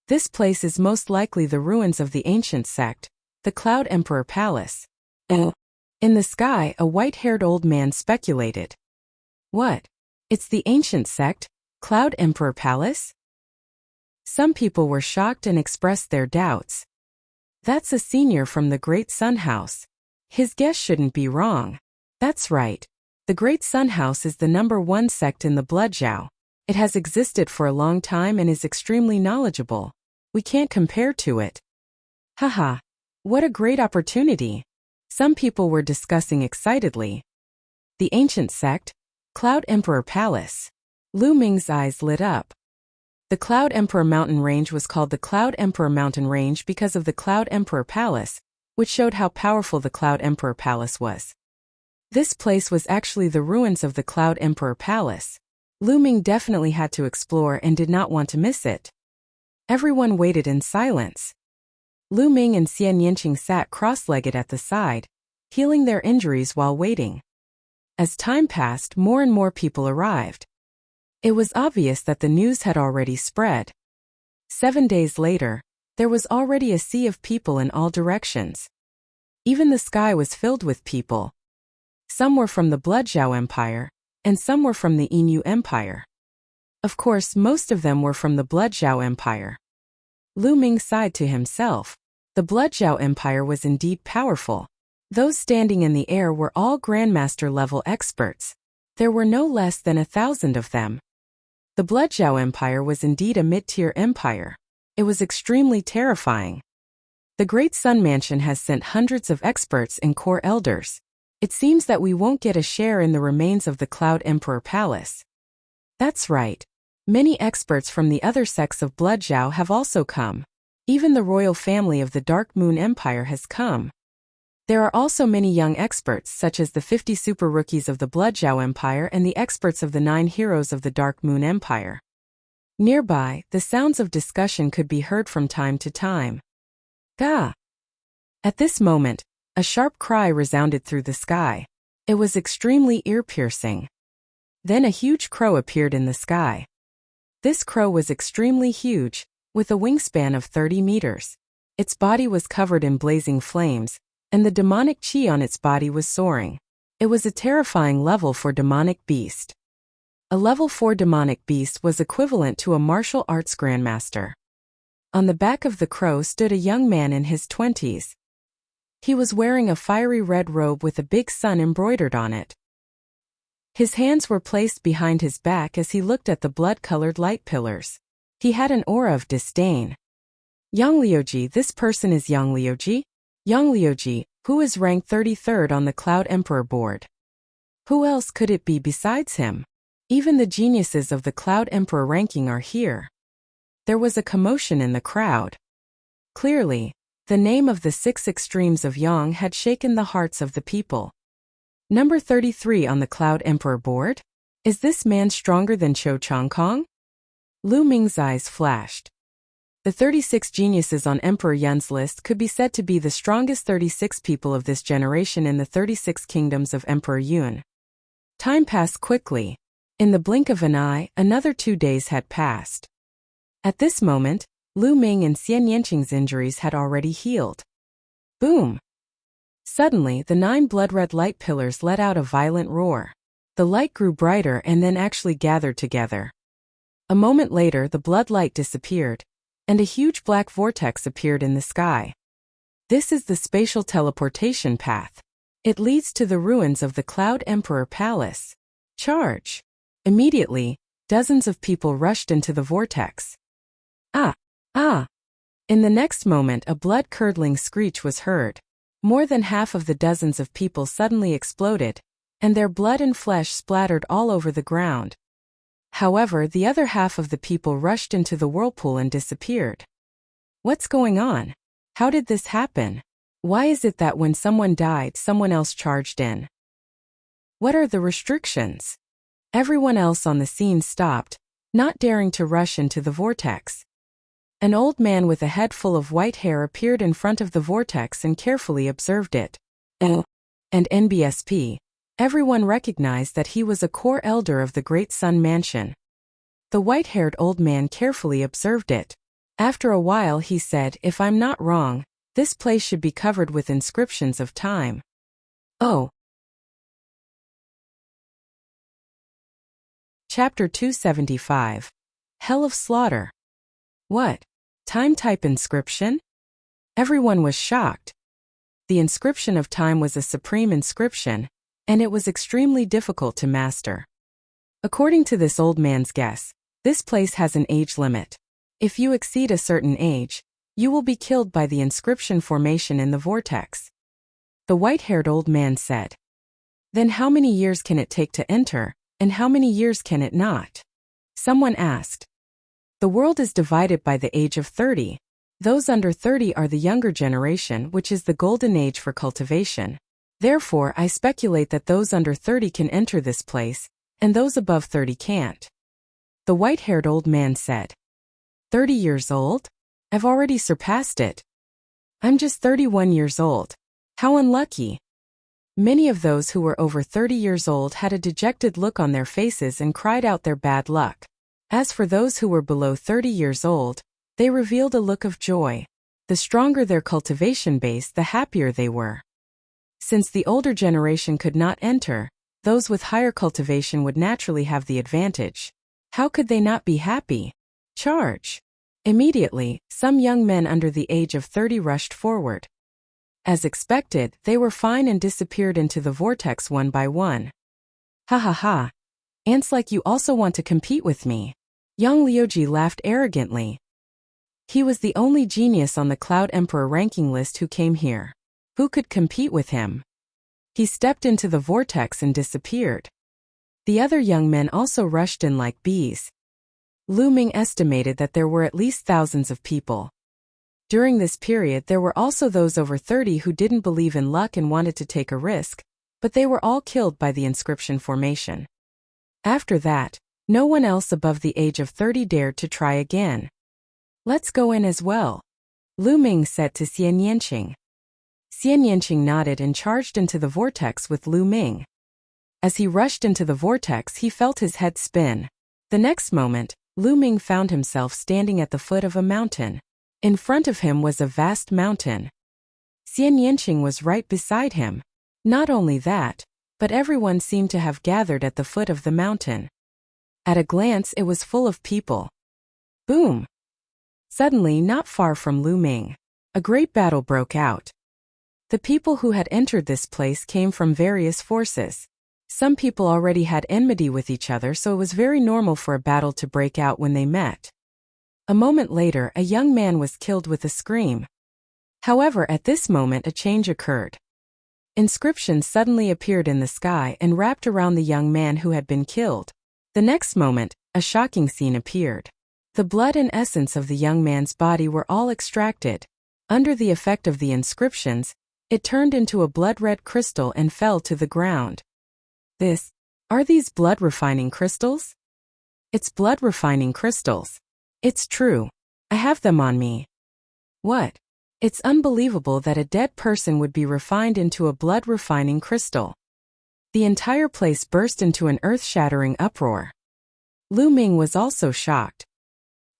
This place is most likely the ruins of the ancient sect, the Cloud Emperor Palace. In the sky, a white-haired old man speculated. What? It's the ancient sect, Cloud Emperor Palace? Some people were shocked and expressed their doubts. That's a senior from the Great Sun House. His guess shouldn't be wrong. That's right. The Great Sun House is the #1 sect in the Bloodjiao. It has existed for a long time and is extremely knowledgeable. We can't compare to it. Haha. What a great opportunity. Some people were discussing excitedly. The ancient sect, Cloud Emperor Palace. Lu Ming's eyes lit up. The Cloud Emperor Mountain Range was called the Cloud Emperor Mountain Range because of the Cloud Emperor Palace, which showed how powerful the Cloud Emperor Palace was. This place was actually the ruins of the Cloud Emperor Palace. Lu Ming definitely had to explore and did not want to miss it. Everyone waited in silence. Lu Ming and Xian Yanqing sat cross-legged at the side, healing their injuries while waiting. As time passed, more and more people arrived. It was obvious that the news had already spread. 7 days later, there was already a sea of people in all directions. Even the sky was filled with people. Some were from the Bloodjiao Empire, and some were from the Inu Empire. Of course, most of them were from the Bloodjiao Empire. Lu Ming sighed to himself. The Bloodjiao Empire was indeed powerful. Those standing in the air were all Grandmaster-level experts. There were no less than 1,000 of them. The Bloodjiao Empire was indeed a mid-tier empire. It was extremely terrifying. The Great Sun Mansion has sent hundreds of experts and core elders. It seems that we won't get a share in the remains of the Cloud Emperor Palace. That's right. Many experts from the other sects of Bloodjiao have also come. Even the royal family of the Dark Moon Empire has come. There are also many young experts such as the 50 super rookies of the Bloodjiao Empire and the experts of the 9 heroes of the Dark Moon Empire. Nearby, the sounds of discussion could be heard from time to time. Gah! At this moment, a sharp cry resounded through the sky. It was extremely ear-piercing. Then a huge crow appeared in the sky. This crow was extremely huge, with a wingspan of 30 meters. Its body was covered in blazing flames, and the demonic chi on its body was soaring. It was a terrifying level for demonic beast. A level 4 demonic beast was equivalent to a martial arts grandmaster. On the back of the crow stood a young man in his 20s. He was wearing a fiery red robe with a big sun embroidered on it. His hands were placed behind his back as he looked at the blood-colored light pillars. He had an aura of disdain. Yang Liuji, this person is Yang Liuji? Yang Liuji, who is ranked 33rd on the Cloud Emperor board. Who else could it be besides him? Even the geniuses of the Cloud Emperor ranking are here. There was a commotion in the crowd. Clearly, the name of the 6 extremes of Yang had shaken the hearts of the people. Number 33 on the Cloud Emperor board? Is this man stronger than Cho Changkong? Lu Ming's eyes flashed. The 36 geniuses on Emperor Yun's list could be said to be the strongest 36 people of this generation in the 36 kingdoms of Emperor Yun. Time passed quickly. In the blink of an eye, another 2 days had passed. At this moment, Lu Ming and Xian Yanqing's injuries had already healed. Boom! Suddenly, the 9 blood-red light pillars let out a violent roar. The light grew brighter and then actually gathered together. A moment later, the blood light disappeared, and a huge black vortex appeared in the sky. This is the spatial teleportation path. It leads to the ruins of the Cloud Emperor Palace. Charge! Immediately, dozens of people rushed into the vortex. Ah! Ah! In the next moment, a blood-curdling screech was heard. More than half of the dozens of people suddenly exploded, and their blood and flesh splattered all over the ground. However, the other half of the people rushed into the whirlpool and disappeared. What's going on? How did this happen? Why is it that when someone died, someone else charged in? What are the restrictions? Everyone else on the scene stopped, not daring to rush into the vortex. An old man with a head full of white hair appeared in front of the vortex and carefully observed it. And NBSP. Everyone recognized that he was a core elder of the Great Sun Mansion. The white-haired old man carefully observed it. After a while he said, "If I'm not wrong, this place should be covered with inscriptions of time." Oh. Chapter 275. Hell of Slaughter. What? Time-type inscription? Everyone was shocked. The inscription of time was a supreme inscription, and it was extremely difficult to master. According to this old man's guess, this place has an age limit. If you exceed a certain age, you will be killed by the inscription formation in the vortex. The white-haired old man said. Then how many years can it take to enter, and how many years can it not? Someone asked. The world is divided by the age of 30. Those under 30 are the younger generation, which is the golden age for cultivation. Therefore, I speculate that those under 30 can enter this place, and those above 30 can't. The white-haired old man said. 30 years old? I've already surpassed it. I'm just 31 years old. How unlucky. Many of those who were over 30 years old had a dejected look on their faces and cried out their bad luck. As for those who were below 30 years old, they revealed a look of joy. The stronger their cultivation base, the happier they were. Since the older generation could not enter, those with higher cultivation would naturally have the advantage. How could they not be happy? Charge! Immediately, some young men under the age of 30 rushed forward. As expected, they were fine and disappeared into the vortex one by one. Ha ha ha. Ants like you also want to compete with me. Young Liuji laughed arrogantly. He was the only genius on the Cloud Emperor ranking list who came here. Who could compete with him? He stepped into the vortex and disappeared. The other young men also rushed in like bees. Lu Ming estimated that there were at least thousands of people. During this period there were also those over 30 who didn't believe in luck and wanted to take a risk, but they were all killed by the inscription formation. After that, no one else above the age of 30 dared to try again. Let's go in as well, Lu Ming said to Xian Yanqing. Xian Yanqing nodded and charged into the vortex with Lu Ming. As he rushed into the vortex, he felt his head spin. The next moment, Lu Ming found himself standing at the foot of a mountain. In front of him was a vast mountain. Xian Yanqing was right beside him. Not only that, but everyone seemed to have gathered at the foot of the mountain. At a glance it was full of people. Boom! Suddenly, not far from Lu Ming, a great battle broke out. The people who had entered this place came from various forces. Some people already had enmity with each other, so it was very normal for a battle to break out when they met. A moment later, a young man was killed with a scream. However, at this moment a change occurred. Inscriptions suddenly appeared in the sky and wrapped around the young man who had been killed. The next moment, a shocking scene appeared. The blood and essence of the young man's body were all extracted. Under the effect of the inscriptions, it turned into a blood-red crystal and fell to the ground. Are these blood-refining crystals? It's blood-refining crystals. It's true. I have them on me. What? It's unbelievable that a dead person would be refined into a blood-refining crystal. The entire place burst into an earth-shattering uproar. Lu Ming was also shocked.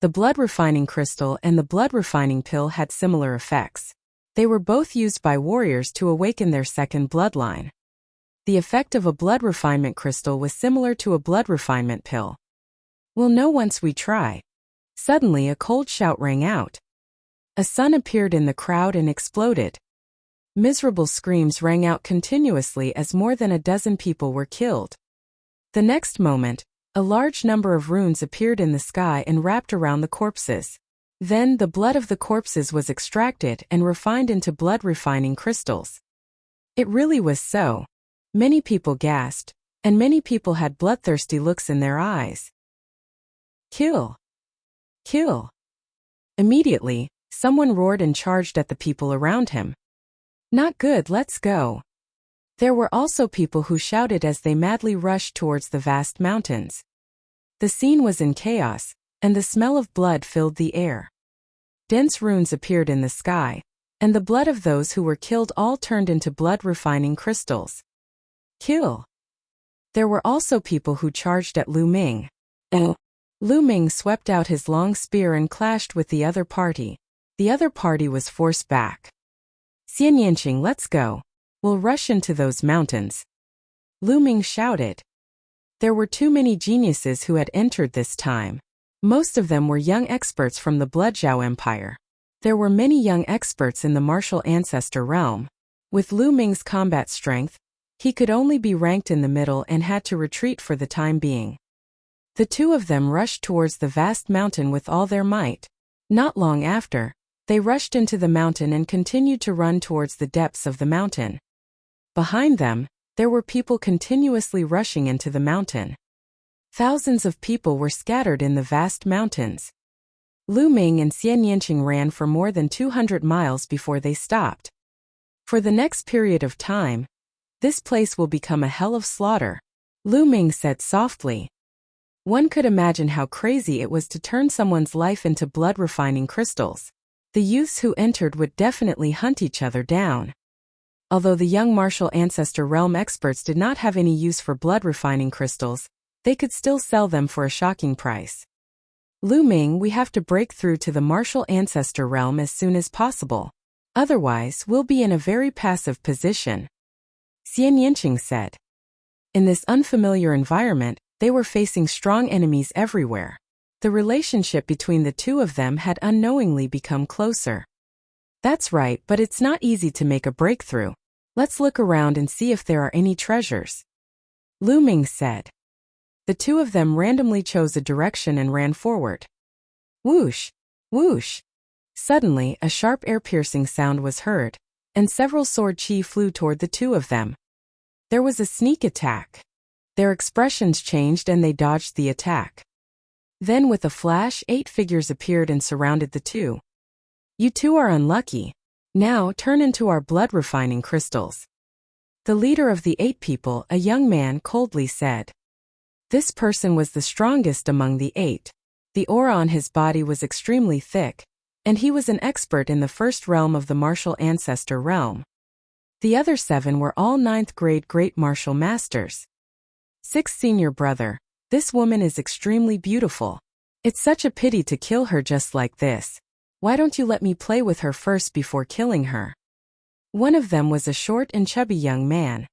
The blood-refining crystal and the blood-refining pill had similar effects. They were both used by warriors to awaken their second bloodline. The effect of a blood refinement crystal was similar to a blood refinement pill. We'll know once we try. Suddenly a cold shout rang out. A sun appeared in the crowd and exploded. Miserable screams rang out continuously as more than a dozen people were killed. The next moment, a large number of runes appeared in the sky and wrapped around the corpses. Then the blood of the corpses was extracted and refined into blood-refining crystals. It really was so. Many people gasped, and many people had bloodthirsty looks in their eyes. Kill! Kill! Immediately, someone roared and charged at the people around him. Not good, let's go. There were also people who shouted as they madly rushed towards the vast mountains. The scene was in chaos, and the smell of blood filled the air. Dense runes appeared in the sky, and the blood of those who were killed all turned into blood-refining crystals. Kill! There were also people who charged at Lu Ming. Lu Ming swept out his long spear and clashed with the other party. The other party was forced back. Xian Yanqing, let's go. We'll rush into those mountains. Lu Ming shouted. There were too many geniuses who had entered this time. Most of them were young experts from the Bloodjiao Empire. There were many young experts in the martial ancestor realm. With Lu Ming's combat strength, he could only be ranked in the middle and had to retreat for the time being. The two of them rushed towards the vast mountain with all their might. Not long after, they rushed into the mountain and continued to run towards the depths of the mountain. Behind them, there were people continuously rushing into the mountain. Thousands of people were scattered in the vast mountains. Lu Ming and Xian Yanqing ran for more than 200 miles before they stopped. For the next period of time, this place will become a hell of slaughter, Lu Ming said softly. One could imagine how crazy it was to turn someone's life into blood-refining crystals. The youths who entered would definitely hunt each other down. Although the young martial ancestor realm experts did not have any use for blood refining crystals, they could still sell them for a shocking price. Lu Ming, we have to break through to the martial ancestor realm as soon as possible. Otherwise, we'll be in a very passive position, Xian Yanqing said. In this unfamiliar environment, they were facing strong enemies everywhere. The relationship between the two of them had unknowingly become closer. That's right, but it's not easy to make a breakthrough. Let's look around and see if there are any treasures, Lu Ming said. The two of them randomly chose a direction and ran forward. Whoosh! Whoosh! Suddenly, a sharp air-piercing sound was heard, and several sword chi flew toward the two of them. There was a sneak attack. Their expressions changed and they dodged the attack. Then with a flash, 8 figures appeared and surrounded the two. You two are unlucky. Now turn into our blood-refining crystals, the leader of the 8 people, a young man, coldly said. This person was the strongest among the 8. The aura on his body was extremely thick, and he was an expert in the first realm of the martial ancestor realm. The other 7 were all 9th grade great martial masters. 6th senior brother, this woman is extremely beautiful. It's such a pity to kill her just like this. Why don't you let me play with her first before killing her? One of them was a short and chubby young man.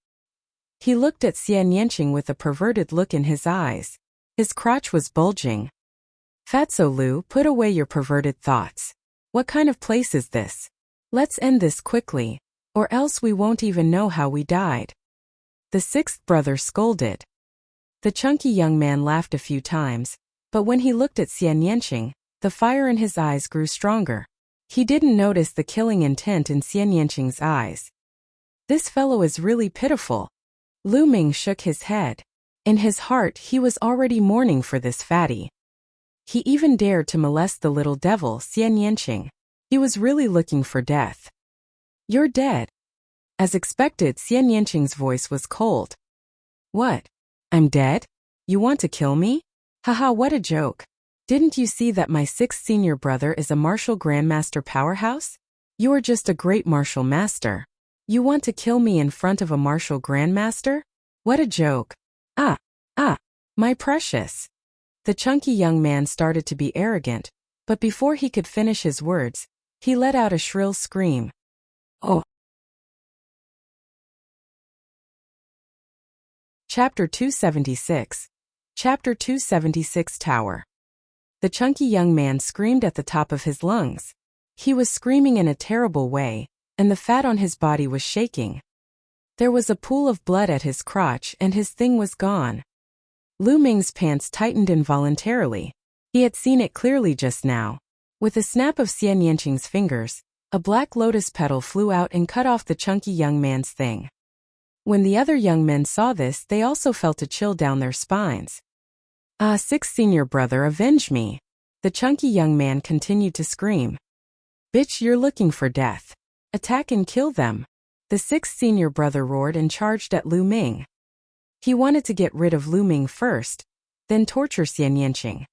He looked at Xian Yanqing with a perverted look in his eyes. His crotch was bulging. Fatso Lu, put away your perverted thoughts. What kind of place is this? Let's end this quickly, or else we won't even know how we died, the 6th brother scolded. The chunky young man laughed a few times, but when he looked at Xian Yanqing, the fire in his eyes grew stronger. He didn't notice the killing intent in Xian Yanqing's eyes. This fellow is really pitiful. Lu Ming shook his head. In his heart, he was already mourning for this fatty. He even dared to molest the little devil, Xian Yanqing. He was really looking for death. You're dead. As expected, Xian Yanqing's voice was cold. What? I'm dead? You want to kill me? Haha, what a joke. Didn't you see that my 6th senior brother is a martial grandmaster powerhouse? You are just a great martial master. You want to kill me in front of a martial grandmaster? What a joke. My precious. The chunky young man started to be arrogant, but before he could finish his words, he let out a shrill scream. Oh. Chapter 276. Chapter 276 Tower. The chunky young man screamed at the top of his lungs. He was screaming in a terrible way, and the fat on his body was shaking. There was a pool of blood at his crotch and his thing was gone. Lu Ming's pants tightened involuntarily. He had seen it clearly just now. With a snap of Xian Yanqing's fingers, a black lotus petal flew out and cut off the chunky young man's thing. When the other young men saw this, they also felt a chill down their spines. 6th senior brother, avenge me. The chunky young man continued to scream. Bitch, you're looking for death. Attack and kill them. The 6th senior brother roared and charged at Lu Ming. He wanted to get rid of Lu Ming first, then torture Xian Yanqing.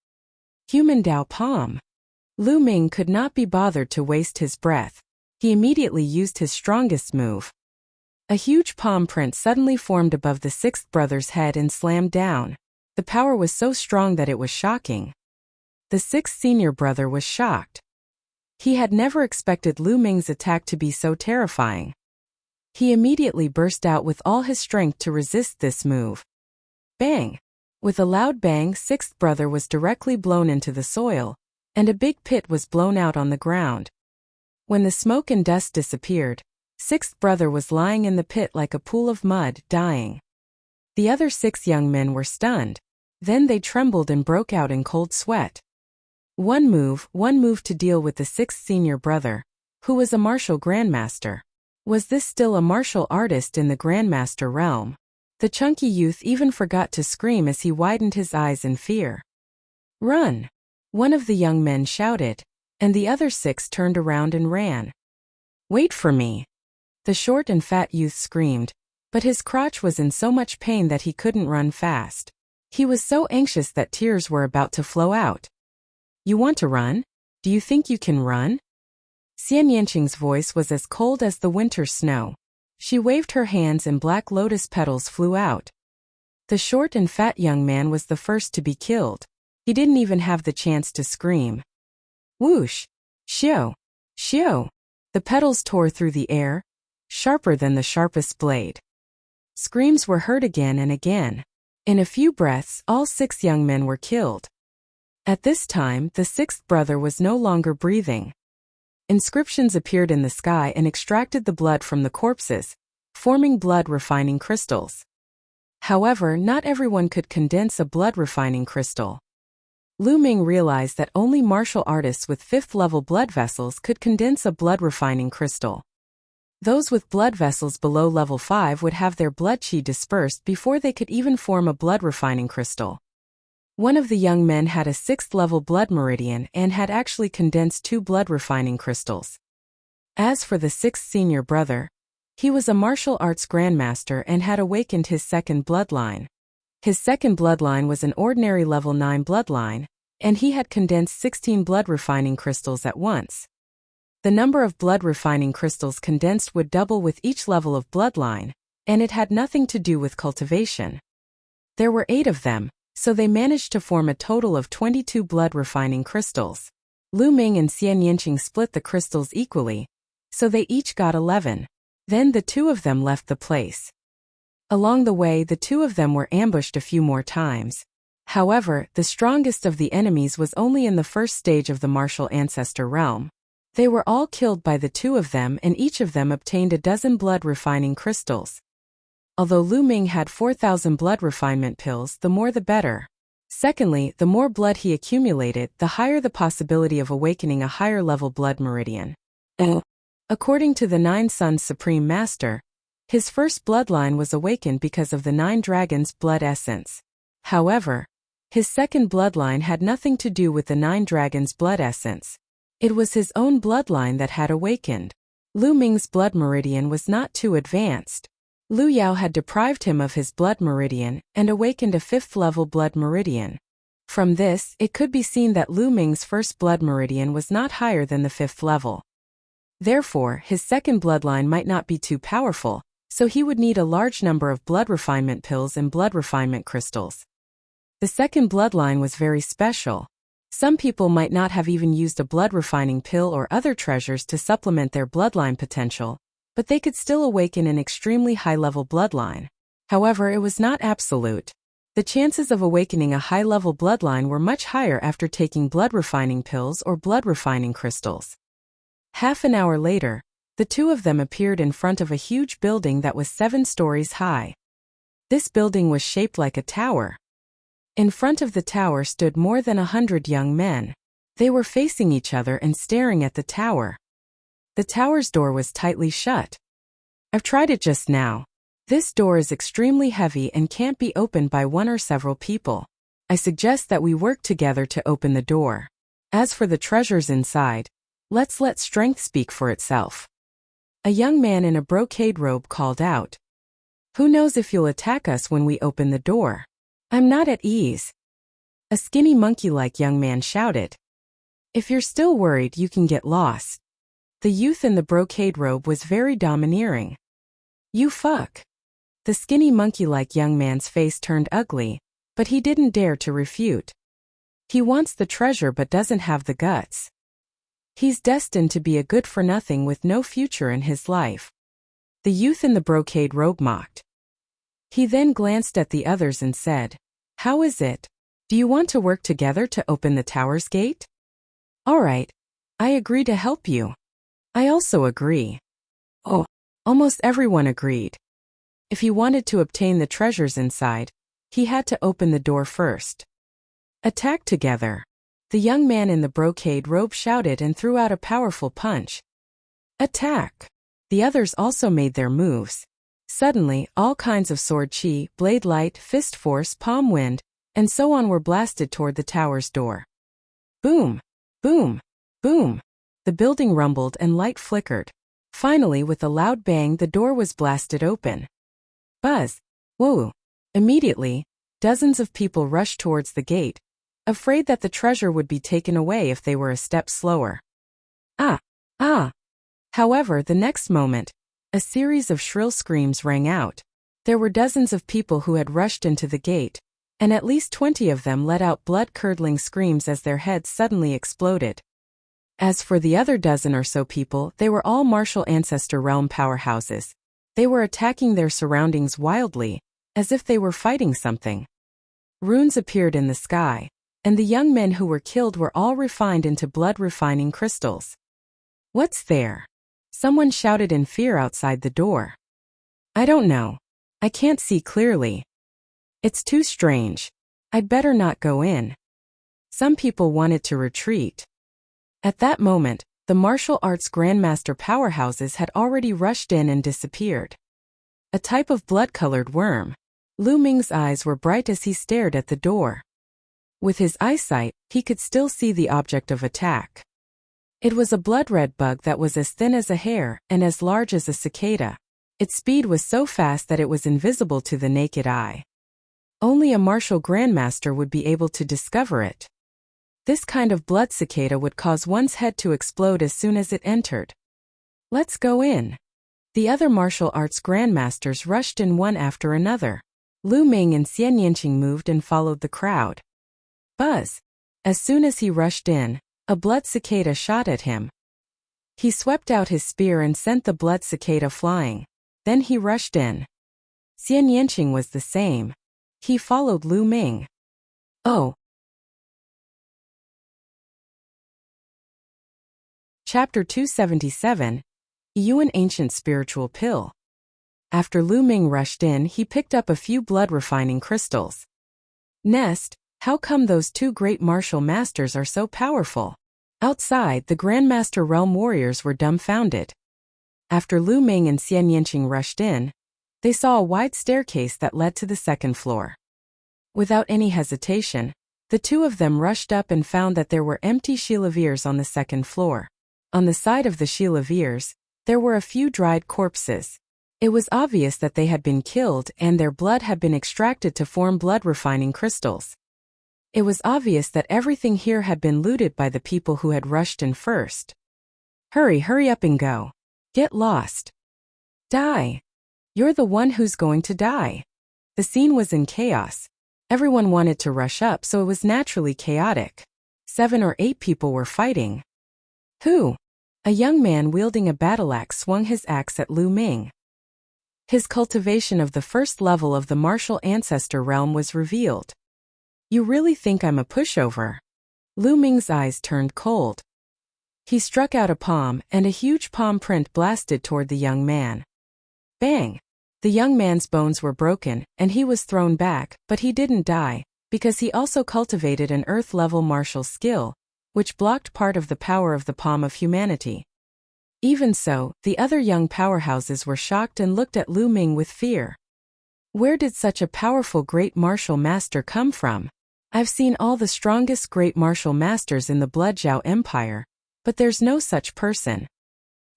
Human Dao Palm. Lu Ming could not be bothered to waste his breath. He immediately used his strongest move. A huge palm print suddenly formed above the 6th brother's head and slammed down. The power was so strong that it was shocking. The 6th senior brother was shocked. He had never expected Lu Ming's attack to be so terrifying. He immediately burst out with all his strength to resist this move. Bang! With a loud bang, 6th brother was directly blown into the soil, and a big pit was blown out on the ground. When the smoke and dust disappeared, 6th brother was lying in the pit like a pool of mud, dying. The other 6 young men were stunned. Then they trembled and broke out in cold sweat. One move to deal with the 6th senior brother, who was a martial grandmaster. Was this still a martial artist in the grandmaster realm? The chunky youth even forgot to scream as he widened his eyes in fear. Run! One of the young men shouted, and the other 6 turned around and ran. Wait for me! The short and fat youth screamed, but his crotch was in so much pain that he couldn't run fast. He was so anxious that tears were about to flow out. You want to run? Do you think you can run? Xian Yanqing's voice was as cold as the winter snow. She waved her hands and black lotus petals flew out. The short and fat young man was the first to be killed. He didn't even have the chance to scream. Whoosh! Shio! Shio! The petals tore through the air, sharper than the sharpest blade. Screams were heard again and again. In a few breaths, all 6 young men were killed. At this time, the 6th brother was no longer breathing. Inscriptions appeared in the sky and extracted the blood from the corpses, forming blood-refining crystals. However, not everyone could condense a blood-refining crystal. Lu Ming realized that only martial artists with 5th-level blood vessels could condense a blood-refining crystal. Those with blood vessels below level 5 would have their blood qi dispersed before they could even form a blood-refining crystal. One of the young men had a 6th-level blood meridian and had actually condensed 2 blood-refining crystals. As for the 6th senior brother, he was a martial arts grandmaster and had awakened his 2nd bloodline. His 2nd bloodline was an ordinary level 9 bloodline, and he had condensed 16 blood-refining crystals at once. The number of blood-refining crystals condensed would double with each level of bloodline, and it had nothing to do with cultivation. There were 8 of them, so they managed to form a total of 22 blood-refining crystals. Lu Ming and Xian Yinqing split the crystals equally, so they each got 11. Then the 2 of them left the place. Along the way, the 2 of them were ambushed a few more times. However, the strongest of the enemies was only in the first stage of the martial ancestor realm. They were all killed by the 2 of them, and each of them obtained a dozen blood-refining crystals. Although Lu Ming had 4,000 blood refinement pills, the more the better. Secondly, the more blood he accumulated, the higher the possibility of awakening a higher-level blood meridian. According to the 9 Suns Supreme Master, his first bloodline was awakened because of the 9 dragons' blood essence. However, his 2nd bloodline had nothing to do with the 9 dragons' blood essence. It was his own bloodline that had awakened. Lu Ming's blood meridian was not too advanced. Lu Yao had deprived him of his blood meridian and awakened a 5th-level blood meridian. From this, it could be seen that Lu Ming's first blood meridian was not higher than the 5th level. Therefore, his 2nd bloodline might not be too powerful, so he would need a large number of blood refinement pills and blood refinement crystals. The 2nd bloodline was very special. Some people might not have even used a blood refining pill or other treasures to supplement their bloodline potential, but they could still awaken an extremely high-level bloodline. However, it was not absolute. The chances of awakening a high-level bloodline were much higher after taking blood refining pills or blood refining crystals. Half an hour later, the 2 of them appeared in front of a huge building that was 7 stories high. This building was shaped like a tower. In front of the tower stood more than 100 young men. They were facing each other and staring at the tower. The tower's door was tightly shut. I've tried it just now. This door is extremely heavy and can't be opened by one or several people. I suggest that we work together to open the door. As for the treasures inside, let's let strength speak for itself. A young man in a brocade robe called out. Who knows if you'll attack us when we open the door? I'm not at ease. A skinny monkey-like young man shouted. If you're still worried, you can get lost. The youth in the brocade robe was very domineering. You fuck. The skinny monkey-like young man's face turned ugly, but he didn't dare to refute. He wants the treasure but doesn't have the guts. He's destined to be a good-for-nothing with no future in his life. The youth in the brocade robe mocked. He then glanced at the others and said, How is it? Do you want to work together to open the tower's gate? All right. I agree to help you. I also agree. Oh, almost everyone agreed. If he wanted to obtain the treasures inside, he had to open the door first. Attack together. The young man in the brocade robe shouted and threw out a powerful punch. Attack! The others also made their moves. Suddenly, all kinds of sword chi, blade light, fist force, palm wind, and so on were blasted toward the tower's door. Boom! Boom! Boom! The building rumbled and light flickered. Finally, with a loud bang, the door was blasted open. Buzz! Whoa! Immediately, dozens of people rushed towards the gate, afraid that the treasure would be taken away if they were a step slower. Ah! However, the next moment, A series of shrill screams rang out. There were dozens of people who had rushed into the gate, and at least 20 of them let out blood-curdling screams as their heads suddenly exploded. As for the other dozen or so people, they were all martial ancestor realm powerhouses. They were attacking their surroundings wildly, as if they were fighting something. Runes appeared in the sky, and the young men who were killed were all refined into blood-refining crystals. "What's there?" Someone shouted in fear outside the door. "I don't know. I can't see clearly. It's too strange. I'd better not go in." Some people wanted to retreat. At that moment, the martial arts grandmaster powerhouses had already rushed in and disappeared. A type of blood-colored worm. Lu Ming's eyes were bright as he stared at the door. With his eyesight, he could still see the object of attack. It was a blood-red bug that was as thin as a hair and as large as a cicada. Its speed was so fast that it was invisible to the naked eye. Only a martial grandmaster would be able to discover it. This kind of blood cicada would cause one's head to explode as soon as it entered. "Let's go in." The other martial arts grandmasters rushed in one after another. Lu Ming and Xian Yanqing moved and followed the crowd. Buzz! As soon as he rushed in, a blood cicada shot at him. He swept out his spear and sent the blood cicada flying. Then he rushed in. Xian Yanqing was the same. He followed Lu Ming. Oh! Chapter 277, Yuan Ancient Spiritual Pill. After Lu Ming rushed in, he picked up a few blood-refining crystals. "Nest, how come those two great martial masters are so powerful?" Outside, the Grandmaster Realm warriors were dumbfounded. After Lu Ming and Xian Yanqing rushed in, they saw a wide staircase that led to the second floor. Without any hesitation, the two of them rushed up and found that there were empty chilaviers on the second floor. On the side of the chilaviers, there were a few dried corpses. It was obvious that they had been killed and their blood had been extracted to form blood-refining crystals. It was obvious that everything here had been looted by the people who had rushed in first. Hurry up and go. Get lost. Die. You're the one who's going to die." The scene was in chaos. Everyone wanted to rush up, so it was naturally chaotic. 7 or 8 people were fighting. "Who?" A young man wielding a battle axe swung his axe at Lu Ming. His cultivation of the first level of the martial ancestor realm was revealed. "You really think I'm a pushover?" Lu Ming's eyes turned cold. He struck out a palm, and a huge palm print blasted toward the young man. Bang! The young man's bones were broken, and he was thrown back, but he didn't die, because he also cultivated an earth-level martial skill, which blocked part of the power of the palm of humanity. Even so, the other young powerhouses were shocked and looked at Lu Ming with fear. Where did such a powerful great martial master come from? I've seen all the strongest great martial masters in the Bloodjiao Empire, but there's no such person.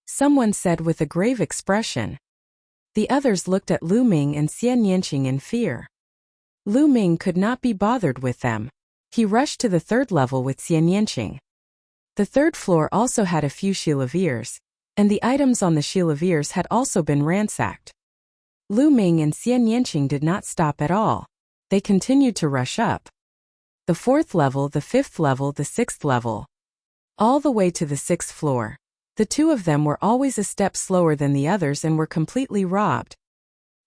Someone said with a grave expression. The others looked at Lu Ming and Xian Yanqing in fear. Lu Ming could not be bothered with them. He rushed to the third level with Xian Yanqing. The third floor also had a few chilaviers, and the items on the chilaviers had also been ransacked. Lu Ming and Xian Yanqing did not stop at all. They continued to rush up. The 4th level, the 5th level, the 6th level. All the way to the 6th floor. The two of them were always a step slower than the others and were completely robbed.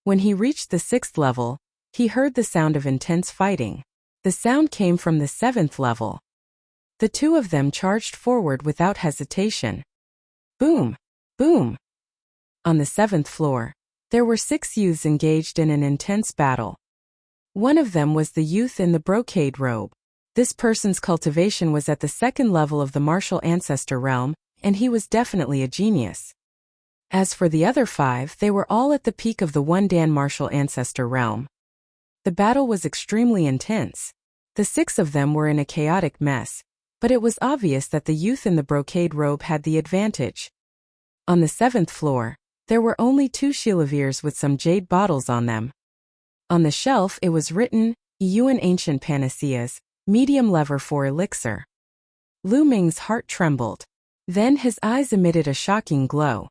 When he reached the 6th level, he heard the sound of intense fighting. The sound came from the 7th level. The two of them charged forward without hesitation. Boom! Boom! On the 7th floor, there were 6 youths engaged in an intense battle. One of them was the youth in the brocade robe. This person's cultivation was at the 2nd level of the martial ancestor realm, and he was definitely a genius. As for the other 5, they were all at the peak of the Wundan martial ancestor realm. The battle was extremely intense. The 6 of them were in a chaotic mess, but it was obvious that the youth in the brocade robe had the advantage. On the 7th floor, there were only 2 chilaviers with some jade bottles on them. On the shelf it was written, Yuan Ancient Panaceas, medium lever for elixir. Lu Ming's heart trembled. Then his eyes emitted a shocking glow.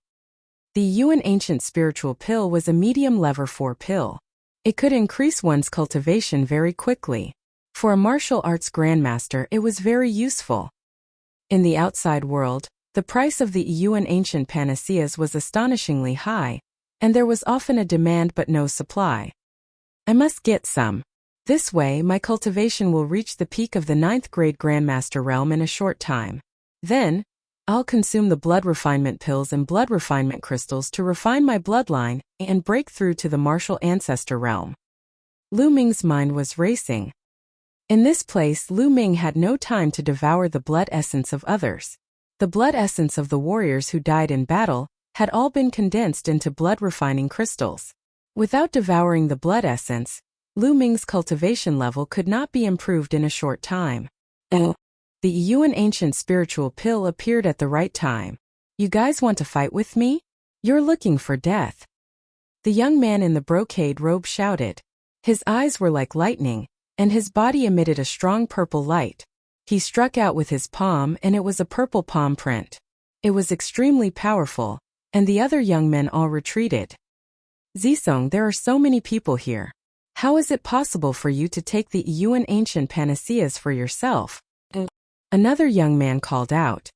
The Yuan Ancient Spiritual Pill was a medium level 4 pill. It could increase one's cultivation very quickly. For a martial arts grandmaster, it was very useful. In the outside world, the price of the Yuan Ancient Panaceas was astonishingly high, and there was often a demand but no supply. I must get some. This way, my cultivation will reach the peak of the 9th grade Grandmaster realm in a short time. Then, I'll consume the blood refinement pills and blood refinement crystals to refine my bloodline and break through to the martial ancestor realm. Lu Ming's mind was racing. In this place, Lu Ming had no time to devour the blood essence of others. The blood essence of the warriors who died in battle had all been condensed into blood refining crystals. Without devouring the blood essence, Lu Ming's cultivation level could not be improved in a short time. The Yuan Ancient Spiritual Pill appeared at the right time. You guys want to fight with me? You're looking for death. The young man in the brocade robe shouted. His eyes were like lightning, and his body emitted a strong purple light. He struck out with his palm and it was a purple palm print. It was extremely powerful, and the other young men all retreated. Zisong, there are so many people here. How is it possible for you to take the Yuan Ancient Panaceas for yourself? Another young man called out.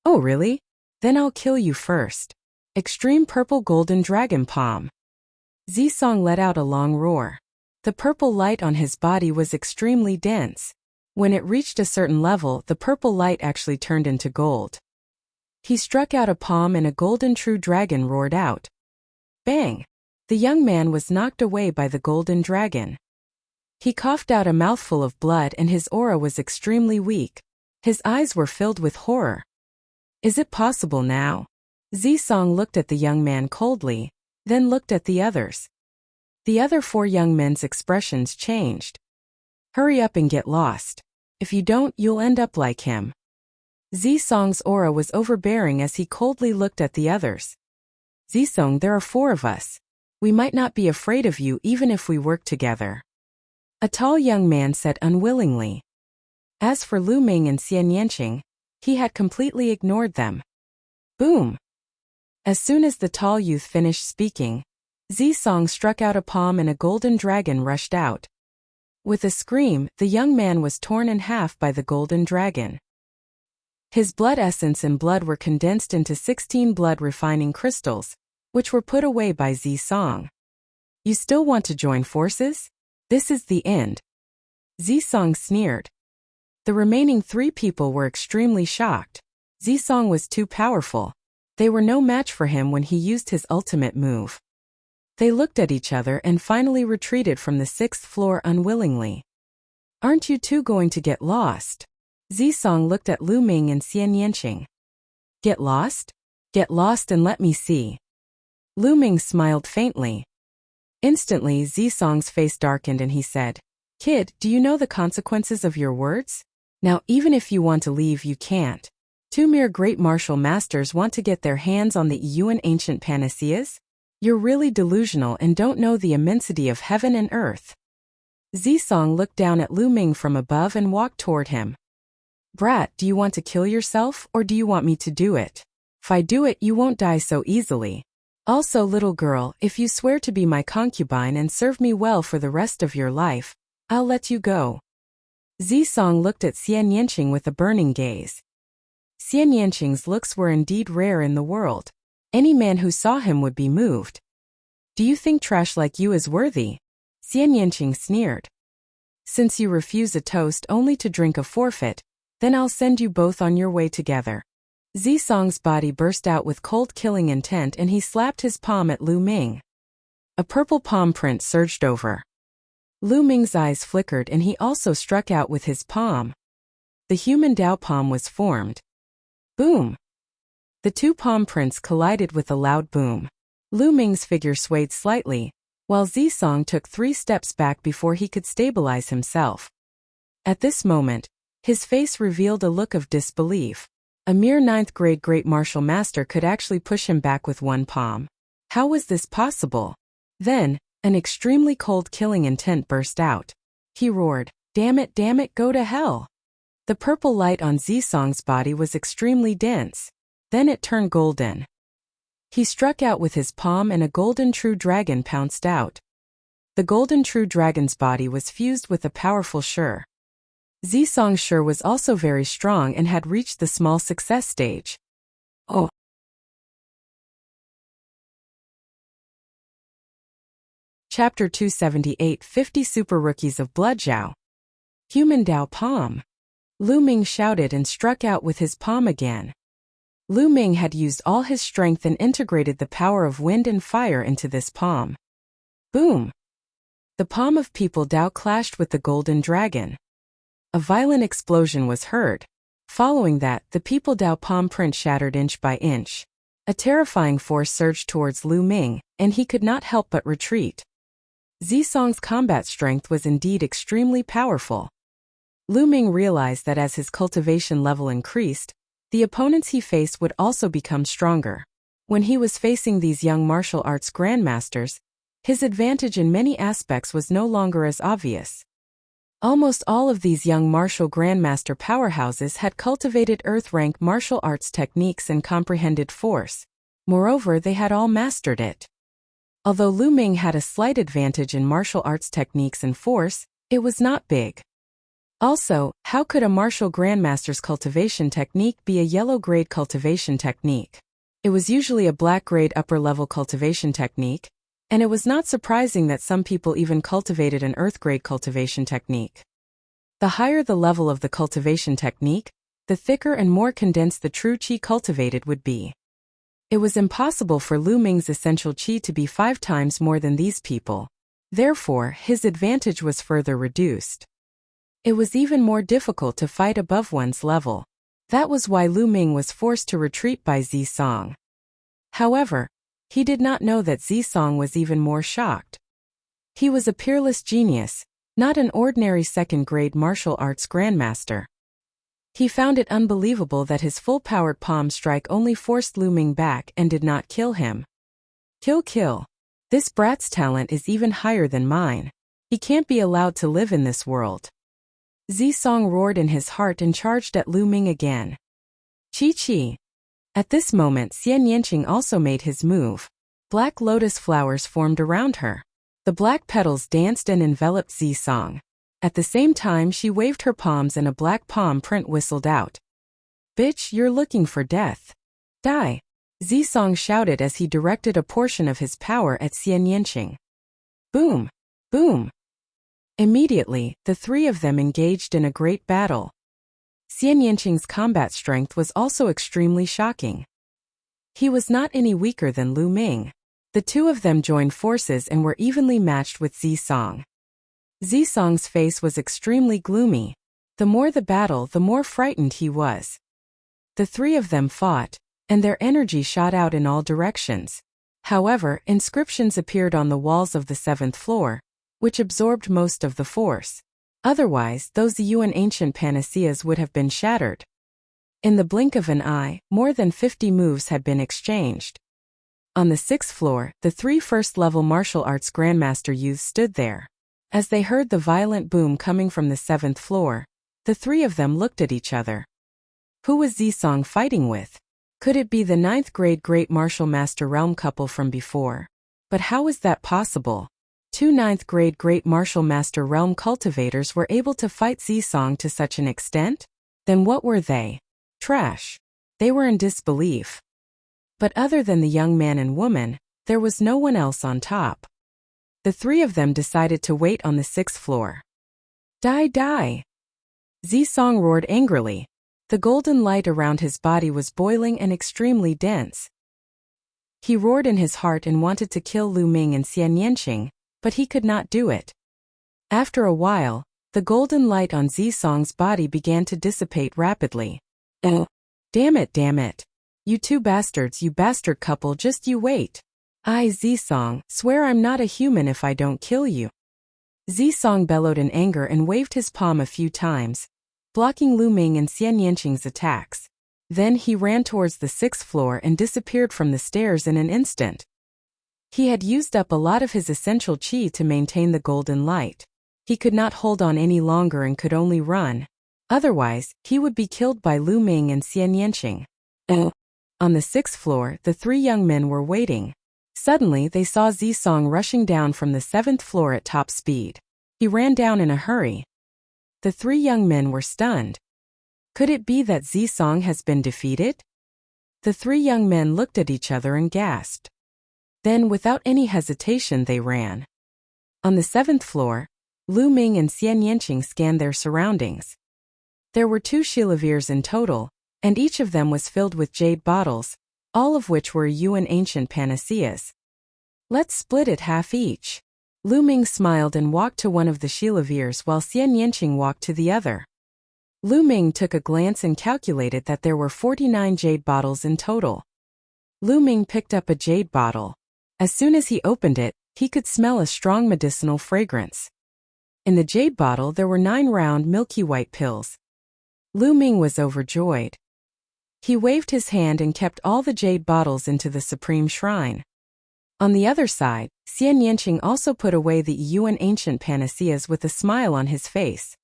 Oh really? Then I'll kill you first. Extreme Purple Golden Dragon Palm. Zisong let out a long roar. The purple light on his body was extremely dense. When it reached a certain level, the purple light actually turned into gold. He struck out a palm and a golden true dragon roared out. Bang! The young man was knocked away by the golden dragon. He coughed out a mouthful of blood and his aura was extremely weak. His eyes were filled with horror. Is it possible now? Zisong looked at the young man coldly, then looked at the others. The other 4 young men's expressions changed. Hurry up and get lost. If you don't, you'll end up like him. Zisong's aura was overbearing as he coldly looked at the others. Zisong, there are 4 of us. We might not be afraid of you even if we work together. A tall young man said unwillingly. As for Lu Ming and Xian Yanqing, he had completely ignored them. Boom! As soon as the tall youth finished speaking, Zisong struck out a palm and a golden dragon rushed out. With a scream, the young man was torn in half by the golden dragon. His blood essence and blood were condensed into 16 blood refining crystals, which were put away by Zisong. You still want to join forces? This is the end. Zisong sneered. The remaining 3 people were extremely shocked. Zisong was too powerful. They were no match for him when he used his ultimate move. They looked at each other and finally retreated from the 6th floor unwillingly. Aren't you two going to get lost? Zisong looked at Lu Ming and Xian Yanqing. Get lost? Get lost and let me see. Lu Ming smiled faintly. Instantly, Zisong's face darkened and he said, Kid, do you know the consequences of your words? Now even if you want to leave, you can't. 2 mere great martial masters want to get their hands on the Yuan Ancient Panaceas? You're really delusional and don't know the immensity of heaven and earth. Zisong looked down at Lu Ming from above and walked toward him. Brat, do you want to kill yourself or do you want me to do it? If I do it, you won't die so easily. Also, little girl, if you swear to be my concubine and serve me well for the rest of your life, I'll let you go. Zisong looked at Xian Yanqing with a burning gaze. Xian Yanqing's looks were indeed rare in the world. Any man who saw him would be moved. Do you think trash like you is worthy? Xian Yanqing sneered. Since you refuse a toast only to drink a forfeit, then I'll send you both on your way together. Zisong's body burst out with cold killing intent and he slapped his palm at Lu Ming. A purple palm print surged over. Lu Ming's eyes flickered and he also struck out with his palm. The human Dao palm was formed. Boom! The 2 palm prints collided with a loud boom. Lu Ming's figure swayed slightly, while Zisong took 3 steps back before he could stabilize himself. At this moment, his face revealed a look of disbelief. A mere 9th grade great martial master could actually push him back with 1 palm. How was this possible? Then, an extremely cold killing intent burst out. He roared, damn it, go to hell. The purple light on Zisong's body was extremely dense. Then it turned golden. He struck out with his palm and a golden true dragon pounced out. The golden true dragon's body was fused with a powerful Shi. Zisong's Shi was also very strong and had reached the small success stage. Oh! Chapter 278 50 Super Rookies of Bloodjiao. Human Dao Palm. Lu Ming shouted and struck out with his palm again. Lu Ming had used all his strength and integrated the power of wind and fire into this palm. Boom! The palm of People Dao clashed with the golden dragon. A violent explosion was heard. Following that, the People Dao palm print shattered inch by inch. A terrifying force surged towards Lu Ming, and he could not help but retreat. Zisong's combat strength was indeed extremely powerful. Lu Ming realized that as his cultivation level increased, the opponents he faced would also become stronger. When he was facing these young martial arts grandmasters, his advantage in many aspects was no longer as obvious. Almost all of these young martial grandmaster powerhouses had cultivated earth-rank martial arts techniques and comprehended force. Moreover, they had all mastered it. Although Lu Ming had a slight advantage in martial arts techniques and force, it was not big. Also, how could a martial grandmaster's cultivation technique be a yellow-grade cultivation technique? It was usually a black-grade upper-level cultivation technique, and it was not surprising that some people even cultivated an earth-grade cultivation technique. The higher the level of the cultivation technique, the thicker and more condensed the true qi cultivated would be. It was impossible for Lu Ming's essential qi to be 5 times more than these people. Therefore, his advantage was further reduced. It was even more difficult to fight above one's level. That was why Lu Ming was forced to retreat by Zisong. However, he did not know that Zisong was even more shocked. He was a peerless genius, not an ordinary second-grade martial arts grandmaster. He found it unbelievable that his full-powered palm strike only forced Lu Ming back and did not kill him. Kill. This brat's talent is even higher than mine. He can't be allowed to live in this world. Zisong roared in his heart and charged at Lu Ming again. Chi. At this moment, Xian Yanqing also made his move. Black lotus flowers formed around her. The black petals danced and enveloped Zisong. At the same time, she waved her palms and a black palm print whistled out. Bitch, you're looking for death. Die! Zisong shouted as he directed a portion of his power at Xian Yanqing. Boom! Boom! Immediately, the 3 of them engaged in a great battle. Xian Yanqing's combat strength was also extremely shocking. He was not any weaker than Lu Ming. The 2 of them joined forces and were evenly matched with Zisong. Zisong's face was extremely gloomy. The more the battle, the more frightened he was. The 3 of them fought, and their energy shot out in all directions. However, inscriptions appeared on the walls of the 7th floor, which absorbed most of the force. Otherwise, those Yuan ancient panaceas would have been shattered. In the blink of an eye, more than 50 moves had been exchanged. On the 6th floor, the 3 first-level martial arts grandmaster youths stood there. As they heard the violent boom coming from the 7th floor, the 3 of them looked at each other. Who was Zisong fighting with? Could it be the 9th-grade Great Martial Master Realm couple from before? But how was that possible? 2 9th-grade Great Martial Master Realm cultivators were able to fight Zisong to such an extent? Then what were they? Trash. They were in disbelief. But other than the young man and woman, there was no one else on top. The 3 of them decided to wait on the 6th floor. Die! Zisong roared angrily. The golden light around his body was boiling and extremely dense. He roared in his heart and wanted to kill Lu Ming and Xian Yanqing, but he could not do it. After a while, the golden light on Zisong's body began to dissipate rapidly. Oh, damn it. You 2 bastards, you bastard couple, just you wait. I, Zisong, swear I'm not a human if I don't kill you. Zisong bellowed in anger and waved his palm a few times, blocking Lu Ming and Xian Yanqing's attacks. Then he ran towards the 6th floor and disappeared from the stairs in an instant. He had used up a lot of his essential qi to maintain the golden light. He could not hold on any longer and could only run. Otherwise, he would be killed by Lu Ming and Xian Yanqing. Oh! On the 6th floor, the 3 young men were waiting. Suddenly, they saw Zisong rushing down from the 7th floor at top speed. He ran down in a hurry. The 3 young men were stunned. Could it be that Zisong has been defeated? The 3 young men looked at each other and gasped. Then, without any hesitation, they ran. On the 7th floor, Lu Ming and Xian Yanqing scanned their surroundings. There were 2 chilaviers in total, and each of them was filled with jade bottles, all of which were Yuan ancient panaceas. Let's split it half each. Lu Ming smiled and walked to one of the chilaviers while Xian Yanqing walked to the other. Lu Ming took a glance and calculated that there were 49 jade bottles in total. Lu Ming picked up a jade bottle. As soon as he opened it, he could smell a strong medicinal fragrance. In the jade bottle there were 9 round milky white pills. Lu Ming was overjoyed. He waved his hand and kept all the jade bottles into the supreme shrine. On the other side, Xian Yanqing also put away the Yuan ancient panaceas with a smile on his face.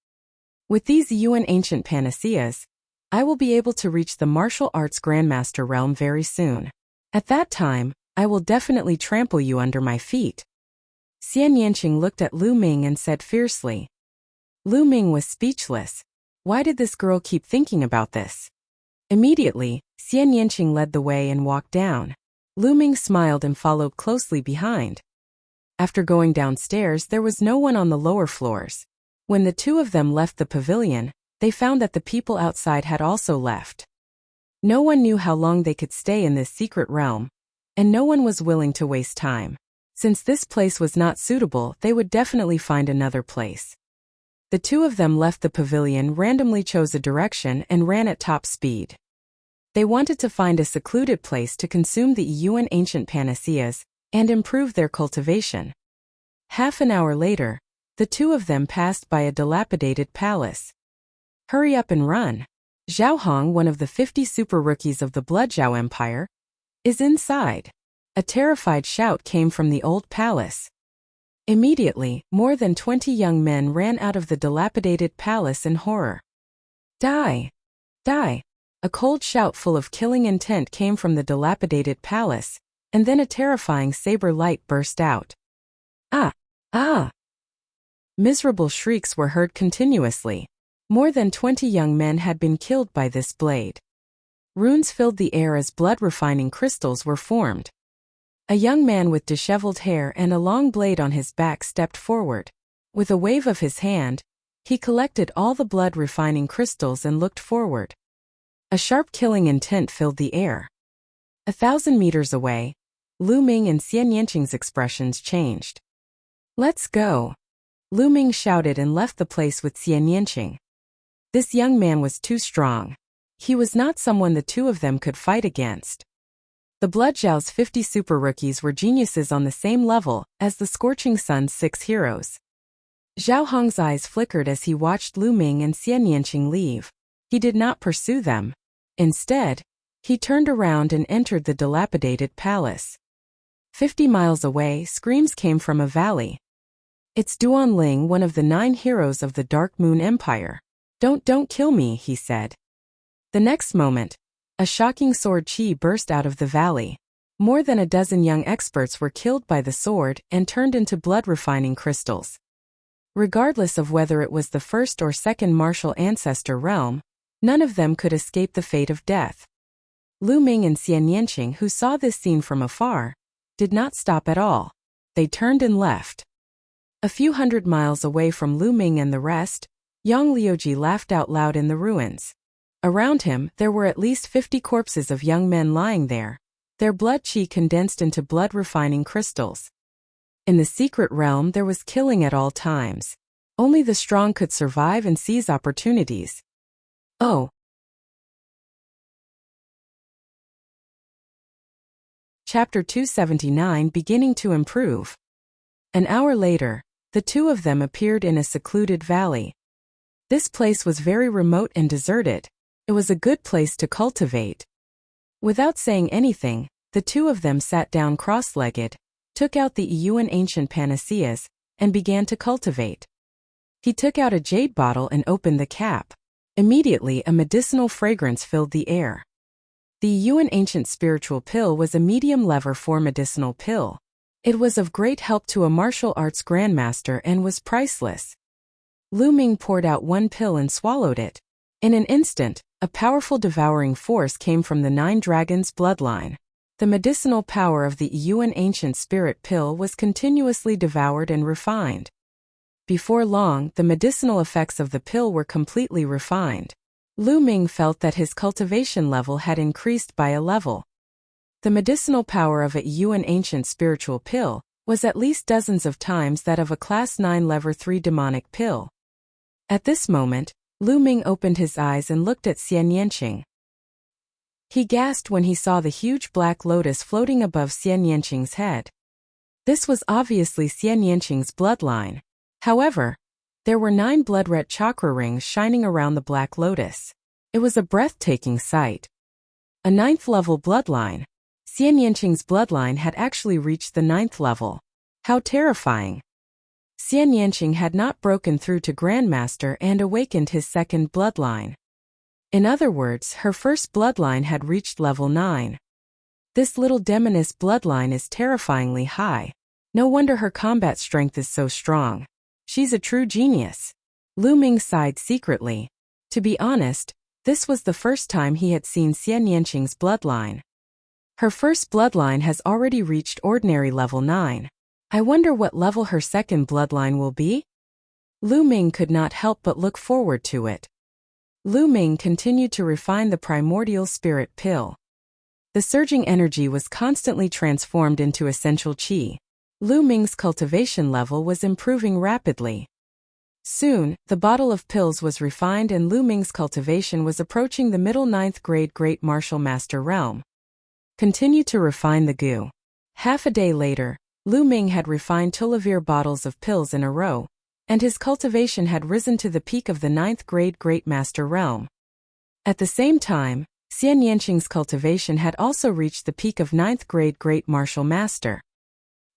With these Yuan ancient panaceas, I will be able to reach the martial arts grandmaster realm very soon. At that time, I will definitely trample you under my feet. Xian Yanqing looked at Lu Ming and said fiercely. Lu Ming was speechless. Why did this girl keep thinking about this? Immediately, Xian Yanqing led the way and walked down. Lu Ming smiled and followed closely behind. After going downstairs, there was no one on the lower floors. When the 2 of them left the pavilion, they found that the people outside had also left. No one knew how long they could stay in this secret realm, and no one was willing to waste time. Since this place was not suitable, they would definitely find another place. The 2 of them left the pavilion, randomly chose a direction, and ran at top speed. They wanted to find a secluded place to consume the Yuan ancient panaceas and improve their cultivation. Half an hour later, the 2 of them passed by a dilapidated palace. Hurry up and run. Zhao Hong, one of the 50 super rookies of the Blood Zhao Empire, is inside. A terrified shout came from the old palace. Immediately, more than 20 young men ran out of the dilapidated palace in horror. Die! Die! A cold shout full of killing intent came from the dilapidated palace, and then a terrifying saber light burst out. Ah! Ah! Miserable shrieks were heard continuously. More than 20 young men had been killed by this blade. Runes filled the air as blood-refining crystals were formed. A young man with disheveled hair and a long blade on his back stepped forward. With a wave of his hand, he collected all the blood-refining crystals and looked forward. A sharp killing intent filled the air. 1,000 meters away, Lu Ming and Xian Yanqing's expressions changed. Let's go! Lu Ming shouted and left the place with Xian Yanqing. This young man was too strong. He was not someone the 2 of them could fight against. The Blood Zhao's 50 super rookies were geniuses on the same level as the Scorching Sun's 6 heroes. Zhao Hong's eyes flickered as he watched Lu Ming and Xian Yanqing leave. He did not pursue them. Instead, he turned around and entered the dilapidated palace. 50 miles away, screams came from a valley. It's Duan Ling, one of the 9 heroes of the Dark Moon Empire. Don't kill me, he said. The next moment, a shocking sword chi burst out of the valley. More than a dozen young experts were killed by the sword and turned into blood-refining crystals. Regardless of whether it was the first or second martial ancestor realm, none of them could escape the fate of death. Lu Ming and Xian Yanqing, who saw this scene from afar, did not stop at all. They turned and left. A few hundred miles away from Lu Ming and the rest, Yang Liuji laughed out loud in the ruins. Around him, there were at least 50 corpses of young men lying there, their blood chi condensed into blood-refining crystals. In the secret realm, there was killing at all times. Only the strong could survive and seize opportunities. Oh. Chapter 279, Beginning to Improve. An hour later, the 2 of them appeared in a secluded valley. This place was very remote and deserted. It was a good place to cultivate. Without saying anything, the 2 of them sat down cross-legged, took out the Yuan ancient panaceas, and began to cultivate. He took out a jade bottle and opened the cap. Immediately a medicinal fragrance filled the air. The Yuan ancient spiritual pill was a medium lever for medicinal pill. It was of great help to a martial arts grandmaster and was priceless. Lu Ming poured out one pill and swallowed it. In an instant, a powerful devouring force came from the Nine Dragons' bloodline. The medicinal power of the Yuan ancient spirit pill was continuously devoured and refined. Before long, the medicinal effects of the pill were completely refined. Lu Ming felt that his cultivation level had increased by a level. The medicinal power of a Yuan ancient spiritual pill was at least dozens of times that of a class 9 level 3 demonic pill. At this moment, Lu Ming opened his eyes and looked at Xian Yanqing. He gasped when he saw the huge black lotus floating above Xian Yanqing's head. This was obviously Xian Yanqing's bloodline. However, there were 9 blood-red chakra rings shining around the black lotus. It was a breathtaking sight. A 9th level bloodline. Xian Yanqing's bloodline had actually reached the 9th level. How terrifying! Xian Yanqing had not broken through to Grandmaster and awakened his second bloodline. In other words, her first bloodline had reached level 9. This little demoness bloodline is terrifyingly high. No wonder her combat strength is so strong. She's a true genius. Lu Ming sighed secretly. To be honest, this was the first time he had seen Xian Yanqing's bloodline. Her first bloodline has already reached ordinary level 9. I wonder what level her second bloodline will be? Lu Ming could not help but look forward to it. Lu Ming continued to refine the primordial spirit pill. The surging energy was constantly transformed into essential qi. Lu Ming's cultivation level was improving rapidly. Soon, the bottle of pills was refined and Lu Ming's cultivation was approaching the middle 9th grade Great Martial Master realm. Continue to refine the goo. Half a day later, Lu Ming had refined 2 bottles of pills in a row, and his cultivation had risen to the peak of the 9th grade Great Master realm. At the same time, Xian Yanqing's cultivation had also reached the peak of 9th grade Great Martial Master.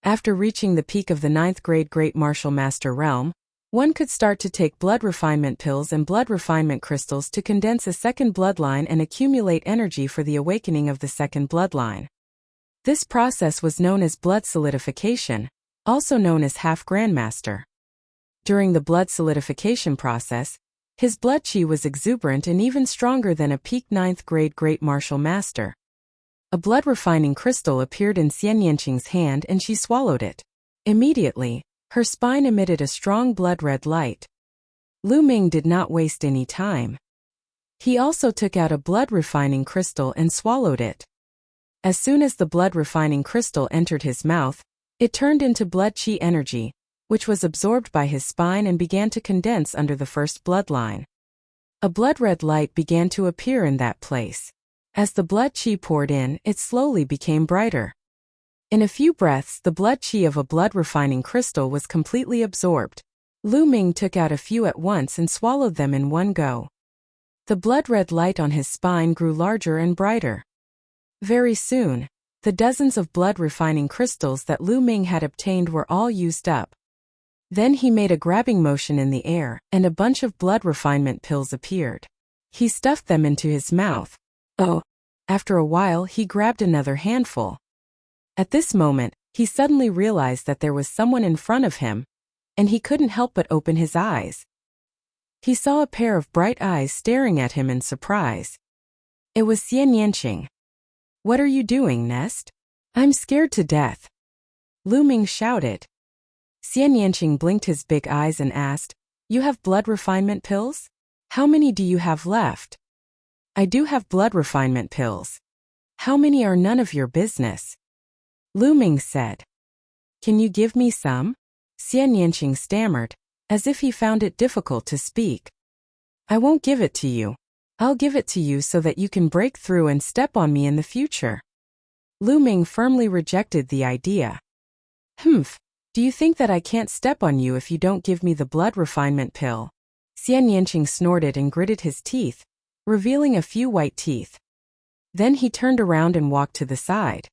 After reaching the peak of the 9th grade Great Martial Master realm, one could start to take blood refinement pills and blood refinement crystals to condense a second bloodline and accumulate energy for the awakening of the second bloodline. This process was known as blood solidification, also known as half grandmaster. During the blood solidification process, his blood qi was exuberant and even stronger than a peak 9th grade Great Martial Master. A blood refining crystal appeared in Xian Yanqing's hand and she swallowed it. Immediately, her spine emitted a strong blood-red light. Lu Ming did not waste any time. He also took out a blood refining crystal and swallowed it. As soon as the blood refining crystal entered his mouth, it turned into blood qi energy, which was absorbed by his spine and began to condense under the first bloodline. A blood-red light began to appear in that place. As the blood qi poured in, it slowly became brighter. In a few breaths, the blood qi of a blood refining crystal was completely absorbed. Lu Ming took out a few at once and swallowed them in one go. The blood-red light on his spine grew larger and brighter. Very soon, the dozens of blood refining crystals that Lu Ming had obtained were all used up. Then he made a grabbing motion in the air, and a bunch of blood refinement pills appeared. He stuffed them into his mouth. Oh! After a while, he grabbed another handful. At this moment, he suddenly realized that there was someone in front of him, and he couldn't help but open his eyes. He saw a pair of bright eyes staring at him in surprise. It was Xian Yanqing. "What are you doing, Nest? I'm scared to death," Lu Ming shouted. Xian Yanqing blinked his big eyes and asked, "You have blood refinement pills? How many do you have left?" "I do have blood refinement pills. How many are none of your business," Lu Ming said. "Can you give me some?" Xian Yanqing stammered, as if he found it difficult to speak. "I won't give it to you. I'll give it to you so that you can break through and step on me in the future." Lu Ming firmly rejected the idea. "Humph, do you think that I can't step on you if you don't give me the blood refinement pill?" Xian Yanqing snorted and gritted his teeth, revealing a few white teeth. Then he turned around and walked to the side.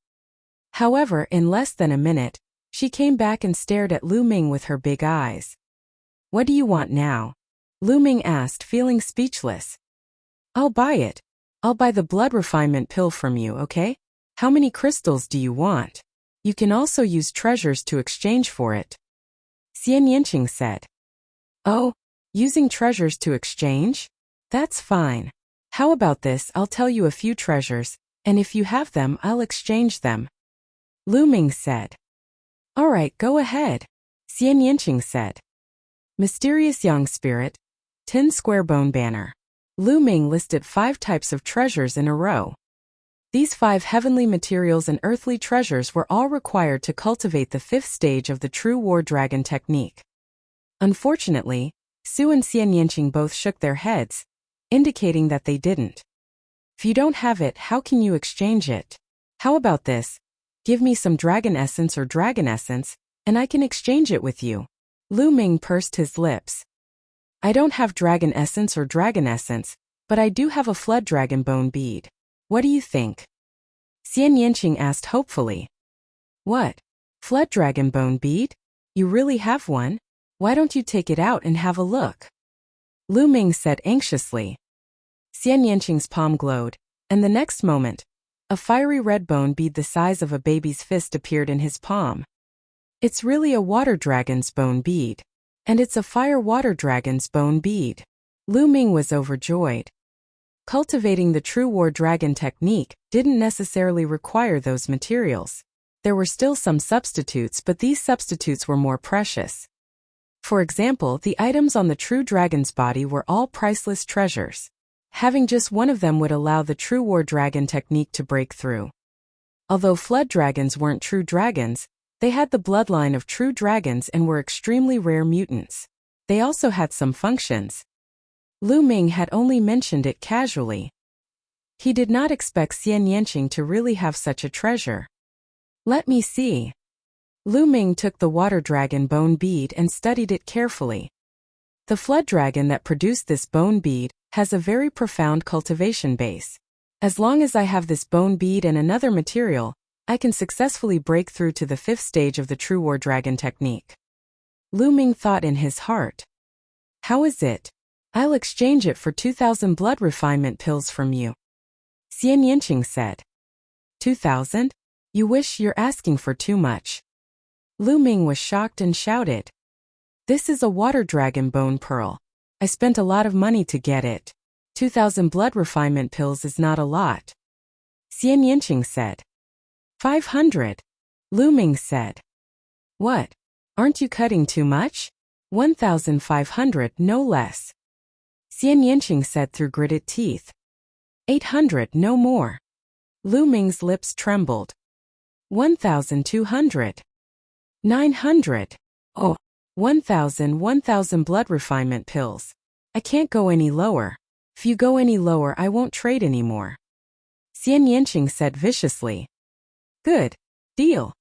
However, in less than a minute, she came back and stared at Lu Ming with her big eyes. "What do you want now?" Lu Ming asked, feeling speechless. "I'll buy it. I'll buy the blood refinement pill from you, okay? How many crystals do you want? You can also use treasures to exchange for it. Xian Yanqing said. Oh, using treasures to exchange? That's fine. How about this? I'll tell you a few treasures, and if you have them, I'll exchange them. Lu Ming said. All right, go ahead. Xian Yanqing said. Mysterious Young Spirit, 10 square bone banner. Lu Ming listed 5 types of treasures in a row. These 5 heavenly materials and earthly treasures were all required to cultivate the 5th stage of the true war dragon technique. Unfortunately, Su and Xian Yanqing both shook their heads, indicating that they didn't. If you don't have it, how can you exchange it? How about this? Give me some dragon essence or dragon essence, and I can exchange it with you. Lu Ming pursed his lips. I don't have dragon essence or dragon essence, but I do have a flood dragon bone bead. What do you think? Xian Yanqing asked hopefully. What? Flood dragon bone bead? You really have one? Why don't you take it out and have a look? Lu Ming said anxiously. Xian Yanqing's palm glowed, and the next moment, a fiery red bone bead the size of a baby's fist appeared in his palm. It's really a water dragon's bone bead. And it's a fire water dragon's bone bead. Lu Ming was overjoyed. Cultivating the true war dragon technique didn't necessarily require those materials. There were still some substitutes, but these substitutes were more precious. For example, the items on the true dragon's body were all priceless treasures. Having just one of them would allow the true war dragon technique to break through. Although flood dragons weren't true dragons, they had the bloodline of true dragons and were extremely rare mutants. They also had some functions. Lu Ming had only mentioned it casually. He did not expect Xian Yanqing to really have such a treasure. Let me see. Lu Ming took the water dragon bone bead and studied it carefully. The flood dragon that produced this bone bead has a very profound cultivation base. As long as I have this bone bead and another material, I can successfully break through to the 5th stage of the true war dragon technique. Lu Ming thought in his heart. How is it? I'll exchange it for 2,000 blood refinement pills from you. Xian Yanqing said. 2,000? You wish you're asking for too much. Lu Ming was shocked and shouted. This is a water dragon bone pearl. I spent a lot of money to get it. 2,000 blood refinement pills is not a lot. Xian Yanqing said. 500. Lu Ming said. What? Aren't you cutting too much? 1,500, no less. Xian Yanqing said through gritted teeth. 800, no more. Lu Ming's lips trembled. 1,200. 900. Oh, 1,000 blood refinement pills. I can't go any lower. If you go any lower, I won't trade anymore. Xian Yanqing said viciously. Good. Deal.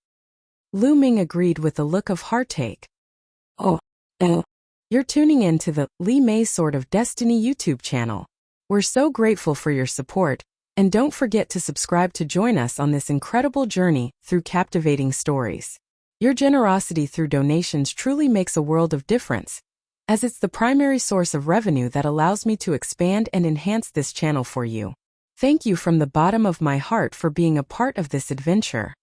Lu Ming agreed with a look of heartache. Oh. You're tuning in to the Li Mei Sword of Destiny YouTube channel. We're so grateful for your support, and don't forget to subscribe to join us on this incredible journey through captivating stories. Your generosity through donations truly makes a world of difference, as it's the primary source of revenue that allows me to expand and enhance this channel for you. Thank you from the bottom of my heart for being a part of this adventure.